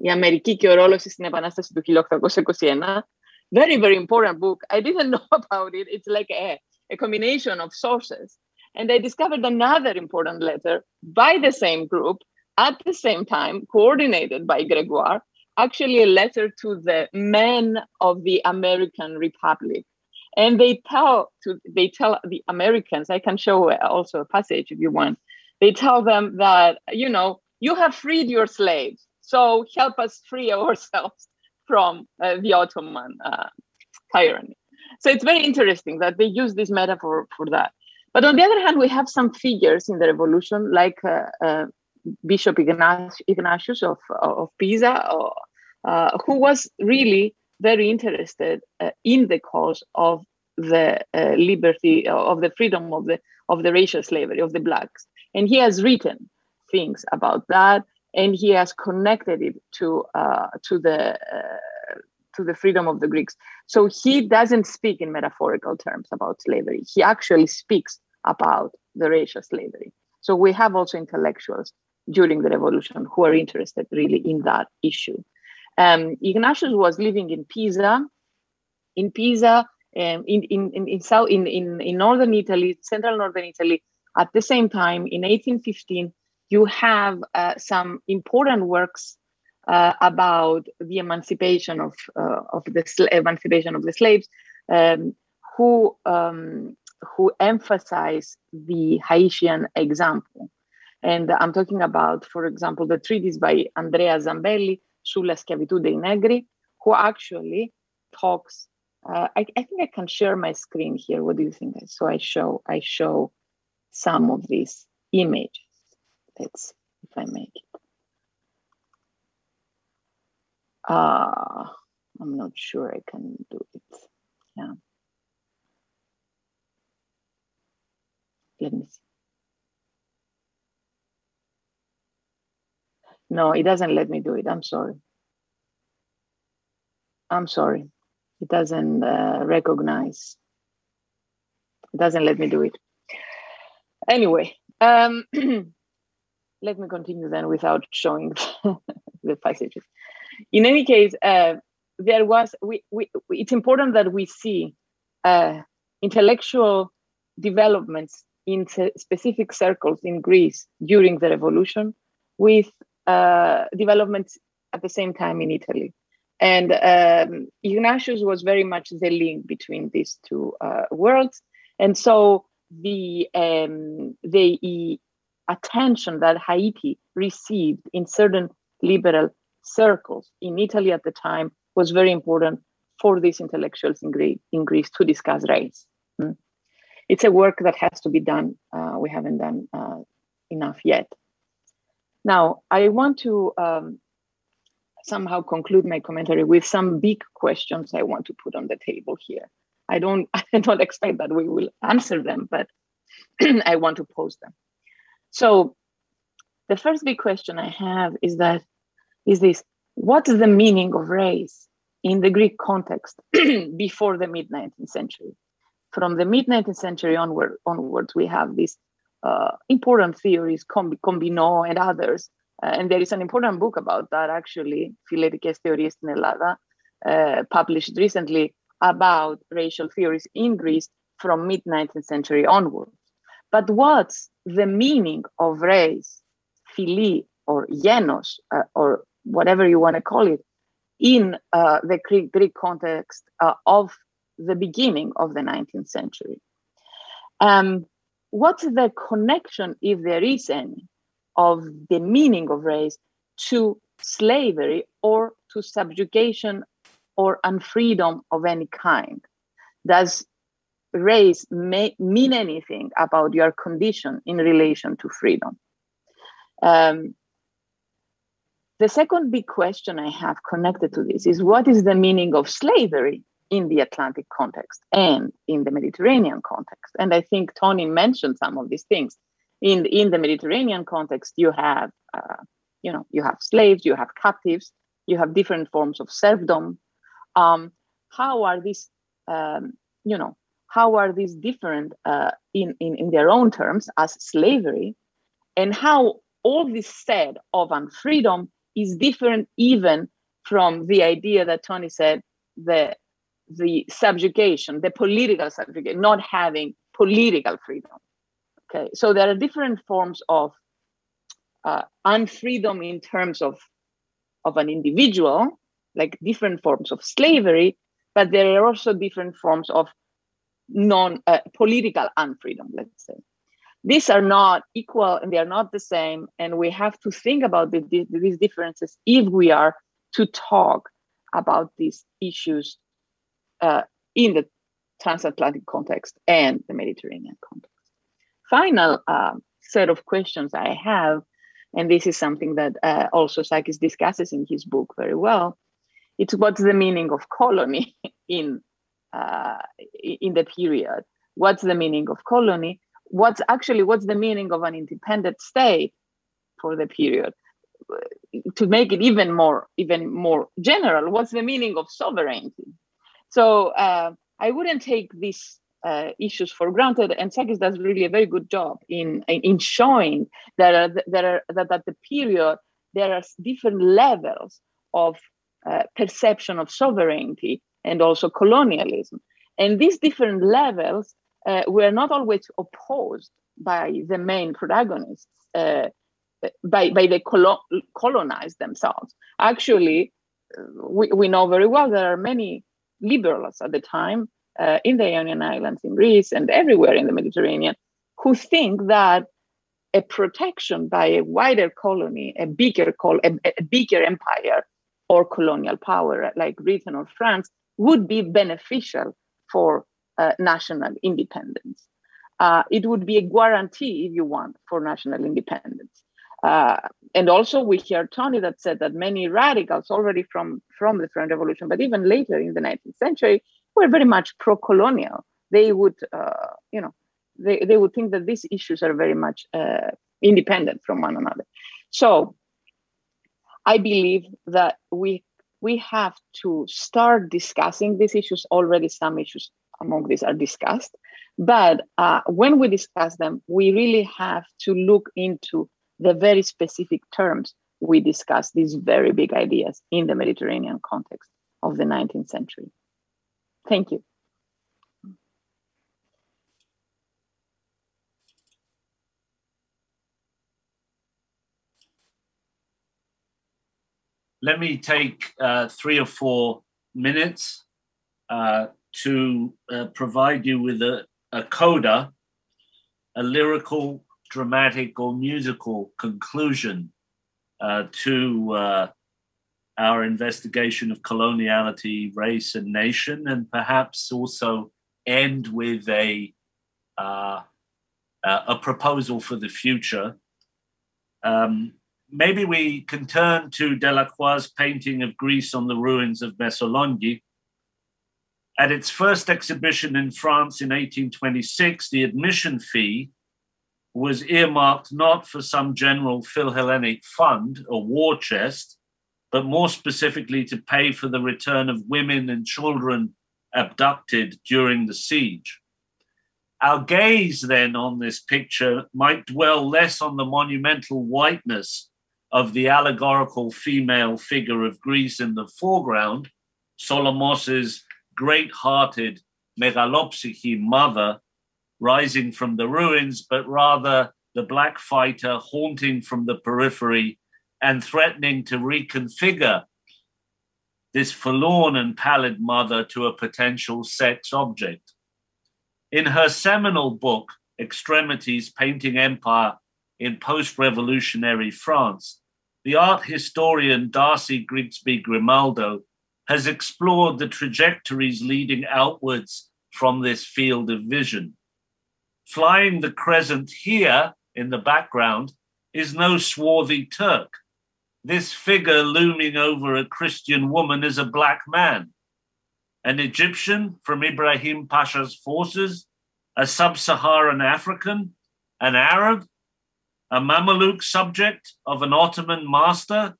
Η Αμερική και ο ρόλος στην Επανάσταση του 1821, very, very important book. I didn't know about it. It's like a combination of sources. And I discovered another important letter by the same group at the same time, coordinated by Grégoire, actually a letter to the men of the American Republic. And they tell the Americans, I can show also a passage if you want, they tell them that, you have freed your slaves, so help us free ourselves from the Ottoman tyranny. So it's very interesting that they use this metaphor for that. But on the other hand, we have some figures in the revolution, like Bishop Ignatius of Pisa, who was really very interested in the cause of the liberty, of the freedom of the racial slavery of the blacks. And he has written things about that. and he has connected it to the freedom of the Greeks. So he doesn't speak in metaphorical terms about slavery. He actually speaks about the racial slavery. So we have also intellectuals during the revolution who are interested really in that issue. Ignatius was living in Pisa. In northern Italy, central northern Italy. At the same time, in 1815, you have some important works about the emancipation of the slaves, who emphasize the Haitian example. And I'm talking about, for example, the treatise by Andrea Zambelli, Sulla schiavitù dei negri, who actually talks. I think I can share my screen here. What do you think? So I show some of these images. Let's see if I make it. I'm not sure I can do it. Yeah. Let me see. No, it doesn't let me do it. I'm sorry. It doesn't recognize. It doesn't let me do it. Anyway, let me continue then without showing the passages. In any case, it's important that we see intellectual developments in specific circles in Greece during the revolution, with developments at the same time in Italy. And Ignatius was very much the link between these two worlds. And so the attention that Haiti received in certain liberal circles in Italy at the time was very important for these intellectuals in Greece to discuss race. It's a work that has to be done. We haven't done enough yet. Now, I want to somehow conclude my commentary with some big questions I want to put on the table here. I don't expect that we will answer them, but I want to pose them. So the first big question I have is this: what is the meaning of race in the Greek context before the mid-19th century? From the mid-19th century onwards, we have these important theories, Combinot and others. And there is an important book about that, actually, Φιλετικές θεωρίες στην Ελλάδα, published recently, about racial theories in Greece from mid-19th century onwards. But what's the meaning of race, phili, or genos, or whatever you want to call it, in the Greek context of the beginning of the 19th century? What's the connection, if there is any, of the meaning of race to slavery or to subjugation or unfreedom of any kind? Does race mean anything about your condition in relation to freedom? The second big question I have connected to this is, what is the meaning of slavery in the Atlantic context and in the Mediterranean context? And I think Tony mentioned some of these things. In the Mediterranean context, you have, you have slaves, you have captives, you have different forms of serfdom. How are these, how are these different in their own terms as slavery, and how all this said of unfreedom is different even from the idea that Tony said, the subjugation, the political subjugation, not having political freedom. Okay, so there are different forms of unfreedom in terms of an individual, like different forms of slavery, but there are also different forms of non-political unfreedom, let's say. These are not equal and they are not the same, and we have to think about these differences if we are to talk about these issues in the transatlantic context and the Mediterranean context. Final set of questions I have, and this is something that also Sakis discusses in his book very well, it's what's the meaning of colony in the period? What's the meaning of colony? What's the meaning of an independent state for the period? to make it even more general, what's the meaning of sovereignty? So I wouldn't take these issues for granted, and Sakis does really a very good job in showing that at the period there are different levels of perception of sovereignty and also colonialism, and these different levels were not always opposed by the main protagonists, by the colonized themselves. Actually, we know very well there are many liberals at the time in the Ionian Islands, in Greece, and everywhere in the Mediterranean, who think that a protection by a wider colony, a bigger empire or colonial power like Britain or France would be beneficial for national independence. It would be a guarantee, if you want, for national independence. And also we hear Tony that said that many radicals already from the French Revolution, but even later in the 19th century, were very much pro-colonial. They would, they would think that these issues are very much independent from one another. So I believe that we have to start discussing these issues. Already some issues among these are discussed, but when we discuss them, we really have to look into the very specific terms we discuss these very big ideas in the Mediterranean context of the 19th century. Thank you. Let me take 3 or 4 minutes to provide you with a coda, a lyrical, dramatic, or musical conclusion to our investigation of coloniality, race, and nation, and perhaps also end with a proposal for the future. Maybe we can turn to Delacroix's painting of Greece on the ruins of Messaloniki. At its first exhibition in France in 1826, the admission fee was earmarked not for some general Philhellenic fund or war chest, but more specifically to pay for the return of women and children abducted during the siege. Our gaze then on this picture might dwell less on the monumental whiteness of the allegorical female figure of Greece in the foreground, Solomos's great-hearted megalopsyche mother rising from the ruins, but rather the black fighter haunting from the periphery and threatening to reconfigure this forlorn and pallid mother to a potential sex object. In her seminal book, Extremities, Painting Empire in Post-Revolutionary France, the art historian Darcy Grigsby Grimaldo has explored the trajectories leading outwards from this field of vision. Flying the crescent here in the background is no swarthy Turk. This figure looming over a Christian woman is a black man, an Egyptian from Ibrahim Pasha's forces, a sub-Saharan African, an Arab, a Mameluke subject of an Ottoman master,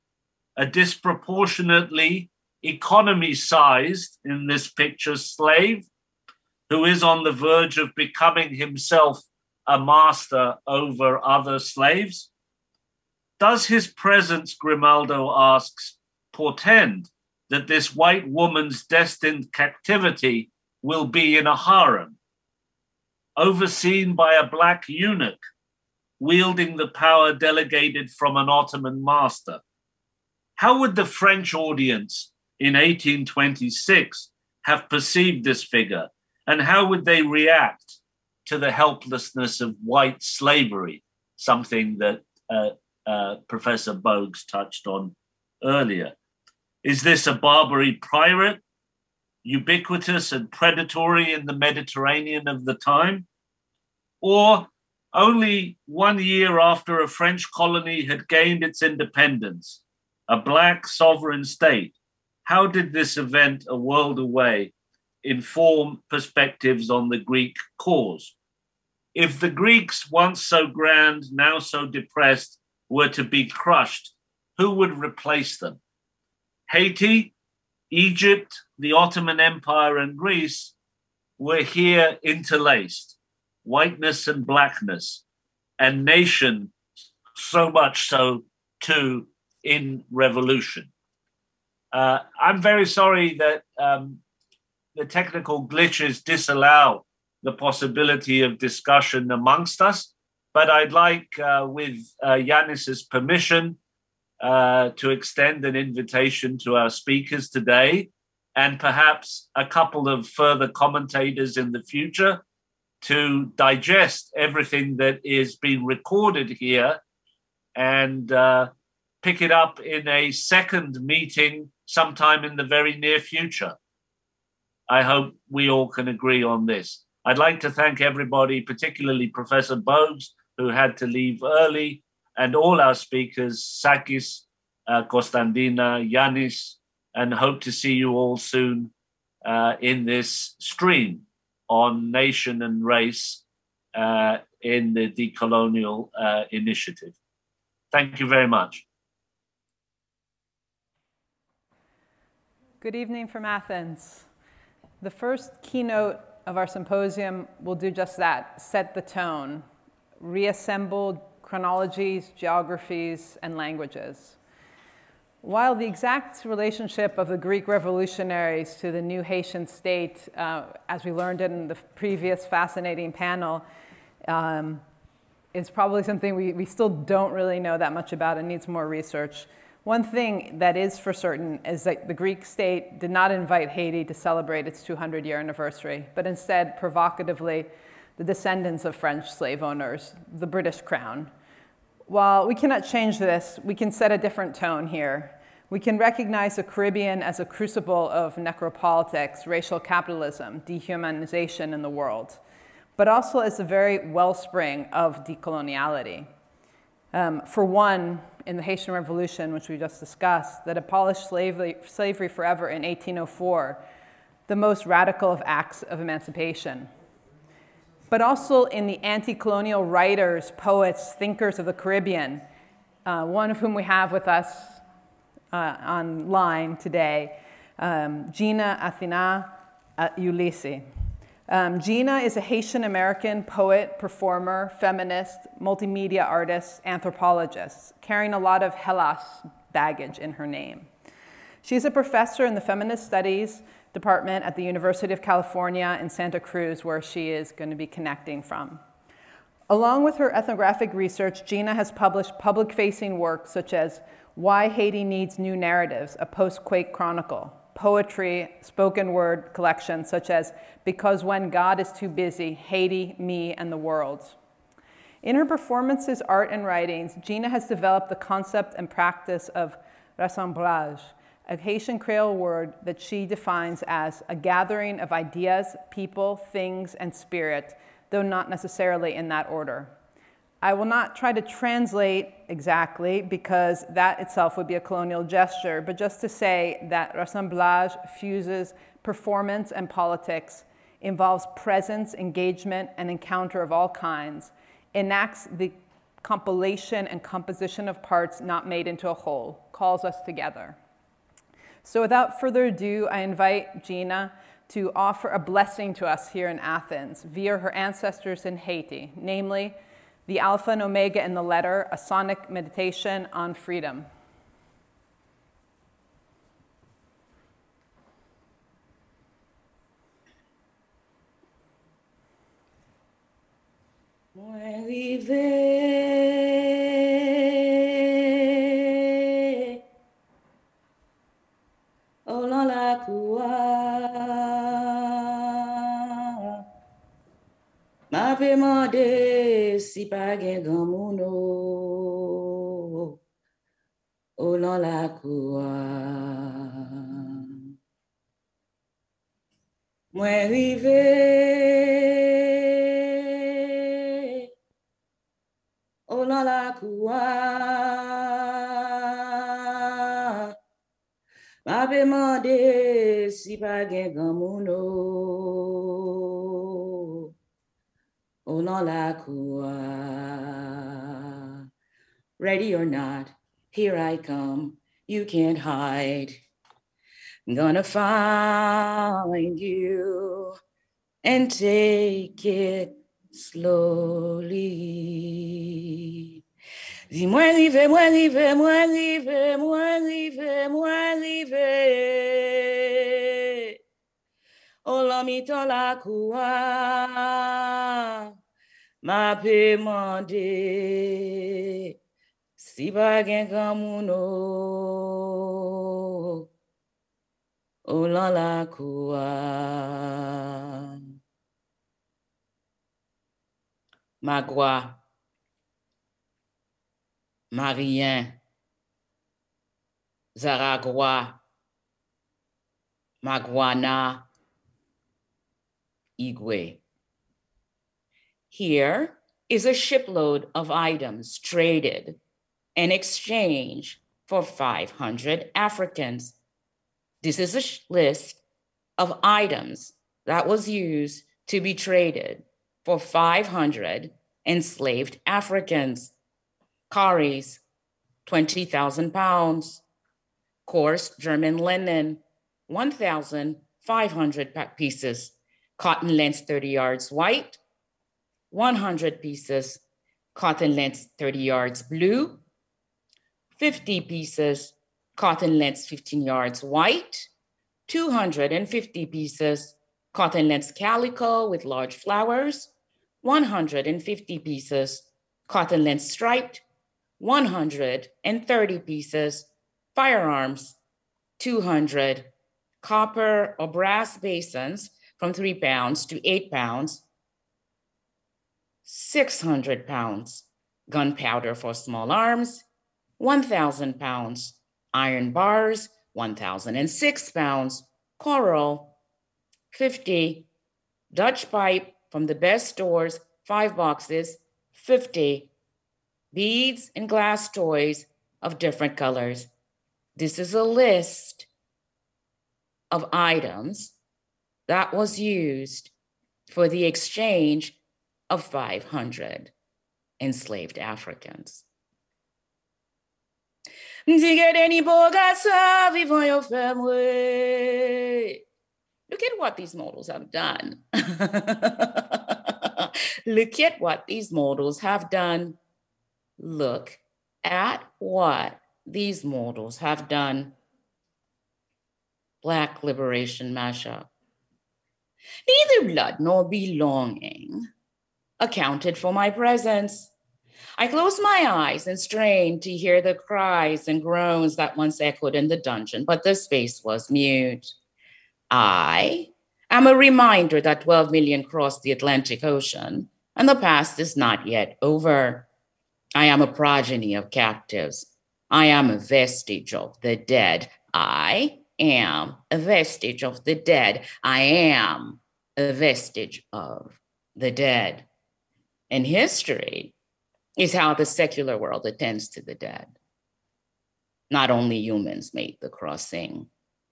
a disproportionately economy-sized, in this picture, slave, who is on the verge of becoming himself a master over other slaves? Does his presence, Grimaldo asks, portend that this white woman's destined captivity will be in a harem, overseen by a black eunuch, wielding the power delegated from an Ottoman master? How would the French audience in 1826 have perceived this figure, and how would they react to the helplessness of white slavery, something that Professor Bogues touched on earlier? Is this a Barbary pirate, ubiquitous and predatory in the Mediterranean of the time? Or only 1 year after a French colony had gained its independence, a black sovereign state, how did this event a world away inform perspectives on the Greek cause? If the Greeks, once so grand, now so depressed, were to be crushed who would replace them? Haiti, Egypt, the Ottoman Empire, and Greece were here interlaced, whiteness and blackness, and nation so much so too in revolution. I'm very sorry that the technical glitches disallow the possibility of discussion amongst us, but I'd like, with Yanis's permission, to extend an invitation to our speakers today, and perhaps a couple of further commentators in the future to digest everything that is being recorded here and pick it up in a second meeting sometime in the very near future. I hope we all can agree on this. I'd like to thank everybody, particularly Professor Bogues, who had to leave early, and all our speakers, Sakis, Kostandina, Yanis, and hope to see you all soon in this stream on nation and race in the decolonial initiative. Thank you very much. Good evening from Athens. The first keynote of our symposium will do just that, set the tone, reassembled chronologies, geographies, and languages. While the exact relationship of the Greek revolutionaries to the new Haitian state, as we learned in the previous fascinating panel, is probably something we still don't really know that much about and needs more research. One thing that is for certain is that the Greek state did not invite Haiti to celebrate its 200-year anniversary, but instead, provocatively, the descendants of French slave owners, the British Crown. While we cannot change this, we can set a different tone here. We can recognize the Caribbean as a crucible of necropolitics, racial capitalism, dehumanization in the world, but also as a very wellspring of decoloniality. For one, in the Haitian Revolution, which we just discussed, that abolished slavery forever in 1804, the most radical of acts of emancipation. But also in the anti-colonial writers, poets, thinkers of the Caribbean, one of whom we have with us online today, Gina Athina Ulysses. Gina is a Haitian-American poet, performer, feminist, multimedia artist, anthropologist, carrying a lot of Hellas baggage in her name. She's a professor in the Feminist Studies department at the University of California in Santa Cruz, where she is going to be connecting from. Along with her ethnographic research, Gina has published public-facing work such as Why Haiti Needs New Narratives, a post-quake chronicle, poetry, spoken word collections such as Because When God Is Too Busy, Haiti, Me, and the World. In her performances, art, and writings, Gina has developed the concept and practice of rassemblage, a Haitian Creole word that she defines as a gathering of ideas, people, things, and spirit, though not necessarily in that order. I will not try to translate exactly because that itself would be a colonial gesture, but just to say that rassemblage fuses performance and politics, involves presence, engagement, and encounter of all kinds, enacts the compilation and composition of parts not made into a whole, calls us together. So without further ado, I invite Gina to offer a blessing to us here in Athens via her ancestors in Haiti, namely the Alpha and Omega in the Letter, a sonic meditation on freedom. Ma pe mande si pa gen gamono o lan la koua. Mwen rive o lan la koua. Ma pe mande si pa gen gamono on la cour. Ready or not, Here I come, you can't hide. I'm gonna find you and take it slowly. Dis-moi rive, moi rive, moi rive, moi rive, moi rive. Olamito la kua, ma pe mande, si bagen kamuno, ola la kua. Magua. Marien, Zaragua, Maguana, Igwe. Here is a shipload of items traded and exchanged for 500 Africans. This is a list of items that was used to be traded for 500 enslaved Africans. Cowries, 20,000 pounds. Coarse German linen, 1,500 pieces. Cotton length 30 yards white, 100 pieces. Cotton length 30 yards blue, 50 pieces. Cotton length 15 yards white, 250 pieces. Cotton length calico with large flowers, 150 pieces. Cotton length striped, 130 pieces. Firearms, 200. Copper or brass basins from 3 pounds to 8 pounds, 600 pounds. Gunpowder for small arms, 1,000 pounds. Iron bars, 1,006 pounds. Coral, 50. Dutch pipe from the best stores, 5 boxes, 50. Beads and glass toys of different colors. This is a list of items that was used for the exchange of 500 enslaved Africans. Look at what these models have done. Look at what these models have done. Look at what these models have done. Black liberation mashup. Neither blood nor belonging accounted for my presence. I closed my eyes and strained to hear the cries and groans that once echoed in the dungeon, but the space was mute. I am a reminder that 12 million crossed the Atlantic Ocean, and the past is not yet over. I am a progeny of captives. I am a vestige of the dead. I am a vestige of the dead. I am a vestige of the dead. And history is how the secular world attends to the dead. Not only humans made the crossing.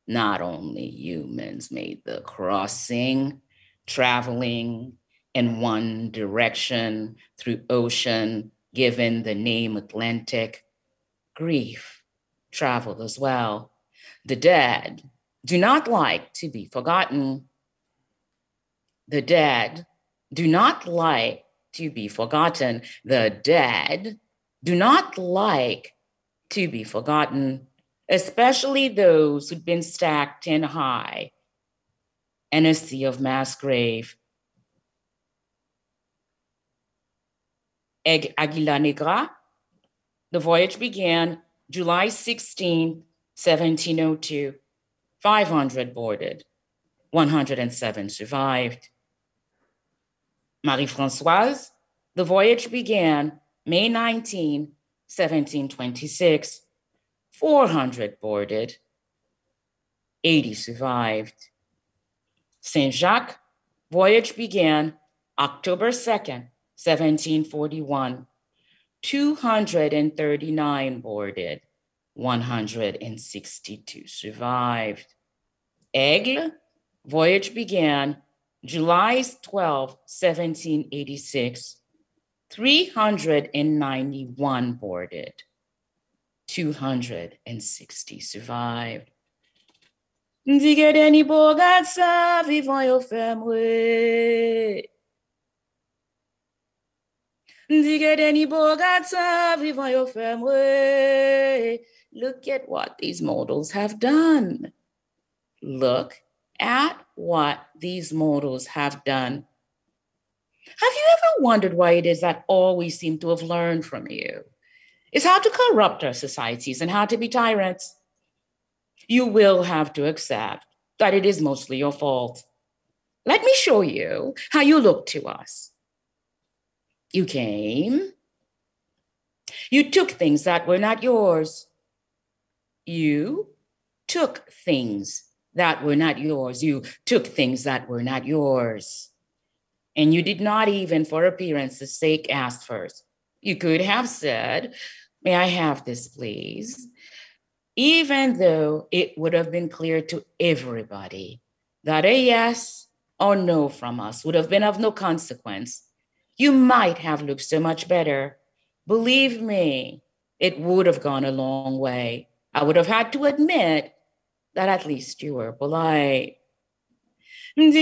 Not only humans made the crossing, traveling in one direction through ocean, given the name Atlantic. Grief traveled as well. The dead do not like to be forgotten. The dead do not like to be forgotten. The dead do not like to be forgotten, especially those who've been stacked 10 high in a sea of mass grave. Aguila Negra, the voyage began July 16, 1702. 500 boarded, 107 survived. Marie-Françoise, the voyage began May 19, 1726. 400 boarded, 80 survived. Saint-Jacques, voyage began October 2nd, 1741. 239 boarded, 162 survived. Aigle, voyage began July 12, 1786. 391 boarded, 260 survived. Digedeni bogatsa vivant your family. Digedeni bogatsa vivant your family. Look at what these mortals have done. Look at what these mortals have done. Have you ever wondered why it is that all we seem to have learned from you is how to corrupt our societies and how to be tyrants? You will have to accept that it is mostly your fault. Let me show you how you look to us. You came. You took things that were not yours. You took things that were not yours. You took things that were not yours. And you did not even for appearance's sake ask first. You could have said, may I have this, please? Even though it would have been clear to everybody that a yes or no from us would have been of no consequence, you might have looked so much better. Believe me, it would have gone a long way. I would have had to admit that at least you were polite. Look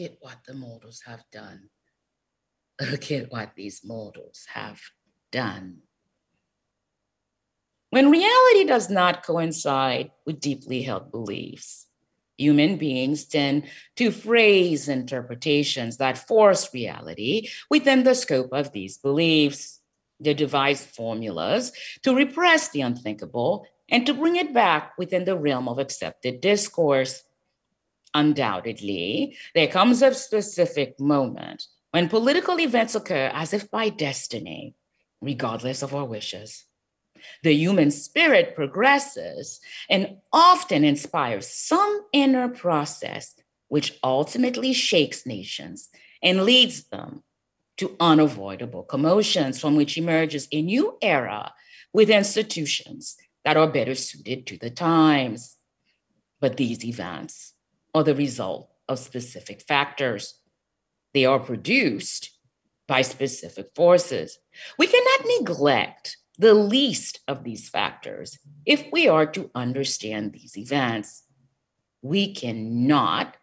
at what the mortals have done. Look at what these mortals have done. When reality does not coincide with deeply held beliefs, human beings tend to phrase interpretations that force reality within the scope of these beliefs. They devise formulas to repress the unthinkable and to bring it back within the realm of accepted discourse. Undoubtedly, there comes a specific moment when political events occur as if by destiny, regardless of our wishes. The human spirit progresses and often inspires some inner process which ultimately shakes nations and leads them to unavoidable commotions from which emerges a new era with institutions that are better suited to the times. But these events are the result of specific factors. They are produced by specific forces. We cannot neglect the least of these factors if we are to understand these events. We cannot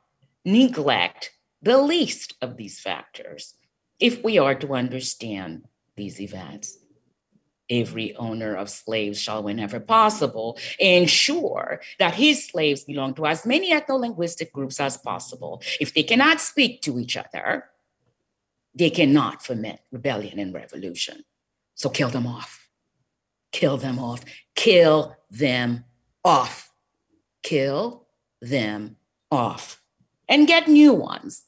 neglect the least of these factors if we are to understand these events. Every owner of slaves shall, whenever possible, ensure that his slaves belong to as many ethno-linguistic groups as possible. If they cannot speak to each other, they cannot foment rebellion and revolution. So kill them off. Kill them off. Kill them off. Kill them off. And get new ones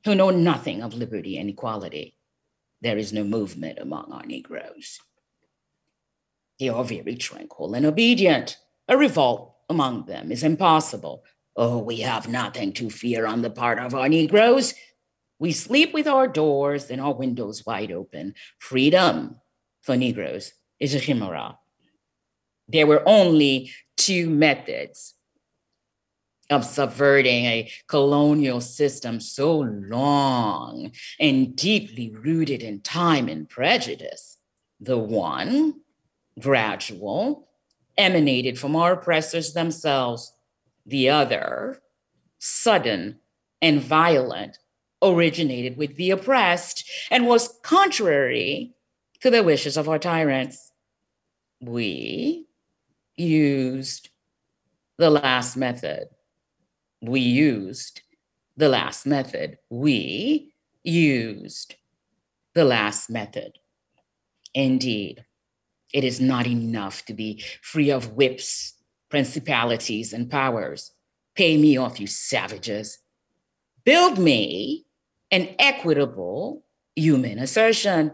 who know nothing of liberty and equality. There is no movement among our Negroes. They are very tranquil and obedient. A revolt among them is impossible. Oh, we have nothing to fear on the part of our Negroes. We sleep with our doors and our windows wide open. Freedom for Negroes is a chimera. There were only two methods of subverting a colonial system so long and deeply rooted in time and prejudice. The one, gradual, emanated from our oppressors themselves. The other, sudden and violent, originated with the oppressed and was contrary to the wishes of our tyrants. We used the last method. We used the last method. We used the last method. Indeed, it is not enough to be free of whips, principalities, and powers. Pay me off, you savages. Build me an equitable human assertion.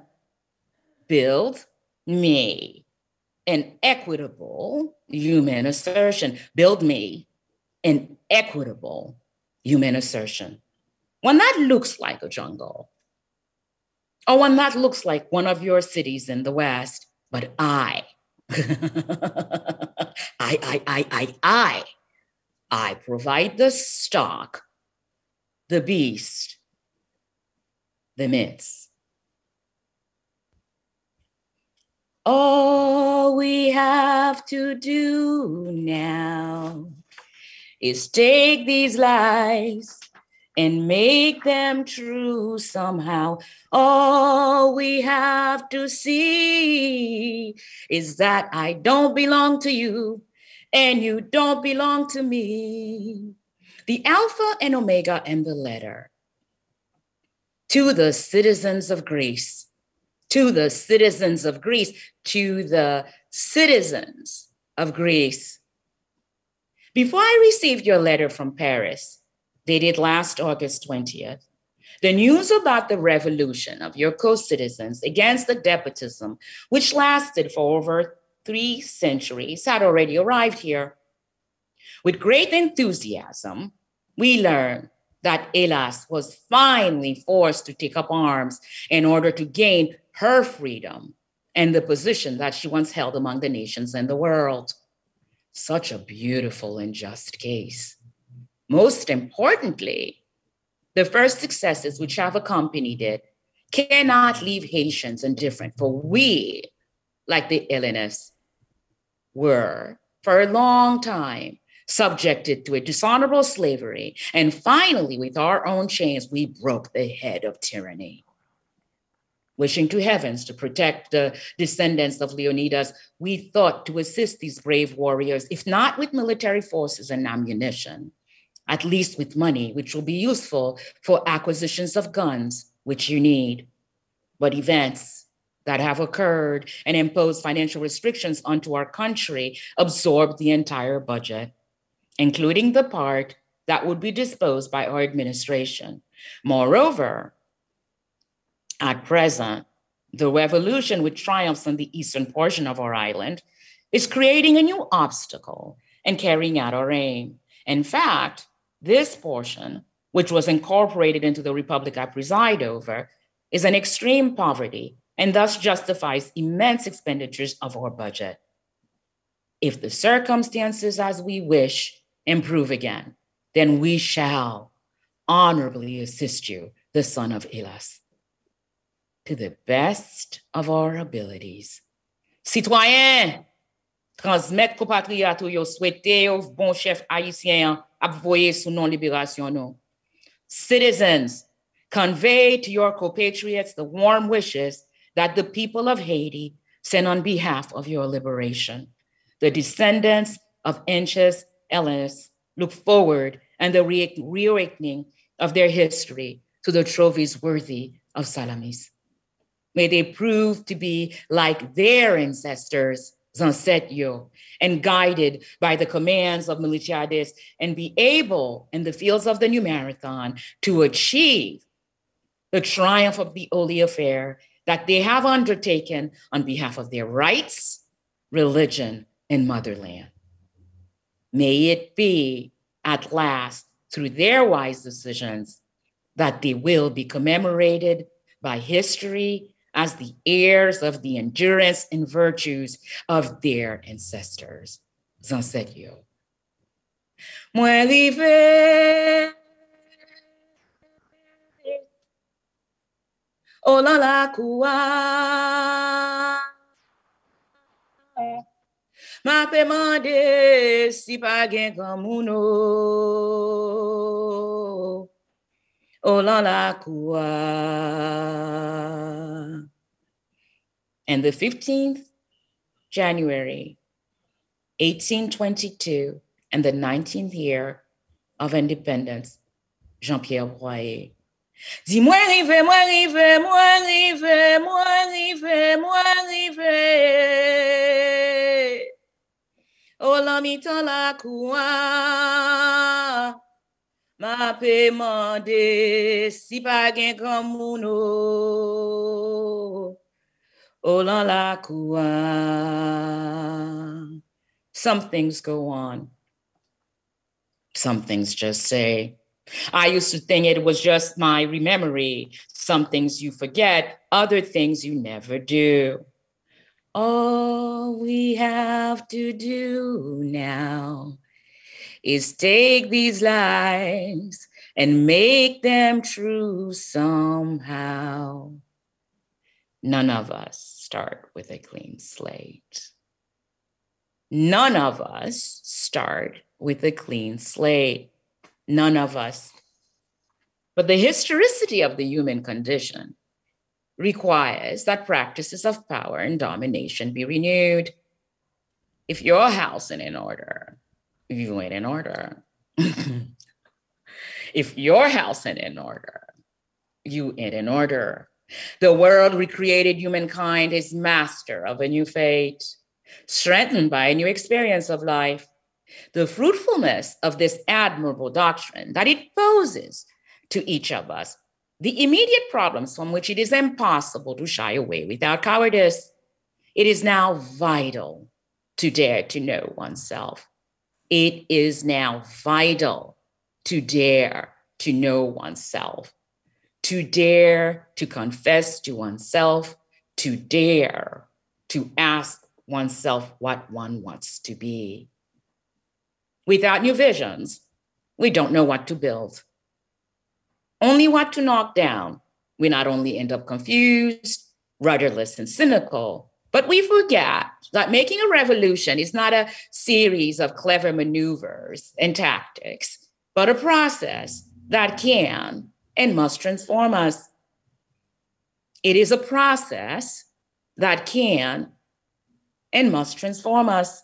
Build me an equitable human assertion. Build me an equitable human assertion. One that looks like a jungle, or one that looks like one of your cities in the West, but I provide the stock, the beast, the myths. All we have to do now is take these lies and make them true somehow. All we have to see is that I don't belong to you and you don't belong to me. The Alpha and Omega and the letter. To the citizens of Greece, to the citizens of Greece, to the citizens of Greece. Before I received your letter from Paris, dated last August 20th, the news about the revolution of your co-citizens against the despotism, which lasted for over 3 centuries, had already arrived here. With great enthusiasm, we learned that Hellas was finally forced to take up arms in order to gain her freedom and the position that she once held among the nations in the world. Such a beautiful and just case. Most importantly, the first successes which have accompanied it cannot leave Haitians indifferent, for we, like the Hellenists, were for a long time subjected to a dishonorable slavery. And finally, with our own chains, we broke the head of tyranny. Wishing to heavens to protect the descendants of Leonidas, we thought to assist these brave warriors, if not with military forces and ammunition, at least with money, which will be useful for acquisitions of guns, which you need. But events that have occurred and imposed financial restrictions onto our country absorbed the entire budget, including the part that would be disposed by our administration. Moreover, at present, the revolution which triumphs in the eastern portion of our island is creating a new obstacle and carrying out our aim. In fact, this portion, which was incorporated into the republic I preside over, is in extreme poverty and thus justifies immense expenditures of our budget. If the circumstances as we wish improve again, then we shall honorably assist you, the son of Hellas, to the best of our abilities. Citoyens, transmettre compatriotes yo souhaité au bon chef haïtien ap voye sous non-libération nou. Citizens, convey to your compatriots the warm wishes that the people of Haiti send on behalf of your liberation. The descendants of ancient Hellenists look forward and the reawakening of their history to the trophies worthy of Salamis. May they prove to be like their ancestors, Zansetio, and guided by the commands of Militiades, and be able in the fields of the new marathon to achieve the triumph of the holy affair that they have undertaken on behalf of their rights, religion, and motherland. May it be at last through their wise decisions that they will be commemorated by history as the heirs of the endurance and virtues of their ancestors. Zansetio. Mwen rive, o la la kuwa, ma pe mande si pa gen kamouno, o la la kuwa. And the 15th January, 1822, and the 19th year of independence, Jean-Pierre Royer. Dis moi rive, moi rive, moi rive, moi rive, moi rive. O la mi tan la koua, ma pe mande si pa gen kamouno. O la la koua. Some things go on. Some things just say. I used to think it was just my memory. Some things you forget, other things you never do. All we have to do now is take these lives and make them true somehow. None of us start with a clean slate. None of us start with a clean slate. None of us. But the historicity of the human condition requires that practices of power and domination be renewed. If your house ain't in order, you ain't in order. If your house ain't in order, you ain't in order. The world recreated humankind is master of a new fate, strengthened by a new experience of life. The fruitfulness of this admirable doctrine that it poses to each of us, the immediate problems from which it is impossible to shy away without cowardice, it is now vital to dare to know oneself. It is now vital to dare to know oneself, to dare to confess to oneself, to dare to ask oneself what one wants to be. Without new visions, we don't know what to build, only what to knock down. We not only end up confused, rudderless, and cynical, but we forget that making a revolution is not a series of clever maneuvers and tactics, but a process that can and must transform us. It is a process that can and must transform us.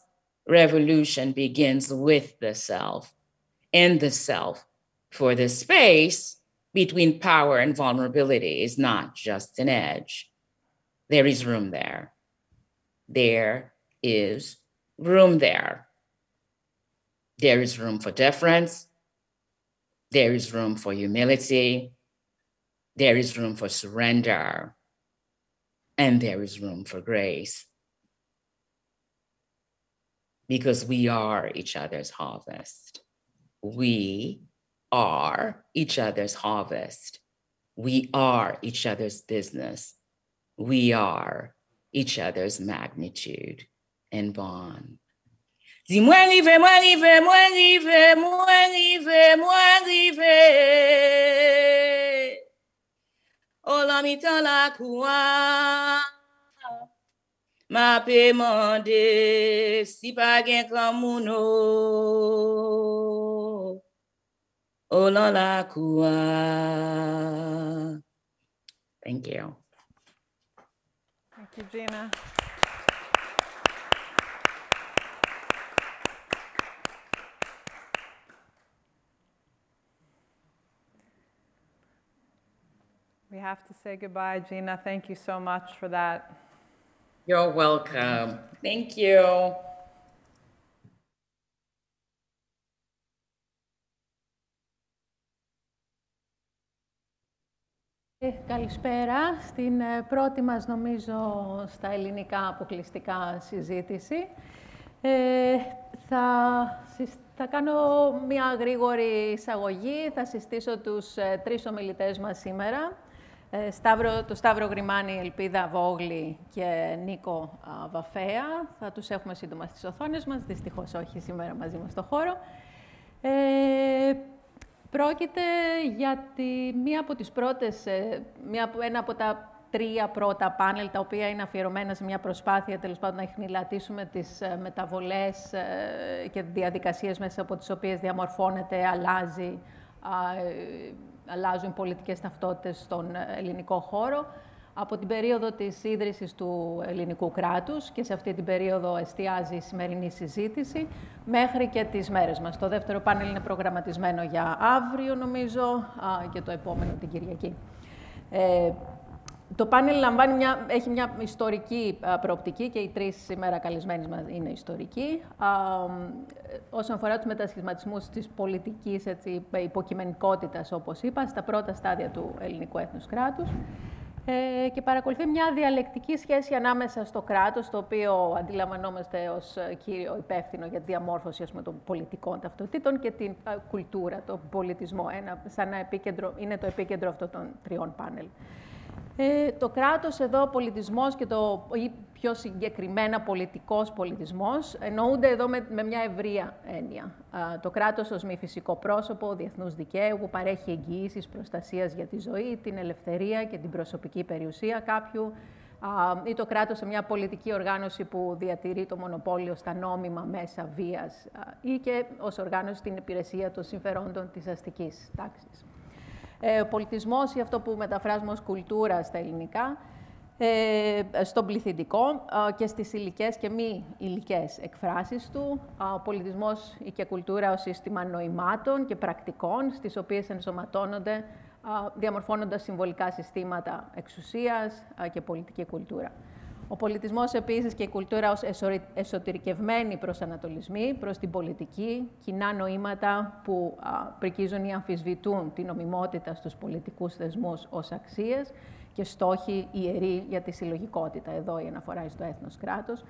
Revolution begins with the self, and the self, for the space between power and vulnerability is not just an edge. There is room there. There is room there. There is room for deference. There is room for humility. There is room for surrender. And there is room for grace. Because we are each other's harvest. We are each other's harvest. We are each other's business. We are each other's magnitude and bond. Dis moi rive, moi rive, moi rive, moi rive, moi rive. Ola mitala kuwa. Ma pe mande si pa gen kamouno. Ola la kuwa. Thank you. Thank you, Gina. We have to say goodbye, Gina. Thank you so much for that. You're welcome. Thank you. Καλησπέρα. Στην πρώτη μας, νομίζω, στα ελληνικά αποκλειστικά συζήτηση. Θα κάνω μια γρήγορη εισαγωγή. Θα συστήσω τους τρεις ομιλητές μας σήμερα. Το Σταύρο Γρημάνη, Ελπίδα Βόγλη και Νίκο Βαφέα. Θα τους έχουμε σύντομα στις οθόνες μας. Δυστυχώς όχι σήμερα μαζί μας στο χώρο. Πρόκειται για ένα από τα τρία πρώτα πάνελ, τα οποία είναι αφιερωμένα σε μια προσπάθεια, τέλος πάντων, να εχνηλατήσουμε τις μεταβολές και διαδικασίες μέσα από τις οποίες διαμορφώνεται, αλλάζουν πολιτικές ταυτότητες στον ελληνικό χώρο, από την περίοδο της ίδρυσης του ελληνικού κράτους, και σε αυτή την περίοδο εστιάζει η σημερινή συζήτηση, μέχρι και τις μέρες μας. Το δεύτερο πάνελ είναι προγραμματισμένο για αύριο, νομίζω, και το επόμενο την Κυριακή. Το πάνελ έχει μια ιστορική προοπτική, και οι τρεις σήμερα καλεσμένοι μας είναι ιστορικοί. Όσον αφορά τους μετασχηματισμούς της πολιτικής υποκειμενικότητας, όπως είπα, στα πρώτα στάδια του ελληνικού έθνους κράτους, και παρακολουθεί μια διαλεκτική σχέση ανάμεσα στο κράτος, το οποίο αντιλαμβανόμαστε ως κύριο υπεύθυνο για τη διαμόρφωση, των πολιτικών ταυτοτήτων, και την κουλτούρα, τον πολιτισμό, σαν είναι το επίκεντρο αυτών των τριών πάνελ. Το κράτος εδώ, ο πολιτισμός και πιο συγκεκριμένα πολιτικός πολιτισμός, εννοούνται εδώ με μια ευρεία έννοια. Το κράτος ως μη φυσικό πρόσωπο διεθνούς δικαίου που παρέχει εγγυήσεις προστασίας για τη ζωή, την ελευθερία και την προσωπική περιουσία κάποιου, ή το κράτος σε μια πολιτική οργάνωση που διατηρεί το μονοπόλιο στα νόμιμα μέσα βίας ή και ως οργάνωση στην υπηρεσία των συμφερόντων της αστικής τάξης. Ο πολιτισμός ή αυτό που μεταφράζουμε ως κουλτούρα στα ελληνικά, στον πληθυντικό και στις υλικές και μη υλικές εκφράσεις του. Ο πολιτισμός ή και κουλτούρα ως σύστημα νοημάτων και πρακτικών, στις οποίες ενσωματώνονται διαμορφώνοντας συμβολικά συστήματα εξουσίας και πολιτική κουλτούρα. Ο πολιτισμός επίσης και η κουλτούρα ως εσωτερικευμένοι προσανατολισμοί προς την πολιτική, κοινά νοήματα που πρικίζουν ή αμφισβητούν την νομιμότητα στους πολιτικούς θεσμούς ως αξίες και στόχοι ιεροί για τη συλλογικότητα. Εδώ η αναφορά στο έθνος κράτος,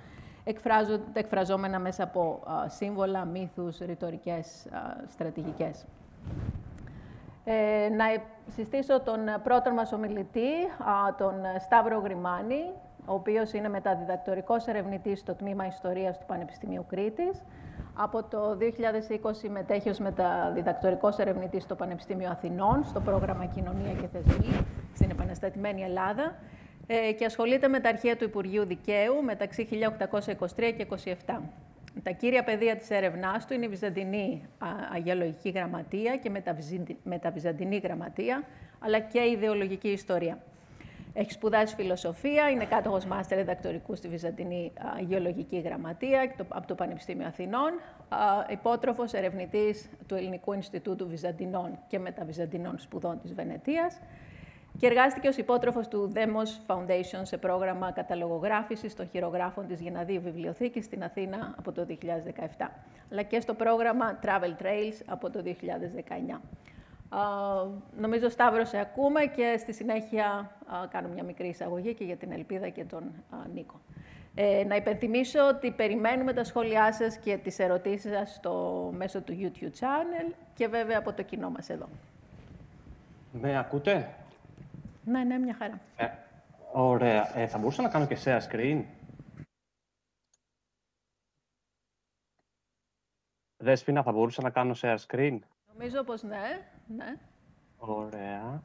εκφραζόμενα μέσα από σύμβολα, μύθους, ρητορικές, στρατηγικές. Να συστήσω τον πρώτο μας ομιλητή, τον Σταύρο Γρημάνη, ο οποίος είναι μεταδιδακτορικός ερευνητής στο Τμήμα Ιστορίας του Πανεπιστημίου Κρήτης. Από το 2020 μετέχει ως μεταδιδακτορικός ερευνητής στο Πανεπιστήμιο Αθηνών, στο πρόγραμμα Κοινωνία και Θεσμοί, στην επαναστατημένη Ελλάδα, και ασχολείται με τα αρχεία του Υπουργείου Δικαίου μεταξύ 1823 και 27. Τα κύρια πεδία της έρευνάς του είναι η Βυζαντινή Αγιολογική Γραμματεία και μεταβυζαντινή Γραμματεία, αλλά και η ιδεολογική ιστορία. Έχει σπουδάσει φιλοσοφία, είναι κάτοχος μάστερ διδακτορικού στη Βυζαντινή Γεωλογική Γραμματεία από το Πανεπιστήμιο Αθηνών, υπότροφος ερευνητής του Ελληνικού Ινστιτούτου Βυζαντινών και Μεταβυζαντινών Σπουδών της Βενετίας και εργάστηκε ως υπότροφος του Demos Foundation σε πρόγραμμα καταλογογράφησης των χειρογράφων της Γεναδίου Βιβλιοθήκης στην Αθήνα από το 2017, αλλά και στο πρόγραμμα Travel Trails από το 2019. Νομίζω, Σταύρο, σε ακούμε και στη συνέχεια κάνω μια μικρή εισαγωγή και για την Ελπίδα και τον Νίκο. Να υπενθυμίσω ότι περιμένουμε τα σχόλιά σας και τις ερωτήσεις σας μέσω του YouTube channel και βέβαια από το κοινό μας εδώ. Με ακούτε? Ναι, μια χαρά. Ωραία. Θα μπορούσα να κάνω και share screen? Δέσποινα, θα μπορούσα να κάνω share screen? Νομίζω πως ναι. Ωραία.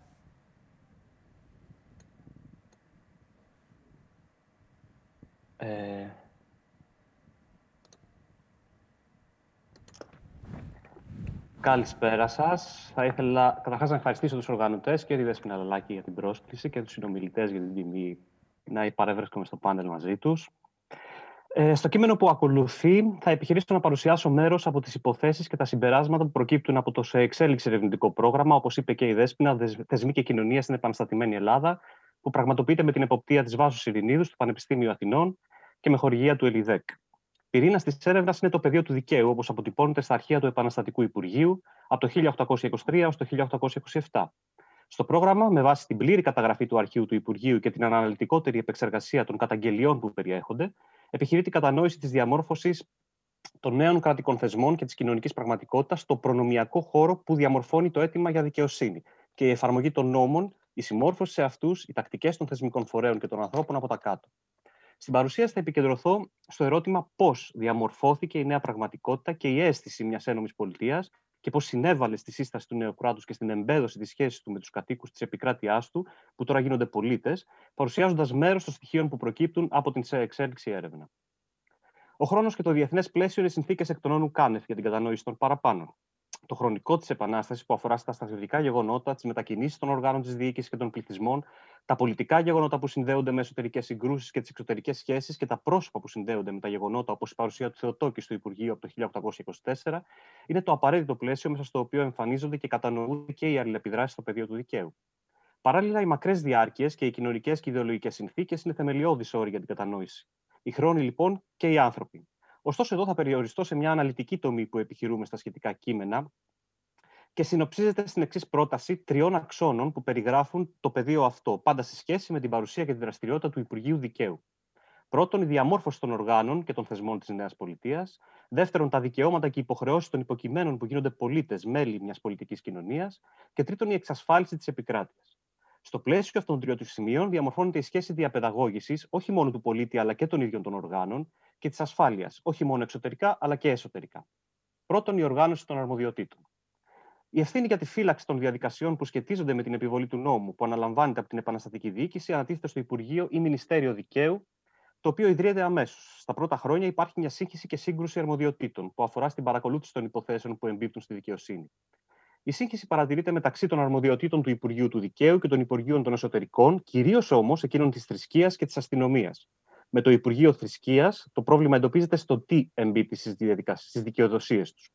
Καλησπέρα σας. Θα ήθελα καταρχάς να ευχαριστήσω τους οργανωτές και τη Δέσποινα Λαλάκη για την πρόσκληση και τους συνομιλητές για την τιμή να παρεύρεσκομαι στο πάνελ μαζί τους. Στο κείμενο που ακολουθεί, θα επιχειρήσω να παρουσιάσω μέρος από τις υποθέσεις και τα συμπεράσματα που προκύπτουν από το σε εξέλιξη ερευνητικό πρόγραμμα, όπως είπε και η Δέσποινα, Θεσμοί και Κοινωνία στην Επαναστατημένη Ελλάδα, που πραγματοποιείται με την εποπτεία της Βάσου Ειρηνίδου στο Πανεπιστήμιο Αθηνών και με χορηγία του ΕΛΙΔΕΚ. Πυρήνας της έρευνας είναι το πεδίο του δικαίου, όπως αποτυπώνεται στα αρχεία του Επαναστατικού Υπουργείου από το 1823 έως το 1827. Στο πρόγραμμα, με βάση την πλήρη καταγραφή του αρχείου του Υπουργείου και την αναλυτικότερη επεξεργασία των καταγγελιών που περιέχονται, επιχειρεί την κατανόηση της διαμόρφωσης των νέων κρατικών θεσμών και της κοινωνικής πραγματικότητας στο προνομιακό χώρο που διαμορφώνει το αίτημα για δικαιοσύνη και η εφαρμογή των νόμων, η συμμόρφωση σε αυτούς, οι τακτικές των θεσμικών φορέων και των ανθρώπων από τα κάτω. Στην παρουσίαση θα επικεντρωθώ στο ερώτημα πώς διαμορφώθηκε η νέα πραγματικότητα και η αίσθηση μιας ένομης πολιτείας και πώς συνέβαλε στη σύσταση του νέου κράτους και στην εμπέδωση της σχέσης του με τους κατοίκους της επικράτειάς του, που τώρα γίνονται πολίτες, παρουσιάζοντας μέρος των στοιχείων που προκύπτουν από την σε εξέλιξη έρευνα. Ο χρόνος και το διεθνές πλαίσιο είναι συνθήκες εκ των όνου κάνευ για την κατανόηση των παραπάνω. Το χρονικό της Επανάστασης, που αφορά στα στρατιωτικά γεγονότα, τις μετακινήσεις των οργάνων της διοίκησης και των πληθυσμών, τα πολιτικά γεγονότα που συνδέονται με εσωτερικές συγκρούσεις και τις εξωτερικές σχέσεις και τα πρόσωπα που συνδέονται με τα γεγονότα, όπως η παρουσία του Θεοτόκη στο Υπουργείο από το 1824, είναι το απαραίτητο πλαίσιο μέσα στο οποίο εμφανίζονται και κατανοούνται και οι αλληλεπιδράσεις στο πεδίο του δικαίου. Παράλληλα, οι μακρές διάρκειες και οι κοινωνικές και ιδεολογικές συνθήκες είναι θεμελιώδεις όροι για την κατανόηση. Οι χρόνοι, λοιπόν, και οι άνθρωποι. Ωστόσο, εδώ θα περιοριστώ σε μια αναλυτική τομή που επιχειρούμε στα σχετικά κείμενα και συνοψίζεται στην εξής πρόταση 3 αξώνων που περιγράφουν το πεδίο αυτό, πάντα σε σχέση με την παρουσία και τη δραστηριότητα του Υπουργείου Δικαίου. Πρώτον, η διαμόρφωση των οργάνων και των θεσμών της νέας πολιτείας. Δεύτερον, τα δικαιώματα και οι υποχρεώσεις των υποκειμένων που γίνονται πολίτες, μέλη μιας πολιτικής κοινωνίας. Και τρίτον, η εξασφάλιση της επικράτειας. Στο πλαίσιο αυτών των τριών του σημείων διαμορφώνεται η σχέση διαπαιδαγώγησης όχι μόνο του πολίτη αλλά και των ίδιων των οργάνων και της ασφάλειας, όχι μόνο εξωτερικά αλλά και εσωτερικά. Πρώτον, η οργάνωση των αρμοδιοτήτων. Η ευθύνη για τη φύλαξη των διαδικασιών που σχετίζονται με την επιβολή του νόμου, που αναλαμβάνεται από την επαναστατική διοίκηση, ανατίθεται στο Υπουργείο ή Μινιστέριο Δικαίου, το οποίο ιδρύεται αμέσως. Στα πρώτα χρόνια υπάρχει μια σύγχυση και σύγκρουση αρμοδιοτήτων που αφορά στην παρακολούθηση των υποθέσεων που εμπίπτουν στη δικαιοσύνη. Η σύγχυση παρατηρείται μεταξύ των αρμοδιοτήτων του Υπουργείου του Δικαίου και των Υπουργείων των Εσωτερικών, κυρίως όμως εκείνων της θρησκείας και της αστυνομίας. Με το Υπουργείο Θρησκείας, το πρόβλημα εντοπίζεται στο τι εμπίπτει στις δικαιοδοσίες τους.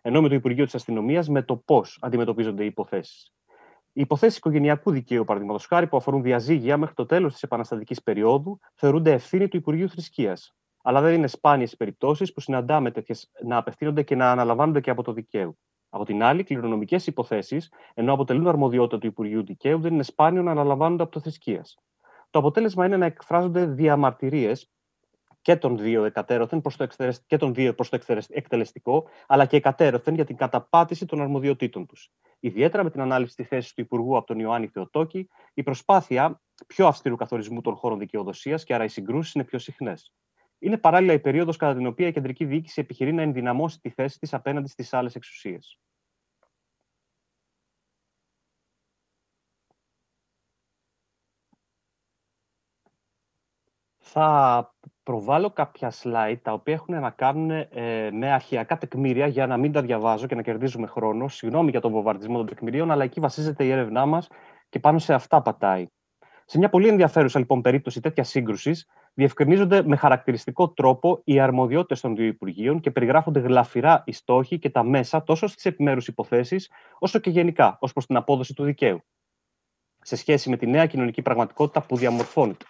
Ενώ με το Υπουργείο της Αστυνομίας, με το πώς αντιμετωπίζονται οι υποθέσεις. Οι υποθέσεις οικογενειακού δικαίου, παραδείγματος χάρη, που αφορούν διαζύγια μέχρι το τέλος της επαναστατικής περίοδου, θεωρούνται ευθύνη του Υπουργείου Θρησκείας. Αλλά δεν είναι σπάνιες περιπτώσεις που συναντάμε τέτοιες να απευθύνονται και να αναλαμβάνονται και από το δικαίου. Από την άλλη, κληρονομικές υποθέσεις, ενώ αποτελούν αρμοδιότητα του Υπουργείου Δικαίου, δεν είναι σπάνιο να αναλαμβάνονται από το Θρησκείας. Το αποτέλεσμα είναι να εκφράζονται διαμαρτυρίες και των δύο εκατέρωθεν προς το εκτελεστικό, αλλά και εκατέρωθεν για την καταπάτηση των αρμοδιοτήτων τους. Ιδιαίτερα με την ανάληψη της θέσης του Υπουργού από τον Ιωάννη Θεοτόκη, η προσπάθεια πιο αυστηρού καθορισμού των χώρων δικαιοδοσίας και άρα οι συγκρούσεις είναι πιο συχνές. Είναι παράλληλα η περίοδος κατά την οποία η κεντρική διοίκηση επιχειρεί να ενδυναμώσει τη θέση της απέναντι στις άλλες εξουσίες. Θα προβάλλω κάποια slide τα οποία έχουν να κάνουν με αρχαιακά τεκμήρια για να μην τα διαβάζω και να κερδίζουμε χρόνο. Συγγνώμη για τον βομβαρδισμό των τεκμηρίων, αλλά εκεί βασίζεται η έρευνά μας και πάνω σε αυτά πατάει. Σε μια πολύ ενδιαφέρουσα λοιπόν περίπτωση τέτοια σύγκρουση, διευκρινίζονται με χαρακτηριστικό τρόπο οι αρμοδιότητες των δύο Υπουργείων και περιγράφονται γλαφυρά οι στόχοι και τα μέσα τόσο στις επιμέρους υποθέσεις, όσο και γενικά ως προς την απόδοση του δικαίου. Σε σχέση με τη νέα κοινωνική πραγματικότητα που διαμορφώνεται.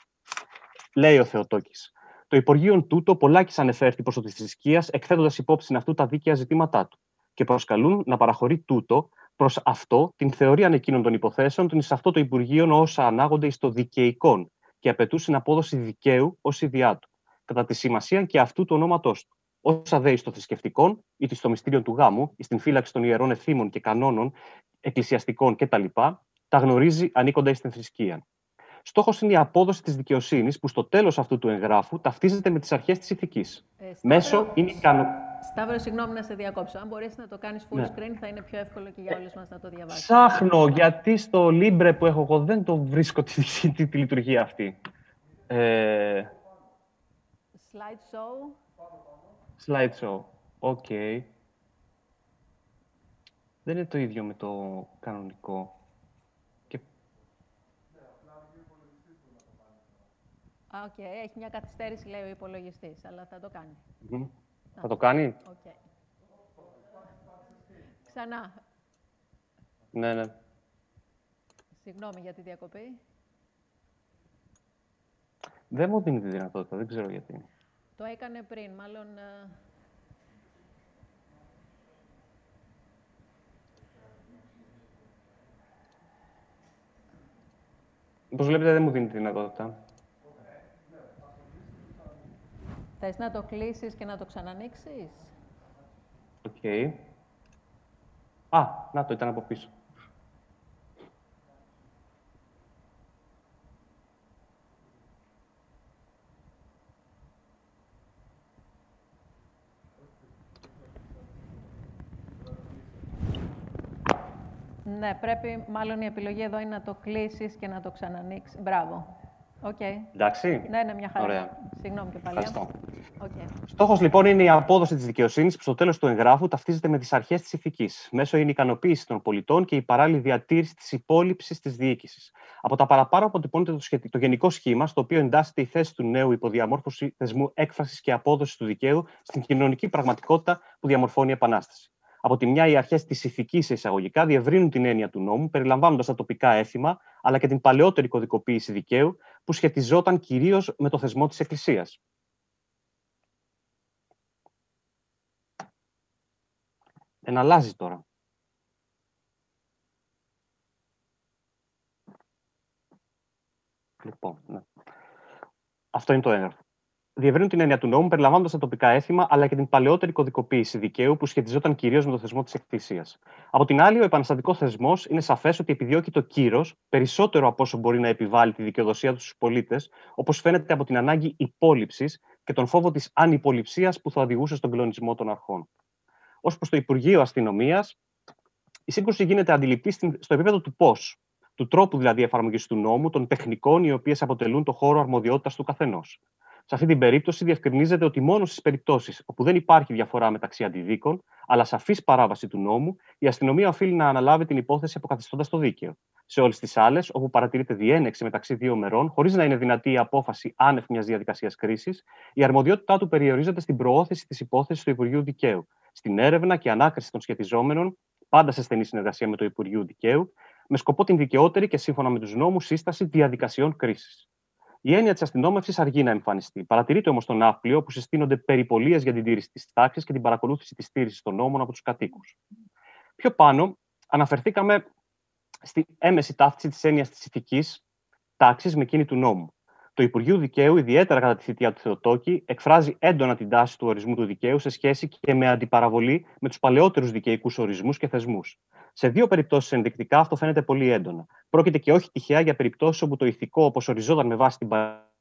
Λέει ο Θεοτόκης. Το Υπουργείο τούτο πολλάκις ανεφέρθη προς τη θρησκεία, εκθέτοντας υπόψη αυτού τα δίκαια ζητήματά του, και προσκαλούν να παραχωρεί τούτο προς αυτό την θεωρία εκείνων των υποθέσεων, την εις αυτό το Υπουργείο όσα ανάγονται εις το δικαιικών και απαιτούν την απόδοση δικαίου ως ιδιά του, κατά τη σημασία και αυτού του ονόματός του. Όσα δε εις το θρησκευτικών, είτε στο μυστήριο του γάμου, εις την φύλαξη των ιερών ευθύμων και κανόνων εκκλησιαστικών κτλ., τα γνωρίζει ανήκοντα εις την θρησκεία. Στόχος είναι η απόδοση της δικαιοσύνης που στο τέλος αυτού του εγγράφου ταυτίζεται με τις αρχές της ηθικής. Μέσω είναι Σταύρο, συγγνώμη να σε διακόψω. Αν μπορείς να το κάνεις full screen, θα είναι πιο εύκολο και για όλους μας να το διαβάσουμε. Ψάχνω, γιατί στο Libre που έχω εγώ δεν το βρίσκω τη λειτουργία αυτή. Slideshow. Οκ. Δεν είναι το ίδιο με το κανονικό. Οκ, έχει μια καθυστέρηση, λέει ο υπολογιστής, αλλά θα το κάνει. Θα το κάνει? Okay. Ξανά. Ναι. Συγγνώμη για τη διακοπή. Δεν μου δίνει τη δυνατότητα, δεν ξέρω γιατί. Το έκανε πριν, μάλλον... Όπως βλέπετε, δεν μου δίνει τη δυνατότητα. Θες να το κλείσεις και να το ξανανοίξεις? Οκ. Α, να το, ήταν από πίσω. Ναι, πρέπει, μάλλον η επιλογή εδώ είναι να το κλείσεις και να το ξανανοίξεις. Μπράβο. Okay. Εντάξει. Ναι, μια χαρά. Ωραία. Συγγνώμη και πάλι. Ευχαριστώ. Okay. Στόχος λοιπόν είναι η απόδοση της δικαιοσύνης που στο τέλος του εγγράφου ταυτίζεται με τις αρχές της ηθικής. Μέσω είναι η ικανοποίηση των πολιτών και η παράλληλη διατήρηση της υπόλοιψης της διοίκησης. Από τα παραπάνω αποτυπώνεται το γενικό σχήμα, στο οποίο εντάσσεται η θέση του νέου υποδιαμόρφωση θεσμού έκφρασης και απόδοσης του δικαίου στην κοινωνική πραγματικότητα που διαμορφώνει η Επανάσταση. Από τη μια, οι αρχές της ηθικής εισαγωγικά διευρύνουν την έννοια του νόμου, περιλαμβάνοντας τα τοπικά έθιμα, αλλά και την παλαιότερη κωδικοποίηση δικαίου, που σχετιζόταν κυρίως με το θεσμό της Εκκλησίας. Εναλλάζει τώρα. Λοιπόν, ναι. Αυτό είναι το έγγραφο. διευρύνουν την έννοια του νόμου, περιλαμβάνοντας τα τοπικά έθιμα, αλλά και την παλαιότερη κωδικοποίηση δικαίου που σχετιζόταν κυρίως με το θεσμό της εκκλησίας. Από την άλλη, ο επαναστατικός θεσμός είναι σαφές ότι επιδιώκει το κύρος περισσότερο από όσο μπορεί να επιβάλλει τη δικαιοδοσία του στους πολίτες, όπως φαίνεται από την ανάγκη υπόλοιψης και τον φόβο της ανυποληψίας που θα οδηγούσε στον κλονισμό των αρχών. Ως προς το Υπουργείο Αστυνομίας, η σύγκρουση γίνεται αντιληπτή στο επίπεδο του πώς, του τρόπου δηλαδή εφαρμογής του νόμου, των τεχνικών οι οποίες αποτελούν το χώρο αρμοδιότητας του καθενός. Σε αυτή την περίπτωση, διευκρινίζεται ότι μόνο στις περιπτώσεις όπου δεν υπάρχει διαφορά μεταξύ αντιδίκων, αλλά σαφής παράβαση του νόμου, η αστυνομία οφείλει να αναλάβει την υπόθεση αποκαθιστώντας το δίκαιο. Σε όλες τις άλλες, όπου παρατηρείται διένεξη μεταξύ δύο μερών, χωρίς να είναι δυνατή η απόφαση άνευ μιας διαδικασίας κρίσης, η αρμοδιότητά του περιορίζεται στην προώθηση της υπόθεσης του Υπουργείου Δικαίου, στην έρευνα και ανάκριση των σχετιζόμενων, πάντα σε στενή συνεργασία με το Υπουργείο Δικαίου, με σκοπό την δικαιότερη και σύμφωνα με τους νόμους σύσταση διαδικασιών κρίσης. Η έννοια της αστυνόμευσης αργεί να εμφανιστεί. Παρατηρείται όμως τον ναύπλιο που συστήνονται περιπολίες για την τήρηση της τάξης και την παρακολούθηση της τήρησης των νόμων από τους κατοίκους. Πιο πάνω, αναφερθήκαμε στη έμεση ταύτιση της έννοιας της ηθικής τάξης με εκείνη του νόμου. Το Υπουργείο Δικαίου, ιδιαίτερα κατά τη θητεία του Θεοτόκη, εκφράζει έντονα την τάση του ορισμού του δικαίου σε σχέση και με αντιπαραβολή με τους παλαιότερους δικαιικούς ορισμούς και θεσμούς. Σε δύο περιπτώσεις ενδεικτικά αυτό φαίνεται πολύ έντονα. Πρόκειται και όχι τυχαία για περιπτώσεις όπου το ηθικό, όπως οριζόταν με βάση την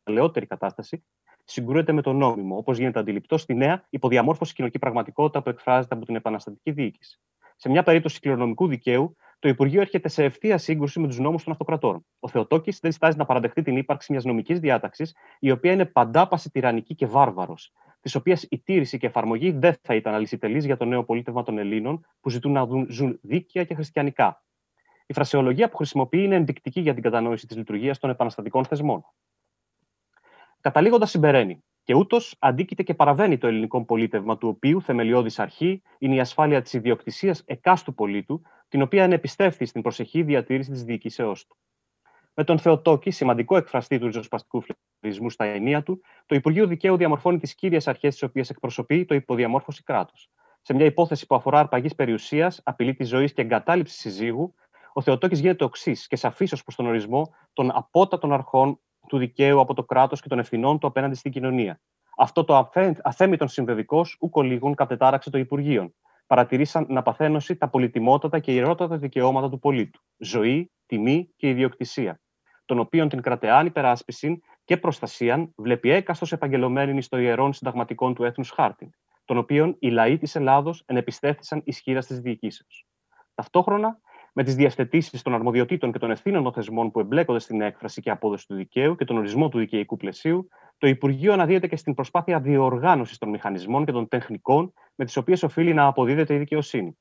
παλαιότερη κατάσταση, συγκρούεται με το νόμιμο, όπως γίνεται αντιληπτό στη νέα υποδιαμόρφωση κοινωνική πραγματικότητα που εκφράζεται από την επαναστατική διοίκηση. Σε μια περίπτωση κληρονομικού δικαίου, το Υπουργείο έρχεται σε ευθεία σύγκρουση με τους νόμους των αυτοκρατόρων. Ο Θεοτόκης δεν διστάζει να παραδεχτεί την ύπαρξη μιας νομικής διάταξης, η οποία είναι παντάπαση τυραννική και βάρβαρος, της οποίας η τήρηση και εφαρμογή δεν θα ήταν αλυσιτελής για το νέο πολίτευμα των Ελλήνων, που ζητούν να ζουν δίκαια και χριστιανικά. Η φρασεολογία που χρησιμοποιεί είναι ενδεικτική για την κατανόηση της λειτουργίας των επαναστατικών θεσμών. Καταλήγοντας, συμπεραίνει. Και ούτως αντίκειται και παραβαίνει το ελληνικό πολίτευμα, του οποίου θεμελιώδης αρχή είναι η ασφάλεια της ιδιοκτησίας εκάστου πολίτου, την οποία ενεπιστεύθη στην προσεχή διατήρηση της διοικήσεώς του. Με τον Θεοτόκη, σημαντικό εκφραστή του ριζοσπαστικού φλερισμού στα ενία του, το Υπουργείο Δικαίου διαμορφώνει τις κύριες αρχές τις οποίες εκπροσωπεί το υποδιαμόρφωση κράτους. Σε μια υπόθεση που αφορά αρπαγής περιουσίας, απειλή της ζωής και εγκατάλειψη συζύγου, ο Θεοτόκης γίνεται οξύς και σαφής ως προς τον ορισμό των απότατων αρχών του δικαίου από το κράτος και των ευθυνών του απέναντι στην κοινωνία. Αυτό το αθέμητον συμβεβικός ούκ ολίγων κατετάραξε το Υπουργείο. Παρατηρήσαν να παθαίνωση τα πολυτιμότατα και ιερότατα δικαιώματα του πολίτου. Ζωή, τιμή και ιδιοκτησία, των οποίων την κρατεάν υπεράσπιση και προστασίαν βλέπει έκαστος επαγγελωμένην εις το ιερών συνταγματικών του έθνους χάρτην, των οποίων οι λαοί της Ελλάδος ενεπιστέφθησαν ισχύρα της διοικήσεως. Ταυτόχρονα, με τις διευθετήσεις των αρμοδιοτήτων και των ευθύνων των θεσμών που εμπλέκονται στην έκφραση και απόδοση του δικαίου και τον ορισμό του δικαιικού πλαισίου, το Υπουργείο αναδύεται και στην προσπάθεια διοργάνωσης των μηχανισμών και των τεχνικών με τις οποίες οφείλει να αποδίδεται η δικαιοσύνη.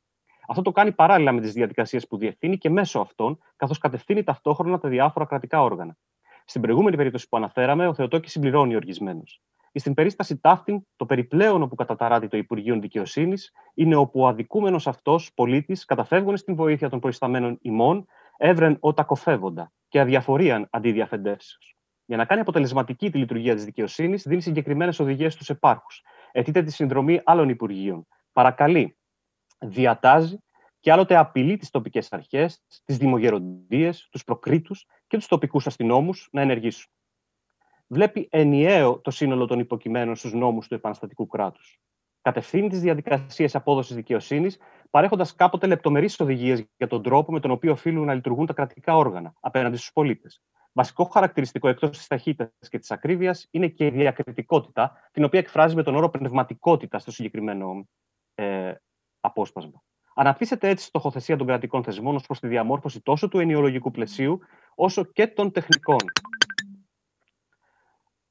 Αυτό το κάνει παράλληλα με τις διαδικασίες που διευθύνει και μέσω αυτών, καθώς κατευθύνει ταυτόχρονα τα διάφορα κρατικά όργανα. Στην προηγούμενη περίπτωση που αναφέραμε, ο Θεοτόκης συμπληρώνει οργισμένος. Στην περίσταση ταύτην, το περιπλέον όπου καταταράτει το Υπουργείο Δικαιοσύνης είναι όπου ο αδικούμενος αυτός πολίτης, καταφεύγων στην βοήθεια των προϊσταμένων ημών, έβρεν ότα κοφεύοντα και αδιαφορίαν αντί διαφεντεύσεως. Για να κάνει αποτελεσματική τη λειτουργία της δικαιοσύνης, δίνει συγκεκριμένες οδηγίες στους επάρχους. Αιτείται τη συνδρομή άλλων Υπουργείων. Παρακαλεί, διατάζει και άλλοτε απειλεί τις τοπικές αρχές, τις δημογεροντίες, τους προκρίτους και τους τοπικούς αστυνόμους να ενεργήσουν. Βλέπει ενιαίο το σύνολο των υποκειμένων στους νόμους του επαναστατικού κράτους. Κατευθύνει τις διαδικασίες απόδοσης δικαιοσύνης, παρέχοντας κάποτε λεπτομερείς οδηγίες για τον τρόπο με τον οποίο οφείλουν να λειτουργούν τα κρατικά όργανα απέναντι στους πολίτες. Βασικό χαρακτηριστικό εκτός της ταχύτητας και της ακρίβειας είναι και η διακριτικότητα, την οποία εκφράζει με τον όρο πνευματικότητα στο συγκεκριμένο απόσπασμα. Αναπτύσσεται έτσι στοχοθεσία των κρατικών θεσμών ως προς τη διαμόρφωση τόσο του ενοιολογικού πλαισίου, όσο και των τεχνικών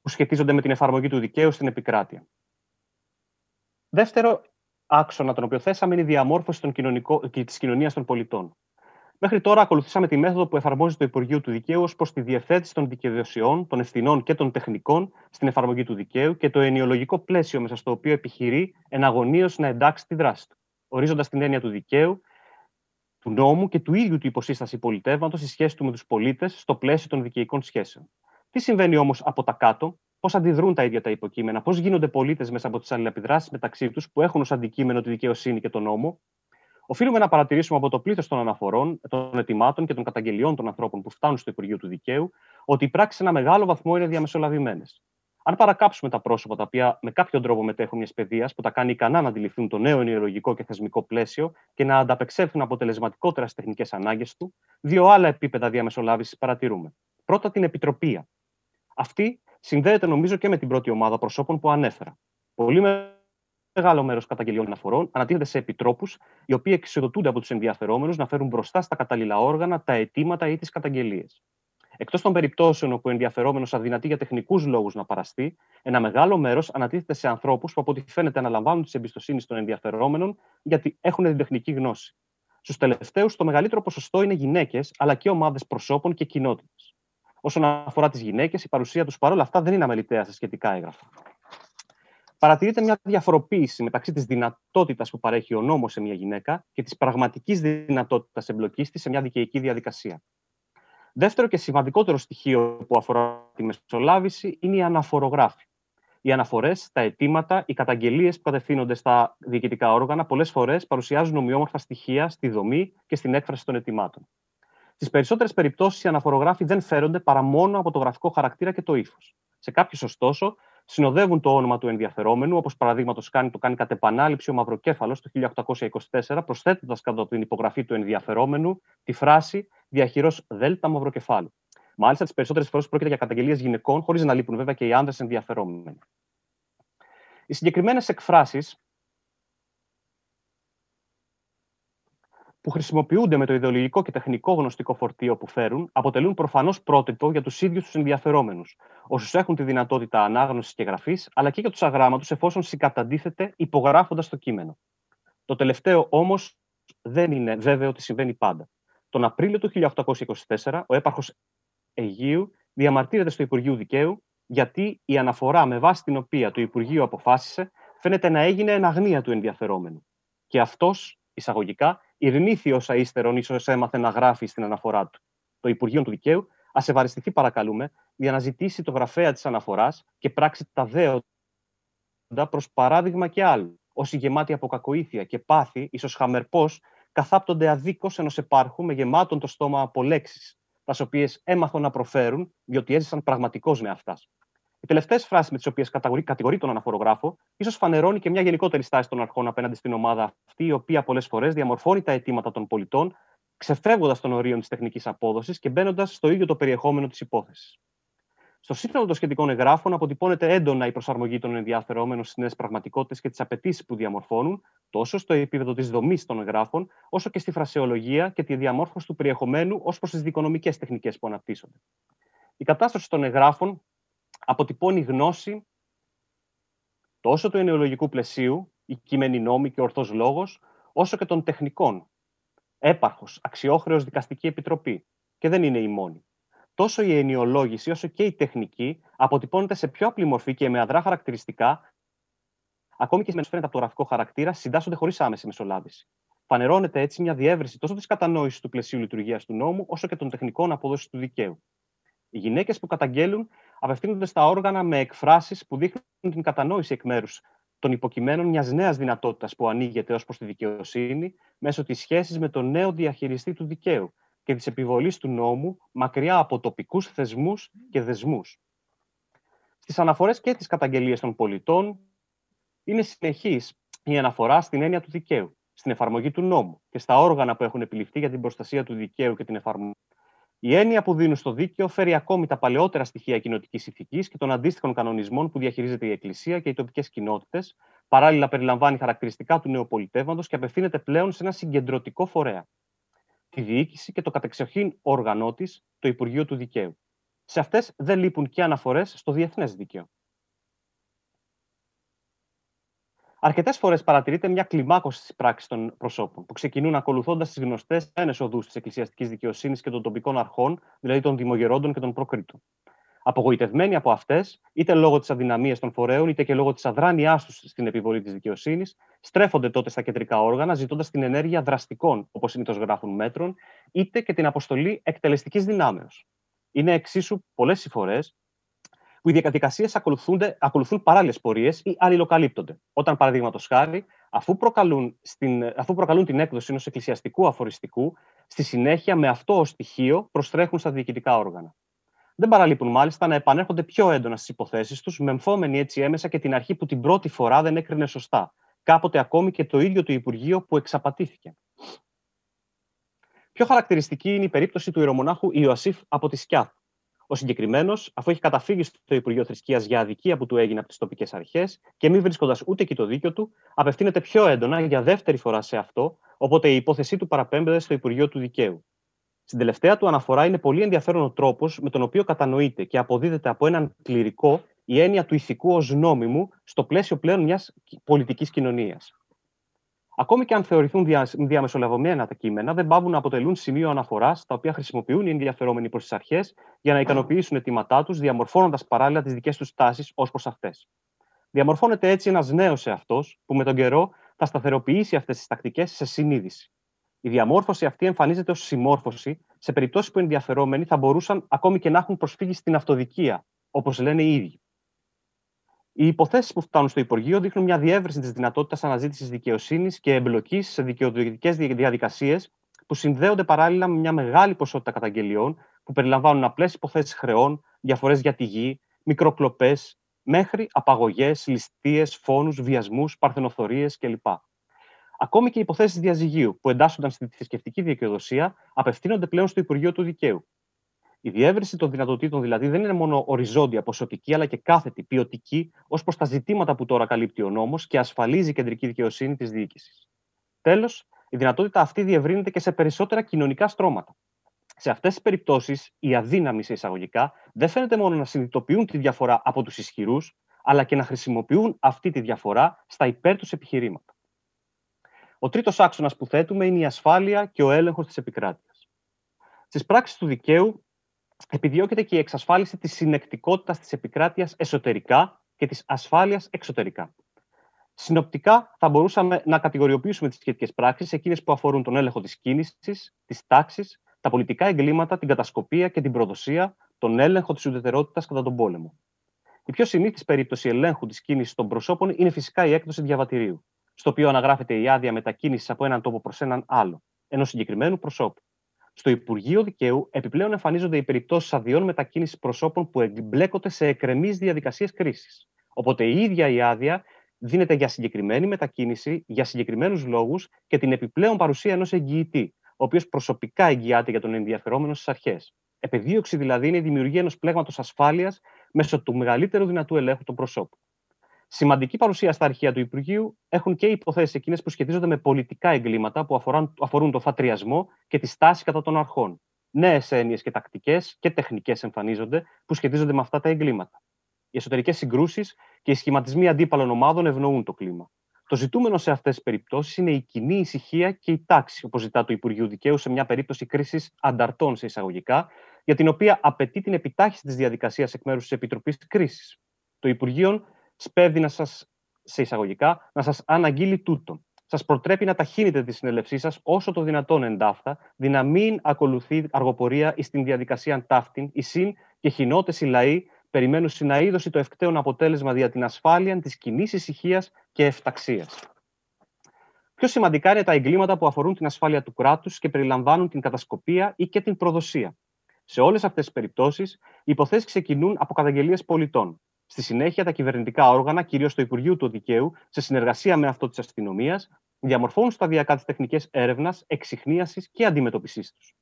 που σχετίζονται με την εφαρμογή του δικαίου στην επικράτεια. Δεύτερο άξονα, τον οποίο θέσαμε, είναι η διαμόρφωση της κοινωνίας των πολιτών. Μέχρι τώρα ακολουθήσαμε τη μέθοδο που εφαρμόζει το Υπουργείο του Δικαίου ως προς τη διευθέτηση των δικαιοδοσιών, των ευθυνών και των τεχνικών στην εφαρμογή του δικαίου και το ενοιολογικό πλαίσιο μέσα στο οποίο επιχειρεί εναγωνίως να εντάξει τη δράση του, ορίζοντας την έννοια του δικαίου, του νόμου και του ίδιου του υποσύσταση πολιτεύματος στη σχέση του με τους πολίτες στο πλαίσιο των δικαιικών σχέσεων. Τι συμβαίνει όμως από τα κάτω, πώς αντιδρούν τα ίδια τα υποκείμενα, πώς γίνονται πολίτες μέσα από τις αλληλεπιδράσεις μεταξύ τους που έχουν ως αντικείμενο τη δικαιοσύνη και τον νόμο. Οφείλουμε να παρατηρήσουμε από το πλήθος των αναφορών, των αιτημάτων και των καταγγελιών των ανθρώπων που φτάνουν στο Υπουργείο του Δικαίου ότι οι πράξεις σε ένα μεγάλο βαθμό είναι διαμεσολαβημένες. Αν παρακάψουμε τα πρόσωπα τα οποία με κάποιον τρόπο μετέχουν μιας παιδείας που τα κάνει ικανά να αντιληφθούν το νέο ενοιολογικό και θεσμικό πλαίσιο και να ανταπεξέλθουν αποτελεσματικότερα στις τεχνικές ανάγκες του, δύο άλλα επίπεδα διαμεσολάβησης παρατηρούμε. Πρώτα, την επιτροπία. Αυτή συνδέεται, νομίζω, και με την πρώτη ομάδα προσώπων που ανέφερα. Πολύ μεγάλο μέρος καταγγελιών αναφορών ανατίθεται σε επιτρόπους, οι οποίοι εξοδοτούνται από τους ενδιαφερόμενους να φέρουν μπροστά στα κατάλληλα όργανα τα αιτήματα ή τις καταγγελίες. Εκτός των περιπτώσεων όπου ο ενδιαφερόμενος αδυνατεί για τεχνικούς λόγους να παραστεί, ένα μεγάλο μέρος ανατίθεται σε ανθρώπους που από ό,τι φαίνεται αναλαμβάνουν τις εμπιστοσύνης των ενδιαφερόμενων γιατί έχουν την τεχνική γνώση. Στους τελευταίους, το μεγαλύτερο ποσοστό είναι γυναίκες, αλλά και ομάδες προσώπων και κοινότητες. Όσον αφορά τις γυναίκες, η παρουσία τους παρόλα αυτά δεν είναι αμεληταία στα σχετικά έγγραφα. Παρατηρείται μια διαφοροποίηση μεταξύ της δυνατότητας που παρέχει ο νόμος σε μια γυναίκα και της πραγματικής δυνατότητας εμπλοκής της σε μια δικαιική διαδικασία. Δεύτερο και σημαντικότερο στοιχείο που αφορά τη μεσολάβηση είναι οι αναφορογράφοι. Οι αναφορές, τα αιτήματα, οι καταγγελίες που κατευθύνονται στα διοικητικά όργανα πολλές φορές παρουσιάζουν ομοιόμορφα στοιχεία στη δομή και στην έκφραση των αιτημάτων. Στις περισσότερες περιπτώσεις, οι αναφορογράφοι δεν φέρονται παρά μόνο από το γραφικό χαρακτήρα και το ύφος. Σε κάποιους, ωστόσο, συνοδεύουν το όνομα του ενδιαφερόμενου, όπως παραδείγματος το κάνει κατ' επανάληψη ο Μαυροκέφαλος το 1824, προσθέτοντας κατά την υπογραφή του ενδιαφερόμενου τη φράση «Διαχειρός Δέλτα Μαυροκεφάλου». Μάλιστα, τις περισσότερες φορές πρόκειται για καταγγελίες γυναικών, χωρίς να λείπουν βέβαια και οι άνδρες ενδιαφερόμενοι. Οι συγκεκριμένες εκφράσεις που χρησιμοποιούνται με το ιδεολογικό και τεχνικό γνωστικό φορτίο που φέρουν, αποτελούν προφανώς πρότυπο για τους ίδιους τους ενδιαφερόμενους, όσους έχουν τη δυνατότητα ανάγνωσης και γραφής, αλλά και για τους αγράμματους, εφόσον συγκαταντίθεται υπογράφοντας το κείμενο. Το τελευταίο όμως δεν είναι βέβαιο ότι συμβαίνει πάντα. Τον Απρίλιο του 1824, ο έπαρχος Αιγείου διαμαρτύρεται στο Υπουργείο Δικαίου, γιατί η αναφορά με βάση την οποία το Υπουργείο αποφάσισε φαίνεται να έγινε εν αγνία του ενδιαφερόμενου. Και αυτός, εισαγωγικά, ειρνήθη όσα ύστερον ίσως έμαθε να γράφει στην αναφορά του. Το Υπουργείο του Δικαίου ας ευαριστηθεί, παρακαλούμε, για να ζητήσει το γραφέα της αναφοράς και πράξει τα δέοντα προς παράδειγμα και άλλου. Όσοι γεμάτοι από κακοήθεια και πάθη, ίσως χαμερπός, καθάπτονται αδίκως ενός επάρχου με γεμάτον το στόμα από λέξεις, τις οποίες έμαθαν να προφέρουν, διότι έζησαν πραγματικώς με αυτάς. Οι τελευταίες φράσεις με τις οποίες κατηγορεί τον αναφορογράφο, ίσως φανερώνει και μια γενικότερη στάση των αρχών απέναντι στην ομάδα αυτή, η οποία πολλές φορές διαμορφώνει τα αιτήματα των πολιτών, ξεφεύγοντας των ορίων της τεχνικής απόδοσης και μπαίνοντας στο ίδιο το περιεχόμενο της υπόθεσης. Στο σύνολο των σχετικών εγγράφων αποτυπώνεται έντονα η προσαρμογή των ενδιαφερόμενων στις νέες πραγματικότητες και τις απαιτήσεις που διαμορφώνουν, τόσο στο επίπεδο της δομής των εγγράφων, όσο και στη φρασεολογία και τη διαμόρφωση του περιεχομένου ως προς τις δικονομικές τεχνικές που αναπτύσσονται. Η κατάσταση των εγγράφων αποτυπώνει γνώση τόσο του ενοιολογικού πλαισίου, η κείμενη νόμη και ο ορθός λόγος, όσο και των τεχνικών. Έπαρχος, αξιόχρεος δικαστική επιτροπή, και δεν είναι η μόνη. Τόσο η ενοιολόγηση όσο και η τεχνική αποτυπώνεται σε πιο απλή μορφή και με αδρά χαρακτηριστικά, ακόμη και φαίνεται από το γραφικό χαρακτήρα, συντάσσονται χωρίς άμεση μεσολάβηση. Φανερώνεται έτσι μια διεύρυνση τόσο της κατανόησης του πλαισίου λειτουργίας του νόμου, όσο και των τεχνικών αποδόσεων του δικαίου. Οι γυναίκες που καταγγέλουν απευθύνονται στα όργανα με εκφράσεις που δείχνουν την κατανόηση εκ μέρους των υποκειμένων μιας νέας δυνατότητας που ανοίγεται ως προς τη δικαιοσύνη μέσω της σχέσης με τον νέο διαχειριστή του δικαίου και της επιβολής του νόμου μακριά από τοπικούς θεσμούς και δεσμούς. Στις αναφορές και τις καταγγελίες των πολιτών είναι συνεχής η αναφορά στην έννοια του δικαίου, στην εφαρμογή του νόμου και στα όργανα που έχουν επιληφθεί για την προστασία του δικαίου και την εφαρμογή. Η έννοια που δίνουν στο δίκαιο φέρει ακόμη τα παλαιότερα στοιχεία κοινοτικής ηθικής και των αντίστοιχων κανονισμών που διαχειρίζεται η Εκκλησία και οι τοπικές κοινότητες. Παράλληλα, περιλαμβάνει χαρακτηριστικά του νεοπολιτεύοντος και απευθύνεται πλέον σε ένα συγκεντρωτικό φορέα, τη διοίκηση και το κατεξοχήν όργανό της, το Υπουργείο του Δικαίου. Σε αυτές δεν λείπουν και αναφορές στο διεθνές δίκαιο. Αρκετές φορές παρατηρείται μια κλιμάκωση στις πράξεις των προσώπων, που ξεκινούν ακολουθώντας τις γνωστές έννες οδούς της εκκλησιαστικής δικαιοσύνης και των τοπικών αρχών, δηλαδή των δημογερόντων και των προκρίτων. Απογοητευμένοι από αυτές, είτε λόγω της αδυναμίας των φορέων, είτε και λόγω της αδράνειάς τους στην επιβολή της δικαιοσύνης, στρέφονται τότε στα κεντρικά όργανα, ζητώντας την ενέργεια δραστικών, όπως συνήθως γράφουν, μέτρων, είτε και την αποστολή εκτελεστικής δυνάμεως. Είναι εξίσου πολλές οι φορές που οι διαδικασίες ακολουθούν παράλληλες πορείες ή αλληλοκαλύπτονται. Όταν, παραδείγματος χάρη, αφού προκαλούν την έκδοση ενός εκκλησιαστικού αφοριστικού, στη συνέχεια με αυτό ως στοιχείο προστρέχουν στα διοικητικά όργανα. Δεν παραλείπουν μάλιστα να επανέρχονται πιο έντονα στις υποθέσεις τους, μεμφόμενοι έτσι έμεσα και την αρχή που την πρώτη φορά δεν έκρινε σωστά. Κάποτε ακόμη και το ίδιο το Υπουργείο που εξαπατήθηκε. Πιο χαρακτηριστική είναι η περίπτωση του ιερομονάχου Ιωασήφ από τη Σκιάθ. Ο συγκεκριμένος, αφού έχει καταφύγει στο Υπουργείο Θρησκείας για αδικία που του έγινε από τις τοπικές αρχές και μη βρίσκοντας ούτε εκεί το δίκιο του, απευθύνεται πιο έντονα για δεύτερη φορά σε αυτό, οπότε η υπόθεσή του παραπέμπεται στο Υπουργείο του Δικαίου. Στην τελευταία του αναφορά είναι πολύ ενδιαφέρον ο τρόπος με τον οποίο κατανοείται και αποδίδεται από έναν κληρικό η έννοια του ηθικού ως νόμιμου στο πλαίσιο πλέον μιας πολιτικής κοινωνίας. Ακόμη και αν θεωρηθούν διαμεσολαβημένα τα κείμενα, δεν πάβουν να αποτελούν σημείο αναφοράς, τα οποία χρησιμοποιούν οι ενδιαφερόμενοι προς τις αρχές για να ικανοποιήσουν αιτήματά τους, διαμορφώνοντας παράλληλα τις δικές τους τάσεις ως προς αυτές. Διαμορφώνεται έτσι ένας νέος εαυτός, που με τον καιρό θα σταθεροποιήσει αυτές τις τακτικές σε συνείδηση. Η διαμόρφωση αυτή εμφανίζεται ως συμμόρφωση σε περιπτώσεις που οι ενδιαφερόμενοι θα μπορούσαν ακόμη και να έχουν προσφύγει στην αυτοδικία, όπως λένε οι ίδιοι. Οι υποθέσεις που φτάνουν στο Υπουργείο δείχνουν μια διεύρυνση της δυνατότητας αναζήτησης δικαιοσύνης και εμπλοκής σε δικαιοδοτικές διαδικασίες που συνδέονται παράλληλα με μια μεγάλη ποσότητα καταγγελιών που περιλαμβάνουν απλές υποθέσεις χρεών, διαφορές για τη γη, μικροκλοπές, μέχρι απαγωγές, ληστείες, φόνους, βιασμούς, παρθενοφθορίες κλπ. Ακόμη και οι υποθέσεις διαζυγίου, που εντάσσονταν στη θρησκευτική δικαιοδοσία, απευθύνονται πλέον στο Υπουργείο του Δικαίου. Η διεύρυνση των δυνατοτήτων δηλαδή δεν είναι μόνο οριζόντια, ποσοτική, αλλά και κάθετη, ποιοτική, ως προς τα ζητήματα που τώρα καλύπτει ο νόμος και ασφαλίζει η κεντρική δικαιοσύνη της διοίκησης. Τέλος, η δυνατότητα αυτή διευρύνεται και σε περισσότερα κοινωνικά στρώματα. Σε αυτές τις περιπτώσεις, οι αδύναμοι σε εισαγωγικά δεν φαίνεται μόνο να συνειδητοποιούν τη διαφορά από τους ισχυρούς, αλλά και να χρησιμοποιούν αυτή τη διαφορά στα υπέρ τους επιχειρήματα. Ο τρίτος άξονας που θέτουμε είναι η ασφάλεια και ο έλεγχος της επικράτειας. Στις πράξεις του δικαίου επιδιώκεται και η εξασφάλιση της συνεκτικότητας της επικράτειας εσωτερικά και της ασφάλειας εξωτερικά. Συνοπτικά, θα μπορούσαμε να κατηγοριοποιήσουμε τις σχετικές πράξεις εκείνες που αφορούν τον έλεγχο της κίνησης, της τάξης, τα πολιτικά εγκλήματα, την κατασκοπία και την προδοσία, τον έλεγχο της ουδετερότητας κατά τον πόλεμο. Η πιο συνήθις περίπτωση ελέγχου της κίνησης των προσώπων είναι φυσικά η έκδοση διαβατηρίου, στο οποίο αναγράφεται η άδεια μετακίνησης από έναν τόπο προς έναν άλλο, ενός συγκεκριμένου προσώπου. Στο Υπουργείο Δικαίου επιπλέον εμφανίζονται οι περιπτώσεις αδειών μετακίνησης προσώπων που εμπλέκονται σε εκκρεμείς διαδικασίες κρίσης. Οπότε η ίδια η άδεια δίνεται για συγκεκριμένη μετακίνηση, για συγκεκριμένους λόγους και την επιπλέον παρουσία ενός εγγυητή, ο οποίος προσωπικά εγγυάται για τον ενδιαφερόμενο στις αρχές. Επεδίωξη δηλαδή είναι η δημιουργία ενός πλέγματος ασφάλειας μέσω του μεγαλύτερου δυνατού ελέγχου των προσώπων. Σημαντική παρουσία στα αρχεία του Υπουργείου έχουν και οι υποθέσεις εκείνες που σχετίζονται με πολιτικά εγκλήματα που αφορούν τον φατριασμό και τη στάση κατά των αρχών. Νέες έννοιες και τακτικές και τεχνικές εμφανίζονται που σχετίζονται με αυτά τα εγκλήματα. Οι εσωτερικές συγκρούσεις και οι σχηματισμοί αντίπαλων ομάδων ευνοούν το κλίμα. Το ζητούμενο σε αυτές τις περιπτώσεις είναι η κοινή ησυχία και η τάξη, όπως ζητά το Υπουργείο Δικαίου σε μια περίπτωση κρίσης ανταρτών σε εισαγωγικά, για την οποία απαιτεί την επιτάχυνση της διαδικασίας εκ μέρους της Επιτροπής Κρίσης. Το Υπουργείο σπέβδει σε εισαγωγικά να σας αναγγείλει τούτο. Σας προτρέπει να ταχύνετε τη συνέλευσή σας όσο το δυνατόν εντάφθα, δι' να μην ακολουθεί αργοπορία εις την διαδικασία ταύτην, εις συν και χινότες οι λαοί, περιμένουν συναείδωση το ευκταίον αποτέλεσμα δια την ασφάλεια της κοινής ησυχίας και εφταξίας. Πιο σημαντικά είναι τα εγκλήματα που αφορούν την ασφάλεια του κράτους και περιλαμβάνουν την κατασκοπία ή και την προδοσία. Σε όλες αυτές τις περιπτώσεις, οι υποθέσεις ξεκινούν από καταγγελίες πολιτών. Στη συνέχεια, τα κυβερνητικά όργανα, κυρίως το Υπουργείο του Δικαίου, σε συνεργασία με αυτό της αστυνομίας, διαμορφώνουν σταδιακά τις τεχνικές έρευνας, εξιχνίασης και αντιμετωπισής τους.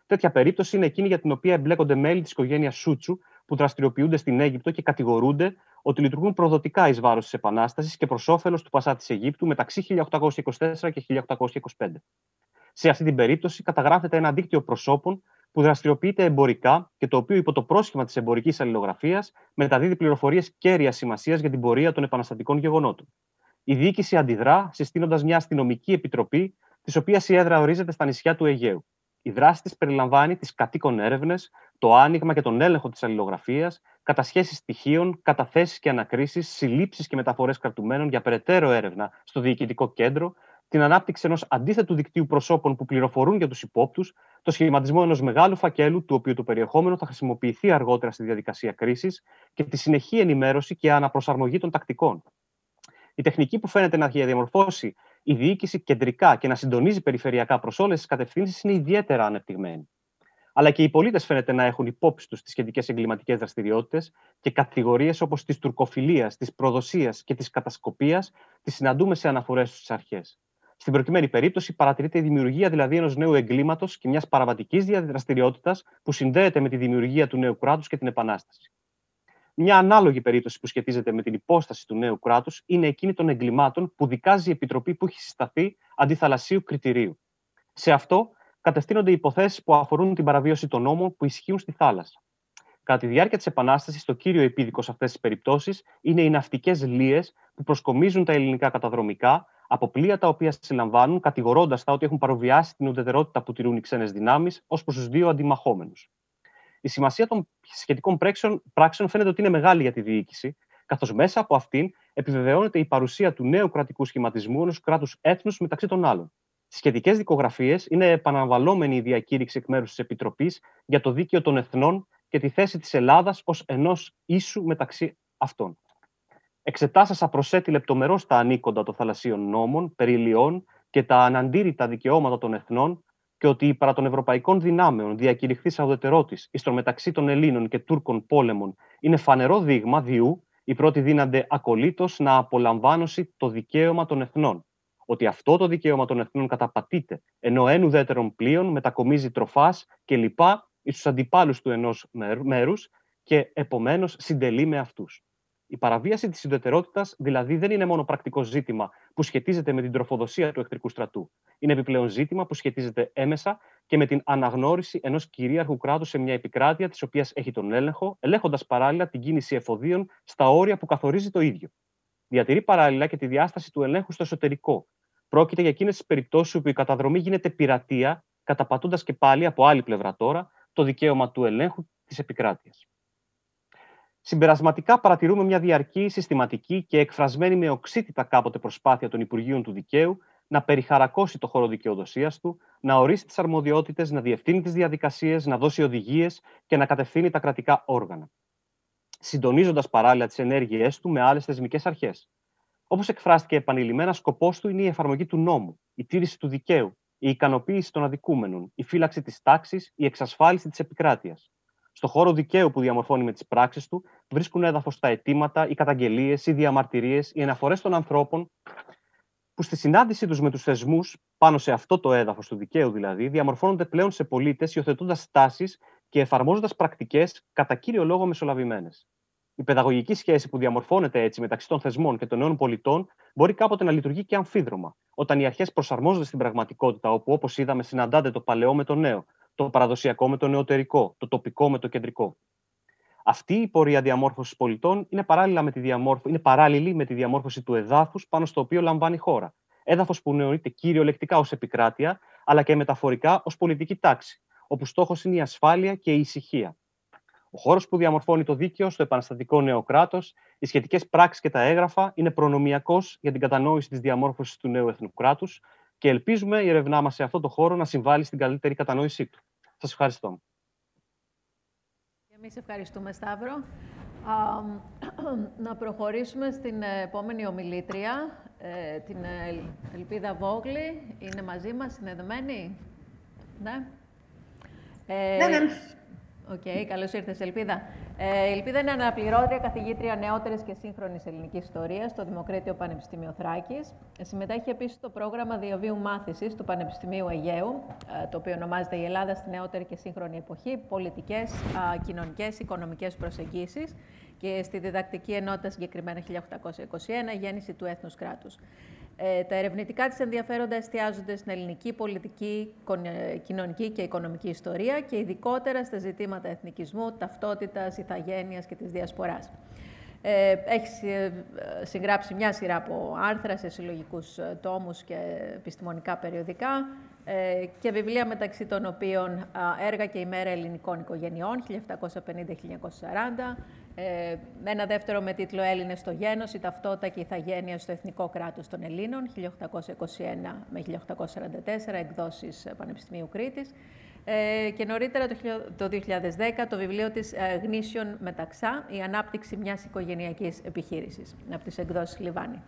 Τέτοια περίπτωση είναι εκείνη για την οποία εμπλέκονται μέλη της οικογένειας Σούτσου που δραστηριοποιούνται στην Αίγυπτο και κατηγορούνται ότι λειτουργούν προδοτικά εις βάρος της Επανάστασης και προς όφελος του Πασά της Αιγύπτου μεταξύ 1824 και 1825. Σε αυτή την περίπτωση καταγράφεται ένα δίκτυο προσώπων που δραστηριοποιείται εμπορικά και το οποίο υπό το πρόσχημα της εμπορικής αλληλογραφίας μεταδίδει πληροφορίες κέρειας σημασίας για την πορεία των επαναστατικών γεγονότων. Η διοίκηση αντιδρά συστήνοντας μια αστυνομική επιτροπή, της οποίας η έδρα ορίζεται στα νησιά του Αιγαίου. Η δράση της περιλαμβάνει τις κατοίκων έρευνες, το άνοιγμα και τον έλεγχο της αλληλογραφίας, κατασχέσεις στοιχείων, καταθέσεις και ανακρίσεις, συλλήψεις και μεταφορές κρατουμένων για περαιτέρω έρευνα στο διοικητικό κέντρο, την ανάπτυξη ενός αντίθετου δικτύου προσώπων που πληροφορούν για τους υπόπτους, το σχηματισμό ενός μεγάλου φακέλου, του οποίου το περιεχόμενο θα χρησιμοποιηθεί αργότερα στη διαδικασία κρίσης, και τη συνεχή ενημέρωση και αναπροσαρμογή των τακτικών. Η τεχνική που φαίνεται να διαμορφώσει η διοίκηση κεντρικά και να συντονίζει περιφερειακά προς όλες τις κατευθύνσεις είναι ιδιαίτερα ανεπτυγμένη. αλλά και οι πολίτες φαίνεται να έχουν υπόψη τους τις σχετικές εγκληματικές δραστηριότητες και κατηγορίες όπως της τουρκοφιλίας, της προδοσίας και της κατασκοπίας τις συναντούμε σε αναφορές στις αρχές. Στην προκειμένη περίπτωση παρατηρείται η δημιουργία δηλαδή ενός νέου εγκλήματος και μιας παραβατικής δραστηριότητας που συνδέεται με τη δημιουργία του νέου κράτους και την Επανάσταση. Μια ανάλογη περίπτωση που σχετίζεται με την υπόσταση του νέου κράτους είναι εκείνη των εγκλημάτων που δικάζει η Επιτροπή που έχει συσταθεί αντιθαλασσίου κριτηρίου. Σε αυτό κατευθύνονται οι υποθέσεις που αφορούν την παραβίαση των νόμων που ισχύουν στη θάλασσα. Κατά τη διάρκεια της Επανάστασης, το κύριο επίδικο σε αυτές τις περιπτώσεις είναι οι ναυτικές λίες που προσκομίζουν τα ελληνικά καταδρομικά από πλοία τα οποία συλλαμβάνουν, κατηγορώντας τα ότι έχουν παροβιάσει την ουδετερότητα που τηρούν οι ξένες δυνάμεις ως προς τους δύο αντιμαχόμενους. Η σημασία των σχετικών πράξεων φαίνεται ότι είναι μεγάλη για τη διοίκηση, καθώς μέσα από αυτήν επιβεβαιώνεται η παρουσία του νέου κρατικού σχηματισμού ενός κράτους έθνους μεταξύ των άλλων. Στις σχετικές δικογραφίες είναι επαναβαλλόμενη η διακήρυξη εκ μέρους της Επιτροπής για το δίκαιο των εθνών και τη θέση της Ελλάδας ως ενός ίσου μεταξύ αυτών. Εξετάσασα προσέτη λεπτομερώς τα ανήκοντα των θαλασσίων νόμων, περί λιών και τα αναντήρητα δικαιώματα των εθνών και ότι παρά των ευρωπαϊκών δυνάμεων διακηρυχθής ουδετερότης εις των μεταξύ των Ελλήνων και Τούρκων πόλεμων είναι φανερό δείγμα διού οι πρώτοι δύνανται ακολήτως να απολαμβάνωση το δικαίωμα των εθνών. Ότι αυτό το δικαίωμα των εθνών καταπατείται, ενώ εν ουδέτερων πλοίων μετακομίζει τροφάς και λοιπά εις τους αντιπάλους του ενός μέρους και επομένως συντελεί με αυτούς. Η παραβίαση της ουδετερότητας δηλαδή δεν είναι μόνο πρακτικό ζήτημα που σχετίζεται με την τροφοδοσία του εχθρικού στρατού. Είναι επιπλέον ζήτημα που σχετίζεται έμεσα και με την αναγνώριση ενός κυρίαρχου κράτους σε μια επικράτεια της οποίας έχει τον έλεγχο, ελέγχοντας παράλληλα την κίνηση εφοδίων στα όρια που καθορίζει το ίδιο. Διατηρεί παράλληλα και τη διάσταση του ελέγχου στο εσωτερικό. Πρόκειται για εκείνες τις περιπτώσεις όπου η καταδρομή γίνεται πειρατεία, καταπατώντας και πάλι από άλλη πλευρά τώρα το δικαίωμα του ελέγχου της επικράτειας. Συμπερασματικά, παρατηρούμε μια διαρκή, συστηματική και εκφρασμένη με οξύτητα κάποτε προσπάθεια των Υπουργείων του Δικαίου να περιχαρακώσει το χώρο δικαιοδοσίας του, να ορίσει τις αρμοδιότητες, να διευθύνει τις διαδικασίες, να δώσει οδηγίες και να κατευθύνει τα κρατικά όργανα. Συντονίζοντας παράλληλα τις ενέργειές του με άλλες θεσμικές αρχές. Όπως εκφράστηκε επανειλημμένα, σκοπός του είναι η εφαρμογή του νόμου, η τήρηση του δικαίου, η ικανοποίηση των αδικούμενων, η φύλαξη της τάξης, η εξασφάλιση της επικράτειας. Στο χώρο δικαίου που διαμορφώνει με τις πράξεις του, βρίσκουν έδαφος τα αιτήματα, οι καταγγελίες, οι διαμαρτυρίες, οι αναφορές των ανθρώπων, που στη συνάντησή τους με τους θεσμούς, πάνω σε αυτό το έδαφος του δικαίου δηλαδή, διαμορφώνονται πλέον σε πολίτες, υιοθετώντας στάσεις και εφαρμόζοντας πρακτικές κατά κύριο λόγο μεσολαβημένες. Η παιδαγωγική σχέση που διαμορφώνεται έτσι μεταξύ των θεσμών και των νέων πολιτών μπορεί κάποτε να λειτουργεί και αμφίδρομα, όταν οι αρχές προσαρμόζονται στην πραγματικότητα, όπου όπως είδαμε συναντάται το παλαιό με το νέο, το παραδοσιακό με το νεωτερικό, το τοπικό με το κεντρικό. Αυτή η πορεία διαμόρφωσης πολιτών είναι παράλληλη με τη διαμόρφωση του εδάφους πάνω στο οποίο λαμβάνει η χώρα. Έδαφος που νοείται κυριολεκτικά ως επικράτεια, αλλά και μεταφορικά ως πολιτική τάξη, όπου στόχος είναι η ασφάλεια και η ησυχία. Ο χώρος που διαμορφώνει το δίκαιο στο επαναστατικό νέο κράτος, οι σχετικές πράξεις και τα έγγραφα είναι προνομιακός για την κατανόηση της διαμόρφωσης του νέου εθνικού κράτους και ελπίζουμε η ερευνά μας σε αυτό το χώρο να συμβάλλει στην καλύτερη κατανόησή του. Σας ευχαριστώ. Εμείς ευχαριστούμε, Σταύρο. Να προχωρήσουμε στην επόμενη ομιλήτρια, την Ελπίδα Βόγλη. Είναι μαζί μας, συνδεδεμένη. Ναι. Ναι. Οκ, καλώς ήρθες, Ελπίδα. Η Ελπίδα είναι αναπληρώτρια καθηγήτρια νεότερης και σύγχρονης ελληνικής ιστορίας στο Δημοκρίτιο Πανεπιστήμιο Θράκης. Συμμετέχει επίσης στο πρόγραμμα διαβίου μάθησης του Πανεπιστημίου Αιγαίου, το οποίο ονομάζεται «Η Ελλάδα στη νεότερη και σύγχρονη εποχή, πολιτικές, κοινωνικές, οικονομικές προσεγγίσεις» και στη διδακτική ενότητα συγκεκριμένα 1821, «Γέννηση του έθνους κράτους». Τα ερευνητικά της ενδιαφέροντα εστιάζονται στην ελληνική πολιτική, κοινωνική και οικονομική ιστορία και ειδικότερα στα ζητήματα εθνικισμού, ταυτότητας, ηθαγένειας και της διασποράς. Έχει συγγράψει μια σειρά από άρθρα σε συλλογικούς τόμους και επιστημονικά περιοδικά και βιβλία, μεταξύ των οποίων «Έργα και η μέρα ελληνικών οικογενειών» 1750-1940, ένα δεύτερο με τίτλο «Έλληνες στο γένος, η ταυτότητα και η ηθαγένεια στο εθνικό κράτος των Ελλήνων» 1821 με 1844, εκδόσεις Πανεπιστημίου Κρήτης, και νωρίτερα το 2010 το βιβλίο της «Γνήσιον μεταξά, η ανάπτυξη μιας οικογενειακής επιχείρησης» από τις εκδόσεις Λιβάνη.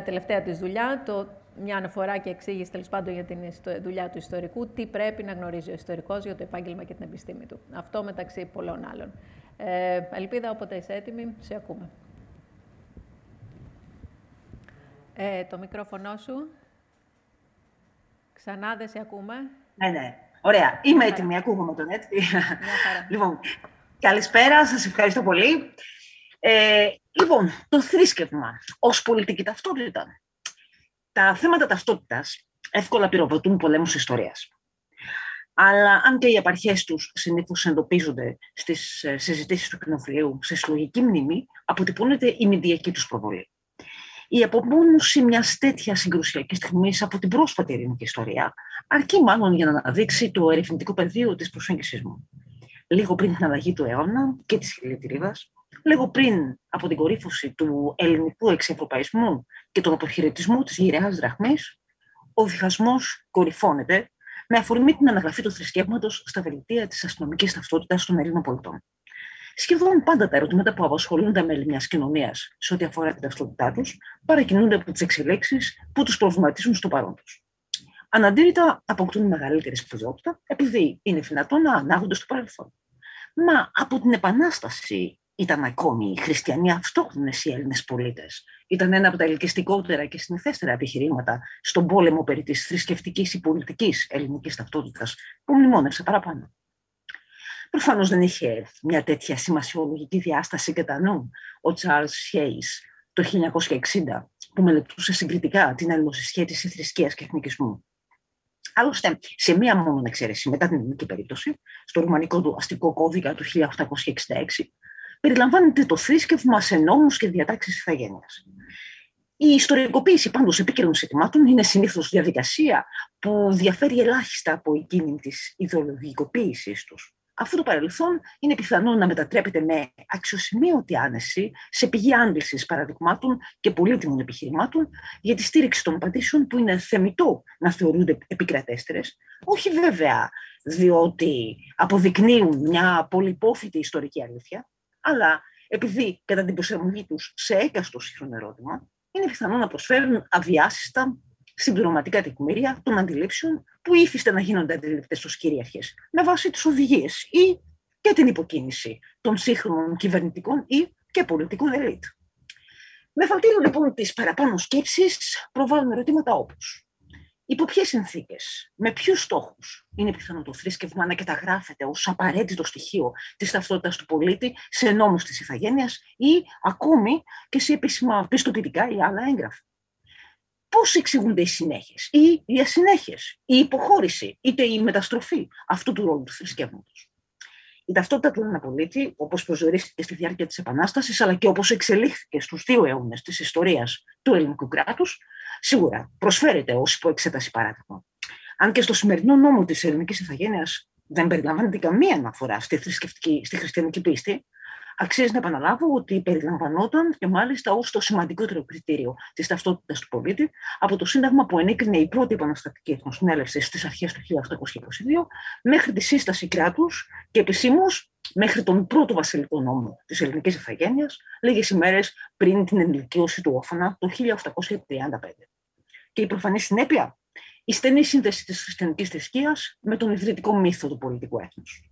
Τελευταία της δουλειά, το μια αναφορά και εξήγηση τέλος πάντων για την δουλειά του ιστορικού, τι πρέπει να γνωρίζει ο ιστορικός για το επάγγελμα και την επιστήμη του. Αυτό μεταξύ πολλών άλλων. Ελπίδα, όποτε είσαι έτοιμη, σε ακούμε. Το μικρόφωνο σου. Ξανά δεν σε ακούμε. Ναι. Ωραία. Είμαι έτοιμη. Ακούγομαι τον έτσι. Λοιπόν, καλησπέρα. Σας ευχαριστώ πολύ. Λοιπόν, το θρήσκευμα ως πολιτική ταυτότητα. Τα θέματα ταυτότητας εύκολα πυροδοτούν πολέμους ιστορίας. Αλλά αν και οι απαρχές τους συνήθως εντοπίζονται στις συζητήσεις του κοινοβουλίου σε συλλογική μνήμη, αποτυπώνεται η μηντιακή τους προβολή. Η απομόνωση μιας τέτοιας συγκρουσιακής στιγμής από την πρόσφατη ελληνική ιστορία αρκεί μάλλον για να αναδείξει το ερευνητικό πεδίο της προσέγγισης μου. Λίγο πριν την αλλαγή του αιώνα και της χιλιετηρίδας, λίγο πριν από την κορύφωση του ελληνικού εξευρωπαϊσμού και τον αποχαιρετισμό της γυραιάς δραχμής, ο διχασμός κορυφώνεται με αφορμή την αναγραφή του θρησκεύματος στα δελτία της αστυνομικής ταυτότητας των Ελλήνων πολιτών. Σχεδόν πάντα τα ερωτήματα που απασχολούν τα μέλη μιας κοινωνίας σε ό,τι αφορά την ταυτότητά τους παρακινούνται από τις εξελίξεις που τους προβληματίζουν στο παρόν τους. Αναντήρητα αποκτούν μεγαλύτερη σπουδαιότητα επειδή είναι δυνατόν να ανάγονται στο παρελθόν. Μα από την Επανάσταση ήταν ακόμη οι χριστιανοί αυτόχθονες οι Έλληνες πολίτες. Ήταν ένα από τα ελκυστικότερα και συνηθέστερα επιχειρήματα στον πόλεμο περί της θρησκευτικής ή πολιτικής ελληνικής ταυτότητας που μνημόνευσε παραπάνω. Προφανώς δεν είχε μια τέτοια σημασιολογική διάσταση κατά νου ο Charles Hayes το 1960, που μελετούσε συγκριτικά την αλληλοσυσχέτιση θρησκείας και εθνικισμού. Άλλωστε, σε μία μόνο εξαίρεση μετά την ελληνική περίπτωση, στο ρουμανικό του αστικό κώδικα του 1866, περιλαμβάνεται το θρήσκευμα σε νόμους και διατάξεις ηθαγένειας. Η ιστορικοποίηση πάντως επίκαιρων ζητημάτων είναι συνήθως διαδικασία που διαφέρει ελάχιστα από εκείνη της ιδεολογικοποίησης τους. Αυτό το παρελθόν είναι πιθανό να μετατρέπεται με αξιοσημείωτη άνεση σε πηγή άντλησης παραδειγμάτων και πολύτιμων επιχειρημάτων για τη στήριξη των απαντήσεων που είναι θεμιτό να θεωρούνται επικρατέστερες, όχι βέβαια διότι αποδεικνύουν μια πολυπόθητη ιστορική αλήθεια, αλλά επειδή κατά την προσαρμογή τους σε έκαστο σύγχρονο ερώτημα είναι πιθανό να προσφέρουν αδιάσυστα συμπληρωματικά τεκμήρια των αντιλήψεων που ήθιστε να γίνονται αντιληπτές ως κυρίαρχες, με βάση τις οδηγίες ή και την υποκίνηση των σύγχρονων κυβερνητικών ή και πολιτικών ελίτ. Με φαλτήριο λοιπόν τις παραπάνω σκέψεις προβάλλουν ερωτήματα όπως: υπό ποιες συνθήκες, με ποιους στόχους είναι πιθανό το θρήσκευμα να καταγράφεται ως απαραίτητο στοιχείο της ταυτότητας του πολίτη σε νόμους της ηθαγένειας ή ακόμη και σε επίσημα πιστοποιητικά ή άλλα έγγραφα? Πώς εξηγούνται οι συνέχειες ή οι ασυνέχειες, η υποχώρηση είτε η μεταστροφή αυτού του ρόλου του θρησκεύματος? Η ταυτότητα του Έλληνα πολίτη, όπως προσδιορίστηκε στη διάρκεια της Επανάστασης, αλλά και όπως εξελίχθηκε στους 2 αιώνες της ιστορίας του ελληνικού κράτους, σίγουρα προσφέρεται ως υποεξέταση παράδειγμα. Αν και στο σημερινό νόμο της ελληνικής ηθαγένειας δεν περιλαμβάνεται καμία αναφορά στη χριστιανική πίστη, αξίζει να επαναλάβω ότι περιλαμβανόταν και μάλιστα ως το σημαντικότερο κριτήριο της ταυτότητας του πολίτη από το Σύνταγμα που ενίκρινε η πρώτη επαναστατική εθνοσυνέλευση στις αρχές του 1822 μέχρι τη σύσταση κράτους και επισήμως μέχρι τον πρώτο βασιλικό νόμο της ελληνικής ηθαγένειας λίγες ημέρες πριν την ενηλικίωση του όφωνα το 1835. Και η προφανή συνέπεια, η στενή σύνδεση της χριστιανικής θρησκείας με τον ιδρυτικό μύθο του πολιτικού έθνους.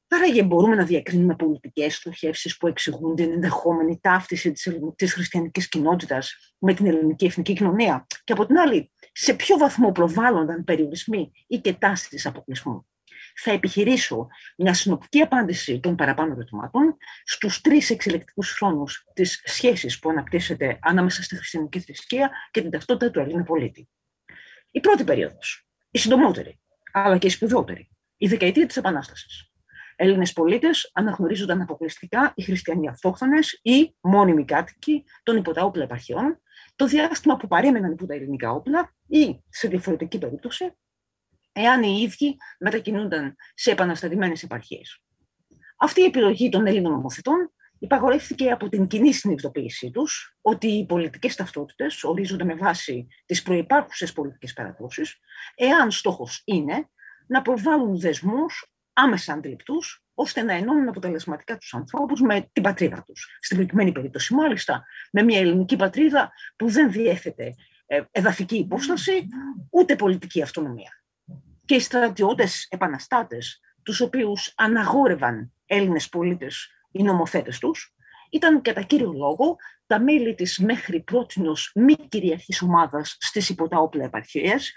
Άραγε μπορούμε να διακρίνουμε πολιτικές στοχεύσεις που εξηγούν την ενδεχόμενη ταύτιση της χριστιανικής κοινότητας με την ελληνική εθνική κοινωνία και από την άλλη σε ποιο βαθμό προβάλλονταν περιορισμοί ή και τάσεις αποκλεισμού? Θα επιχειρήσω μια συνοπτική απάντηση των παραπάνω ερωτημάτων στους 3 εξελικτικούς χρόνους της σχέσης που αναπτύσσεται ανάμεσα στη χριστιανική θρησκεία και την ταυτότητα του Έλληνα πολίτη. Η πρώτη περίοδος, η συντομότερη, αλλά και η σπουδαιότερη, η δεκαετία της Επανάστασης. Έλληνες πολίτες αναγνωρίζονταν αποκλειστικά οι χριστιανοί αυτόχθονες ή μόνιμοι κάτοικοι των υποταόπλα επαρχιών, το διάστημα που παρέμεναν υπό τα ελληνικά όπλα ή, σε διαφορετική περίπτωση, εάν οι ίδιοι μετακινούνταν σε επαναστατημένες επαρχίες. Αυτή η επιλογή των Έλληνων νομοθετών υπαγορεύτηκε από την κοινή συνειδητοποίησή τους ότι οι πολιτικές ταυτότητες ορίζονται με βάση τις προϋπάρχουσες πολιτικές παραδόσεις, εάν στόχος είναι να προβάλλουν δεσμούς άμεσα αντιληπτούς, ώστε να ενώνουν αποτελεσματικά τους ανθρώπους με την πατρίδα τους. Στην προκειμένη περίπτωση, μάλιστα, με μια ελληνική πατρίδα που δεν διέθετε εδαφική υπόσταση, ούτε πολιτική αυτονομία. Και οι στρατιώτες επαναστάτες, τους οποίους αναγόρευαν Έλληνες πολίτες οι νομοθέτες τους, ήταν κατά κύριο λόγο τα μέλη της μέχρι πρότινος μη κυριαρχής ομάδας στις υποταόπλα επαρχίες,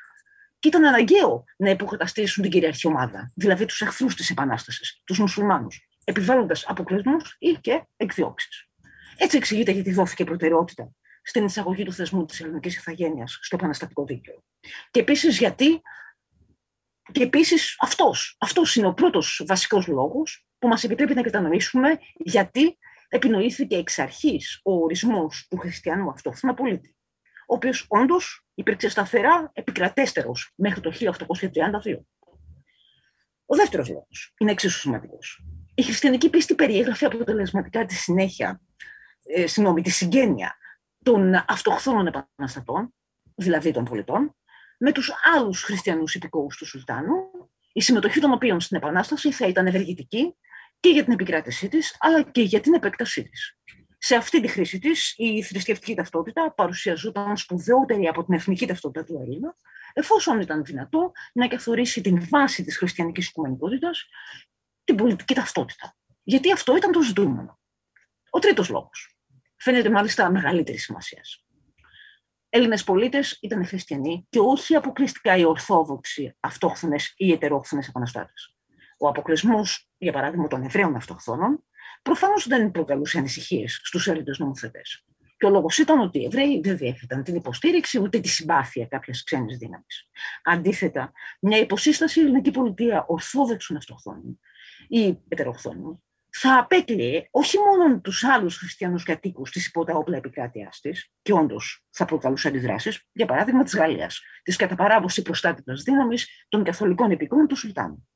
και ήταν αναγκαίο να υποκαταστήσουν την κυριαρχή ομάδα, δηλαδή τους εχθρούς της Επανάστασης, τους μουσουλμάνους, επιβάλλοντας αποκλεισμούς ή και εκδιώξεις. Έτσι εξηγείται γιατί δόθηκε προτεραιότητα στην εισαγωγή του θεσμού της ελληνικής ηθαγένειας στο επαναστατικό δίκαιο. Και επίσης αυτός είναι ο πρώτος βασικός λόγος που μας επιτρέπει να κατανοήσουμε γιατί επινοήθηκε εξ αρχής ο ορισμός του χριστιανού αυτόχθονα πολίτη, ο οποίος όντως υπήρξε σταθερά επικρατέστερος μέχρι το 1832. Ο δεύτερος λόγος είναι εξίσου σημαντικός. Η χριστιανική πίστη περιέγραφε αποτελεσματικά τη τη συγγένεια των αυτοχθόνων επαναστατών, δηλαδή των πολιτών, με τους άλλους χριστιανούς υπηκόους του Σουλτάνου, η συμμετοχή των οποίων στην Επανάσταση θα ήταν ευεργετική και για την επικράτησή της, αλλά και για την επέκτασή της. Σε αυτή τη χρήση της, η θρησκευτική ταυτότητα παρουσιαζόταν σπουδαιότερη από την εθνική ταυτότητα του Έλληνα, εφόσον ήταν δυνατό να καθορίσει την βάση της χριστιανικής οικουμενικότητας, την πολιτική ταυτότητα. Γιατί αυτό ήταν το ζητούμενο. Ο τρίτος λόγος φαίνεται μάλιστα μεγαλύτερη σημασία. Έλληνες πολίτες ήταν χριστιανοί και όχι αποκλειστικά οι ορθόδοξοι αυτόχθονες ή ετερόχθονες επαναστάτες. Ο αποκλεισμός, για παράδειγμα, των Εβραίων αυτοχθόνων, προφανώς δεν προκαλούσε ανησυχίες στους Έλληνες νομοθετές. Και ο λόγος ήταν ότι οι Εβραίοι δεν διέθεταν την υποστήριξη ούτε τη συμπάθεια κάποιας ξένης δύναμης. Αντίθετα, μια υποσύσταση ελληνική πολιτεία ορθόδοξων αυτοχθόνων ή ετεροχθόνων θα απέκλειε όχι μόνο τους άλλους χριστιανούς κατοίκους της υπόταοπλα επικράτειάς της, και όντως θα προκαλούσε αντιδράσεις, για παράδειγμα της Γαλλίας, της κατά παράβαση προστάτητας δύναμης των καθολικών υπηκών του Σουλτάνου.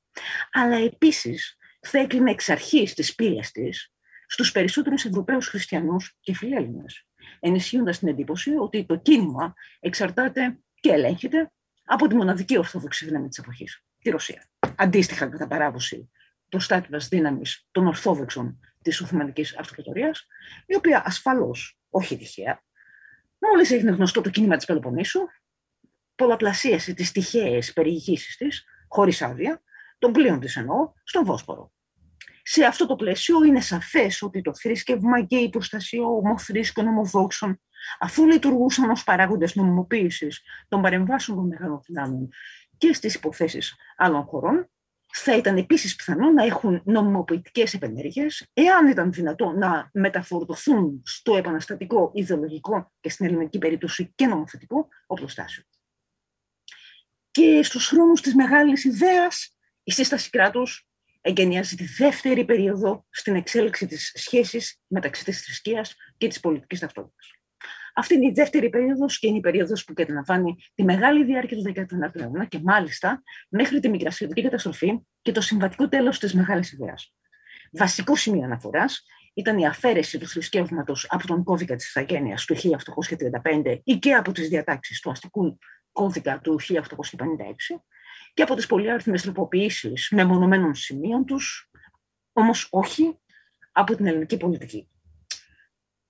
Αλλά επίσης θα έκλεινε εξ αρχής τις πύλες της στους περισσότερους Ευρωπαίους χριστιανούς και φιλέλληνες, ενισχύοντας την εντύπωση ότι το κίνημα εξαρτάται και ελέγχεται από τη μοναδική ορθόδοξη δύναμη της εποχής, τη Ρωσία. Αντίστοιχα, κατά παράβαση προστάτητας δύναμης των Ορθόδοξων της Οθωμανικής Αυτοκρατορίας, η οποία ασφαλώς, όχι τυχαία, μόλις έγινε γνωστό το κίνημα της Πελοποννήσου, πολλαπλασίασε τις τυχαίες περιηγήσεις της, χωρίς άδεια, των πλοίων της εννοώ, στον Βόσπορο. Σε αυτό το πλαίσιο είναι σαφές ότι το θρήσκευμα και η προστασία ομοθρήσκων ομοδόξων, αφού λειτουργούσαν ως παράγοντες νομιμοποίησης των παρεμβάσεων των μεγάλων δυνάμεων και στις υποθέσεις άλλων χωρών, θα ήταν επίσης πιθανό να έχουν νομιμοποιητικές επενέργειες, εάν ήταν δυνατό να μεταφορτωθούν στο επαναστατικό, ιδεολογικό και στην ελληνική περίπτωση και νομοθετικό οπλοστάσιο. Και στους χρόνους της μεγάλης ιδέας, η σύσταση κράτους εγκαινιάζει τη δεύτερη περίοδο στην εξέλιξη της σχέσης μεταξύ της θρησκείας και της πολιτικής ταυτότητας. Αυτή είναι η δεύτερη περίοδος και είναι η περίοδος που καταλαμβάνει τη μεγάλη διάρκεια του 19ου αιώνα και μάλιστα μέχρι τη μικρασιατική καταστροφή και το συμβατικό τέλος της μεγάλης ιδέας. Βασικό σημείο αναφοράς ήταν η αφαίρεση του θρησκεύματος από τον κώδικα της ηθαγένειας του 1835 ή και από τις διατάξεις του αστικού κώδικα του 1856 και από τις πολυάριθμες τροποποιήσεις μεμονωμένων σημείων τους, όμως όχι από την ελληνική πολιτική.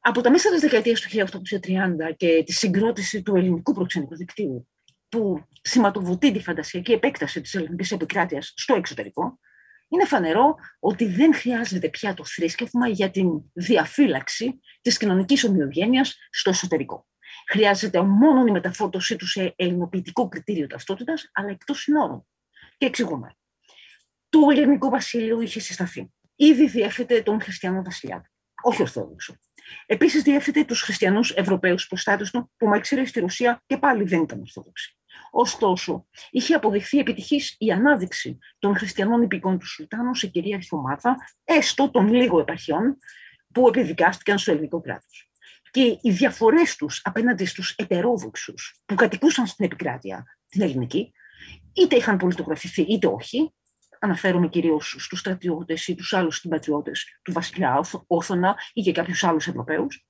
Από τα μέσα της δεκαετίας του 1830 και τη συγκρότηση του ελληνικού προξενικού δικτύου, που σηματοδοτεί τη φαντασιακή επέκταση της ελληνικής επικράτειας στο εξωτερικό, είναι φανερό ότι δεν χρειάζεται πια το θρήσκευμα για την διαφύλαξη της κοινωνικής ομοιογένειας στο εσωτερικό. Χρειάζεται μόνο η μεταφόρτωσή του σε ελληνοποιητικό κριτήριο ταυτότητας, αλλά εκτός συνόρων. Και εξηγούμε. Το ελληνικό βασίλειο είχε συσταθεί. Ήδη διέφεται τον χριστιανό βασιλιά, όχι ορθόδοξο. Επίσης, διέφεται τους χριστιανούς Ευρωπαίους προστάτες του, που με εξαίρεση στη Ρωσία και πάλι δεν ήταν ορθόδοξοι. Ωστόσο, είχε αποδειχθεί επιτυχής η ανάδειξη των χριστιανών υπηκών του Σουλτάνου σε κυρίαρχη ομάδα, έστω των λίγων επαρχιών που επιδικάστηκαν στο ελληνικό κράτος. Και οι διαφορές τους απέναντι στους ετερόδοξους που κατοικούσαν στην επικράτεια την ελληνική, είτε είχαν πολιτογραφηθεί είτε όχι, αναφέρομαι κυρίως στους στρατιώτες ή τους άλλους συμπατριώτες του βασιλιά Όθωνα ή και κάποιους άλλους Ευρωπαίους,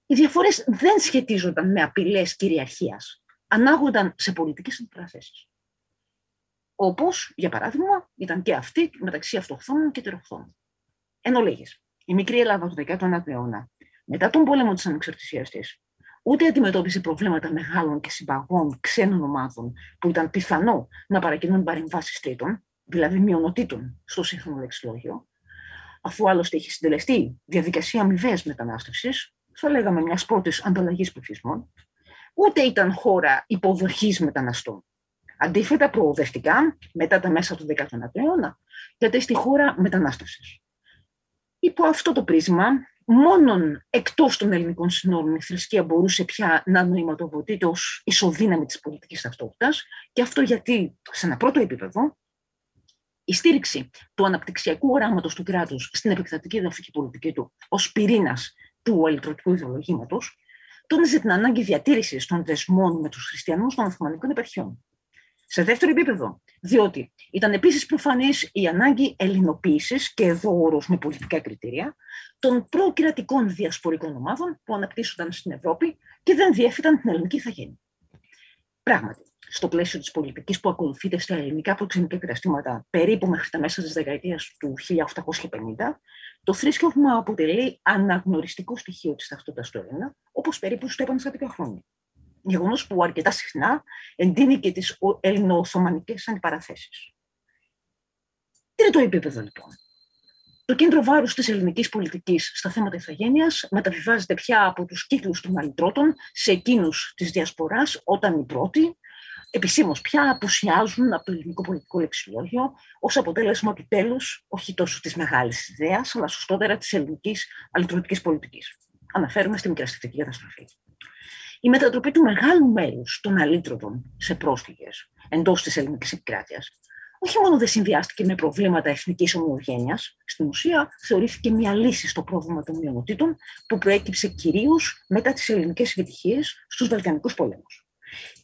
οι διαφορές δεν σχετίζονταν με απειλές κυριαρχίας, ανάγονταν σε πολιτικές αντιπαραθέσεις. Όπως, για παράδειγμα, ήταν και αυτή μεταξύ αυτοχθόνων και ετεροχθόνων. Εν ολίγης, η μικρή Ελλάδα του 19ου αιώνα, μετά τον πόλεμο της ανεξαρτησίας της, ούτε αντιμετώπιζε προβλήματα μεγάλων και συμπαγών ξένων ομάδων που ήταν πιθανό να παρακινούν παρεμβάσεις τρίτων, δηλαδή μειονοτήτων, στο σύγχρονο λεξιλόγιο, αφού άλλωστε είχε συντελεστεί διαδικασία αμοιβαίας μετανάστευσης, θα λέγαμε μιας πρώτης ανταλλαγής πληθυσμών, ούτε ήταν χώρα υποδοχής μεταναστών. Αντίθετα, προοδευτικά, μετά τα μέσα του 19ου αιώνα, κατέστη χώρα μετανάστευσης. Υπό αυτό το πρίσμα, μόνον εκτός των ελληνικών συνόρων η θρησκεία μπορούσε πια να νοηματοδοτείται ως ισοδύναμη της πολιτικής ταυτότητας, και αυτό γιατί, σε ένα πρώτο επίπεδο, η στήριξη του αναπτυξιακού οράματος του κράτους στην επεκτατική εδαφική πολιτική του ως πυρήνας του αλυτρωτικού ιδεολογήματος, τόνιζε την ανάγκη διατήρησης των δεσμών με τους χριστιανούς των Οθωμανικών επαρχιών. Σε δεύτερο επίπεδο, διότι ήταν επίσης προφανής η ανάγκη ελληνοποίησης, και εδώ όρος με πολιτικά κριτήρια, των προκυρατικών διασπορικών ομάδων που αναπτύσσονταν στην Ευρώπη και δεν διέφυταν την ελληνική ηθαγένεια. Πράγματι, στο πλαίσιο της πολιτικής που ακολουθείται στα ελληνικά προξενικά καταστήματα περίπου μέχρι τα μέσα της δεκαετίας του 1850, το θρήσκευμα αποτελεί αναγνωριστικό στοιχείο της ταυτότητας του Έλληνα, όπως περίπου στο επαναστατικά χρόνια. Γεγονός που αρκετά συχνά εντείνει και τις ελληνοοθωμανικές αντιπαραθέσεις. Τρίτο επίπεδο, λοιπόν. Το κέντρο βάρους της ελληνικής πολιτικής στα θέματα ηθαγένειας μεταβιβάζεται πια από τους κύκλους των αλυτρώτων σε εκείνους της διασποράς, όταν οι πρώτοι επισήμως πια απουσιάζουν από το ελληνικό πολιτικό λεξιλόγιο ως αποτέλεσμα του τέλους, όχι τόσο της μεγάλης ιδέας, αλλά σωστότερα της ελληνικής αλυτρωτικής πολιτικής. Αναφέρουμε στη μικραστικτική καταστροφή. Η μετατροπή του μεγάλου μέρους των αλύτρωτων σε πρόσφυγες εντός της ελληνικής επικράτειας όχι μόνο δεν συνδυάστηκε με προβλήματα εθνικής ομοιογένειας, στην ουσία θεωρήθηκε μια λύση στο πρόβλημα των μειονοτήτων που προέκυψε κυρίως μετά τις ελληνικές επιτυχίες στους Βαλκανικούς πολέμους.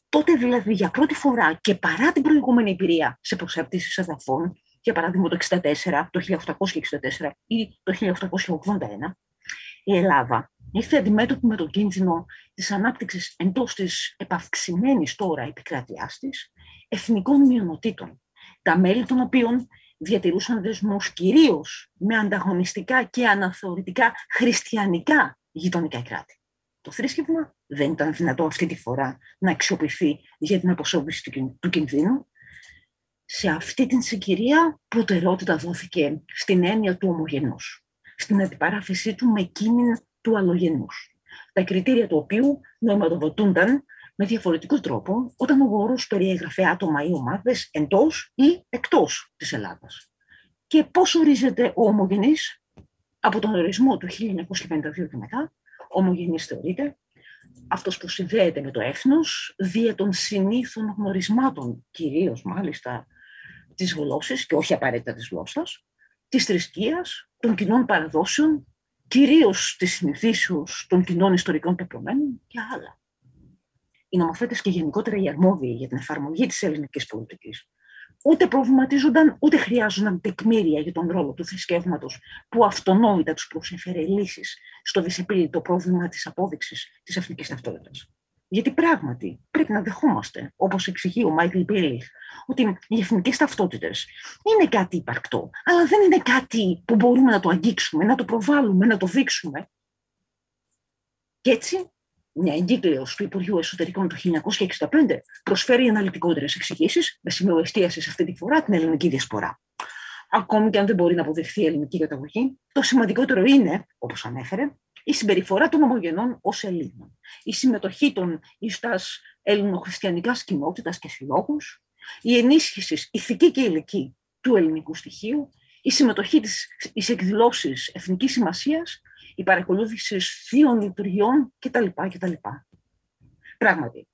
Τότε δηλαδή για πρώτη φορά και παρά την προηγούμενη εμπειρία σε προσαρτήσεις εδαφών, για παράδειγμα το 1864 ή το 1881, η Ελλάδα ήρθε αντιμέτωπη με τον κίνδυνο της ανάπτυξης εντός της επαυξημένης τώρα επικράτειάς της εθνικών μειονοτήτων, τα μέλη των οποίων διατηρούσαν δεσμούς κυρίως με ανταγωνιστικά και αναθεωρητικά χριστιανικά γειτονικά κράτη. Το θρήσκευμα δεν ήταν δυνατό αυτή τη φορά να αξιοποιηθεί για την αποσόβηση του κινδύνου. Σε αυτή την συγκυρία προτεραιότητα δόθηκε στην έννοια του ομογενούς, στην αντιπαράθεσή του με εκείνη του αλλογενούς, τα κριτήρια του οποίου νοηματοδοτούνταν με διαφορετικό τρόπο όταν ο όρος περιέγραφε άτομα ή ομάδες εντός ή εκτός της Ελλάδας. Και πώς ορίζεται ο ομογενής? Από τον ορισμό του 1952 και μετά, ο ομογενής θεωρείται αυτός που συνδέεται με το έθνος δια των συνήθων γνωρισμάτων, κυρίως μάλιστα της γλώσσης και όχι απαραίτητα της γλώσσας, της θρησκείας, των κοινών παραδόσεων, κυρίως της συνηθίσεως των κοινών ιστορικών πεπρωμένων και άλλα. Οι νομοθέτες και γενικότερα οι αρμόδιοι για την εφαρμογή της ελληνικής πολιτικής ούτε προβληματίζονταν ούτε χρειάζονταν τεκμήρια για τον ρόλο του θρησκεύματος που αυτονόητα τους προσέφερε λύσεις στο δυσεπίλητο πρόβλημα της απόδειξης της εθνικής ταυτότητας. Γιατί πράγματι πρέπει να δεχόμαστε, όπως εξηγεί ο Μάικλ Μπίλι, ότι οι εθνικές ταυτότητες είναι κάτι υπαρκτό, αλλά δεν είναι κάτι που μπορούμε να το αγγίξουμε, να το προβάλλουμε, να το δείξουμε. Και έτσι, μια εγκύκλεως του Υπουργείου Εσωτερικών το 1965 προσφέρει αναλυτικότερες εξηγήσεις, με σημείο εστίασης αυτή τη φορά την ελληνική διασπορά. Ακόμη και αν δεν μπορεί να αποδεχθεί η ελληνική καταγωγή, το σημαντικότερο είναι, όπως ανέφερε, η συμπεριφορά των ομογενών ως Ελλήνων, η συμμετοχή των ιστάς ελληνοχριστιανικάς κοινότητας και συλλόγους, η ενίσχυση ηθική και υλική του ελληνικού στοιχείου, η συμμετοχή στις εκδηλώσεις εθνικής σημασίας, η παρακολούθηση θείων λειτουργιών κτλ. Πράγματι,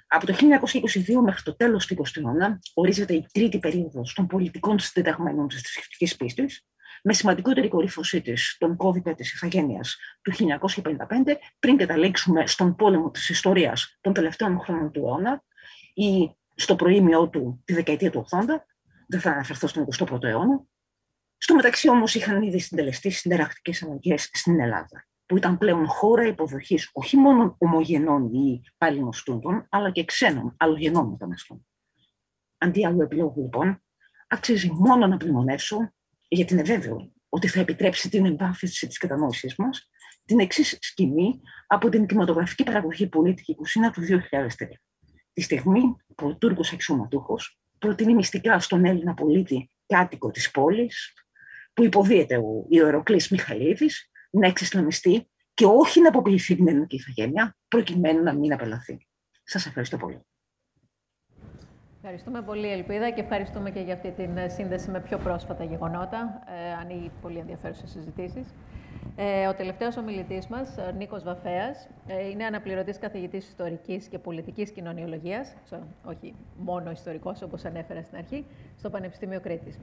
από το 1922 μέχρι το τέλος του 20ου αιώνα ορίζεται η τρίτη περίοδος των πολιτικών συντεταγμένων της θρησκευτικής πίστης, με σημαντικότερη κορύφωσή της τον κώδικα της ηθαγένειας του 1955, πριν καταλήξουμε στον πόλεμο της ιστορίας των τελευταίων χρόνων του αιώνα ή στο προήμιό του τη δεκαετία του 80, δεν θα αναφερθώ στον 21ο αιώνα. Στο μεταξύ όμως είχαν ήδη συντελεστεί συνταρακτικές αλλαγές στην Ελλάδα, που ήταν πλέον χώρα υποδοχής όχι μόνο ομογενών ή παλινοστούντων, αλλά και ξένων αλλογενών μεταναστών. Αντί άλλου επιλόγου, λοιπόν, αξίζει μόνο να πλημμονεύσω, γιατί είναι βέβαιο ότι θα επιτρέψει την εμβάθυνση της κατανόησής μας, την εξής σκηνή από την κινηματογραφική παραγωγή Πολίτικη Κουζίνα του 2003. Τη στιγμή που ο Τούρκος αξιωματούχος προτείνει μυστικά στον Έλληνα πολίτη κάτοικο της πόλης, που υποδίεται ο Ιεροκλής Μιχαηλίδης, να εξισλαμιστεί και όχι να αποποιηθεί την ελληνική ηθαγένεια, προκειμένου να μην απελαθεί. Σας ευχαριστώ πολύ. Ευχαριστούμε πολύ, Ελπίδα, και ευχαριστούμε και για αυτή την σύνδεση με πιο πρόσφατα γεγονότα. Ανοίγει πολύ ενδιαφέρουσες συζητήσεις. Ο τελευταίος ομιλητής μας, Νίκος Βαφέας, είναι αναπληρωτής καθηγητής ιστορικής και πολιτικής κοινωνιολογίας, όχι μόνο ιστορικός όπως ανέφερα στην αρχή, στο Πανεπιστήμιο Κρήτης.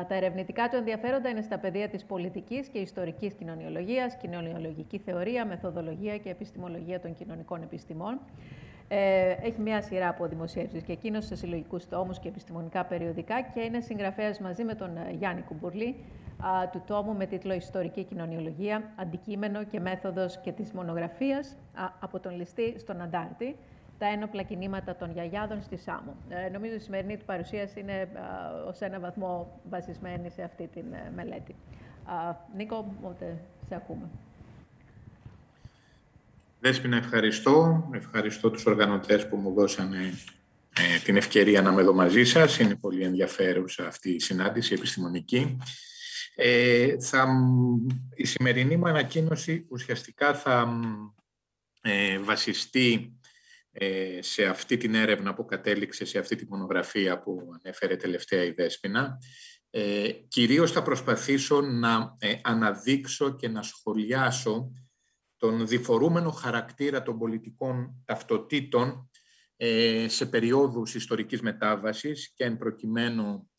Τα ερευνητικά του ενδιαφέροντα είναι στα πεδία της πολιτικής και ιστορικής κοινωνιολογίας, κοινωνιολογική θεωρία, μεθοδολογία και επιστημολογία των κοινωνικών επιστημών. Έχει μια σειρά από δημοσίευσεις και εκείνος σε συλλογικούς τόμους και επιστημονικά περιοδικά και είναι συγγραφέας μαζί με τον Γιάννη Κουμπουρλή του τόμου με τίτλο «Ιστορική κοινωνιολογία, αντικείμενο και μέθοδος και της μονογραφίας από τον ληστή στον Αντάρτη, τα ένοπλα κινήματα των γιαγιάδων στη Σάμο». Νομίζω η σημερινή του παρουσίαση είναι ως ένα βαθμό βασισμένη σε αυτή τη μελέτη. Νίκο, οπότε σε ακούμε. Δέσποινα, ευχαριστώ. Ευχαριστώ τους οργανωτές που μου δώσανε την ευκαιρία να είμαι εδώ μαζί σας. Είναι πολύ ενδιαφέρουσα αυτή η συνάντηση επιστημονική. Η σημερινή μου ανακοίνωση ουσιαστικά θα βασιστεί σε αυτή την έρευνα που κατέληξε, σε αυτή τη μονογραφία που ανέφερε τελευταία η Δέσποινα. Κυρίως θα προσπαθήσω να αναδείξω και να σχολιάσω τον διφορούμενο χαρακτήρα των πολιτικών ταυτοτήτων σε περιόδους ιστορικής μετάβασης και εν προκειμένου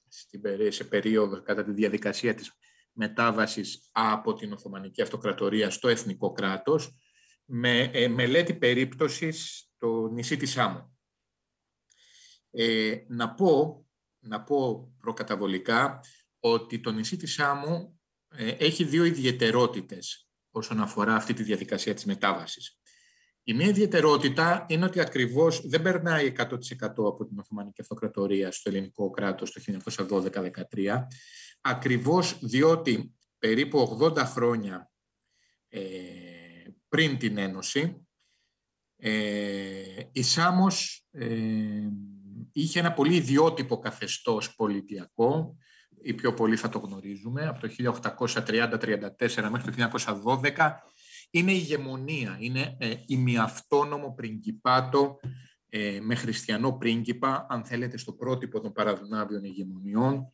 σε περίοδο κατά τη διαδικασία της μετάβασης από την Οθωμανική Αυτοκρατορία στο εθνικό κράτος, με μελέτη περίπτωσης το νησί της Σάμου. Να πω προκαταβολικά ότι το νησί της Σάμου έχει δύο ιδιαιτερότητες όσον αφορά αυτή τη διαδικασία της μετάβασης. Η μία ιδιαιτερότητα είναι ότι ακριβώς δεν περνάει 100% από την Οθωμανική Αυτοκρατορία στο ελληνικό κράτος το 1912-13, ακριβώς διότι περίπου 80 χρόνια πριν την Ένωση, η Σάμος είχε ένα πολύ ιδιότυπο καθεστώς πολιτιακό. Οι πιο πολλοί θα το γνωρίζουμε, από το 1830-34 μέχρι το 1912, είναι ηγεμονία, είναι ημιαυτόνομο πριγκιπάτο με χριστιανό πρίγκιπα, αν θέλετε, στο πρότυπο των παραδουνάβιων ηγεμονιών,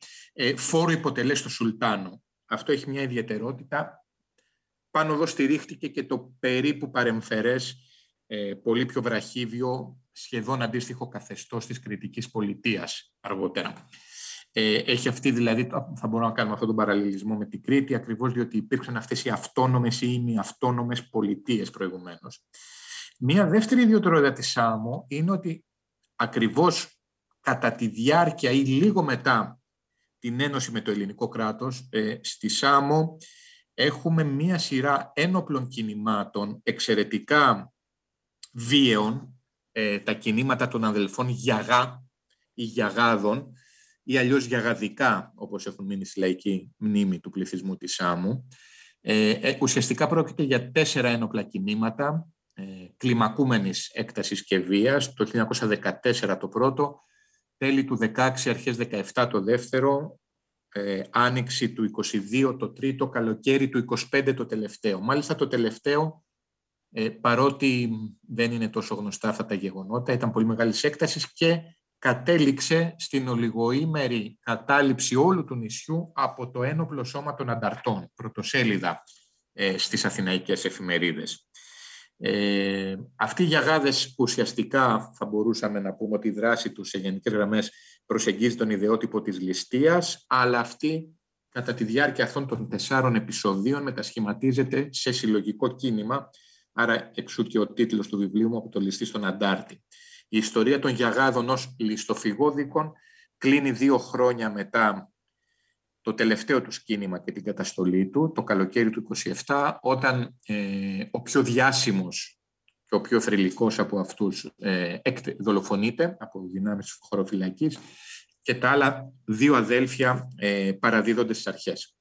φόρο υποτελές στο Σουλτάνο. Αυτό έχει μια ιδιαιτερότητα. Πάνω εδώ στηρίχτηκε και το περίπου παρεμφερές, πολύ πιο βραχύβιο, σχεδόν αντίστοιχο καθεστώς της Κρητικής πολιτείας αργότερα. Έχει αυτή, δηλαδή, θα μπορούμε να κάνουμε αυτόν τον παραλληλισμό με την Κρήτη, ακριβώς διότι υπήρξαν αυτές οι αυτόνομες ή ημιαυτόνομες πολιτείες προηγουμένως. Μία δεύτερη ιδιαιτερότητα της Σάμο είναι ότι ακριβώς κατά τη διάρκεια ή λίγο μετά την ένωση με το ελληνικό κράτος, στη Σάμο έχουμε μία σειρά ένοπλων κινημάτων εξαιρετικά βίαιων, τα κινήματα των αδελφών Γιαγά ή Γιαγάδων, ή αλλιώς γιαγαδικά, όπως έχουν μείνει στη λαϊκή μνήμη του πληθυσμού της Σάμου. Ουσιαστικά πρόκειται για 4 ένοπλα κινήματα κλιμακούμενης έκτασης και βίας, το 1914 το πρώτο, τέλη του 16, αρχές 17 το δεύτερο, άνοιξη του 22 το τρίτο, καλοκαίρι του 25 το τελευταίο. Μάλιστα το τελευταίο, παρότι δεν είναι τόσο γνωστά αυτά τα γεγονότα, ήταν πολύ μεγάλης έκτασης και κατέληξε στην ολιγοήμερη κατάληψη όλου του νησιού από το ένοπλο σώμα των ανταρτών, πρωτοσέλιδα στις αθηναϊκές εφημερίδες. Αυτοί οι γιαγάδες ουσιαστικά θα μπορούσαμε να πούμε ότι η δράση τους σε γενικές γραμμές προσεγγίζει τον ιδεότυπο της ληστείας, αλλά αυτή κατά τη διάρκεια αυτών των 4 επεισοδίων μετασχηματίζεται σε συλλογικό κίνημα, άρα εξού και ο τίτλος του βιβλίου μου, από το ληστή στον Αντάρτη. Η ιστορία των γιαγάδων ως ληστοφυγόδικων κλείνει 2 χρόνια μετά το τελευταίο του κίνημα και την καταστολή του, το καλοκαίρι του 27, όταν ο πιο διάσημος και ο πιο θρυλικός από αυτούς δολοφονείται από δυνάμεις της χωροφυλακής και τα άλλα 2 αδέλφια παραδίδονται στις αρχές.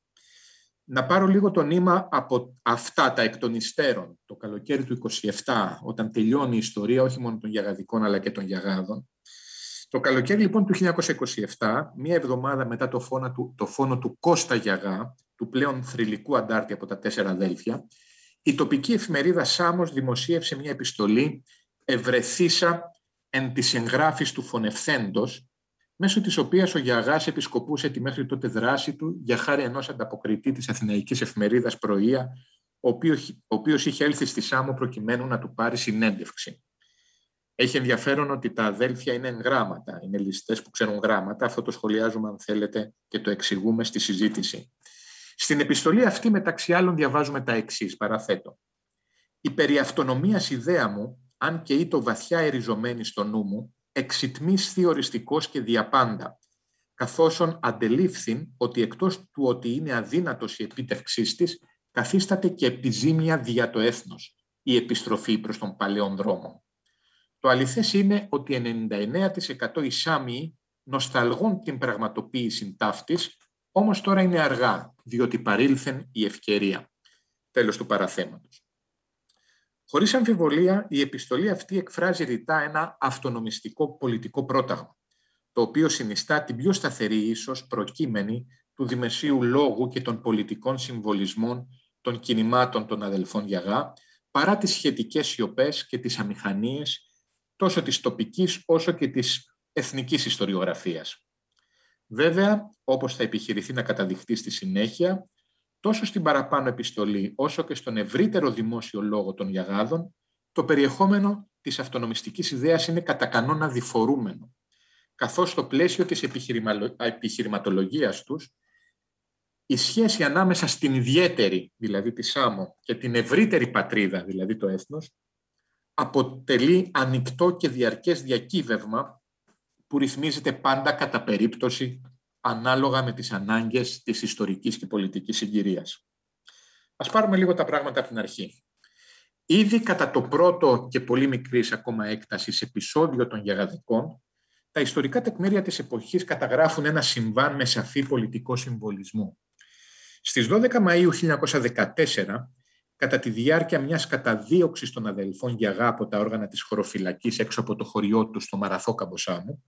Να πάρω λίγο το νήμα από αυτά τα εκ των υστέρων, το καλοκαίρι του 27, όταν τελειώνει η ιστορία όχι μόνο των Γιαγαδικών αλλά και των Γιαγάδων. Το καλοκαίρι λοιπόν του 1927, μία εβδομάδα μετά το φόνο του Κώστα Γιαγά, του πλέον θρυλικού αντάρτη από τα 4 αδέλφια, η τοπική εφημερίδα Σάμος δημοσίευσε μια επιστολή «Ευρεθήσα εν της εγγράφης του φωνευθέντος», μέσω της οποίας ο Γιαγάς επισκοπούσε τη μέχρι τότε δράση του για χάρη ενός ανταποκριτή της αθηναϊκής εφημερίδας Πρωία, ο οποίος είχε έλθει στη Σάμο προκειμένου να του πάρει συνέντευξη. Έχει ενδιαφέρον ότι τα αδέλφια είναι γράμματα, είναι ληστές που ξέρουν γράμματα. Αυτό το σχολιάζουμε, αν θέλετε, και το εξηγούμε στη συζήτηση. Στην επιστολή αυτή, μεταξύ άλλων, διαβάζουμε τα εξής, παραθέτω. «Η περί αυτονομίας ιδέα μου, αν και ήτο βαθιά εριζωμένη στο νου μου, εξιτμής θεωριστικός και διαπάντα, καθόσον αντελήφθην ότι εκτός του ότι είναι αδύνατος η επίτευξής της, καθίσταται και επιζήμια δια το έθνος, η επιστροφή προς τον παλαιόν δρόμο. Το αληθές είναι ότι 99% οι Σάμιοι νοσταλγούν την πραγματοποίηση ταύτης, όμως τώρα είναι αργά, διότι παρήλθεν η ευκαιρία». Τέλος του παραθέματος. Χωρίς αμφιβολία, η επιστολή αυτή εκφράζει ρητά ένα αυτονομιστικό πολιτικό πρόταγμα, το οποίο συνιστά την πιο σταθερή ίσως προκείμενη του δημεσίου λόγου και των πολιτικών συμβολισμών των κινημάτων των αδελφών Γιαγά, παρά τις σχετικές σιωπές και τις αμηχανίες τόσο της τοπικής όσο και της εθνικής ιστοριογραφίας. Βέβαια, όπως θα επιχειρηθεί να καταδειχθεί στη συνέχεια, τόσο στην παραπάνω επιστολή όσο και στον ευρύτερο δημόσιο λόγο των Γιαγάδων, το περιεχόμενο της αυτονομιστικής ιδέας είναι κατά κανόνα διφορούμενο, καθώς στο πλαίσιο της επιχειρηματολογίας τους, η σχέση ανάμεσα στην ιδιαίτερη, δηλαδή τη Σάμο, και την ευρύτερη πατρίδα, δηλαδή το έθνος, αποτελεί ανοιχτό και διαρκές διακύβευμα που ρυθμίζεται πάντα κατά περίπτωση ανάλογα με τις ανάγκες της ιστορικής και πολιτικής συγκυρίας. Ας πάρουμε λίγο τα πράγματα από την αρχή. Ήδη κατά το πρώτο και πολύ μικρής ακόμα έκτασης επεισόδιο των Γιαγαδικών, τα ιστορικά τεκμήρια της εποχής καταγράφουν ένα συμβάν με σαφή πολιτικό συμβολισμό. Στις 12 Μαΐου 1914, κατά τη διάρκεια μιας καταδίωξης των αδελφών Γιαγά από τα όργανα της χωροφυλακής έξω από το χωριό του στο Μαραθώκαμπο Σάμου,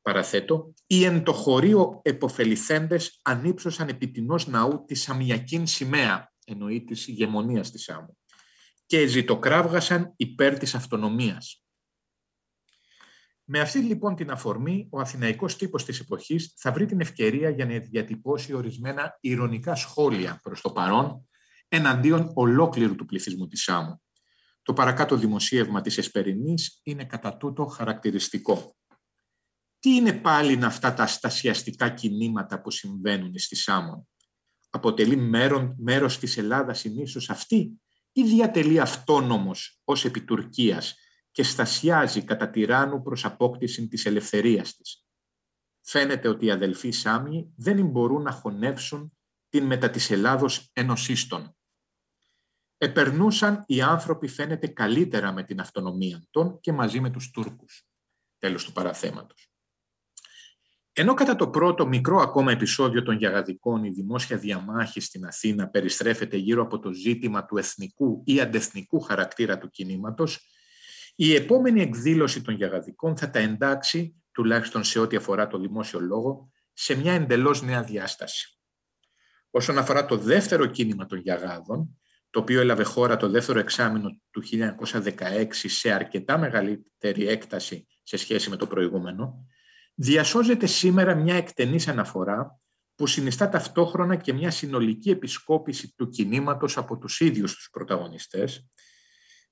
παραθέτω, οι εν το χωρίο εποφεληθέντες ανύψωσαν επί τινός ναού τη σαμιακήν σημαία, εννοεί της ηγεμονίας της Σάμου, και ζητοκράβγασαν υπέρ της αυτονομίας. Με αυτή λοιπόν την αφορμή, ο αθηναϊκός τύπος της εποχής θα βρει την ευκαιρία για να διατυπώσει ορισμένα ειρωνικά σχόλια προς το παρόν εναντίον ολόκληρου του πληθυσμού της Σάμου. Το παρακάτω δημοσίευμα της Εσπερινής είναι κατά τούτο χαρακτηριστικό. Τι είναι πάλιν αυτά τα στασιαστικά κινήματα που συμβαίνουν στη Σάμο? Αποτελεί μέρος της Ελλάδας η νήσος αυτή ή διατελεί αυτόνομος ως επί Τουρκίας και στασιάζει κατά τυράννου προς απόκτηση της ελευθερίας της? Φαίνεται ότι οι αδελφοί Σάμιοι δεν μπορούν να χωνεύσουν την μετά της Ελλάδος ενωσίστων. Επερνούσαν οι άνθρωποι φαίνεται καλύτερα με την αυτονομία των και μαζί με τους Τούρκους. Τέλος του παραθέματος. Ενώ κατά το πρώτο μικρό ακόμα επεισόδιο των Γιαγαδικών η δημόσια διαμάχη στην Αθήνα περιστρέφεται γύρω από το ζήτημα του εθνικού ή αντεθνικού χαρακτήρα του κινήματος, η επόμενη εκδήλωση των Γιαγαδικών θα τα εντάξει, τουλάχιστον σε ό,τι αφορά το δημόσιο λόγο, σε μια εντελώς νέα διάσταση. Όσον αφορά το δεύτερο κίνημα των Γιαγάδων, το οποίο έλαβε χώρα το δεύτερο εξάμηνο του 1916 σε αρκετά μεγαλύτερη έκταση σε σχέση με το προηγούμενο, διασώζεται σήμερα μια εκτενής αναφορά που συνιστά ταυτόχρονα και μια συνολική επισκόπηση του κινήματος από τους ίδιους τους πρωταγωνιστές,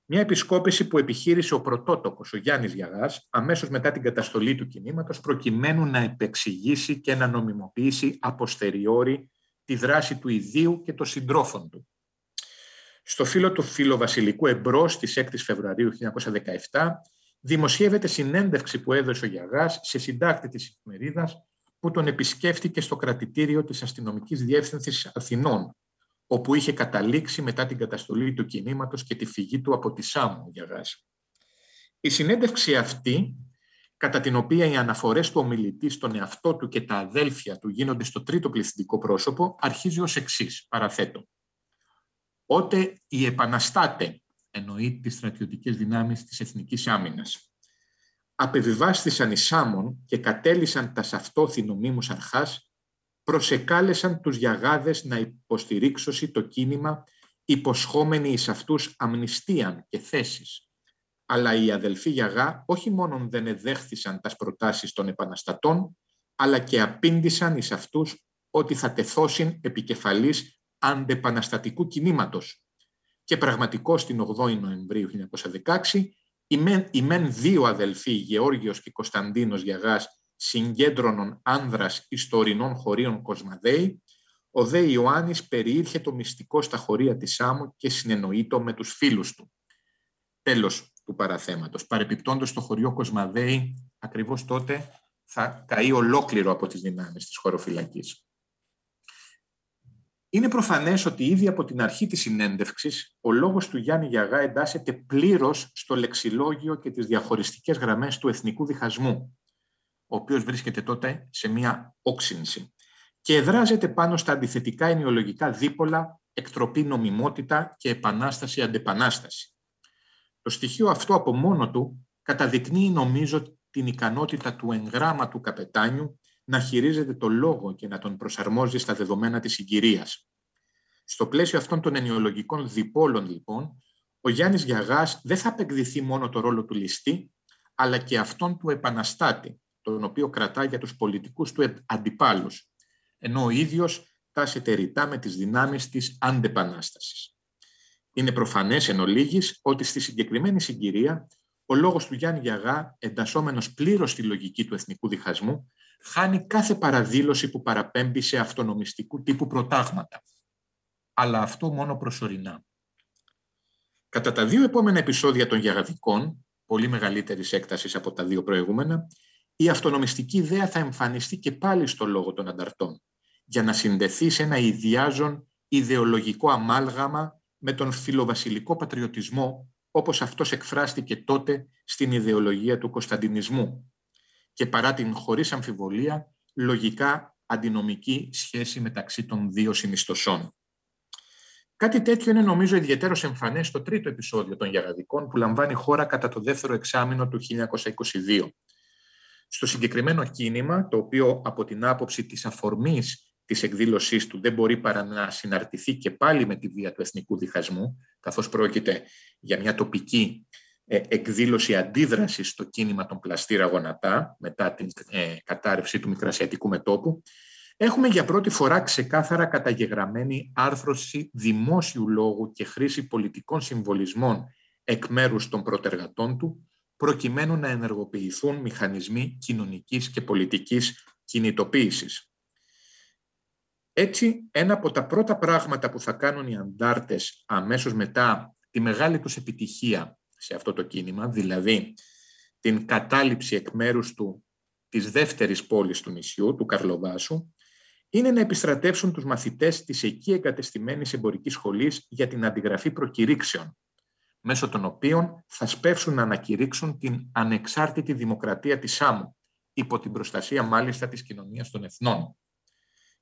μια επισκόπηση που επιχείρησε ο πρωτότοκος, ο Γιάννης Γιαγάς, αμέσως μετά την καταστολή του κινήματος, προκειμένου να επεξηγήσει και να νομιμοποιήσει αποστεριόρι τη δράση του ιδίου και των συντρόφων του. Στο φύλλο του Φιλοβασιλικού Εμπρός της 6 Φεβρουαρίου 1917 δημοσιεύεται συνέντευξη που έδωσε ο Γιαγάς σε συντάκτη της εφημερίδας που τον επισκέφτηκε στο κρατητήριο της Αστυνομικής Διεύθυνσης Αθηνών, όπου είχε καταλήξει μετά την καταστολή του κινήματος και τη φυγή του από τη Σάμο ο Γιαγάς. Η συνέντευξη αυτή κατά την οποία οι αναφορές του ομιλητή στον εαυτό του και τα αδέλφια του γίνονται στο τρίτο πληθυντικό πρόσωπο, αρχίζει ως εξής, παραθέτω. «Ότε οι επαναστάτε», εννοεί τις στρατιωτικές δυνάμεις της εθνικής άμυνας, «απεβιβάστησαν εις Σάμον και κατέλυσαν τα σαυτόθη νομίμους αρχάς, προσεκάλεσαν τους γιαγάδες να υποστηρίξωσι το κίνημα, υποσχόμενοι εις αυτούς αμνηστίαν και θέσεις. Αλλά οι αδελφοί γιαγά όχι μόνον δεν εδέχθησαν τας προτάσεις των επαναστατών, αλλά και απήντησαν εις αυτούς ότι θα τεθώσιν επικεφαλής αντεπαναστατικού κινήματος. Και πραγματικώς την 8η Νοεμβρίου 1916, οι μεν δύο αδελφοί, Γεώργιος και Κωνσταντίνος Γιαγάς, συγκέντρωνον άνδρας εις το ορεινών χωρίων Κοσμαδέη, ο δε Ιωάννης περιήρχε το μυστικό στα χωρία της Σάμου και συνεννοείτο με τους φίλους του. Τέλος του παραθέματος. Παρεπιπτόντως, το χωριό Κοσμαδέη ακριβώς τότε θα καεί ολόκληρο από τις δυνάμεις της χωροφυλακής. Είναι προφανές ότι ήδη από την αρχή της συνέντευξης ο λόγος του Γιάννη Γιαγά εντάσσεται πλήρως στο λεξιλόγιο και τις διαχωριστικές γραμμές του εθνικού διχασμού, ο οποίος βρίσκεται τότε σε μία όξυνση και εδράζεται πάνω στα αντιθετικά ενοιολογικά δίπολα εκτροπή νομιμότητα και επανάσταση-αντεπανάσταση. Το στοιχείο αυτό από μόνο του καταδεικνύει, νομίζω, την ικανότητα του εγγράμματου καπετάνιου να χειρίζεται το λόγο και να τον προσαρμόζει στα δεδομένα της συγκυρίας. Στο πλαίσιο αυτών των ενοιολογικών διπόλων, λοιπόν, ο Γιάννης Γιαγάς δεν θα απεκδηθεί μόνο το ρόλο του ληστή, αλλά και αυτόν του επαναστάτη, τον οποίο κρατά για τους πολιτικούς του αντιπάλους, ενώ ο ίδιος τάσεται ρητά με τις δυνάμεις της αντεπανάστασης. Είναι προφανές εν ολίγης ότι στη συγκεκριμένη συγκυρία ο λόγος του Γιάννη Γιαγά, εντασσόμενος πλήρως στη λογική του εθνικού διχασμού, χάνει κάθε παραδήλωση που παραπέμπει σε αυτονομιστικού τύπου προτάγματα. Αλλά αυτό μόνο προσωρινά. Κατά τα δύο επόμενα επεισόδια των Γιαγαδικών, πολύ μεγαλύτερης έκτασης από τα δύο προηγούμενα, η αυτονομιστική ιδέα θα εμφανιστεί και πάλι στο λόγο των ανταρτών, για να συνδεθεί σε ένα ιδιάζον ιδεολογικό αμάλγαμα με τον φιλοβασιλικό πατριωτισμό, όπως αυτός εκφράστηκε τότε στην ιδεολογία του κωνσταντινισμού και παρά την χωρίς αμφιβολία λογικά αντινομική σχέση μεταξύ των δύο συνιστοσών. Κάτι τέτοιο είναι, νομίζω, ιδιαιτέρως εμφανές στο τρίτο επεισόδιο των Γιαγαδικών που λαμβάνει χώρα κατά το δεύτερο εξάμηνο του 1922. Στο συγκεκριμένο κίνημα, το οποίο από την άποψη της αφορμής της εκδήλωσής του δεν μπορεί παρά να συναρτηθεί και πάλι με τη βία του εθνικού διχασμού, καθώς πρόκειται για μια τοπική εκδήλωση αντίδρασης στο κίνημα των Πλαστήρα Γονατά μετά την κατάρρευση του Μικρασιατικού μετώπου, έχουμε για πρώτη φορά ξεκάθαρα καταγεγραμμένη άρθρωση δημόσιου λόγου και χρήση πολιτικών συμβολισμών εκ μέρους των προτεργατών του, προκειμένου να ενεργοποιηθούν μηχανισμοί κοινωνικής και πολιτικής κινητοποίησης. Έτσι, ένα από τα πρώτα πράγματα που θα κάνουν οι αντάρτες αμέσως μετά τη μεγάλη τους επιτυχία σε αυτό το κίνημα, δηλαδή την κατάληψη εκ μέρους του της δεύτερης πόλης του νησιού, του Καρλοβάσου, είναι να επιστρατεύσουν τους μαθητές της εκεί εγκατεστημένης εμπορικής σχολής για την αντιγραφή προκηρύξεων, μέσω των οποίων θα σπεύσουν να ανακηρύξουν την ανεξάρτητη δημοκρατία της Σάμου, υπό την προστασία μάλιστα της κοινωνίας των εθνών,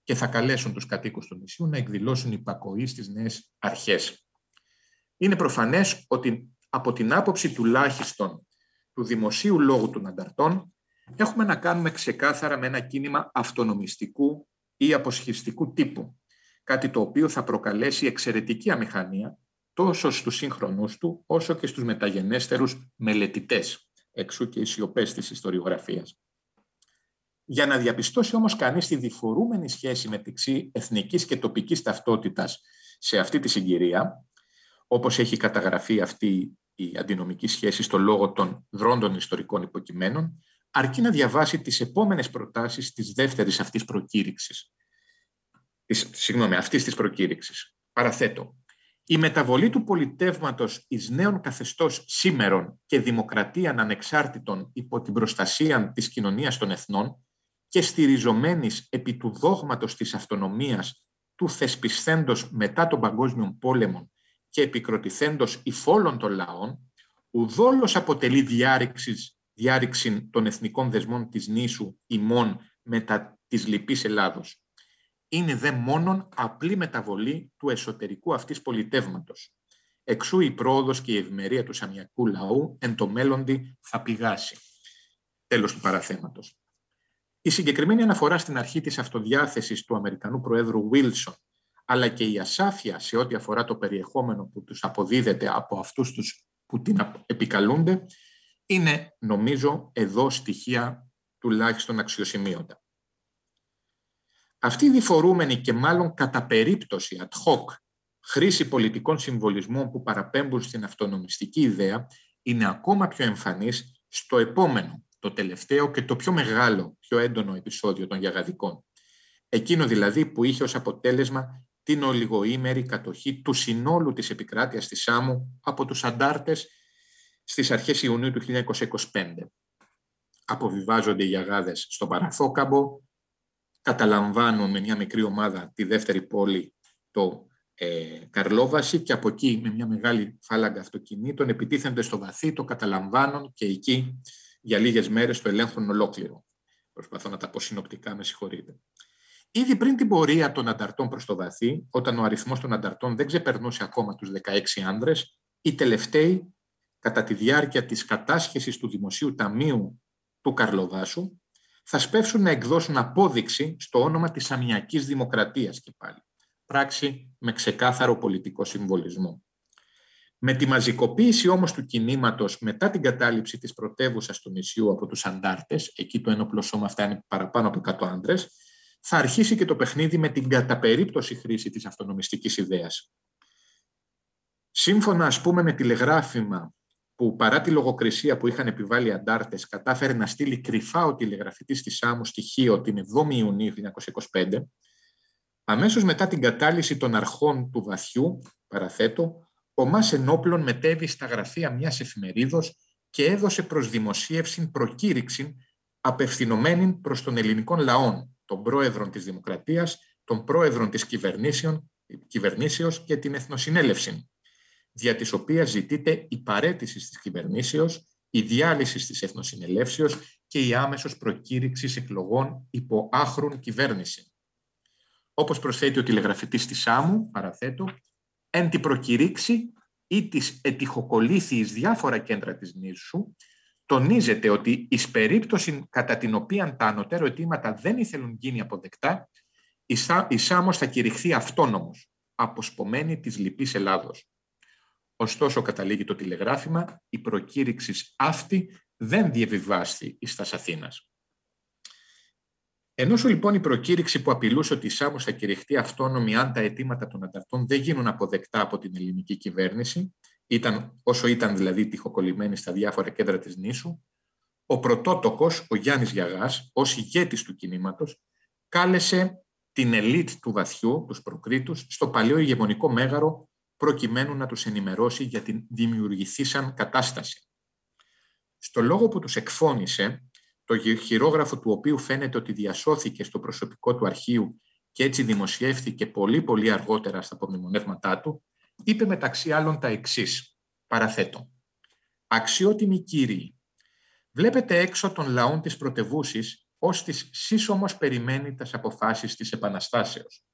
και θα καλέσουν τους κατοίκους του νησιού να εκδηλώσουν υπακοή στις νέες αρχές. Είναι προφανές ότι από την άποψη τουλάχιστον του δημοσίου λόγου των ανταρτών έχουμε να κάνουμε ξεκάθαρα με ένα κίνημα αυτονομιστικού ή αποσχιστικού τύπου, κάτι το οποίο θα προκαλέσει εξαιρετική αμηχανία τόσο στους σύγχρονους του όσο και στους μεταγενέστερους μελετητές, εξού και οι σιωπές της ιστοριογραφίας. Για να διαπιστώσει όμως κανείς τη διφορούμενη σχέση μεταξύ εθνικής και τοπικής ταυτότητας σε αυτή τη συγκυρία, όπως έχει καταγραφεί αυτή η αντινομική σχέση στο λόγο των δρόντων ιστορικών υποκειμένων, αρκεί να διαβάσει τις επόμενες προτάσεις της δεύτερης αυτής προκήρυξης. Αυτής της προκήρυξης. Παραθέτω. Η μεταβολή του πολιτεύματος εις νέον καθεστώς σήμερον και δημοκρατίαν ανεξάρτητων υπό την προστασία της κοινωνίας των εθνών και στηριζομένης επί του δόγματος της αυτονομίας του θεσπισθέντος μετά τον Παγκόσμιο Πόλεμο και επικροτηθέντος υφ' όλων των λαών, ουδόλως αποτελεί διάρρηξη των εθνικών δεσμών της νήσου ημών μετά της λοιπής Ελλάδος. Είναι δε μόνον απλή μεταβολή του εσωτερικού αυτής πολιτεύματος. Εξού η πρόοδος και η ευημερία του σαμιακού λαού εν το μέλλοντι θα πηγάσει. Τέλος του παραθέματος. Η συγκεκριμένη αναφορά στην αρχή της αυτοδιάθεσης του Αμερικανού Προέδρου Βίλσον, αλλά και η ασάφεια σε ό,τι αφορά το περιεχόμενο που τους αποδίδεται από αυτούς τους που την επικαλούνται, είναι, νομίζω, εδώ στοιχεία τουλάχιστον αξιοσημείωτα. Αυτή η διφορούμενη και μάλλον κατά περίπτωση ad hoc χρήση πολιτικών συμβολισμών που παραπέμπουν στην αυτονομιστική ιδέα είναι ακόμα πιο εμφανής στο επόμενο, το τελευταίο και το πιο μεγάλο, πιο έντονο επεισόδιο των Γιαγαδικών. Εκείνο δηλαδή που είχε ως αποτέλεσμα την ολιγοήμερη κατοχή του συνόλου της επικράτειας της Σάμου από τους αντάρτες στις αρχές Ιουνίου του 1925. Αποβιβάζονται οι Γιαγάδες στον Παραθόκαμπο, καταλαμβάνουν με μια μικρή ομάδα τη δεύτερη πόλη, το Καρλόβαση, και από εκεί με μια μεγάλη φάλαγγα αυτοκινήτων επιτίθενται στο Βαθύ, το καταλαμβάνουν και εκεί για λίγες μέρες το ελέγχουν ολόκληρο. Προσπαθώ να τα πω συνοπτικά, με συγχωρείτε. Ήδη πριν την πορεία των ανταρτών προς το Βαθύ, όταν ο αριθμός των ανταρτών δεν ξεπερνούσε ακόμα τους 16 άνδρες, οι τελευταίοι, κατά τη διάρκεια της κατάσχεσης του Δημοσίου Ταμείου του Καρλοβάσου, θα σπεύσουν να εκδώσουν απόδειξη στο όνομα της Σαμιακής Δημοκρατίας και πάλι. Πράξη με ξεκάθαρο πολιτικό συμβολισμό. Με τη μαζικοποίηση όμως του κινήματος μετά την κατάληψη της πρωτεύουσας του νησιού από τους αντάρτες, εκεί το ένοπλο σώμα φτάνει παραπάνω από 100 άντρες, θα αρχίσει και το παιχνίδι με την κατά περίπτωση χρήση της αυτονομιστικής ιδέας. Σύμφωνα, ας πούμε, με τηλεγράφημα που παρά τη λογοκρισία που είχαν επιβάλει οι αντάρτες κατάφερε να στείλει κρυφά ο τηλεγραφητής της Σάμου στοιχείο την 7η Ιουνίου 1925, αμέσως μετά την κατάλυση των αρχών του Βαθιού, παραθέτω, ο Μας ενόπλων μετέβη στα γραφεία μιας εφημερίδος και έδωσε προς δημοσίευση προκήρυξη απευθυνωμένη προς τον ελληνικών λαών, των πρόεδρων της Δημοκρατίας, των πρόεδρων της κυβερνήσεως και την Εθνοσυνέλευση, δια της οποίας ζητείται η παραίτηση της κυβερνήσεως, η διάλυση της Εθνοσυνελεύσεως και η άμεσος προκήρυξη εκλογών υπό άχρουν κυβέρνηση. Όπως προσθέτει ο τηλεγραφητής της Σάμου, παραθέτω, εν τη προκηρύξη ή της ετυχοκολήθη εις διάφορα κέντρα της νήσου, τονίζεται ότι εις περίπτωση κατά την οποία τα ανωτέρω αιτήματα δεν ήθελουν γίνει αποδεκτά, η Σάμος θα κηρυχθεί αυτόνομος, αποσπωμένη της λοιπής Ελλάδος. Ωστόσο, καταλήγει το τηλεγράφημα, η προκήρυξη αυτή δεν διαβιβάστη εις τας Αθήνας. Ενώσο λοιπόν η προκήρυξη που απειλούσε ότι η Σάμος θα κηρυχτεί αυτόνομη αν τα αιτήματα των ανταρτών δεν γίνουν αποδεκτά από την ελληνική κυβέρνηση, όσο ήταν δηλαδή τυχοκολλημένη στα διάφορα κέντρα της νήσου, ο πρωτότοκος, ο Γιάννης Γιαγάς, ως ηγέτης του κινήματος, κάλεσε την ελίτ του Βαθιού, τους προκρίτους, στο παλαιό ηγεμονικό μέγαρο, προκειμένου να τους ενημερώσει για την δημιουργηθήσαν κατάσταση. Στο λόγο που τους εκφώνησε, το χειρόγραφο του οποίου φαίνεται ότι διασώθηκε στο προσωπικό του αρχείου και έτσι δημοσιεύθηκε πολύ αργότερα στα απομνημονεύματά του, είπε μεταξύ άλλων τα εξής, παραθέτω. «Αξιότιμοι κύριοι, βλέπετε έξω των λαών της πρωτευούσης ως της σύσσωμος περιμένει τας αποφάσεις της Επαναστάσεως.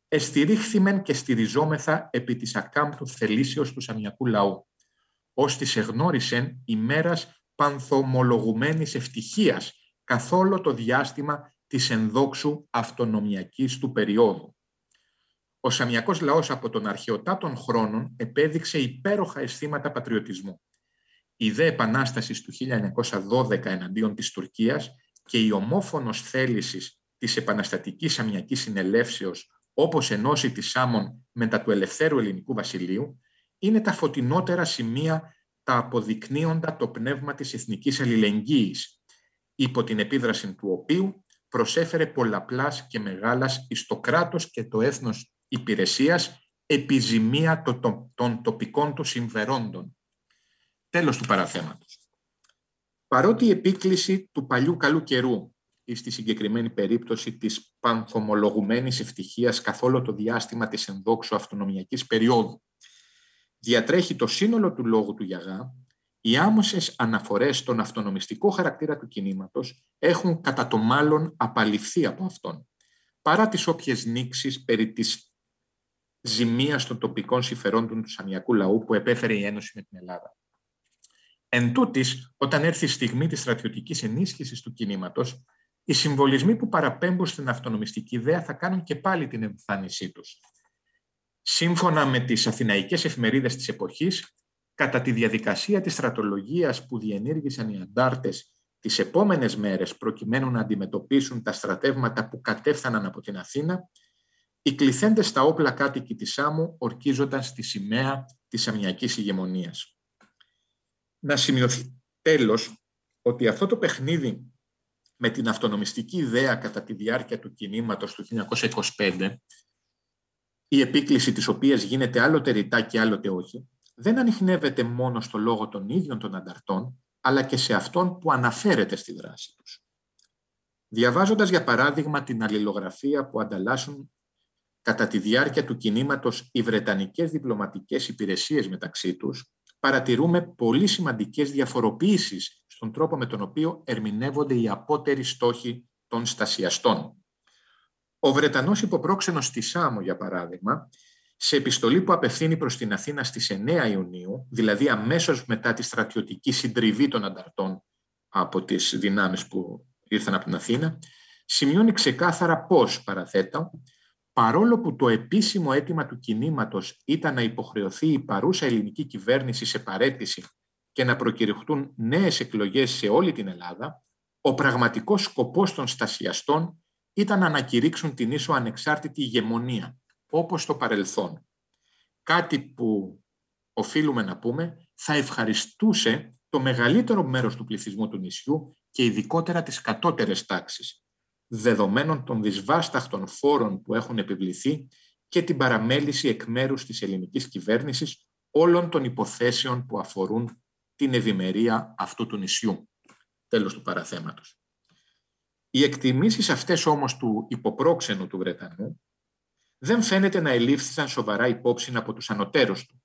Εστηρίχθημεν και στηριζόμεθα επί της ακάμπτου θελήσεως του σαμιακού λαού, ως της εγνώρισεν ημέρας πανθομολογουμένης ευτυχίας καθ' όλο το διάστημα της ενδόξου αυτονομιακής του περίοδου. Ο σαμιακός λαός από τον αρχαιοτά των χρόνων επέδειξε υπέροχα αισθήματα πατριωτισμού. Η δε επανάσταση του 1912 εναντίον της Τουρκίας και η ομόφωνος θέλησης της επαναστατικής σαμιακής συνελεύσεως όπως ενώση της Σάμων μετά του ελευθέρου ελληνικού βασιλείου είναι τα φωτεινότερα σημεία τα αποδεικνύοντα το πνεύμα της εθνικής αλληλεγγύης, υπό την επίδραση του οποίου προσέφερε πολλαπλάς και μεγάλας εις το κράτος και το έθνος υπηρεσίας επιζημία των τοπικών του συμφερόντων». Τέλος του παραθέματος. Παρότι η επίκληση του παλιού καλού καιρού ή στη συγκεκριμένη περίπτωση της πανθομολογουμένης ευτυχίας καθ' όλο το διάστημα της ενδόξου αυτονομιακής περίοδου διατρέχει το σύνολο του λόγου του Γιαγά, Οι άμεσες αναφορές στον αυτονομιστικό χαρακτήρα του κινήματος έχουν κατά το μάλλον απαλληφθεί από αυτόν, παρά τις όποιες νήξεις περί της ζημίας των τοπικών συμφερόντων του σαμιακού λαού που επέφερε η Ένωση με την Ελλάδα. Εν τούτης, όταν έρθει η στιγμή της στρατιωτικής ενίσχυσης του κινήματος, οι συμβολισμοί που παραπέμπουν στην αυτονομιστική ιδέα θα κάνουν και πάλι την εμφάνισή τους. Σύμφωνα με τις αθηναϊκές εφημερίδες της εποχής, κατά τη διαδικασία της στρατολογίας που διενήργησαν οι αντάρτες τις επόμενες μέρες προκειμένου να αντιμετωπίσουν τα στρατεύματα που κατέφθαναν από την Αθήνα, οι κληθέντες στα όπλα κάτοικοι της Σάμου ορκίζονταν στη σημαία της σαμιακής ηγεμονίας. Να σημειωθεί τέλος ότι αυτό το παιχνίδι με την αυτονομιστική ιδέα κατά τη διάρκεια του κινήματος του 1925, η επίκληση της οποίας γίνεται άλλοτε ρητά και άλλοτε όχι, δεν ανιχνεύεται μόνο στο λόγο των ίδιων των ανταρτών, αλλά και σε αυτόν που αναφέρεται στη δράση τους. Διαβάζοντας για παράδειγμα την αλληλογραφία που ανταλλάσσουν κατά τη διάρκεια του κινήματος οι βρετανικές διπλωματικές υπηρεσίες μεταξύ τους, παρατηρούμε πολύ σημαντικές διαφοροποιήσεις στον τρόπο με τον οποίο ερμηνεύονται οι απότεροι στόχοι των στασιαστών. Ο Βρετανός υποπρόξενος στη Σάμο, για παράδειγμα, σε επιστολή που απευθύνει προς την Αθήνα στις 9 Ιουνίου, δηλαδή αμέσως μετά τη στρατιωτική συντριβή των ανταρτών από τις δυνάμεις που ήρθαν από την Αθήνα, σημειώνει ξεκάθαρα πώς, παραθέτω, παρόλο που το επίσημο αίτημα του κινήματος ήταν να υποχρεωθεί η παρούσα ελληνική κυβέρνηση σε παραίτηση και να προκηρυχτούν νέες εκλογές σε όλη την Ελλάδα, ο πραγματικός σκοπός των στασιαστών ήταν να ανακηρύξουν την ίσο ανεξάρτητη ηγεμονία, όπως στο παρελθόν. Κάτι που, οφείλουμε να πούμε, θα ευχαριστούσε το μεγαλύτερο μέρος του πληθυσμού του νησιού και ειδικότερα τις κατώτερες τάξεις, δεδομένων των δυσβάσταχτων φόρων που έχουν επιβληθεί και την παραμέληση εκ μέρους της ελληνικής κυβέρνησης όλων των υποθέσεων που αφορούν την ευημερία αυτού του νησιού. Τέλος του παραθέματος. Οι εκτιμήσεις αυτές όμως του υποπρόξενου του Βρετανού δεν φαίνεται να ελήφθησαν σοβαρά υπόψη από τους ανωτέρους του.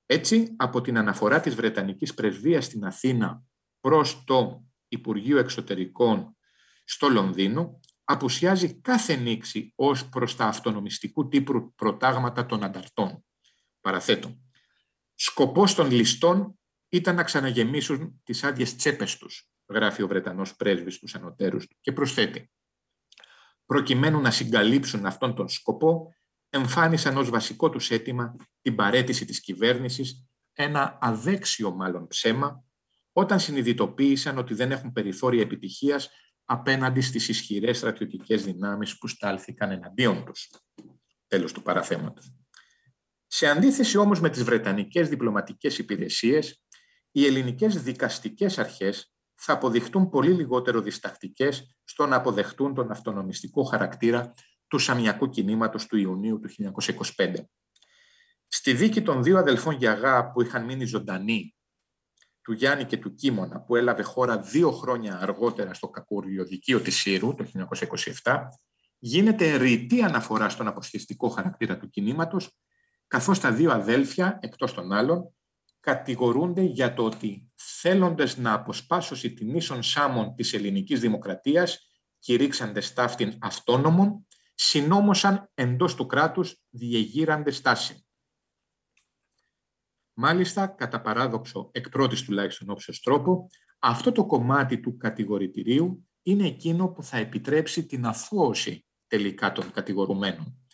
Έτσι, από την αναφορά της Βρετανικής Πρεσβείας στην Αθήνα προς το Υπουργείο Εξωτερικών στο Λονδίνο, απουσιάζει κάθε νήξη ως προς τα αυτονομιστικού τύπου προτάγματα των ανταρτών. Παραθέτω, σκοπός των ληστών ήταν να ξαναγεμίσουν τις άδειες τσέπες τους, γράφει ο Βρετανός πρέσβης στους ανωτέρους του και προσθέτει. Προκειμένου να συγκαλύψουν αυτόν τον σκοπό, εμφάνισαν ως βασικό τους αίτημα την παραίτηση της κυβέρνησης, ένα αδέξιο μάλλον ψέμα, όταν συνειδητοποίησαν ότι δεν έχουν περιθώρια επιτυχίας απέναντι στις ισχυρές στρατιωτικές δυνάμεις που στάλθηκαν εναντίον τους. Τέλος του παραθέματος. Σε αντίθεση όμως με τις βρετανικές διπλωματικές υπηρεσίες, οι ελληνικές δικαστικές αρχές θα αποδειχτούν πολύ λιγότερο διστακτικές στο να αποδεχτούν τον αυτονομιστικό χαρακτήρα του σαμιακού κινήματος του Ιουνίου του 1925. Στη δίκη των δύο αδελφών Γιαγά που είχαν μείνει ζωντανοί, του Γιάννη και του Κίμωνα, που έλαβε χώρα 2 χρόνια αργότερα στο κακουριοδικείο της Σύρου το 1927, γίνεται ρητή αναφορά στον αποσχεστικό χαρακτήρα του κινήματος, καθώς τα δύο αδέλφια, εκτός των άλλων, κατηγορούνται για το ότι θέλοντες να αποσπάσωση την ίσον σάμων της ελληνικής δημοκρατίας, κηρύξαντες ταύτην αυτόνομων, συνόμωσαν εντός του κράτους διεγείραντες τάση. Μάλιστα, κατά παράδοξο, εκ πρώτης τουλάχιστον όψεως τρόπο, αυτό το κομμάτι του κατηγορητηρίου είναι εκείνο που θα επιτρέψει την αθώωση τελικά των κατηγορουμένων,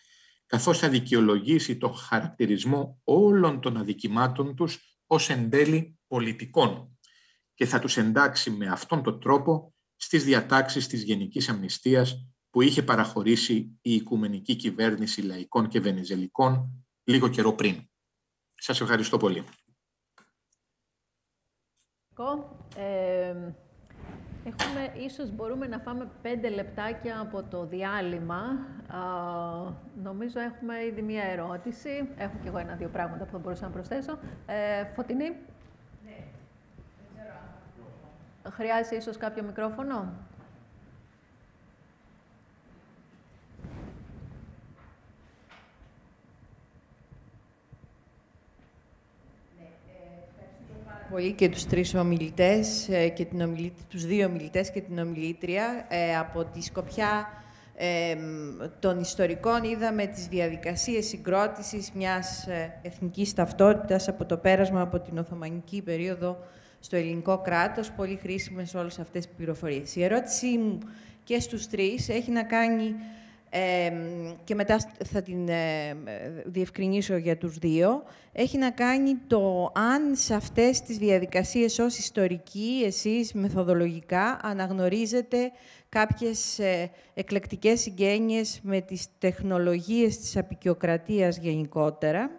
καθώς θα δικαιολογήσει τον χαρακτηρισμό όλων των αδικημάτων τους ως εν τέλει πολιτικών και θα τους εντάξει με αυτόν τον τρόπο στις διατάξεις της Γενικής Αμνηστίας που είχε παραχωρήσει η Οικουμενική Κυβέρνηση Λαϊκών και Βενιζελικών λίγο καιρό πριν. Σας ευχαριστώ πολύ. Ίσως μπορούμε να φάμε 5 λεπτάκια από το διάλειμμα. Νομίζω έχουμε ήδη μία ερώτηση. Έχω κι εγώ 1-2 πράγματα που θα μπορούσα να προσθέσω. Φωτεινή. Ναι, δεν ξέρω. Χρειάζεται ίσως κάποιο μικρόφωνο. Ευχαριστώ πάρα πολύ και τους τρεις ομιλητές, και τους δύο ομιλητές και την ομιλήτρια. Από τη σκοπιά των ιστορικών είδαμε τις διαδικασίες συγκρότησης μιας εθνικής ταυτότητας από το πέρασμα από την Οθωμανική περίοδο στο ελληνικό κράτος. Πολύ χρήσιμες όλες αυτές τις πληροφορίες. Η ερώτησή μου και στους τρεις έχει να κάνει, και μετά θα την διευκρινίσω για τους δύο, έχει να κάνει το αν σε αυτές τις διαδικασίες ως ιστορικοί, εσείς μεθοδολογικά, αναγνωρίζετε κάποιες εκλεκτικές συγγένειες με τις τεχνολογίες της αποικιοκρατίας γενικότερα.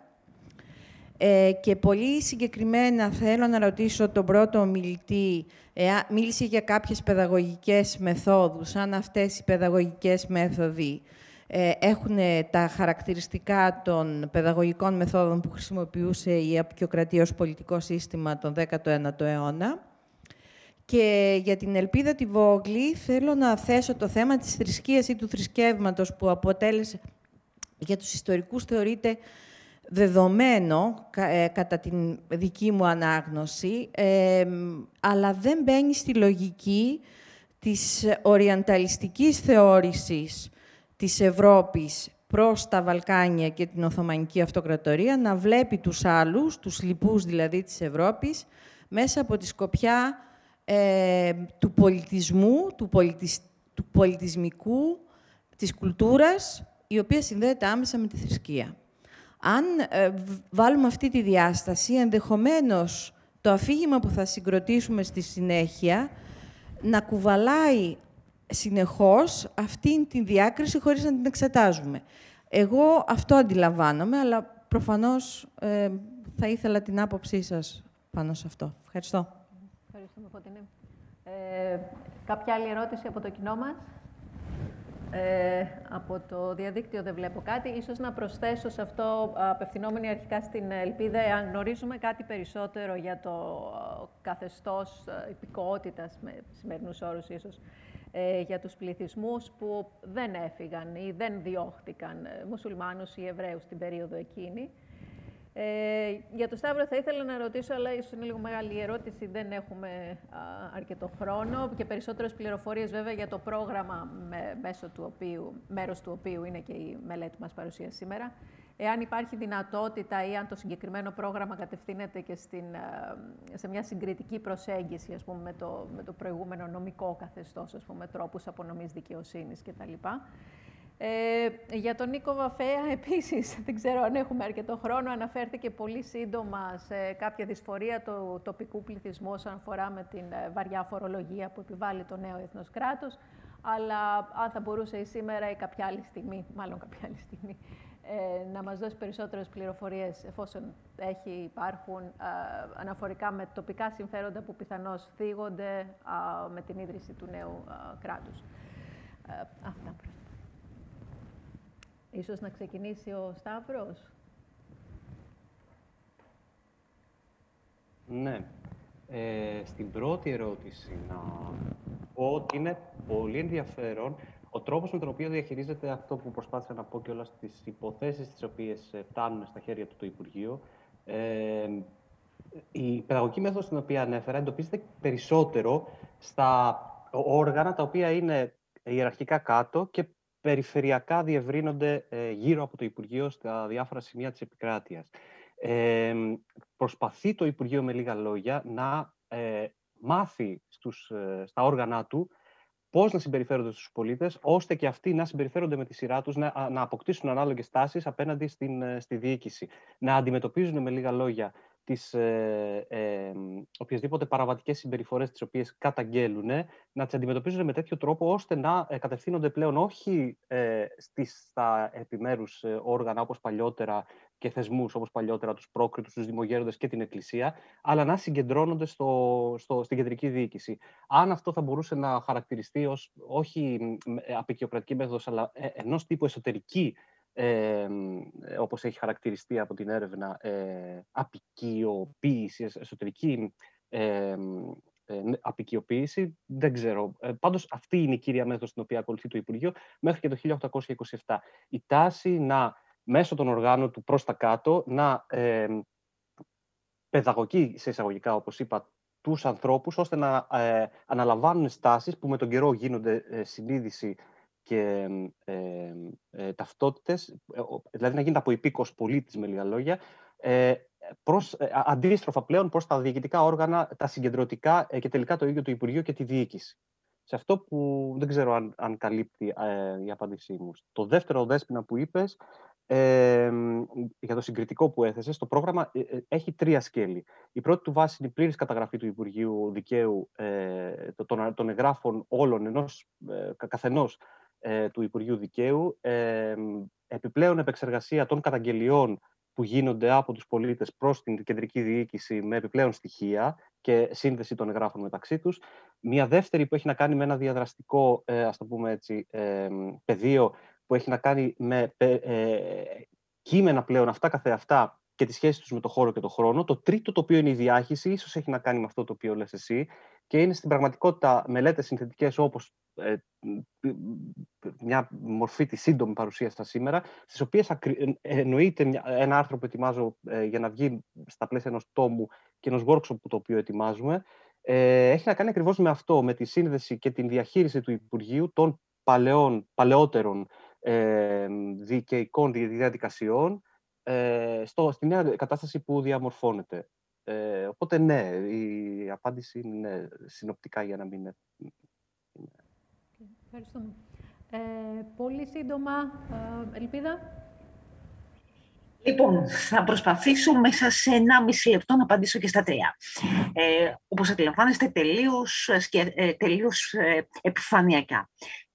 Και πολύ συγκεκριμένα θέλω να ρωτήσω τον πρώτο ομιλητή, μίλησε για κάποιες παιδαγωγικές μεθόδους, αν αυτές οι παιδαγωγικές μέθοδοι έχουν τα χαρακτηριστικά των παιδαγωγικών μεθόδων που χρησιμοποιούσε η Αποικιοκρατία ως πολιτικό σύστημα τον 19ο αιώνα. Και για την Ελπίδα τη Βόγλη θέλω να θέσω το θέμα της θρησκείας ή του θρησκεύματος, που αποτέλεσε, για τους ιστορικούς θεωρείται δεδομένο, κατά την δική μου ανάγνωση, αλλά δεν μπαίνει στη λογική της οριανταλιστικής θεώρησης της Ευρώπης προς τα Βαλκάνια και την Οθωμανική Αυτοκρατορία, να βλέπει τους άλλους, τους λοιπούς δηλαδή της Ευρώπης, μέσα από τη σκοπιά του πολιτισμού, του πολιτισμικού, της κουλτούρας, η οποία συνδέεται άμεσα με τη θρησκεία. Αν βάλουμε αυτή τη διάσταση, ενδεχομένως το αφήγημα που θα συγκροτήσουμε στη συνέχεια να κουβαλάει συνεχώς αυτή τη διάκριση χωρίς να την εξετάζουμε. Εγώ αυτό αντιλαμβάνομαι, αλλά προφανώς θα ήθελα την άποψή σας πάνω σε αυτό. Ευχαριστώ. Ευχαριστούμε, Φωτεινή. Κάποια άλλη ερώτηση από το κοινό μας? Από το διαδίκτυο δεν βλέπω κάτι. Ίσως να προσθέσω σε αυτό, απευθυνόμενοι αρχικά στην Ελπίδα, αν γνωρίζουμε κάτι περισσότερο για το καθεστώς υπηκοότητας, με σημερινούς όρους ίσως, για τους πληθυσμούς που δεν έφυγαν ή δεν διώχτηκαν, μουσουλμάνους ή Εβραίους την περίοδο εκείνη. Για το Σταύρο θα ήθελα να ρωτήσω, αλλά ίσως είναι λίγο μεγάλη η ερώτηση, δεν έχουμε αρκετό χρόνο και περισσότερες πληροφορίες βέβαια για το πρόγραμμα μέρος του οποίου είναι και η μελέτη μας παρουσία σήμερα. Εάν υπάρχει δυνατότητα ή αν το συγκεκριμένο πρόγραμμα κατευθύνεται και σε μια συγκριτική προσέγγιση, ας πούμε, με το προηγούμενο νομικό καθεστώς, ας πούμε, τρόπους απονομής δικαιοσύνης κτλ. Για τον Νίκο Βαφέα, επίσης, δεν ξέρω αν έχουμε αρκετό χρόνο, αναφέρθηκε πολύ σύντομα σε κάποια δυσφορία του τοπικού πληθυσμού όσον αφορά με την βαριά φορολογία που επιβάλλει το νέο έθνος κράτος, αλλά αν θα μπορούσε σήμερα ή κάποια άλλη στιγμή, να μας δώσει περισσότερες πληροφορίες, εφόσον υπάρχουν, αναφορικά με τοπικά συμφέροντα που πιθανώς θίγονται με την ίδρυση του νέου κράτους. Αυτά. Ίσως να ξεκινήσει ο Σταύρος. Ναι. Στην πρώτη ερώτηση να πω ότι είναι πολύ ενδιαφέρον ο τρόπος με τον οποίο διαχειρίζεται αυτό που προσπάθησα να πω και όλα στις υποθέσεις τις οποίες φτάνουν στα χέρια του το Υπουργείο. Η παιδαγωγική μέθοδος την οποία ανέφερα εντοπίζεται περισσότερο στα όργανα τα οποία είναι ιεραρχικά κάτω και περιφερειακά διευρύνονται γύρω από το Υπουργείο στα διάφορα σημεία της επικράτειας. Προσπαθεί το Υπουργείο, με λίγα λόγια, να μάθει στα όργανα του πώς να συμπεριφέρονται στους πολίτες, ώστε και αυτοί να συμπεριφέρονται με τη σειρά τους, να αποκτήσουν ανάλογες τάσεις απέναντι στη διοίκηση. Να αντιμετωπίζουν, με λίγα λόγια, τις οποιασδήποτε παραβατικές συμπεριφορές τις οποίες καταγγέλουν, να τις αντιμετωπίζουν με τέτοιο τρόπο ώστε να κατευθύνονται πλέον όχι στα επιμέρους όργανα όπως παλιότερα και θεσμούς όπως παλιότερα, τους πρόκριτους, τους δημογέροντες και την Εκκλησία, αλλά να συγκεντρώνονται στην κεντρική διοίκηση. Αν αυτό θα μπορούσε να χαρακτηριστεί ως όχι αποικιοκρατική μέθοδος, αλλά ενός τύπου εσωτερική, όπως έχει χαρακτηριστεί από την έρευνα, αποικιοποίηση, εσωτερική αποικιοποίηση, δεν ξέρω. Πάντως αυτή είναι η κύρια μέθοδος την οποία ακολουθεί το Υπουργείο μέχρι και το 1827. Η τάση να, μέσω των οργάνων του προς τα κάτω, να παιδαγωγική, σε εισαγωγικά, όπως είπα, τους ανθρώπους, ώστε να αναλαμβάνουν στάσεις που με τον καιρό γίνονται συνείδηση και ταυτότητες, δηλαδή να γίνεται από υπήκος πολίτης, με λίγα λόγια, αντίστροφα πλέον προς τα διοικητικά όργανα, τα συγκεντρωτικά και τελικά το ίδιο το Υπουργείο και τη διοίκηση. Σε αυτό που δεν ξέρω αν καλύπτει η απάντησή μου. Το δεύτερο, Δέσποινα, που είπες, για το συγκριτικό που έθεσες, το πρόγραμμα έχει 3 σκέλη. Η πρώτη του βάση είναι η πλήρης καταγραφή του Υπουργείου Δικαίου των εγγράφων όλων καθενός του Υπουργείου Δικαίου, επιπλέον επεξεργασία των καταγγελιών που γίνονται από τους πολίτες προς την κεντρική διοίκηση με επιπλέον στοιχεία και σύνδεση των εγγράφων μεταξύ τους. Μια δεύτερη που έχει να κάνει με ένα διαδραστικό, ας το πούμε έτσι, πεδίο που έχει να κάνει με κείμενα πλέον αυτά καθεαυτά και τις σχέσεις τους με το χώρο και το χρόνο. Το τρίτο, το οποίο είναι η διάχυση, ίσως έχει να κάνει με αυτό το οποίο λες εσύ, και είναι στην πραγματικότητα μελέτες συνθετικές, όπως μια μορφή της σύντομη παρουσίασα σήμερα, στις οποίες εννοείται ένα άρθρο που ετοιμάζω για να βγει στα πλαίσια ενός τόμου και ενός workshop το οποίο ετοιμάζουμε, έχει να κάνει ακριβώς με αυτό, με τη σύνδεση και την διαχείριση του Υπουργείου των παλαιότερων δικαιικών διαδικασιών στη νέα κατάσταση που διαμορφώνεται. Οπότε ναι, η απάντηση είναι συνοπτικά για να μην είναι. Ευχαριστούμε. Πολύ σύντομα, Ελπίδα. Λοιπόν, θα προσπαθήσω μέσα σε 1,5 λεπτό να απαντήσω και στα 3. Όπως αντιλαμβάνεστε, τελείως επιφανειακά.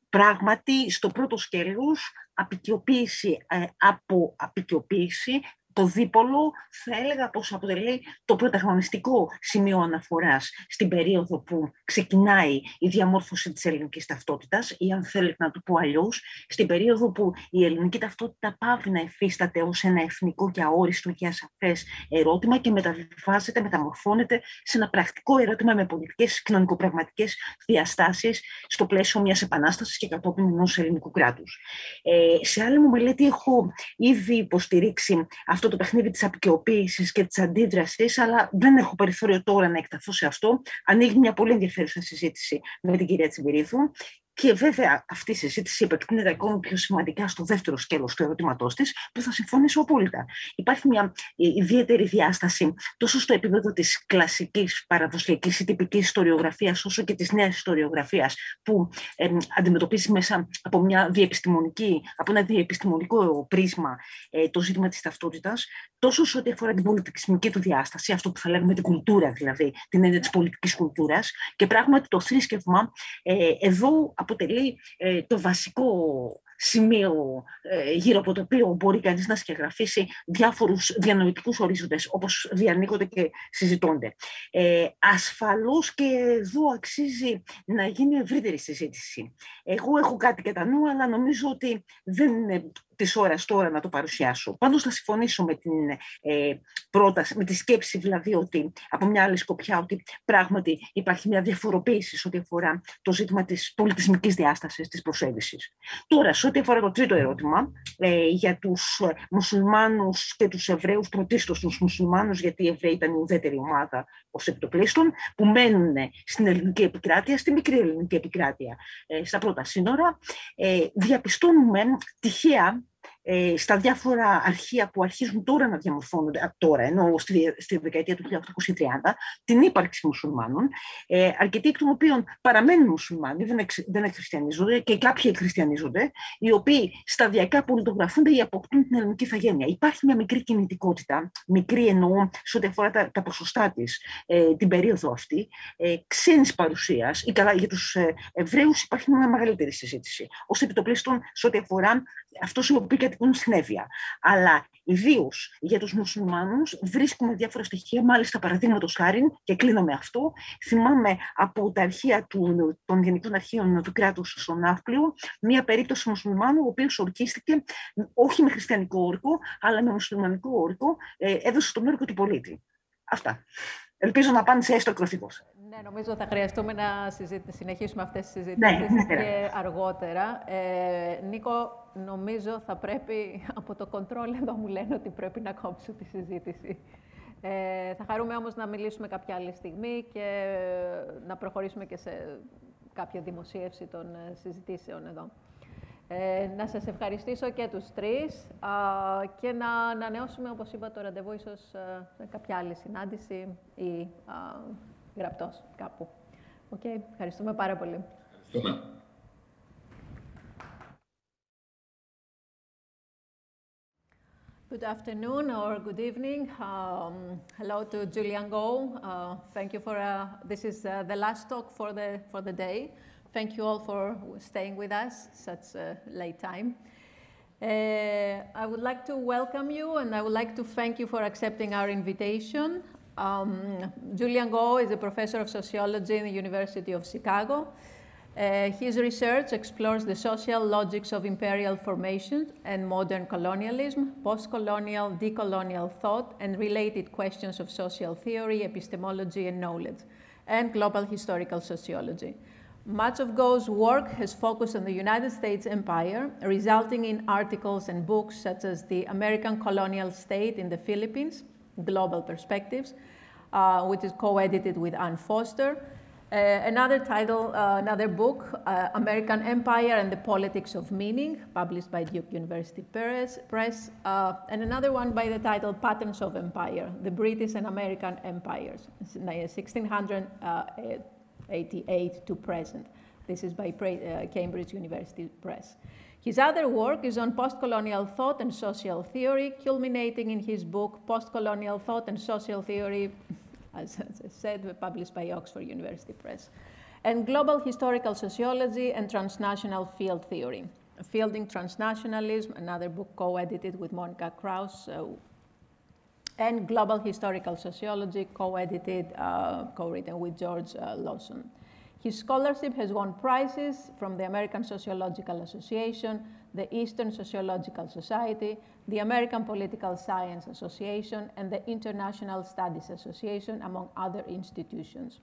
Πράγματι, στο πρώτο σκέλος, αποικιοποίηση, απο-αποικιοποίηση, το δίπολο θα έλεγα πως αποτελεί το πρωταγωνιστικό σημείο αναφοράς στην περίοδο που ξεκινάει η διαμόρφωση της ελληνικής ταυτότητας, ή αν θέλετε να το πω αλλιώς, στην περίοδο που η ελληνική ταυτότητα πάβει να υφίσταται ως ένα εθνικό και αόριστο και ασαφές ερώτημα και μεταμορφώνεται σε ένα πρακτικό ερώτημα με πολιτικές κοινωνικοπραγματικές διαστάσεις στο πλαίσιο μιας επανάστασης και κατόπιν ενός ελληνικού κράτους. Σε άλλη μου μελέτη έχω ήδη υποστηρίξει αυτό το παιχνίδι της αποικιοποίησης και της αντίδρασης, αλλά δεν έχω περιθώριο τώρα να εκταθώ σε αυτό. Ανοίγει μια πολύ ενδιαφέρουσα συζήτηση με την κυρία Τσιμπηρίδου. Και βέβαια αυτή η συζήτηση επεκτείνεται ακόμη πιο σημαντικά στο δεύτερο σκέλος του ερωτήματός της, που θα συμφωνήσω απόλυτα. Υπάρχει μια ιδιαίτερη διάσταση τόσο στο επίπεδο της κλασικής, παραδοσιακής ή τυπικής ιστοριογραφίας, όσο και της νέας ιστοριογραφίας, που αντιμετωπίζει μέσα από από ένα διεπιστημονικό πρίσμα το ζήτημα της ταυτότητας, τόσο σε ό,τι αφορά την πολιτισμική του διάσταση, αυτό που θα λέγαμε την κουλτούρα, δηλαδή την έννοια της πολιτικής κουλτούρας. Και πράγματι το θρήσκευμα εδώ αποτελεί το βασικό σημείο γύρω από το οποίο μπορεί κανείς να σκεγγραφίσει διάφορους διανοητικούς ορίζοντες, όπως διανοίγονται και συζητώνται. Ασφαλώς και εδώ αξίζει να γίνει ευρύτερη συζήτηση. Εγώ έχω κάτι κατά νου, αλλά νομίζω ότι δεν είναι της ώρας τώρα να το παρουσιάσω. Πάντως θα συμφωνήσω με την πρόταση, με τη σκέψη δηλαδή ότι από μια άλλη σκοπιά ότι πράγματι υπάρχει μια διαφοροποίηση σε ό,τι αφορά το ζήτημα της πολιτισμικής διάστασης της προσέγγισης. Τώρα, σε ό,τι αφορά το τρίτο ερώτημα, για τους μουσουλμάνους και τους Εβραίους, πρωτίστως τους μουσουλμάνους, γιατί οι Εβραίοι ήταν η ουδέτερη ομάδα ως επιτοπλίστων, που μένουν στην ελληνική επικράτεια, στη μικρή ελληνική επικράτεια, στα πρώτα σύνορα, διαπιστώνουμε τυχαία στα διάφορα αρχεία που αρχίζουν τώρα να διαμορφώνονται, ενώ στη δεκαετία του 1830, την ύπαρξη μουσουλμάνων, αρκετοί εκ των οποίων παραμένουν μουσουλμάνοι, δεν εκχριστιανίζονται και κάποιοι εκχριστιανίζονται, οι οποίοι σταδιακά πολιτογραφούνται ή αποκτούν την ελληνική ηθαγένεια. Υπάρχει μια μικρή κινητικότητα, μικρή εννοώ σε ό,τι αφορά τα ποσοστά της την περίοδο αυτή, ξένης παρουσίας, ή καλά για τους Εβραίους υπάρχει μια μεγαλύτερη συζήτηση, ως επιτοπλίστων σε ό,τι αφορά αυτούς οι οποίοι κατοικούν στην Εύβοια. Αλλά ιδίως για τους μουσουλμάνους βρίσκουμε διάφορα στοιχεία, μάλιστα παραδείγματος χάριν, και κλείνω με αυτό. Θυμάμαι από τα αρχεία των Γενικών Αρχείων του κράτους στο Ναύπλιο μία περίπτωση μουσουλμάνου, ο οποίος ορκίστηκε όχι με χριστιανικό όρκο, αλλά με μουσουλμανικό όρκο, έδωσε τον όρκο του πολίτη. Αυτά. Ελπίζω να απάντησε έστω εκδοτικός. Ναι, νομίζω θα χρειαστούμε να συνεχίσουμε αυτές τις συζητήσεις και αργότερα. Νίκο, νομίζω θα πρέπει από το control εδώ μου λένε ότι πρέπει να κόψω τη συζήτηση. Θα χαρούμε όμως να μιλήσουμε κάποια άλλη στιγμή και να προχωρήσουμε και σε κάποια δημοσίευση των συζητήσεων εδώ. Να σας ευχαριστήσω και τους τρεις και να ανανεώσουμε, όπως είπα, το ραντεβού ίσως σε κάποια άλλη συνάντηση ή γραπτός κάπου. Ευχαριστούμε πάρα πολύ. Ευχαριστούμε. Good afternoon or good evening. Hello to Julian Go. Thank you for, this is the last talk for the day. Thank you all for staying with us such a late time. I would like to welcome you and I would like to thank you for accepting our invitation. Julian Go is a professor of sociology in the University of Chicago. His research explores the social logics of imperial formation and modern colonialism, post-colonial, decolonial thought, and related questions of social theory, epistemology, and knowledge, and global historical sociology. Much of Go's work has focused on the United States empire, resulting in articles and books such as The American Colonial State in the Philippines, Global Perspectives, which is co-edited with Ann Foster. Another title, another book, American Empire and the Politics of Meaning, published by Duke University Press, and another one by the title Patterns of Empire, the British and American Empires, 1688 to present. This is by Cambridge University Press. His other work is on post-colonial thought and social theory, culminating in his book, Post-Colonial Thought and Social Theory, as I said, published by Oxford University Press, and Global Historical Sociology and Transnational Field Theory, Fielding Transnationalism, another book co-edited with Monica Kraus, and Global Historical Sociology, co-edited, co-written with George Lawson. His scholarship has won prizes from the American Sociological Association, the Eastern Sociological Society, the American Political Science Association, and the International Studies Association, among other institutions.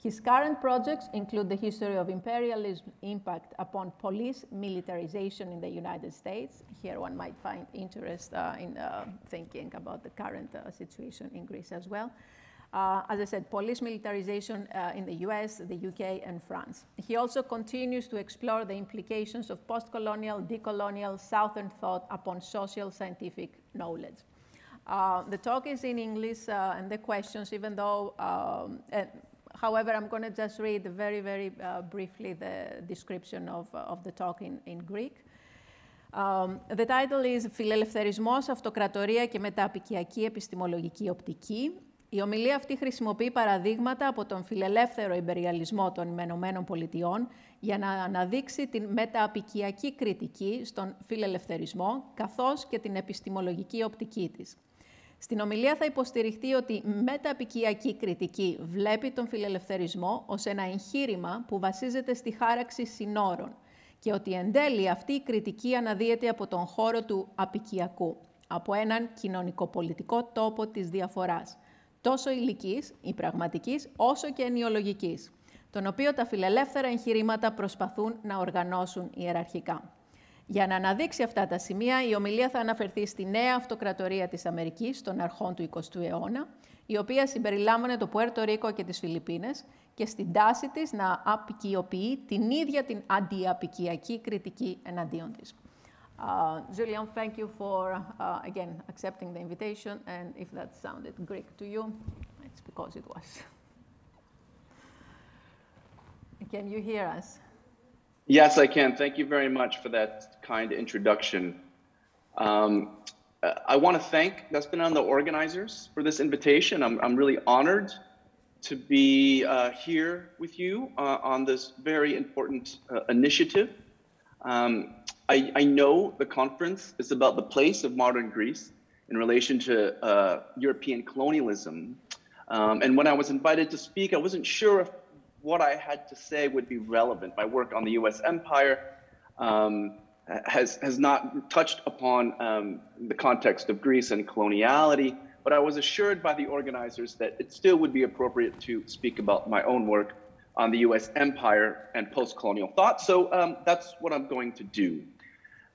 His current projects include the history of imperialism's impact upon police militarization in the United States. Here one might find interest in thinking about the current situation in Greece as well. As I said, police militarization in the US, the UK, and France. He also continues to explore the implications of post-colonial, decolonial, Southern thought upon social scientific knowledge. The talk is in English, and the questions, even though, however, I'm going to just read very, very briefly the description of the talk in Greek. The title is «Φιλελευθερισμός, Αυτοκρατορία και μεταπικιακή επιστημολογική οπτική». Η ομιλία αυτή χρησιμοποιεί παραδείγματα από τον φιλελεύθερο ιμπεριαλισμό των Ηνωμένων Πολιτειών για να αναδείξει την μεταπικιακή κριτική στον φιλελευθερισμό, καθώς και την επιστημολογική οπτική της. Στην ομιλία θα υποστηριχτεί ότι η μεταπικιακή κριτική βλέπει τον φιλελευθερισμό ως ένα εγχείρημα που βασίζεται στη χάραξη συνόρων και ότι εν τέλει αυτή η κριτική αναδύεται από τον χώρο του απικιακού, από έναν κοινωνικοπολιτικό τόπο της διαφοράς, τόσο υλικής ή πραγματικής, όσο και ενιολογικής, τον οποίο τα φιλελεύθερα εγχειρήματα προσπαθούν να οργανώσουν ιεραρχικά. Για να αναδείξει αυτά τα σημεία, η ομιλία θα αναφερθεί στη νέα αυτοκρατορία της Αμερικής των αρχών του 20ου αιώνα, η οποία συμπεριλάμβανε το Πουέρτο Ρίκο και τις Φιλιππίνες και στην τάση της να απικιοποιεί την ίδια την αντιαπικιακή κριτική εναντίον της. Julian, thank you for, again, accepting the invitation, and if that sounded Greek to you, it's because it was. Can you hear us? Yes, I can. Thank you very much for that kind introduction. I want to thank Despina and the organizers for this invitation. I'm really honored to be here with you on this very important initiative. I know the conference is about the place of modern Greece in relation to European colonialism. And when I was invited to speak, I wasn't sure if what I had to say would be relevant. My work on the US empire has not touched upon the context of Greece and coloniality, but I was assured by the organizers that it still would be appropriate to speak about my own work on the US empire and post-colonial thought. So that's what I'm going to do.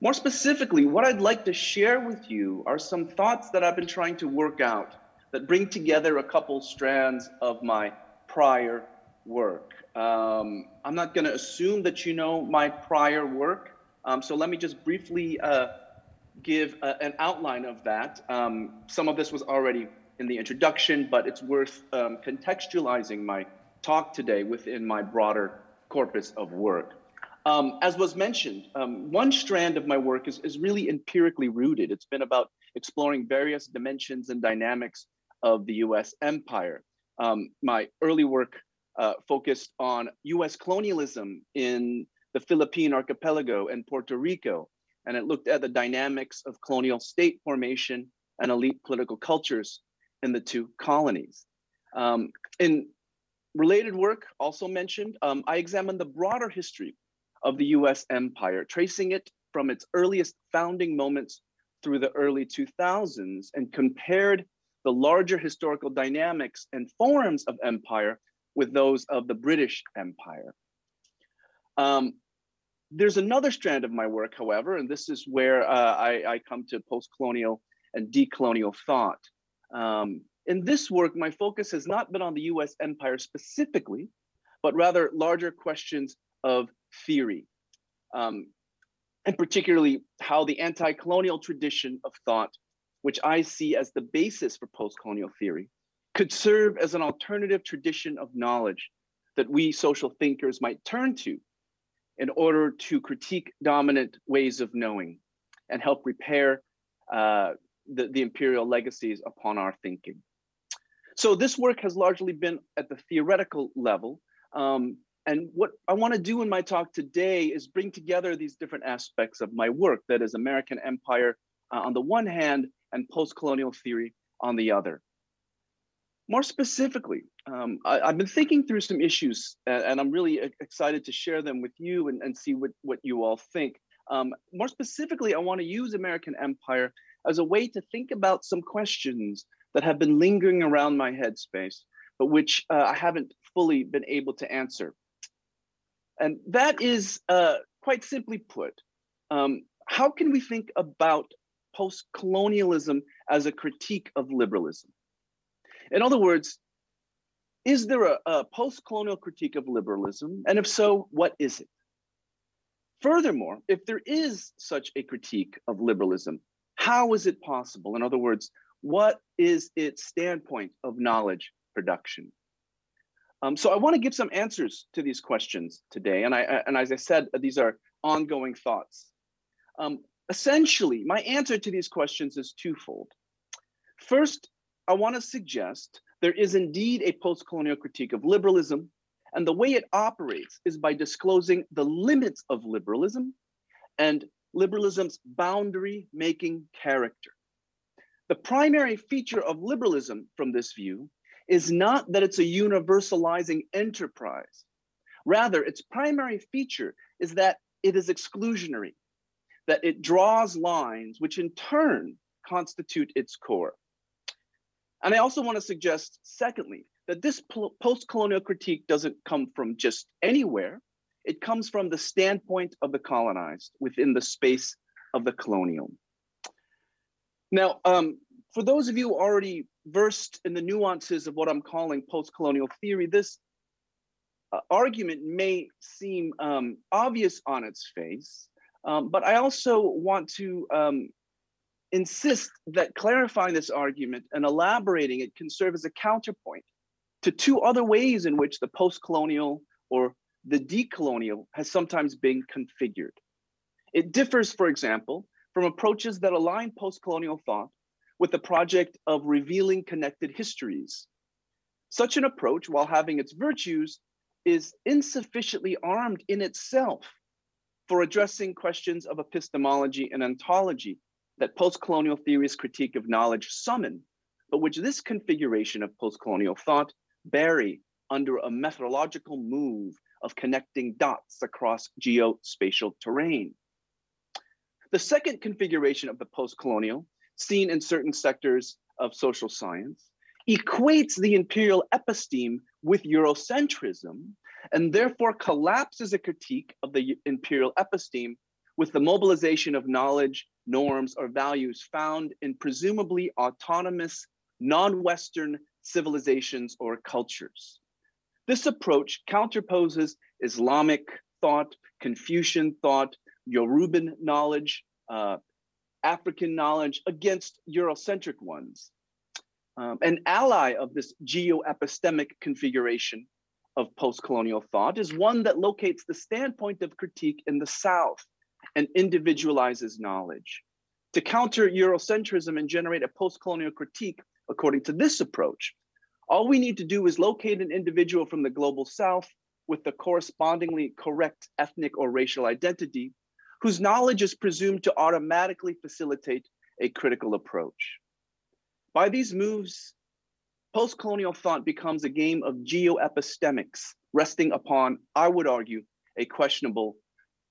More specifically, what I'd like to share with you are some thoughts that I've been trying to work out that bring together a couple strands of my prior work. I'm not going to assume that you know my prior work, so let me just briefly give an outline of that. Some of this was already in the introduction, but it's worth contextualizing my talk today within my broader corpus of work. As was mentioned, one strand of my work is really empirically rooted. It's been about exploring various dimensions and dynamics of the US empire. My early work focused on US colonialism in the Philippine archipelago and Puerto Rico, and it looked at the dynamics of colonial state formation and elite political cultures in the two colonies. In related work, also mentioned, I examined the broader history of the US empire, tracing it from its earliest founding moments through the early 2000s, and compared the larger historical dynamics and forms of empire with those of the British Empire. There's another strand of my work, however, and this is where I come to post-colonial and decolonial thought. In this work, my focus has not been on the US empire specifically, but rather larger questions of theory, and particularly how the anti-colonial tradition of thought, which I see as the basis for post-colonial theory, could serve as an alternative tradition of knowledge that we social thinkers might turn to in order to critique dominant ways of knowing and help repair the imperial legacies upon our thinking. So this work has largely been at the theoretical level. And what I want to do in my talk today is bring together these different aspects of my work, that is American empire on the one hand and post-colonial theory on the other. More specifically, I've been thinking through some issues, and I'm really excited to share them with you and see what you all think. More specifically, I want to use American empire as a way to think about some questions that have been lingering around my headspace, but which I haven't fully been able to answer. And that is, quite simply put, how can we think about post-colonialism as a critique of liberalism? In other words, is there a post-colonial critique of liberalism? And if so, what is it? Furthermore, if there is such a critique of liberalism, how is it possible? In other words, what is its standpoint of knowledge production? So I want to give some answers to these questions today. And as I said, these are ongoing thoughts. Essentially, my answer to these questions is twofold. First, I want to suggest there is indeed a post-colonial critique of liberalism, and the way it operates is by disclosing the limits of liberalism and liberalism's boundary-making character. The primary feature of liberalism from this view is not that it's a universalizing enterprise. Rather, its primary feature is that it is exclusionary, that it draws lines which in turn constitute its core. And I also want to suggest, secondly, that this post-colonial critique doesn't come from just anywhere. It comes from the standpoint of the colonized within the space of the colonial. Now, for those of you already versed in the nuances of what I'm calling post-colonial theory, this argument may seem obvious on its face, but I also want to insist that clarifying this argument and elaborating it can serve as a counterpoint to two other ways in which the post-colonial or the decolonial has sometimes been configured. It differs, for example, from approaches that align post-colonial thought with the project of revealing connected histories. Such an approach, while having its virtues, is insufficiently armed in itself for addressing questions of epistemology and ontology that post-colonial theory's critique of knowledge summon, but which this configuration of post-colonial thought bury under a methodological move of connecting dots across geospatial terrain. The second configuration of the post-colonial, seen in certain sectors of social science, equates the imperial episteme with Eurocentrism, and therefore collapses a critique of the imperial episteme with the mobilization of knowledge, norms, or values found in presumably autonomous non-Western civilizations or cultures. This approach counterposes Islamic thought, Confucian thought, Yoruban knowledge, African knowledge against Eurocentric ones. An ally of this geo-epistemic configuration of post-colonial thought is one that locates the standpoint of critique in the South and individualizes knowledge. To counter Eurocentrism and generate a post-colonial critique, according to this approach, all we need to do is locate an individual from the global South with the correspondingly correct ethnic or racial identity, whose knowledge is presumed to automatically facilitate a critical approach. By these moves, post-colonial thought becomes a game of geo-epistemics, resting upon, I would argue, a questionable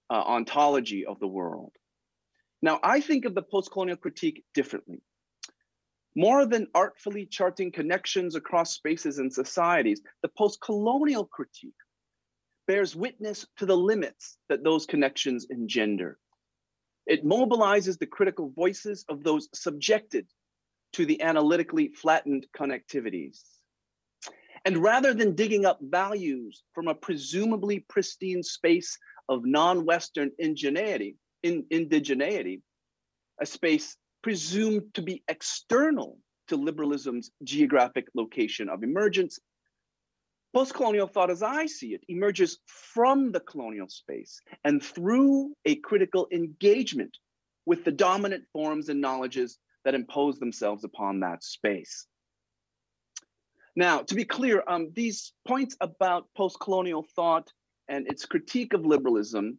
ontology of the world. Now, I think of the post-colonial critique differently. More than artfully charting connections across spaces and societies, the post-colonial critique bears witness to the limits that those connections engender. It mobilizes the critical voices of those subjected to the analytically flattened connectivities. And rather than digging up values from a presumably pristine space of non-Western indigeneity, a space presumed to be external to liberalism's geographic location of emergence, post-colonial thought, as I see it, emerges from the colonial space and through a critical engagement with the dominant forms and knowledges that impose themselves upon that space. Now, to be clear, these points about post-colonial thought and its critique of liberalism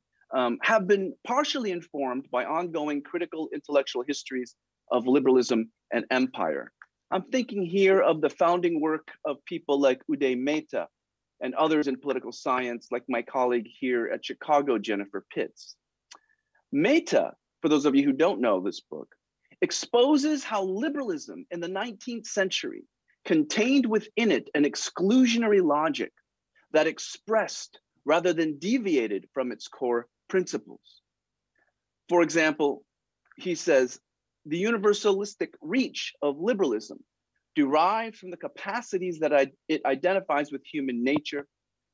have been partially informed by ongoing critical intellectual histories of liberalism and empire. I'm thinking here of the founding work of people like Uday Mehta and others in political science, like my colleague here at Chicago, Jennifer Pitts. Mehta, for those of you who don't know this book, exposes how liberalism in the 19th century contained within it an exclusionary logic that expressed rather than deviated from its core principles. For example, he says, the universalistic reach of liberalism derived from the capacities that it identifies with human nature.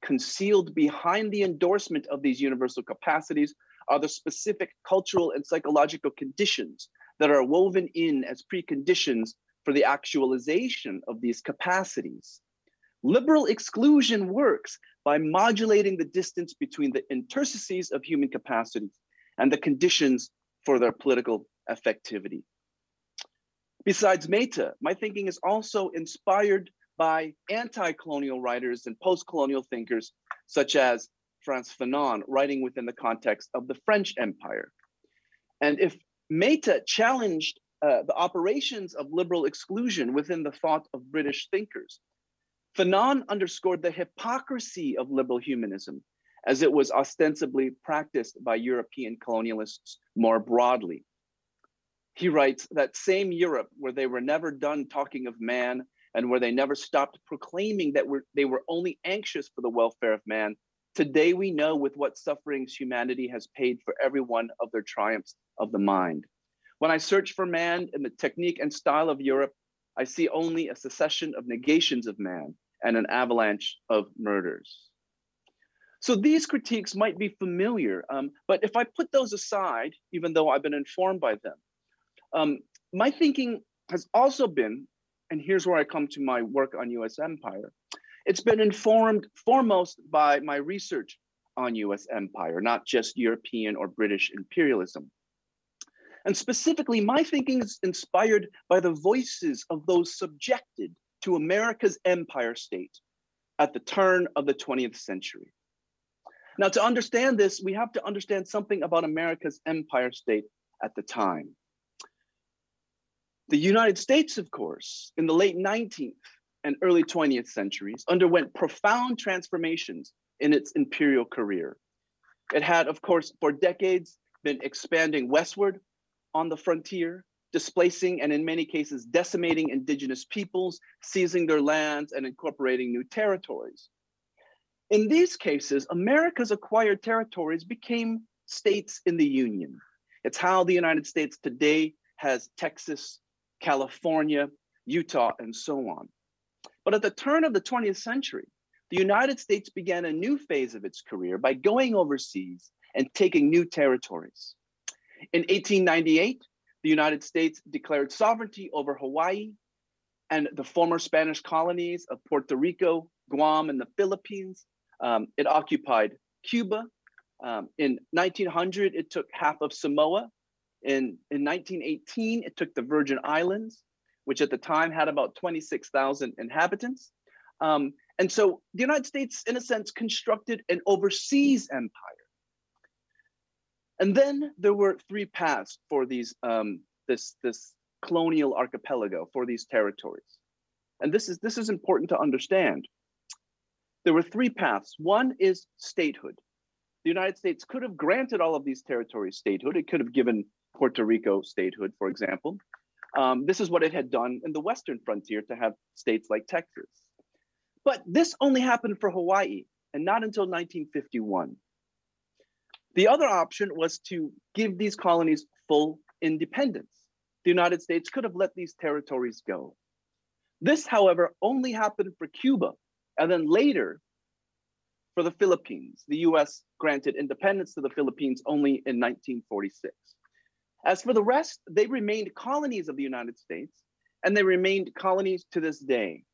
Concealed behind the endorsement of these universal capacities are the specific cultural and psychological conditions that are woven in as preconditions for the actualization of these capacities. Liberal exclusion works by modulating the distance between the interstices of human capacities and the conditions for their political effectivity. Besides Mehta, my thinking is also inspired by anti-colonial writers and post-colonial thinkers, such as Frantz Fanon, writing within the context of the French Empire. And if Mehta challenged the operations of liberal exclusion within the thought of British thinkers, Fanon underscored the hypocrisy of liberal humanism as it was ostensibly practiced by European colonialists more broadly. He writes that same Europe where they were never done talking of man and where they never stopped proclaiming that they were only anxious for the welfare of man, today we know with what sufferings humanity has paid for every one of their triumphs of the mind. When I search for man in the technique and style of Europe, I see only a succession of negations of man and an avalanche of murders. So these critiques might be familiar, but if I put those aside, even though I've been informed by them, my thinking has also been, and here's where I come to my work on US empire, it's been informed foremost by my research on US empire, not just European or British imperialism. And specifically, my thinking is inspired by the voices of those subjected to America's empire state at the turn of the 20th century. Now, to understand this, we have to understand something about America's empire state at the time. The United States, of course, in the late 19th and early 20th centuries, underwent profound transformations in its imperial career. It had, of course, for decades been expanding westward on the frontier, displacing and in many cases decimating indigenous peoples, seizing their lands and incorporating new territories. In these cases, America's acquired territories became states in the Union. It's how the United States today has Texas, California, Utah, and so on. But at the turn of the 20th century, the United States began a new phase of its career by going overseas and taking new territories. In 1898, the United States declared sovereignty over Hawaii and the former Spanish colonies of Puerto Rico, Guam, and the Philippines. It occupied Cuba. In 1900, it took half of Samoa. In 1918, it took the Virgin Islands, which at the time had about 26,000 inhabitants. And so the United States, in a sense, constructed an overseas empire. And then there were three paths for these, this colonial archipelago, for these territories. And this is important to understand. There were three paths. One is statehood. The United States could have granted all of these territories statehood. It could have given Puerto Rico statehood, for example. This is what it had done in the Western frontier to have states like Texas. But this only happened for Hawaii and not until 1951. The other option was to give these colonies full independence. The United States could have let these territories go. This, however, only happened for Cuba, and then later for the Philippines. The US granted independence to the Philippines only in 1946. As for the rest, they remained colonies of the United States, and they remained colonies to this day.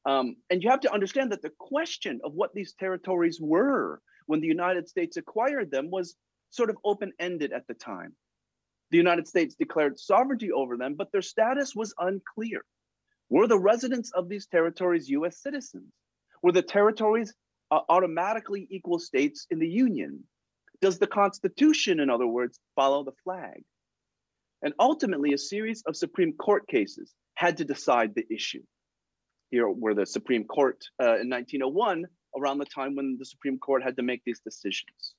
And you have to understand that the question of what these territories were when the United States acquired them was sort of open-ended at the time. The United States declared sovereignty over them, but their status was unclear. Were the residents of these territories US citizens? Were the territories automatically equal states in the Union? Does the Constitution, in other words, follow the flag? And ultimately, a series of Supreme Court cases had to decide the issue. Here were the Supreme Court in 1901, around the time when the Supreme Court had to make these decisions.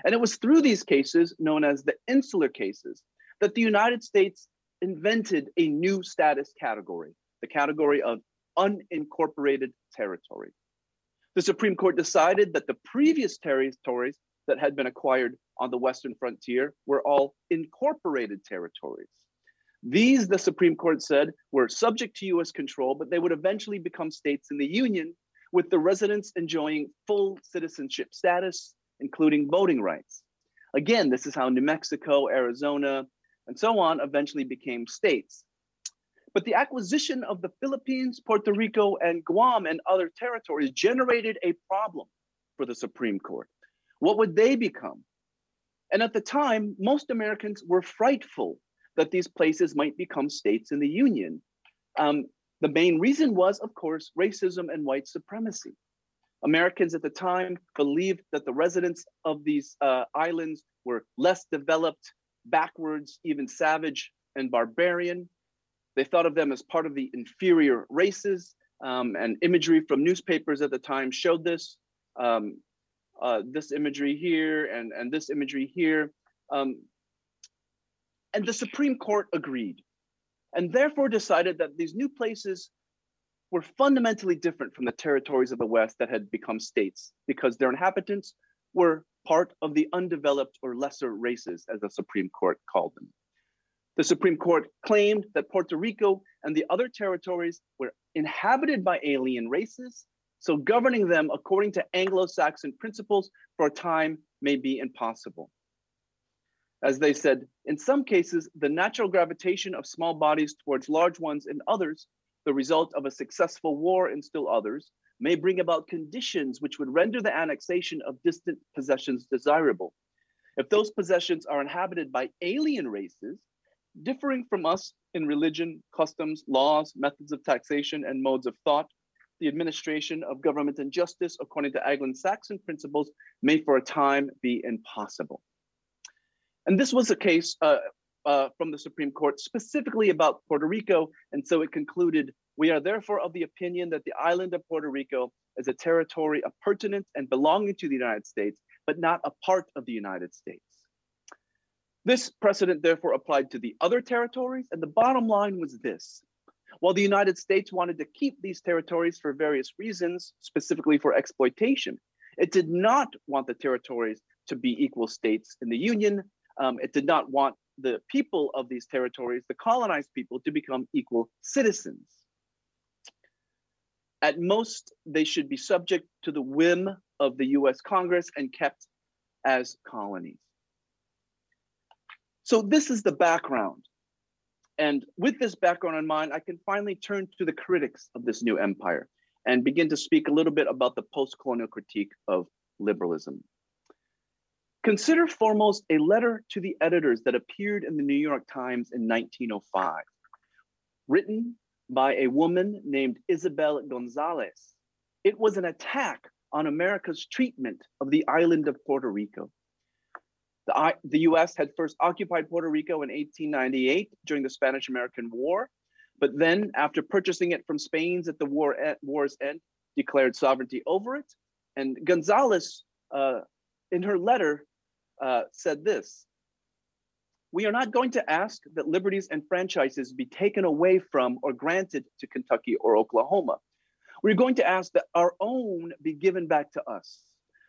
And it was through these cases, known as the insular cases, that the United States invented a new status category, the category of unincorporated territory. The Supreme Court decided that the previous territories that had been acquired on the Western frontier were all incorporated territories. These, the Supreme Court said, were subject to US control, but they would eventually become states in the Union, with the residents enjoying full citizenship status, including voting rights. Again, this is how New Mexico, Arizona, and so on eventually became states. But the acquisition of the Philippines, Puerto Rico, and Guam and other territories generated a problem for the Supreme Court. What would they become? And at the time, most Americans were frightful that these places might become states in the Union. The main reason was, of course, racism and white supremacy. Americans at the time believed that the residents of these islands were less developed, backwards, even savage and barbarian. They thought of them as part of the inferior races, and imagery from newspapers at the time showed this. This imagery here and this imagery here. And the Supreme Court agreed, and therefore decided that these new places were fundamentally different from the territories of the West that had become states, because their inhabitants were part of the undeveloped or lesser races, as the Supreme Court called them. The Supreme Court claimed that Puerto Rico and the other territories were inhabited by alien races, so governing them according to Anglo-Saxon principles for a time may be impossible. As they said, in some cases, the natural gravitation of small bodies towards large ones in others, the result of a successful war in still others, may bring about conditions which would render the annexation of distant possessions desirable. If those possessions are inhabited by alien races, differing from us in religion, customs, laws, methods of taxation, and modes of thought, the administration of government and justice according to Anglo-Saxon principles may for a time be impossible. And this was a case from the Supreme Court specifically about Puerto Rico, and so it concluded, we are therefore of the opinion that the island of Puerto Rico is a territory appurtenant and belonging to the United States, but not a part of the United States. This precedent therefore applied to the other territories, and the bottom line was this. While the United States wanted to keep these territories for various reasons, specifically for exploitation, it did not want the territories to be equal states in the Union. It did not want the people of these territories, the colonized people, to become equal citizens. At most, they should be subject to the whim of the US Congress and kept as colonies. So this is the background. And with this background in mind, I can finally turn to the critics of this new empire and begin to speak a little bit about the post-colonial critique of liberalism. Consider foremost a letter to the editors that appeared in the New York Times in 1905, written by a woman named Isabel Gonzalez. It was an attack on America's treatment of the island of Puerto Rico. The US had first occupied Puerto Rico in 1898 during the Spanish-American War, but then after purchasing it from Spain at the war's end, declared sovereignty over it. And Gonzalez, in her letter, said this: "We are not going to ask that liberties and franchises be taken away from or granted to Kentucky or Oklahoma. We're going to ask that our own be given back to us,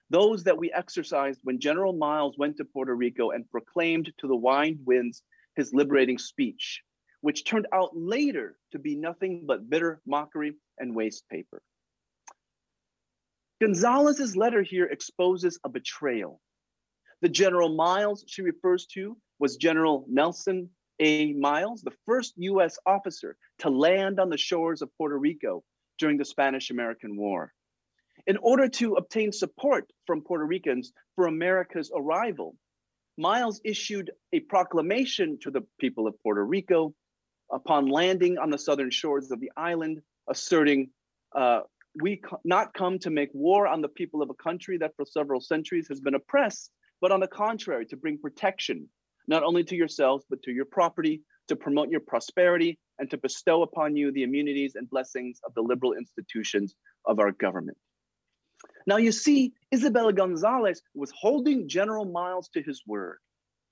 those that we exercised when General Miles went to Puerto Rico and proclaimed to the wind winds his liberating speech, which turned out later to be nothing but bitter mockery and waste paper." Gonzalez's letter here exposes a betrayal. The General Miles she refers to was General Nelson A. Miles, the first US officer to land on the shores of Puerto Rico during the Spanish-American War. In order to obtain support from Puerto Ricans for America's arrival, Miles issued a proclamation to the people of Puerto Rico upon landing on the southern shores of the island, asserting, "We not come to make war on the people of a country that for several centuries has been oppressed, but on the contrary, to bring protection, not only to yourselves, but to your property, to promote your prosperity, and to bestow upon you the immunities and blessings of the liberal institutions of our government." Now you see, Isabella Gonzalez was holding General Miles to his word.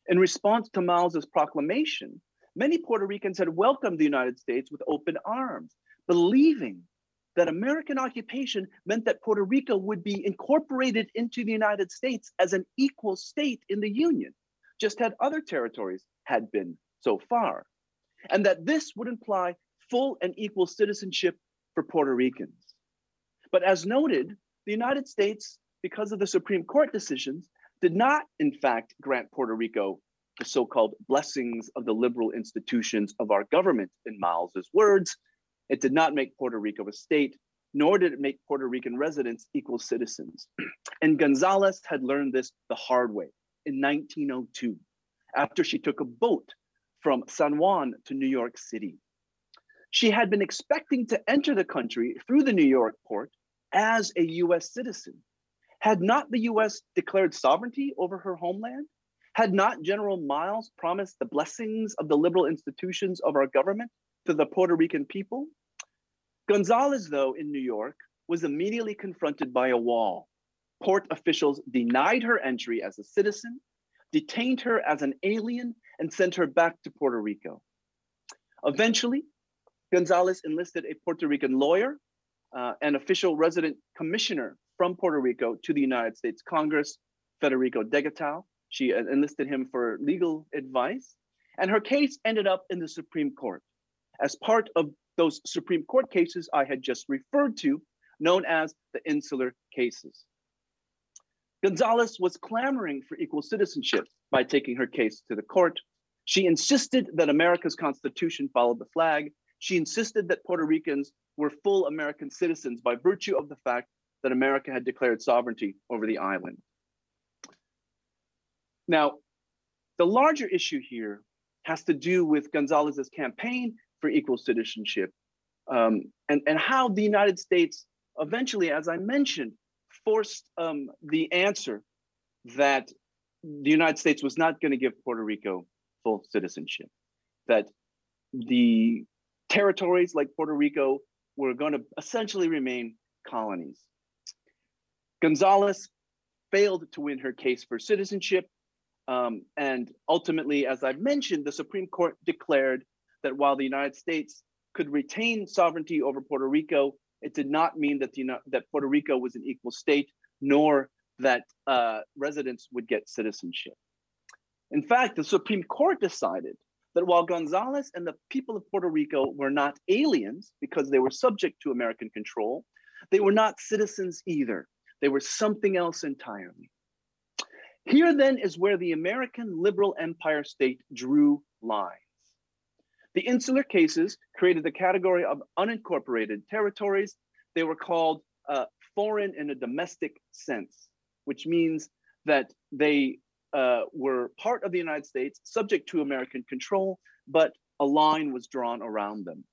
In response to Miles's proclamation, many Puerto Ricans had welcomed the United States with open arms, believing that American occupation meant that Puerto Rico would be incorporated into the United States as an equal state in the Union, just as other territories had been so far, and that this would imply full and equal citizenship for Puerto Ricans. But as noted, the United States, because of the Supreme Court decisions, did not, in fact, grant Puerto Rico the so-called blessings of the liberal institutions of our government, in Miles's words. It did not make Puerto Rico a state, nor did it make Puerto Rican residents equal citizens. And Gonzalez had learned this the hard way in 1902, after she took a boat from San Juan to New York City. She had been expecting to enter the country through the New York port as a US citizen. Had not the US declared sovereignty over her homeland? Had not General Miles promised the blessings of the liberal institutions of our government to the Puerto Rican people? Gonzalez, though, in New York, was immediately confronted by a wall. Port officials denied her entry as a citizen, detained her as an alien, and sent her back to Puerto Rico. Eventually, Gonzalez enlisted a Puerto Rican lawyer, an official resident commissioner from Puerto Rico to the United States Congress, Federico Degetau. She enlisted him for legal advice, and her case ended up in the Supreme Court as part of those Supreme Court cases I had just referred to, known as the insular cases. Gonzalez was clamoring for equal citizenship by taking her case to the court. She insisted that America's Constitution followed the flag. She insisted that Puerto Ricans were full American citizens by virtue of the fact that America had declared sovereignty over the island. Now, the larger issue here has to do with Gonzalez's campaign for equal citizenship and how the United States eventually, as I mentioned, forced the answer that the United States was not going to give Puerto Rico full citizenship, that the territories like Puerto Rico were going to essentially remain colonies. Gonzalez failed to win her case for citizenship. And ultimately, as I've mentioned, the Supreme Court declared that while the United States could retain sovereignty over Puerto Rico, it did not mean that, that Puerto Rico was an equal state, nor that residents would get citizenship. In fact, the Supreme Court decided that while Gonzalez and the people of Puerto Rico were not aliens because they were subject to American control, they were not citizens either. They were something else entirely. Here then is where the American liberal empire state drew lines. The insular cases created the category of unincorporated territories. They were called foreign in a domestic sense, which means that they were part of the United States, subject to American control, but a line was drawn around them.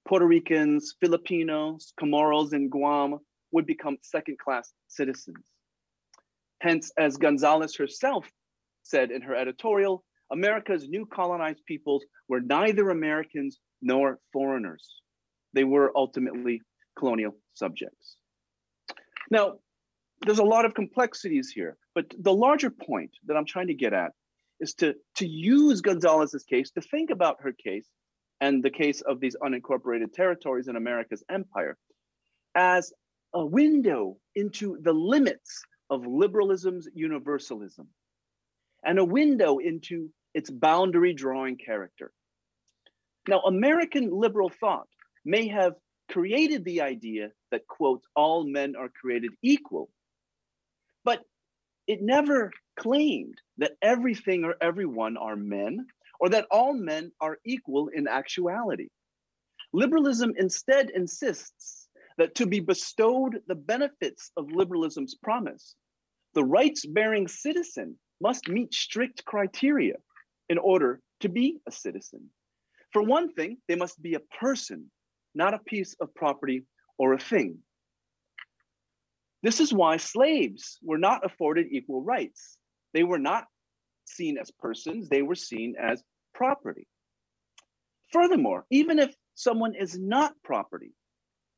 Puerto Ricans, Filipinos, Comoros, and Guam would become second-class citizens. Hence, as Gonzalez herself said in her editorial, America's new colonized peoples were neither Americans nor foreigners. They were ultimately colonial subjects. Now, there's a lot of complexities here, but the larger point that I'm trying to get at is to use Gonzalez's case, to think about her case and the case of these unincorporated territories in America's empire as a window into the limits of liberalism's universalism and a window into its boundary drawing character. Now, American liberal thought may have created the idea that, quote, all men are created equal, but it never claimed that everything or everyone are men or that all men are equal in actuality. Liberalism instead insists that to be bestowed the benefits of liberalism's promise, the rights-bearing citizen must meet strict criteria in order to be a citizen. For one thing, they must be a person, not a piece of property or a thing. This is why slaves were not afforded equal rights. They were not seen as persons, they were seen as property. Furthermore, even if someone is not property,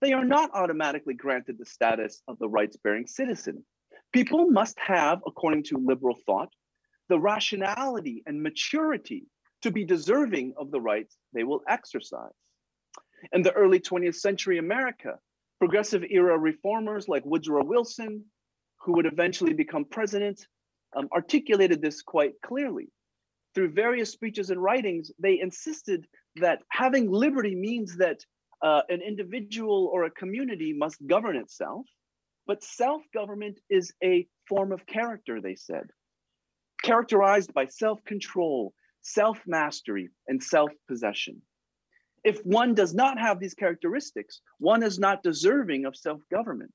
they are not automatically granted the status of the rights-bearing citizen. People must have, according to liberal thought, the rationality and maturity to be deserving of the rights they will exercise. In the early 20th century America, progressive era reformers like Woodrow Wilson, who would eventually become president, articulated this quite clearly. Through various speeches and writings, they insisted that having liberty means that an individual or a community must govern itself, but self-government is a form of character, they said, characterized by self-control, self-mastery, and self-possession. If one does not have these characteristics, one is not deserving of self-government.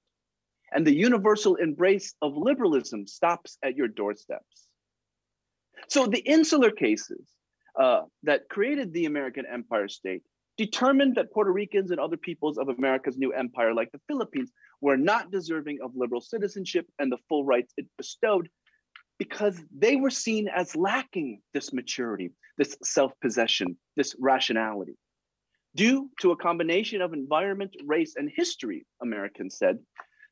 And the universal embrace of liberalism stops at your doorsteps. So the insular cases that created the American empire state determined that Puerto Ricans and other peoples of America's new empire, like the Philippines, were not deserving of liberal citizenship and the full rights it bestowed because they were seen as lacking this maturity, this self-possession, this rationality. Due to a combination of environment, race, and history, Americans said,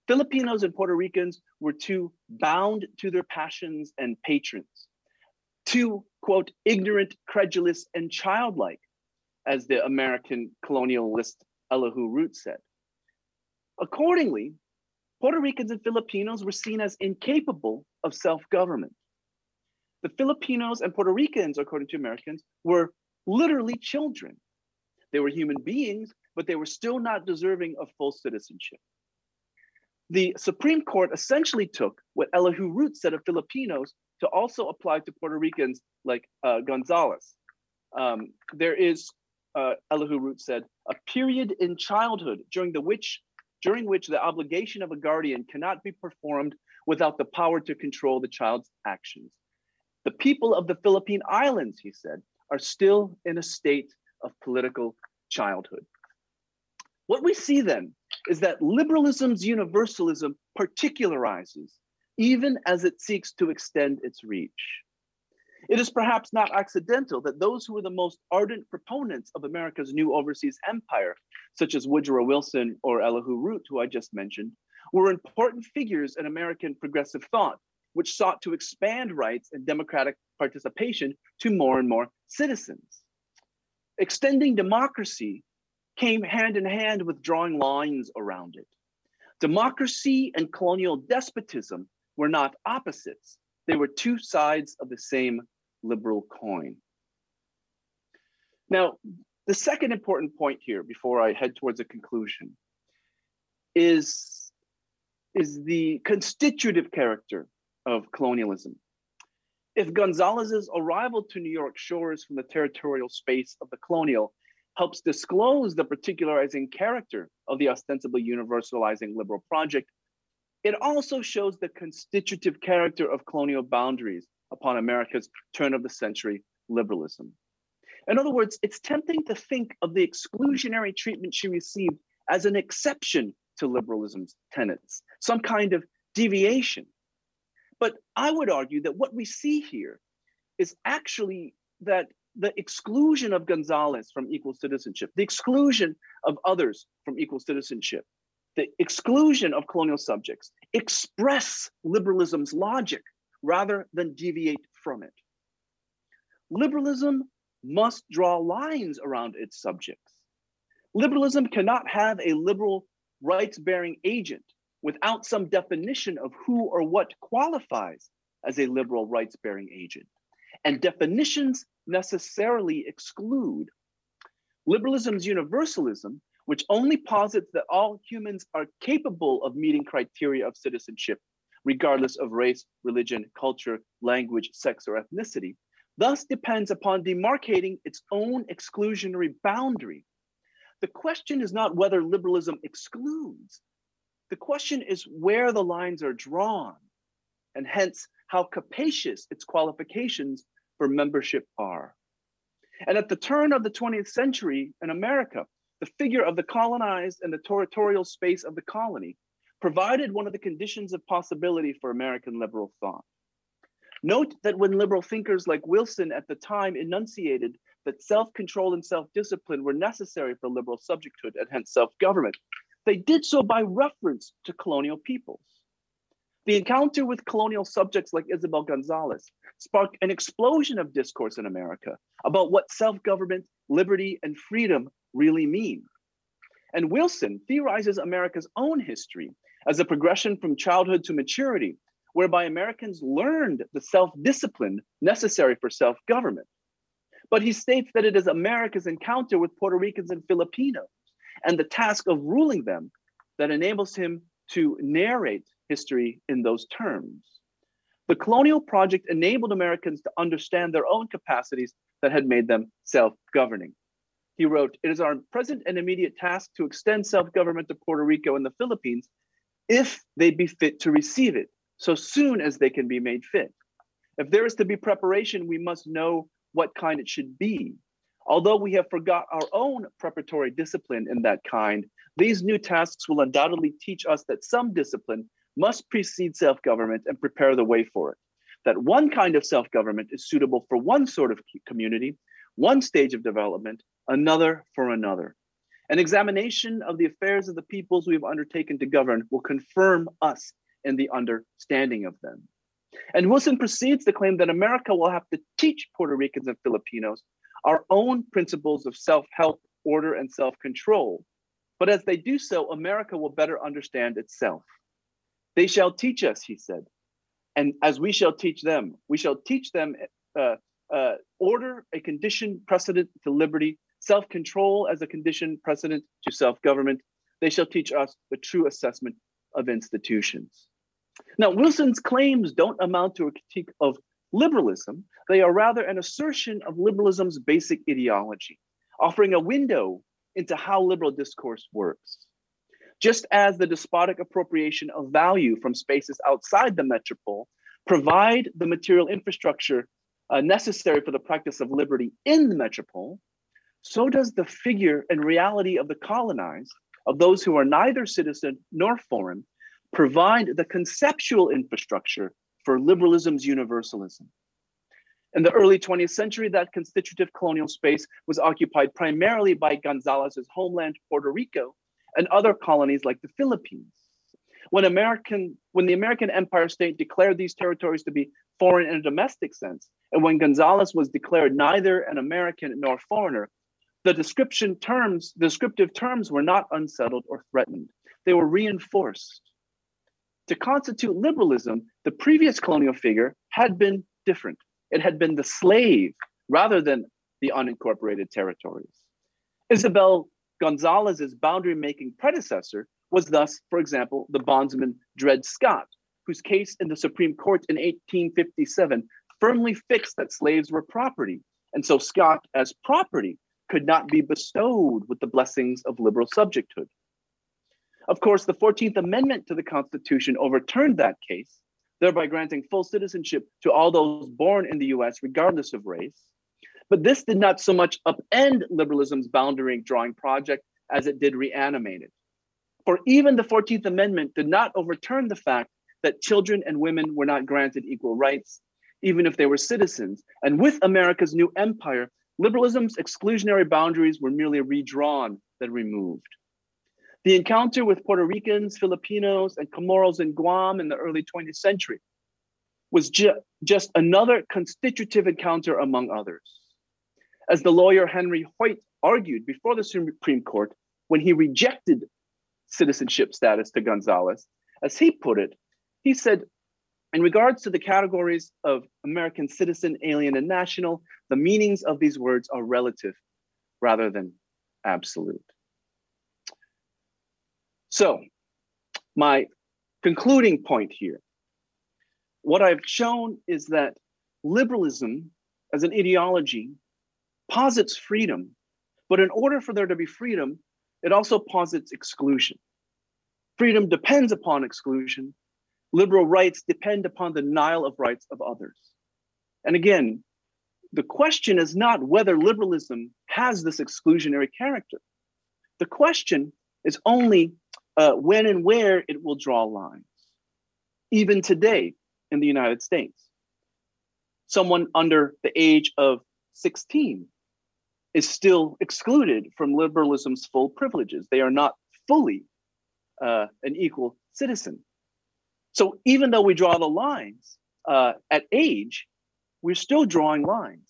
Filipinos and Puerto Ricans were too bound to their passions and patrons, too, quote, ignorant, credulous, and childlike, as the American colonialist Elihu Root said. Accordingly, Puerto Ricans and Filipinos were seen as incapable of self-government. The Filipinos and Puerto Ricans, according to Americans, were literally children. They were human beings, but they were still not deserving of full citizenship. The Supreme Court essentially took what Elihu Root said of Filipinos to also apply to Puerto Ricans like Gonzalez. There is, Elihu Root said, a period in childhood during which the obligation of a guardian cannot be performed without the power to control the child's actions. The people of the Philippine Islands, he said, are still in a state of political childhood. What we see then is that liberalism's universalism particularizes even as it seeks to extend its reach. It is perhaps not accidental that those who were the most ardent proponents of America's new overseas empire, such as Woodrow Wilson or Elihu Root, who I just mentioned, were important figures in American progressive thought, which sought to expand rights and democratic participation to more and more citizens. Extending democracy came hand in hand with drawing lines around it. Democracy and colonial despotism were not opposites. They were two sides of the same liberal coin. Now, the second important point here, before I head towards a conclusion, is the constitutive character of colonialism. If Gonzalez's arrival to New York shores from the territorial space of the colonial helps disclose the particularizing character of the ostensibly universalizing liberal project, it also shows the constitutive character of colonial boundaries upon America's turn-of-the-century liberalism. In other words, it's tempting to think of the exclusionary treatment she received as an exception to liberalism's tenets, some kind of deviation. But I would argue that what we see here is actually that the exclusion of Gonzalez from equal citizenship, the exclusion of others from equal citizenship, the exclusion of colonial subjects express liberalism's logic rather than deviate from it. Liberalism must draw lines around its subjects. Liberalism cannot have a liberal rights-bearing agent without some definition of who or what qualifies as a liberal rights-bearing agent. And definitions necessarily exclude. Liberalism's universalism, which only posits that all humans are capable of meeting criteria of citizenship, regardless of race, religion, culture, language, sex, or ethnicity, thus depends upon demarcating its own exclusionary boundary. The question is not whether liberalism excludes. The question is where the lines are drawn, and hence how capacious its qualifications for membership are. And at the turn of the 20th century in America, the figure of the colonized and the territorial space of the colony provided one of the conditions of possibility for American liberal thought. Note that when liberal thinkers like Wilson at the time enunciated that self-control and self-discipline were necessary for liberal subjecthood and hence self-government, they did so by reference to colonial peoples. The encounter with colonial subjects like Isabel Gonzalez sparked an explosion of discourse in America about what self-government, liberty, and freedom really mean. And Wilson theorizes America's own history as a progression from childhood to maturity, whereby Americans learned the self-discipline necessary for self-government. But he states that it is America's encounter with Puerto Ricans and Filipinos and the task of ruling them that enables him to narrate history in those terms. The colonial project enabled Americans to understand their own capacities that had made them self-governing. He wrote, "It is our present and immediate task to extend self-government to Puerto Rico and the Philippines if they be fit to receive it, so soon as they can be made fit. If there is to be preparation, we must know what kind it should be. Although we have forgot our own preparatory discipline in that kind, these new tasks will undoubtedly teach us that some discipline must precede self-government and prepare the way for it. That one kind of self-government is suitable for one sort of community, one stage of development, another for another. An examination of the affairs of the peoples we have undertaken to govern will confirm us in the understanding of them." And Wilson proceeds to claim that America will have to teach Puerto Ricans and Filipinos our own principles of self-help, order, and self-control. But as they do so, America will better understand itself. They shall teach us, he said, and as we shall teach them, we shall teach them order, a condition precedent to liberty, self-control as a condition precedent to self-government. They shall teach us the true assessment of institutions. Now, Wilson's claims don't amount to a critique of liberalism. They are rather an assertion of liberalism's basic ideology, offering a window into how liberal discourse works. Just as the despotic appropriation of value from spaces outside the metropole provide the material infrastructure necessary for the practice of liberty in the metropole, so does the figure and reality of the colonized, of those who are neither citizen nor foreign, provide the conceptual infrastructure for liberalism's universalism. In the early 20th century, that constitutive colonial space was occupied primarily by Gonzalez's homeland, Puerto Rico, and other colonies like the Philippines. When the American Empire State declared these territories to be foreign in a domestic sense, and when Gonzalez was declared neither an American nor foreigner, the descriptive terms were not unsettled or threatened. They were reinforced. To constitute liberalism, the previous colonial figure had been different. it had been the slave rather than the unincorporated territories. Isabel Gonzalez's boundary-making predecessor was thus, for example, the bondsman Dred Scott, whose case in the Supreme Court in 1857 firmly fixed that slaves were property, and so Scott, as property, could not be bestowed with the blessings of liberal subjecthood. Of course, the 14th Amendment to the Constitution overturned that case, thereby granting full citizenship to all those born in the US, regardless of race. But this did not so much upend liberalism's boundary drawing project as it did reanimate it. For even the 14th Amendment did not overturn the fact that children and women were not granted equal rights, even if they were citizens. And with America's new empire, liberalism's exclusionary boundaries were merely redrawn than removed. The encounter with Puerto Ricans, Filipinos, and Comoros in Guam in the early 20th century was just another constitutive encounter among others. As the lawyer Henry Hoyt argued before the Supreme Court when he rejected citizenship status to Gonzalez, as he put it, he said, in regards to the categories of American citizen, alien, and national, the meanings of these words are relative rather than absolute. So, my concluding point here, what I've shown is that liberalism as an ideology posits freedom, but in order for there to be freedom, it also posits exclusion. Freedom depends upon exclusion. Liberal rights depend upon the denial of rights of others. And again, the question is not whether liberalism has this exclusionary character. The question is only when and where it will draw lines. Even today in the United States, someone under the age of 16 is still excluded from liberalism's full privileges. They are not fully an equal citizen. So even though we draw the lines at age, we're still drawing lines.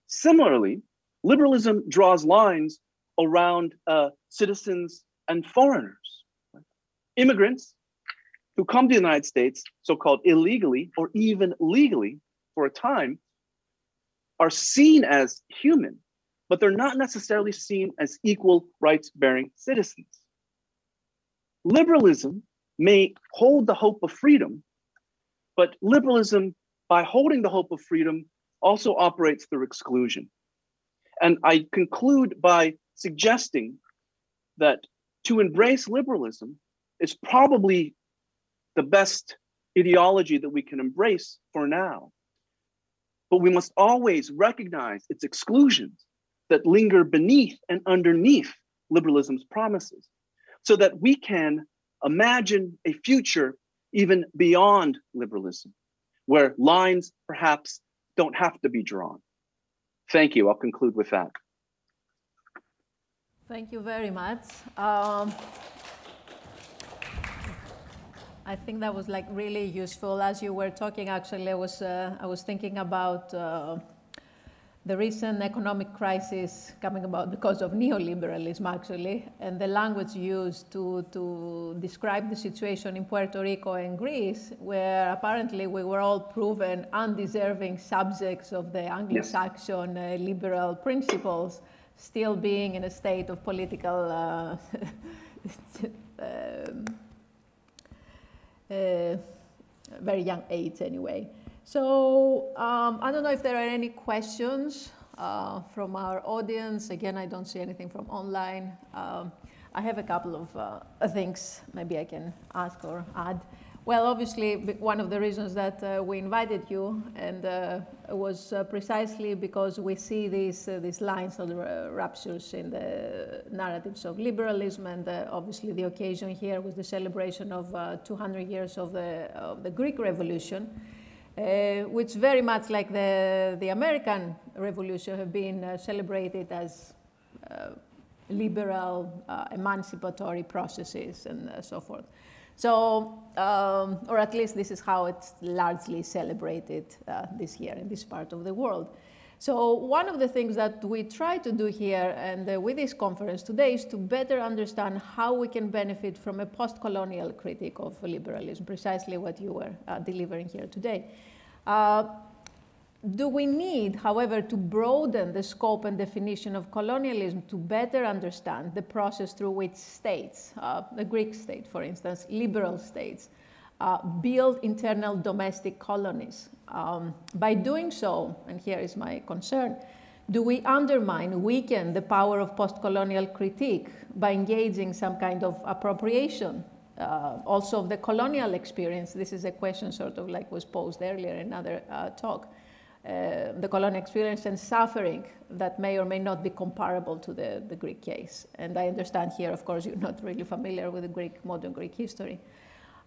Similarly, liberalism draws lines around citizens and foreigners. Immigrants who come to the United States, so-called illegally or even legally for a time, are seen as human, but they're not necessarily seen as equal rights-bearing citizens. Liberalism may hold the hope of freedom, but liberalism, by holding the hope of freedom, also operates through exclusion. And I conclude by suggesting that to embrace liberalism is probably the best ideology that we can embrace for now. But we must always recognize its exclusions that linger beneath and underneath liberalism's promises, so that we can imagine a future even beyond liberalism, where lines perhaps don't have to be drawn. Thank you. I'll conclude with that. Thank you very much. I think that was like really useful. As you were talking, actually, I was thinking about the recent economic crisis coming about because of neoliberalism, actually, and the language used to describe the situation in Puerto Rico and Greece, where apparently we were all proven undeserving subjects of the Anglo-Saxon liberal principles, still being in a state of political very young age anyway. So I don't know if there are any questions from our audience. Again, I don't see anything from online. I have a couple of things maybe I can ask or add. Well, obviously, one of the reasons that we invited you and was precisely because we see these lines of ruptures in the narratives of liberalism, and obviously the occasion here was the celebration of 200 years of the Greek Revolution, which very much like the American Revolution have been celebrated as liberal, emancipatory processes and so forth. So, or at least this is how it's largely celebrated this year in this part of the world. So one of the things that we try to do here and with this conference today is to better understand how we can benefit from a post-colonial critique of liberalism, precisely what you were delivering here today. Do we need, however, to broaden the scope and definition of colonialism to better understand the process through which states, the Greek state, for instance, liberal states, build internal domestic colonies? By doing so, and here is my concern, do we undermine, weaken the power of post-colonial critique by engaging some kind of appropriation also of the colonial experience? This is a question sort of like was posed earlier in another talk. The colonial experience and suffering that may or may not be comparable to the Greek case. And I understand here, of course, you're not really familiar with the Greek, modern Greek history.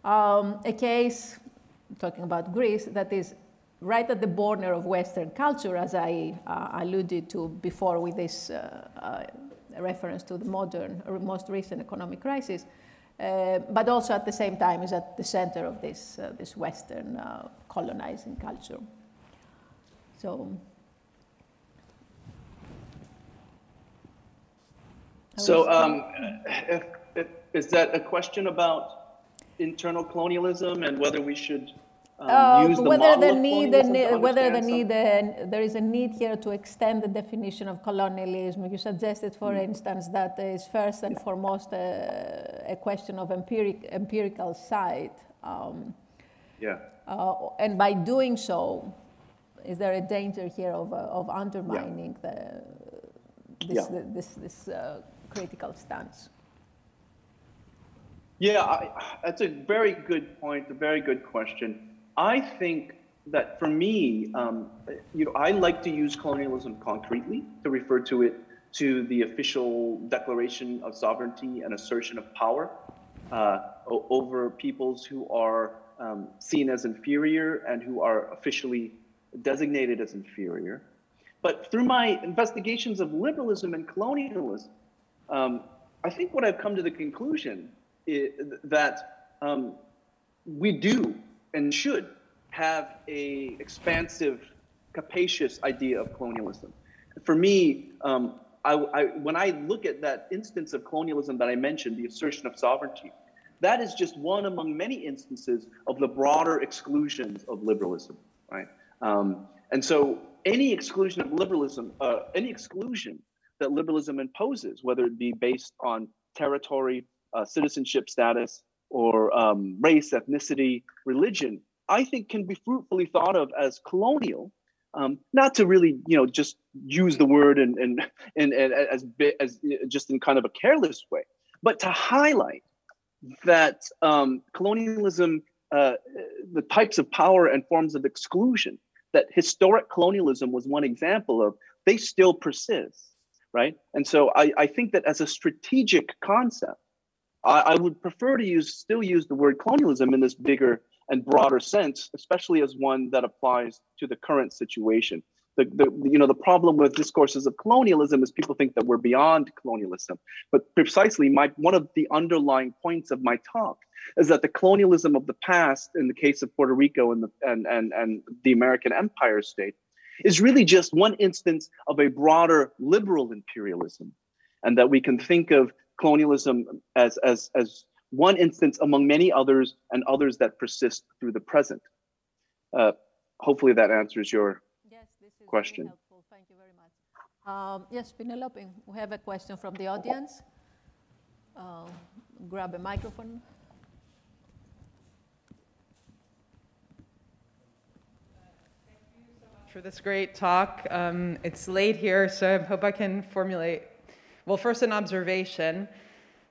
A case, talking about Greece, that is right at the border of Western culture, as I alluded to before with this reference to the modern or most recent economic crisis, but also at the same time is at the center of this, this Western colonizing culture. Is that a question about internal colonialism and whether we should use the model of colonialism to whether understand there is a need here to extend the definition of colonialism? You suggested, for instance, that is first and foremost a question of empirical side. And by doing so, is there a danger here of undermining this critical stance? Yeah, that's a very good point, a very good question. I think that for me, I like to use colonialism concretely to refer to it to the official declaration of sovereignty and assertion of power over peoples who are seen as inferior and who are officially designated as inferior. But through my investigations of liberalism and colonialism, I think what I've come to the conclusion is that we do and should have an expansive, capacious idea of colonialism. For me, when I look at that instance of colonialism that I mentioned, the assertion of sovereignty, that is just one among many instances of the broader exclusions of liberalism, right? And so any exclusion of liberalism, any exclusion that liberalism imposes, whether it be based on territory, citizenship status, or race, ethnicity, religion, I think can be fruitfully thought of as colonial, not to really, just use the word and as just in kind of a careless way, but to highlight that colonialism, the types of power and forms of exclusion that historic colonialism was one example of, they still persist, right? And so I think that as a strategic concept, I would prefer to still use the word colonialism in this bigger and broader sense, especially as one that applies to the current situation. The problem with discourses of colonialism is people think that we're beyond colonialism. But precisely one of the underlying points of my talk is that the colonialism of the past, in the case of Puerto Rico and the American Empire State, is really just one instance of a broader liberal imperialism, and that we can think of colonialism as one instance among many others, and others that persist through the present. Hopefully that answers your question. Very helpful. Thank you very much. Yes, Penelope, we have a question from the audience. Grab a microphone. For this great talk. It's late here, so I hope I can formulate, well, first an observation.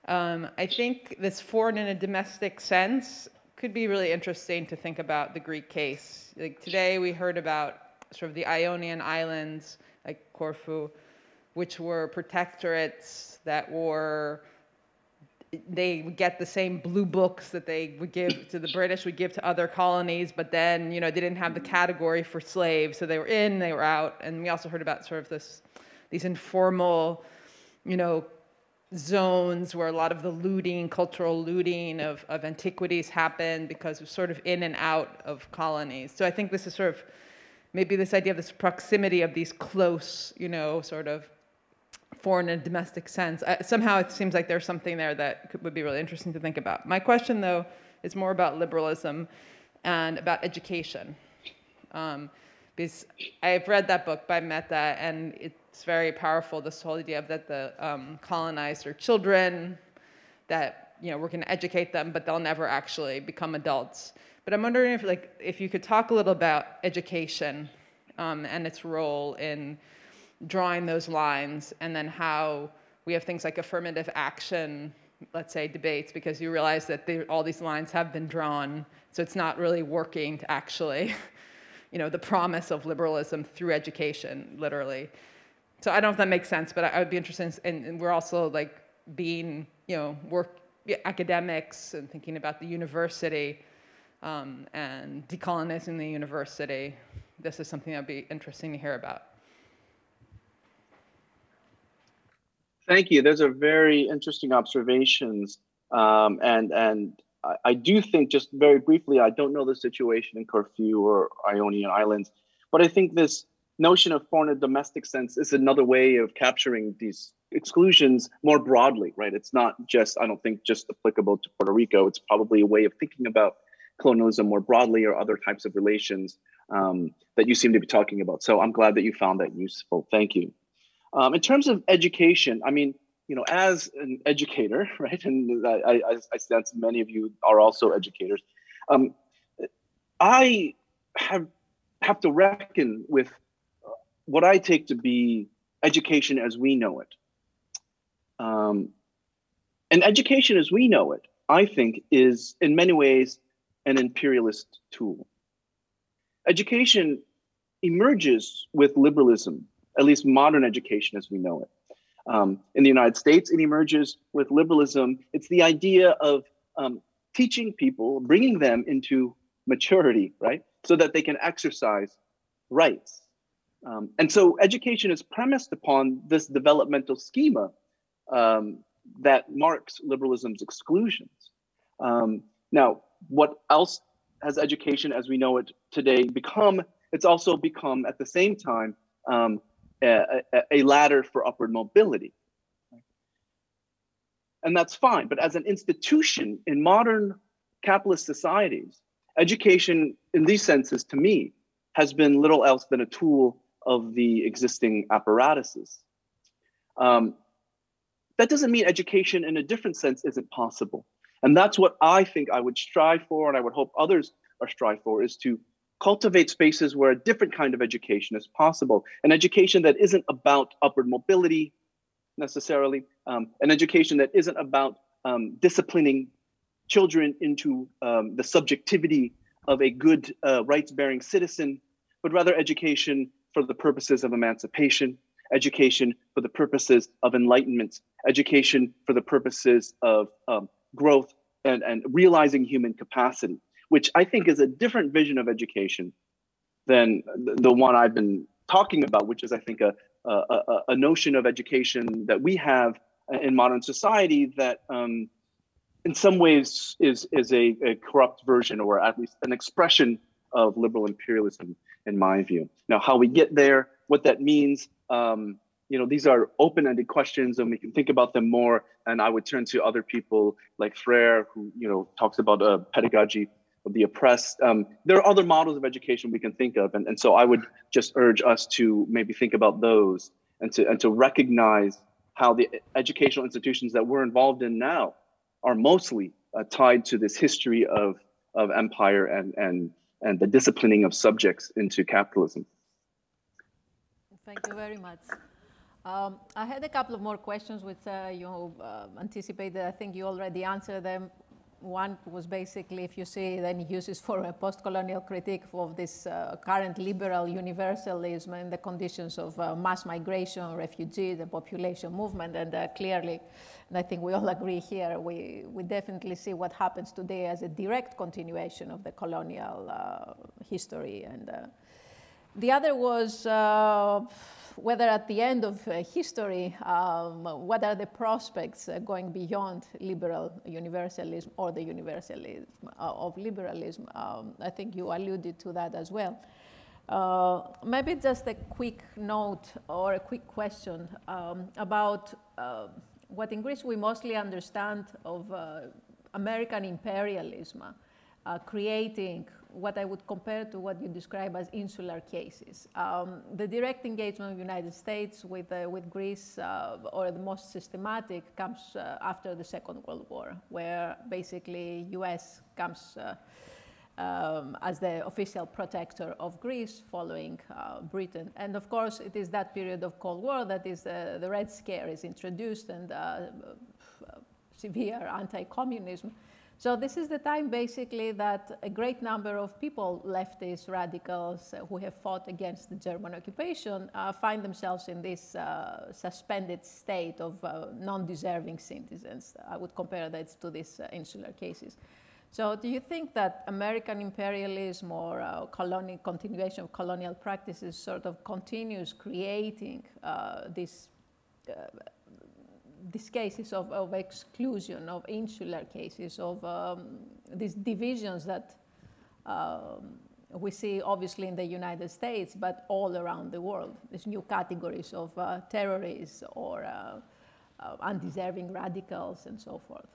I think this foreign and a domestic sense could be really interesting to think about the Greek case. Like today we heard about sort of the Ionian Islands, like Corfu, which were protectorates that they would get the same blue books that they would give to the British, would give to other colonies, but then, they didn't have the category for slaves. So they were in, they were out. And we also heard about sort of these informal, zones where a lot of the looting, cultural looting of antiquities happened because it was sort of in and out of colonies. So I think this is sort of maybe this idea of this proximity of these close, sort of foreign and domestic sense. Somehow it seems like there's something there that would be really interesting to think about. My question, though, is more about liberalism and about education. Because I've read that book by Mehta, and it's very powerful, this whole idea of that the colonized are children, that we're going to educate them, but they'll never actually become adults. But I'm wondering if you could talk a little about education and its role in drawing those lines, and then how we have things like affirmative action, let's say debates, because you realize that all these lines have been drawn, so it's not really working to actually, the promise of liberalism through education, literally. So I don't know if that makes sense, but I would be interested in, and we're also being, academics and thinking about the university and decolonizing the university. This is something that would be interesting to hear about. Thank you. Those are very interesting observations. And I do think, just very briefly, I don't know the situation in Corfu or Ionian Islands, but I think this notion of foreign and domestic sense is another way of capturing these exclusions more broadly, right? It's not just, I don't think, just applicable to Puerto Rico. It's probably a way of thinking about colonialism more broadly, or other types of relations that you seem to be talking about. So I'm glad that you found that useful. Thank you. In terms of education, I mean, as an educator, right, and I sense many of you are also educators, I have to reckon with what I take to be education as we know it. And education as we know it, I think, is in many ways an imperialist tool. Education emerges with liberalism, at least modern education as we know it. In the United States, it emerges with liberalism. It's the idea of teaching people, bringing them into maturity, right? So that they can exercise rights. And so education is premised upon this developmental schema that marks liberalism's exclusions. Now, what else has education as we know it today become? It's also become, at the same time, a ladder for upward mobility. And that's fine, but as an institution in modern capitalist societies, education in these senses, to me, has been little else than a tool of the existing apparatuses. That doesn't mean education in a different sense isn't possible. And that's what I think I would strive for, and I would hope others are strive for, is to cultivate spaces where a different kind of education is possible. An education that isn't about upward mobility necessarily, an education that isn't about disciplining children into the subjectivity of a good rights-bearing citizen, but rather education for the purposes of emancipation, education for the purposes of enlightenment, education for the purposes of growth and realizing human capacity, which I think is a different vision of education than the one I've been talking about, which is, I think, a notion of education that we have in modern society that in some ways is a corrupt version, or at least an expression of liberal imperialism, in my view. Now, how we get there, what that means, these are open-ended questions, and we can think about them more. And I would turn to other people like Freire, who talks about pedagogy of the oppressed. There are other models of education we can think of, and so I would just urge us to maybe think about those and to recognize how the educational institutions that we're involved in now are mostly tied to this history of empire and the disciplining of subjects into capitalism. Thank you very much. I had a couple of more questions which you anticipated. I think you already answered them. One was basically if you see any uses for a post-colonial critique of this current liberal universalism and the conditions of mass migration, refugees, the population movement, and clearly, and I think we all agree here, we definitely see what happens today as a direct continuation of the colonial history. And the other was whether at the end of history, what are the prospects going beyond liberal universalism or the universalism of liberalism? I think you alluded to that as well. Maybe just a quick note or a quick question about what in Greece we mostly understand of American imperialism creating what I would compare to what you describe as insular cases. The direct engagement of the United States with Greece, or the most systematic, comes after the Second World War, where basically US comes as the official protector of Greece following Britain. And of course, it is that period of Cold War that is the Red Scare is introduced, and severe anti-communism. So this is the time basically that a great number of people, leftists, radicals, who have fought against the German occupation, find themselves in this suspended state of non-deserving citizens. I would compare that to these insular cases. So do you think that American imperialism or continuation of colonial practices sort of continues creating these cases of exclusion, of insular cases, of these divisions that we see obviously in the United States, but all around the world, these new categories of terrorists or undeserving radicals and so forth?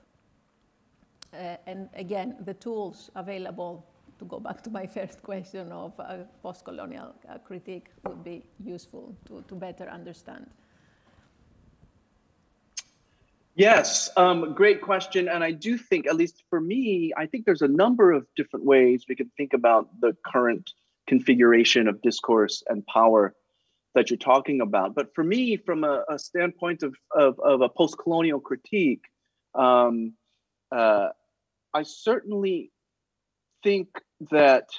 And again, the tools available, to go back to my first question of post-colonial critique, would be useful to better understand. Yes, great question. And I do think, at least for me, I think there's a number of different ways we could think about the current configuration of discourse and power that you're talking about. But for me, from a standpoint of a post-colonial critique, I certainly think that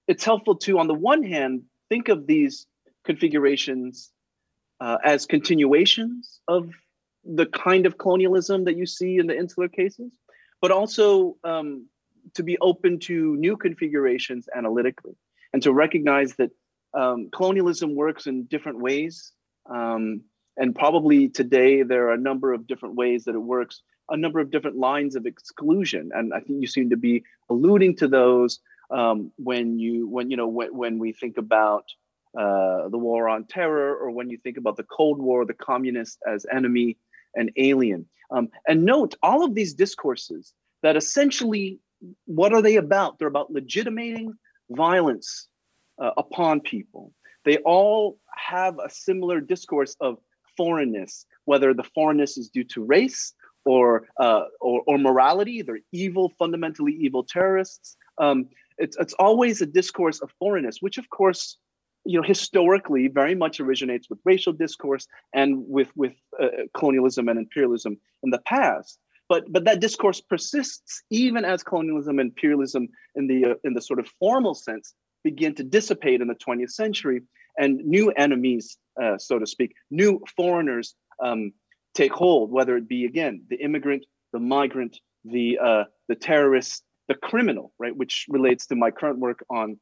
it's helpful to, on the one hand, think of these configurations as continuations of the kind of colonialism that you see in the insular cases, but also to be open to new configurations analytically, and to recognize that colonialism works in different ways. And probably today there are a number of different ways that it works, a number of different lines of exclusion. And I think you seem to be alluding to those when we think about the war on terror, or when you think about the Cold War, the communists as enemy and alien. And note all of these discourses that essentially, what are they about? They're about legitimating violence upon people. They all have a similar discourse of foreignness, whether the foreignness is due to race or morality. They're evil, fundamentally evil terrorists. It's always a discourse of foreignness, which of course, historically very much originates with racial discourse and with colonialism and imperialism in the past. But that discourse persists even as colonialism and imperialism in the sort of formal sense begin to dissipate in the 20th century, and new enemies, so to speak, new foreigners take hold, whether it be, again, the immigrant, the migrant, the terrorist, the criminal, right, which relates to my current work on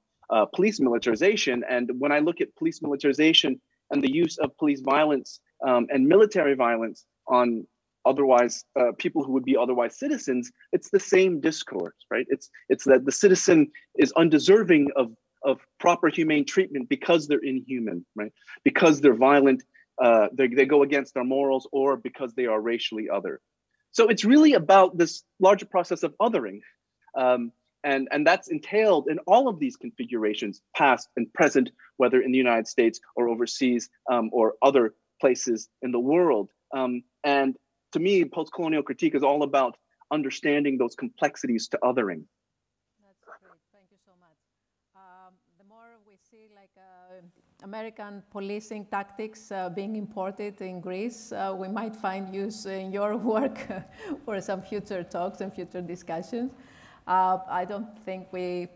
police militarization. And when I look at police militarization and the use of police violence and military violence on otherwise people who would be otherwise citizens, it's the same discourse, right? It's that the citizen is undeserving of proper humane treatment because they're inhuman, right? Because they're violent, they go against our morals, or because they are racially other. So it's really about this larger process of othering. And that's entailed in all of these configurations, past and present, whether in the United States or overseas or other places in the world. And to me, post-colonial critique is all about understanding those complexities to othering. That's great. Thank you so much. The more we see American policing tactics being imported in Greece, we might find use in your work for some future talks and future discussions. I don't think we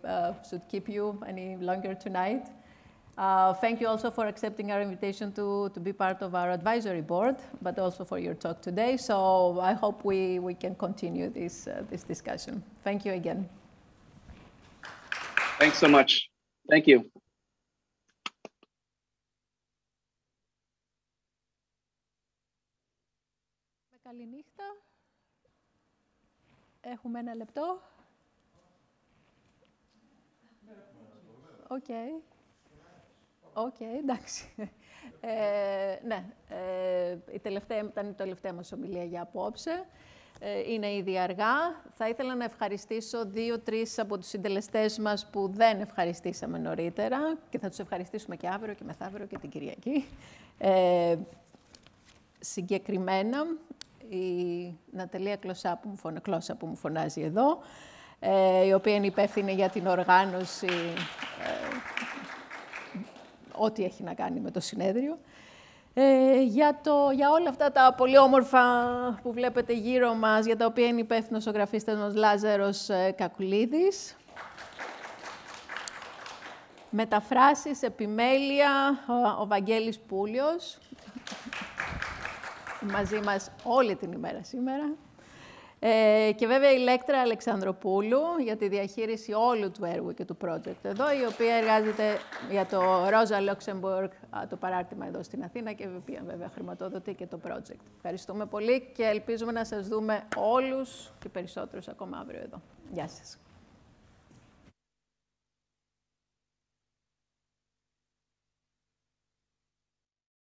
should keep you any longer tonight. Thank you also for accepting our invitation to be part of our advisory board, but also for your talk today. So I hope we can continue this discussion. Thank you again. Thanks so much. Thank you. Καληνύχτα. Έχουμε ένα λεπτό. Οκ, εντάξει. Ναι, ήταν η τελευταία μας ομιλία για απόψε. είναι ήδη αργά. Θα ήθελα να ευχαριστήσω 2-3 από τους συντελεστές μας που δεν ευχαριστήσαμε νωρίτερα και θα τους ευχαριστήσουμε και αύριο και μεθαύριο και την Κυριακή. Συγκεκριμένα, η Ναταλία Κλώσσα που μου φωνάζει εδώ, η οποία είναι υπεύθυνη για την οργάνωση ό,τι έχει να κάνει με το συνέδριο. Για όλα αυτά τα πολύ όμορφα που βλέπετε γύρω μας, για τα οποία είναι υπεύθυνος ο γραφίστας μας Λάζαρος Κακουλίδης. Μεταφράσεις, επιμέλεια, ο Βαγγέλης Πούλιος, μαζί μας όλη την ημέρα σήμερα. Και βέβαια η Λέκτρα Αλεξανδροπούλου για τη διαχείριση όλου του έργου και του project εδώ, η οποία εργάζεται για το Rosa Luxemburg, το παράρτημα εδώ στην Αθήνα και βέβαια χρηματοδοτεί και το project. Ευχαριστούμε πολύ και ελπίζουμε να σας δούμε όλους και περισσότερους ακόμα αύριο εδώ. Γεια σας.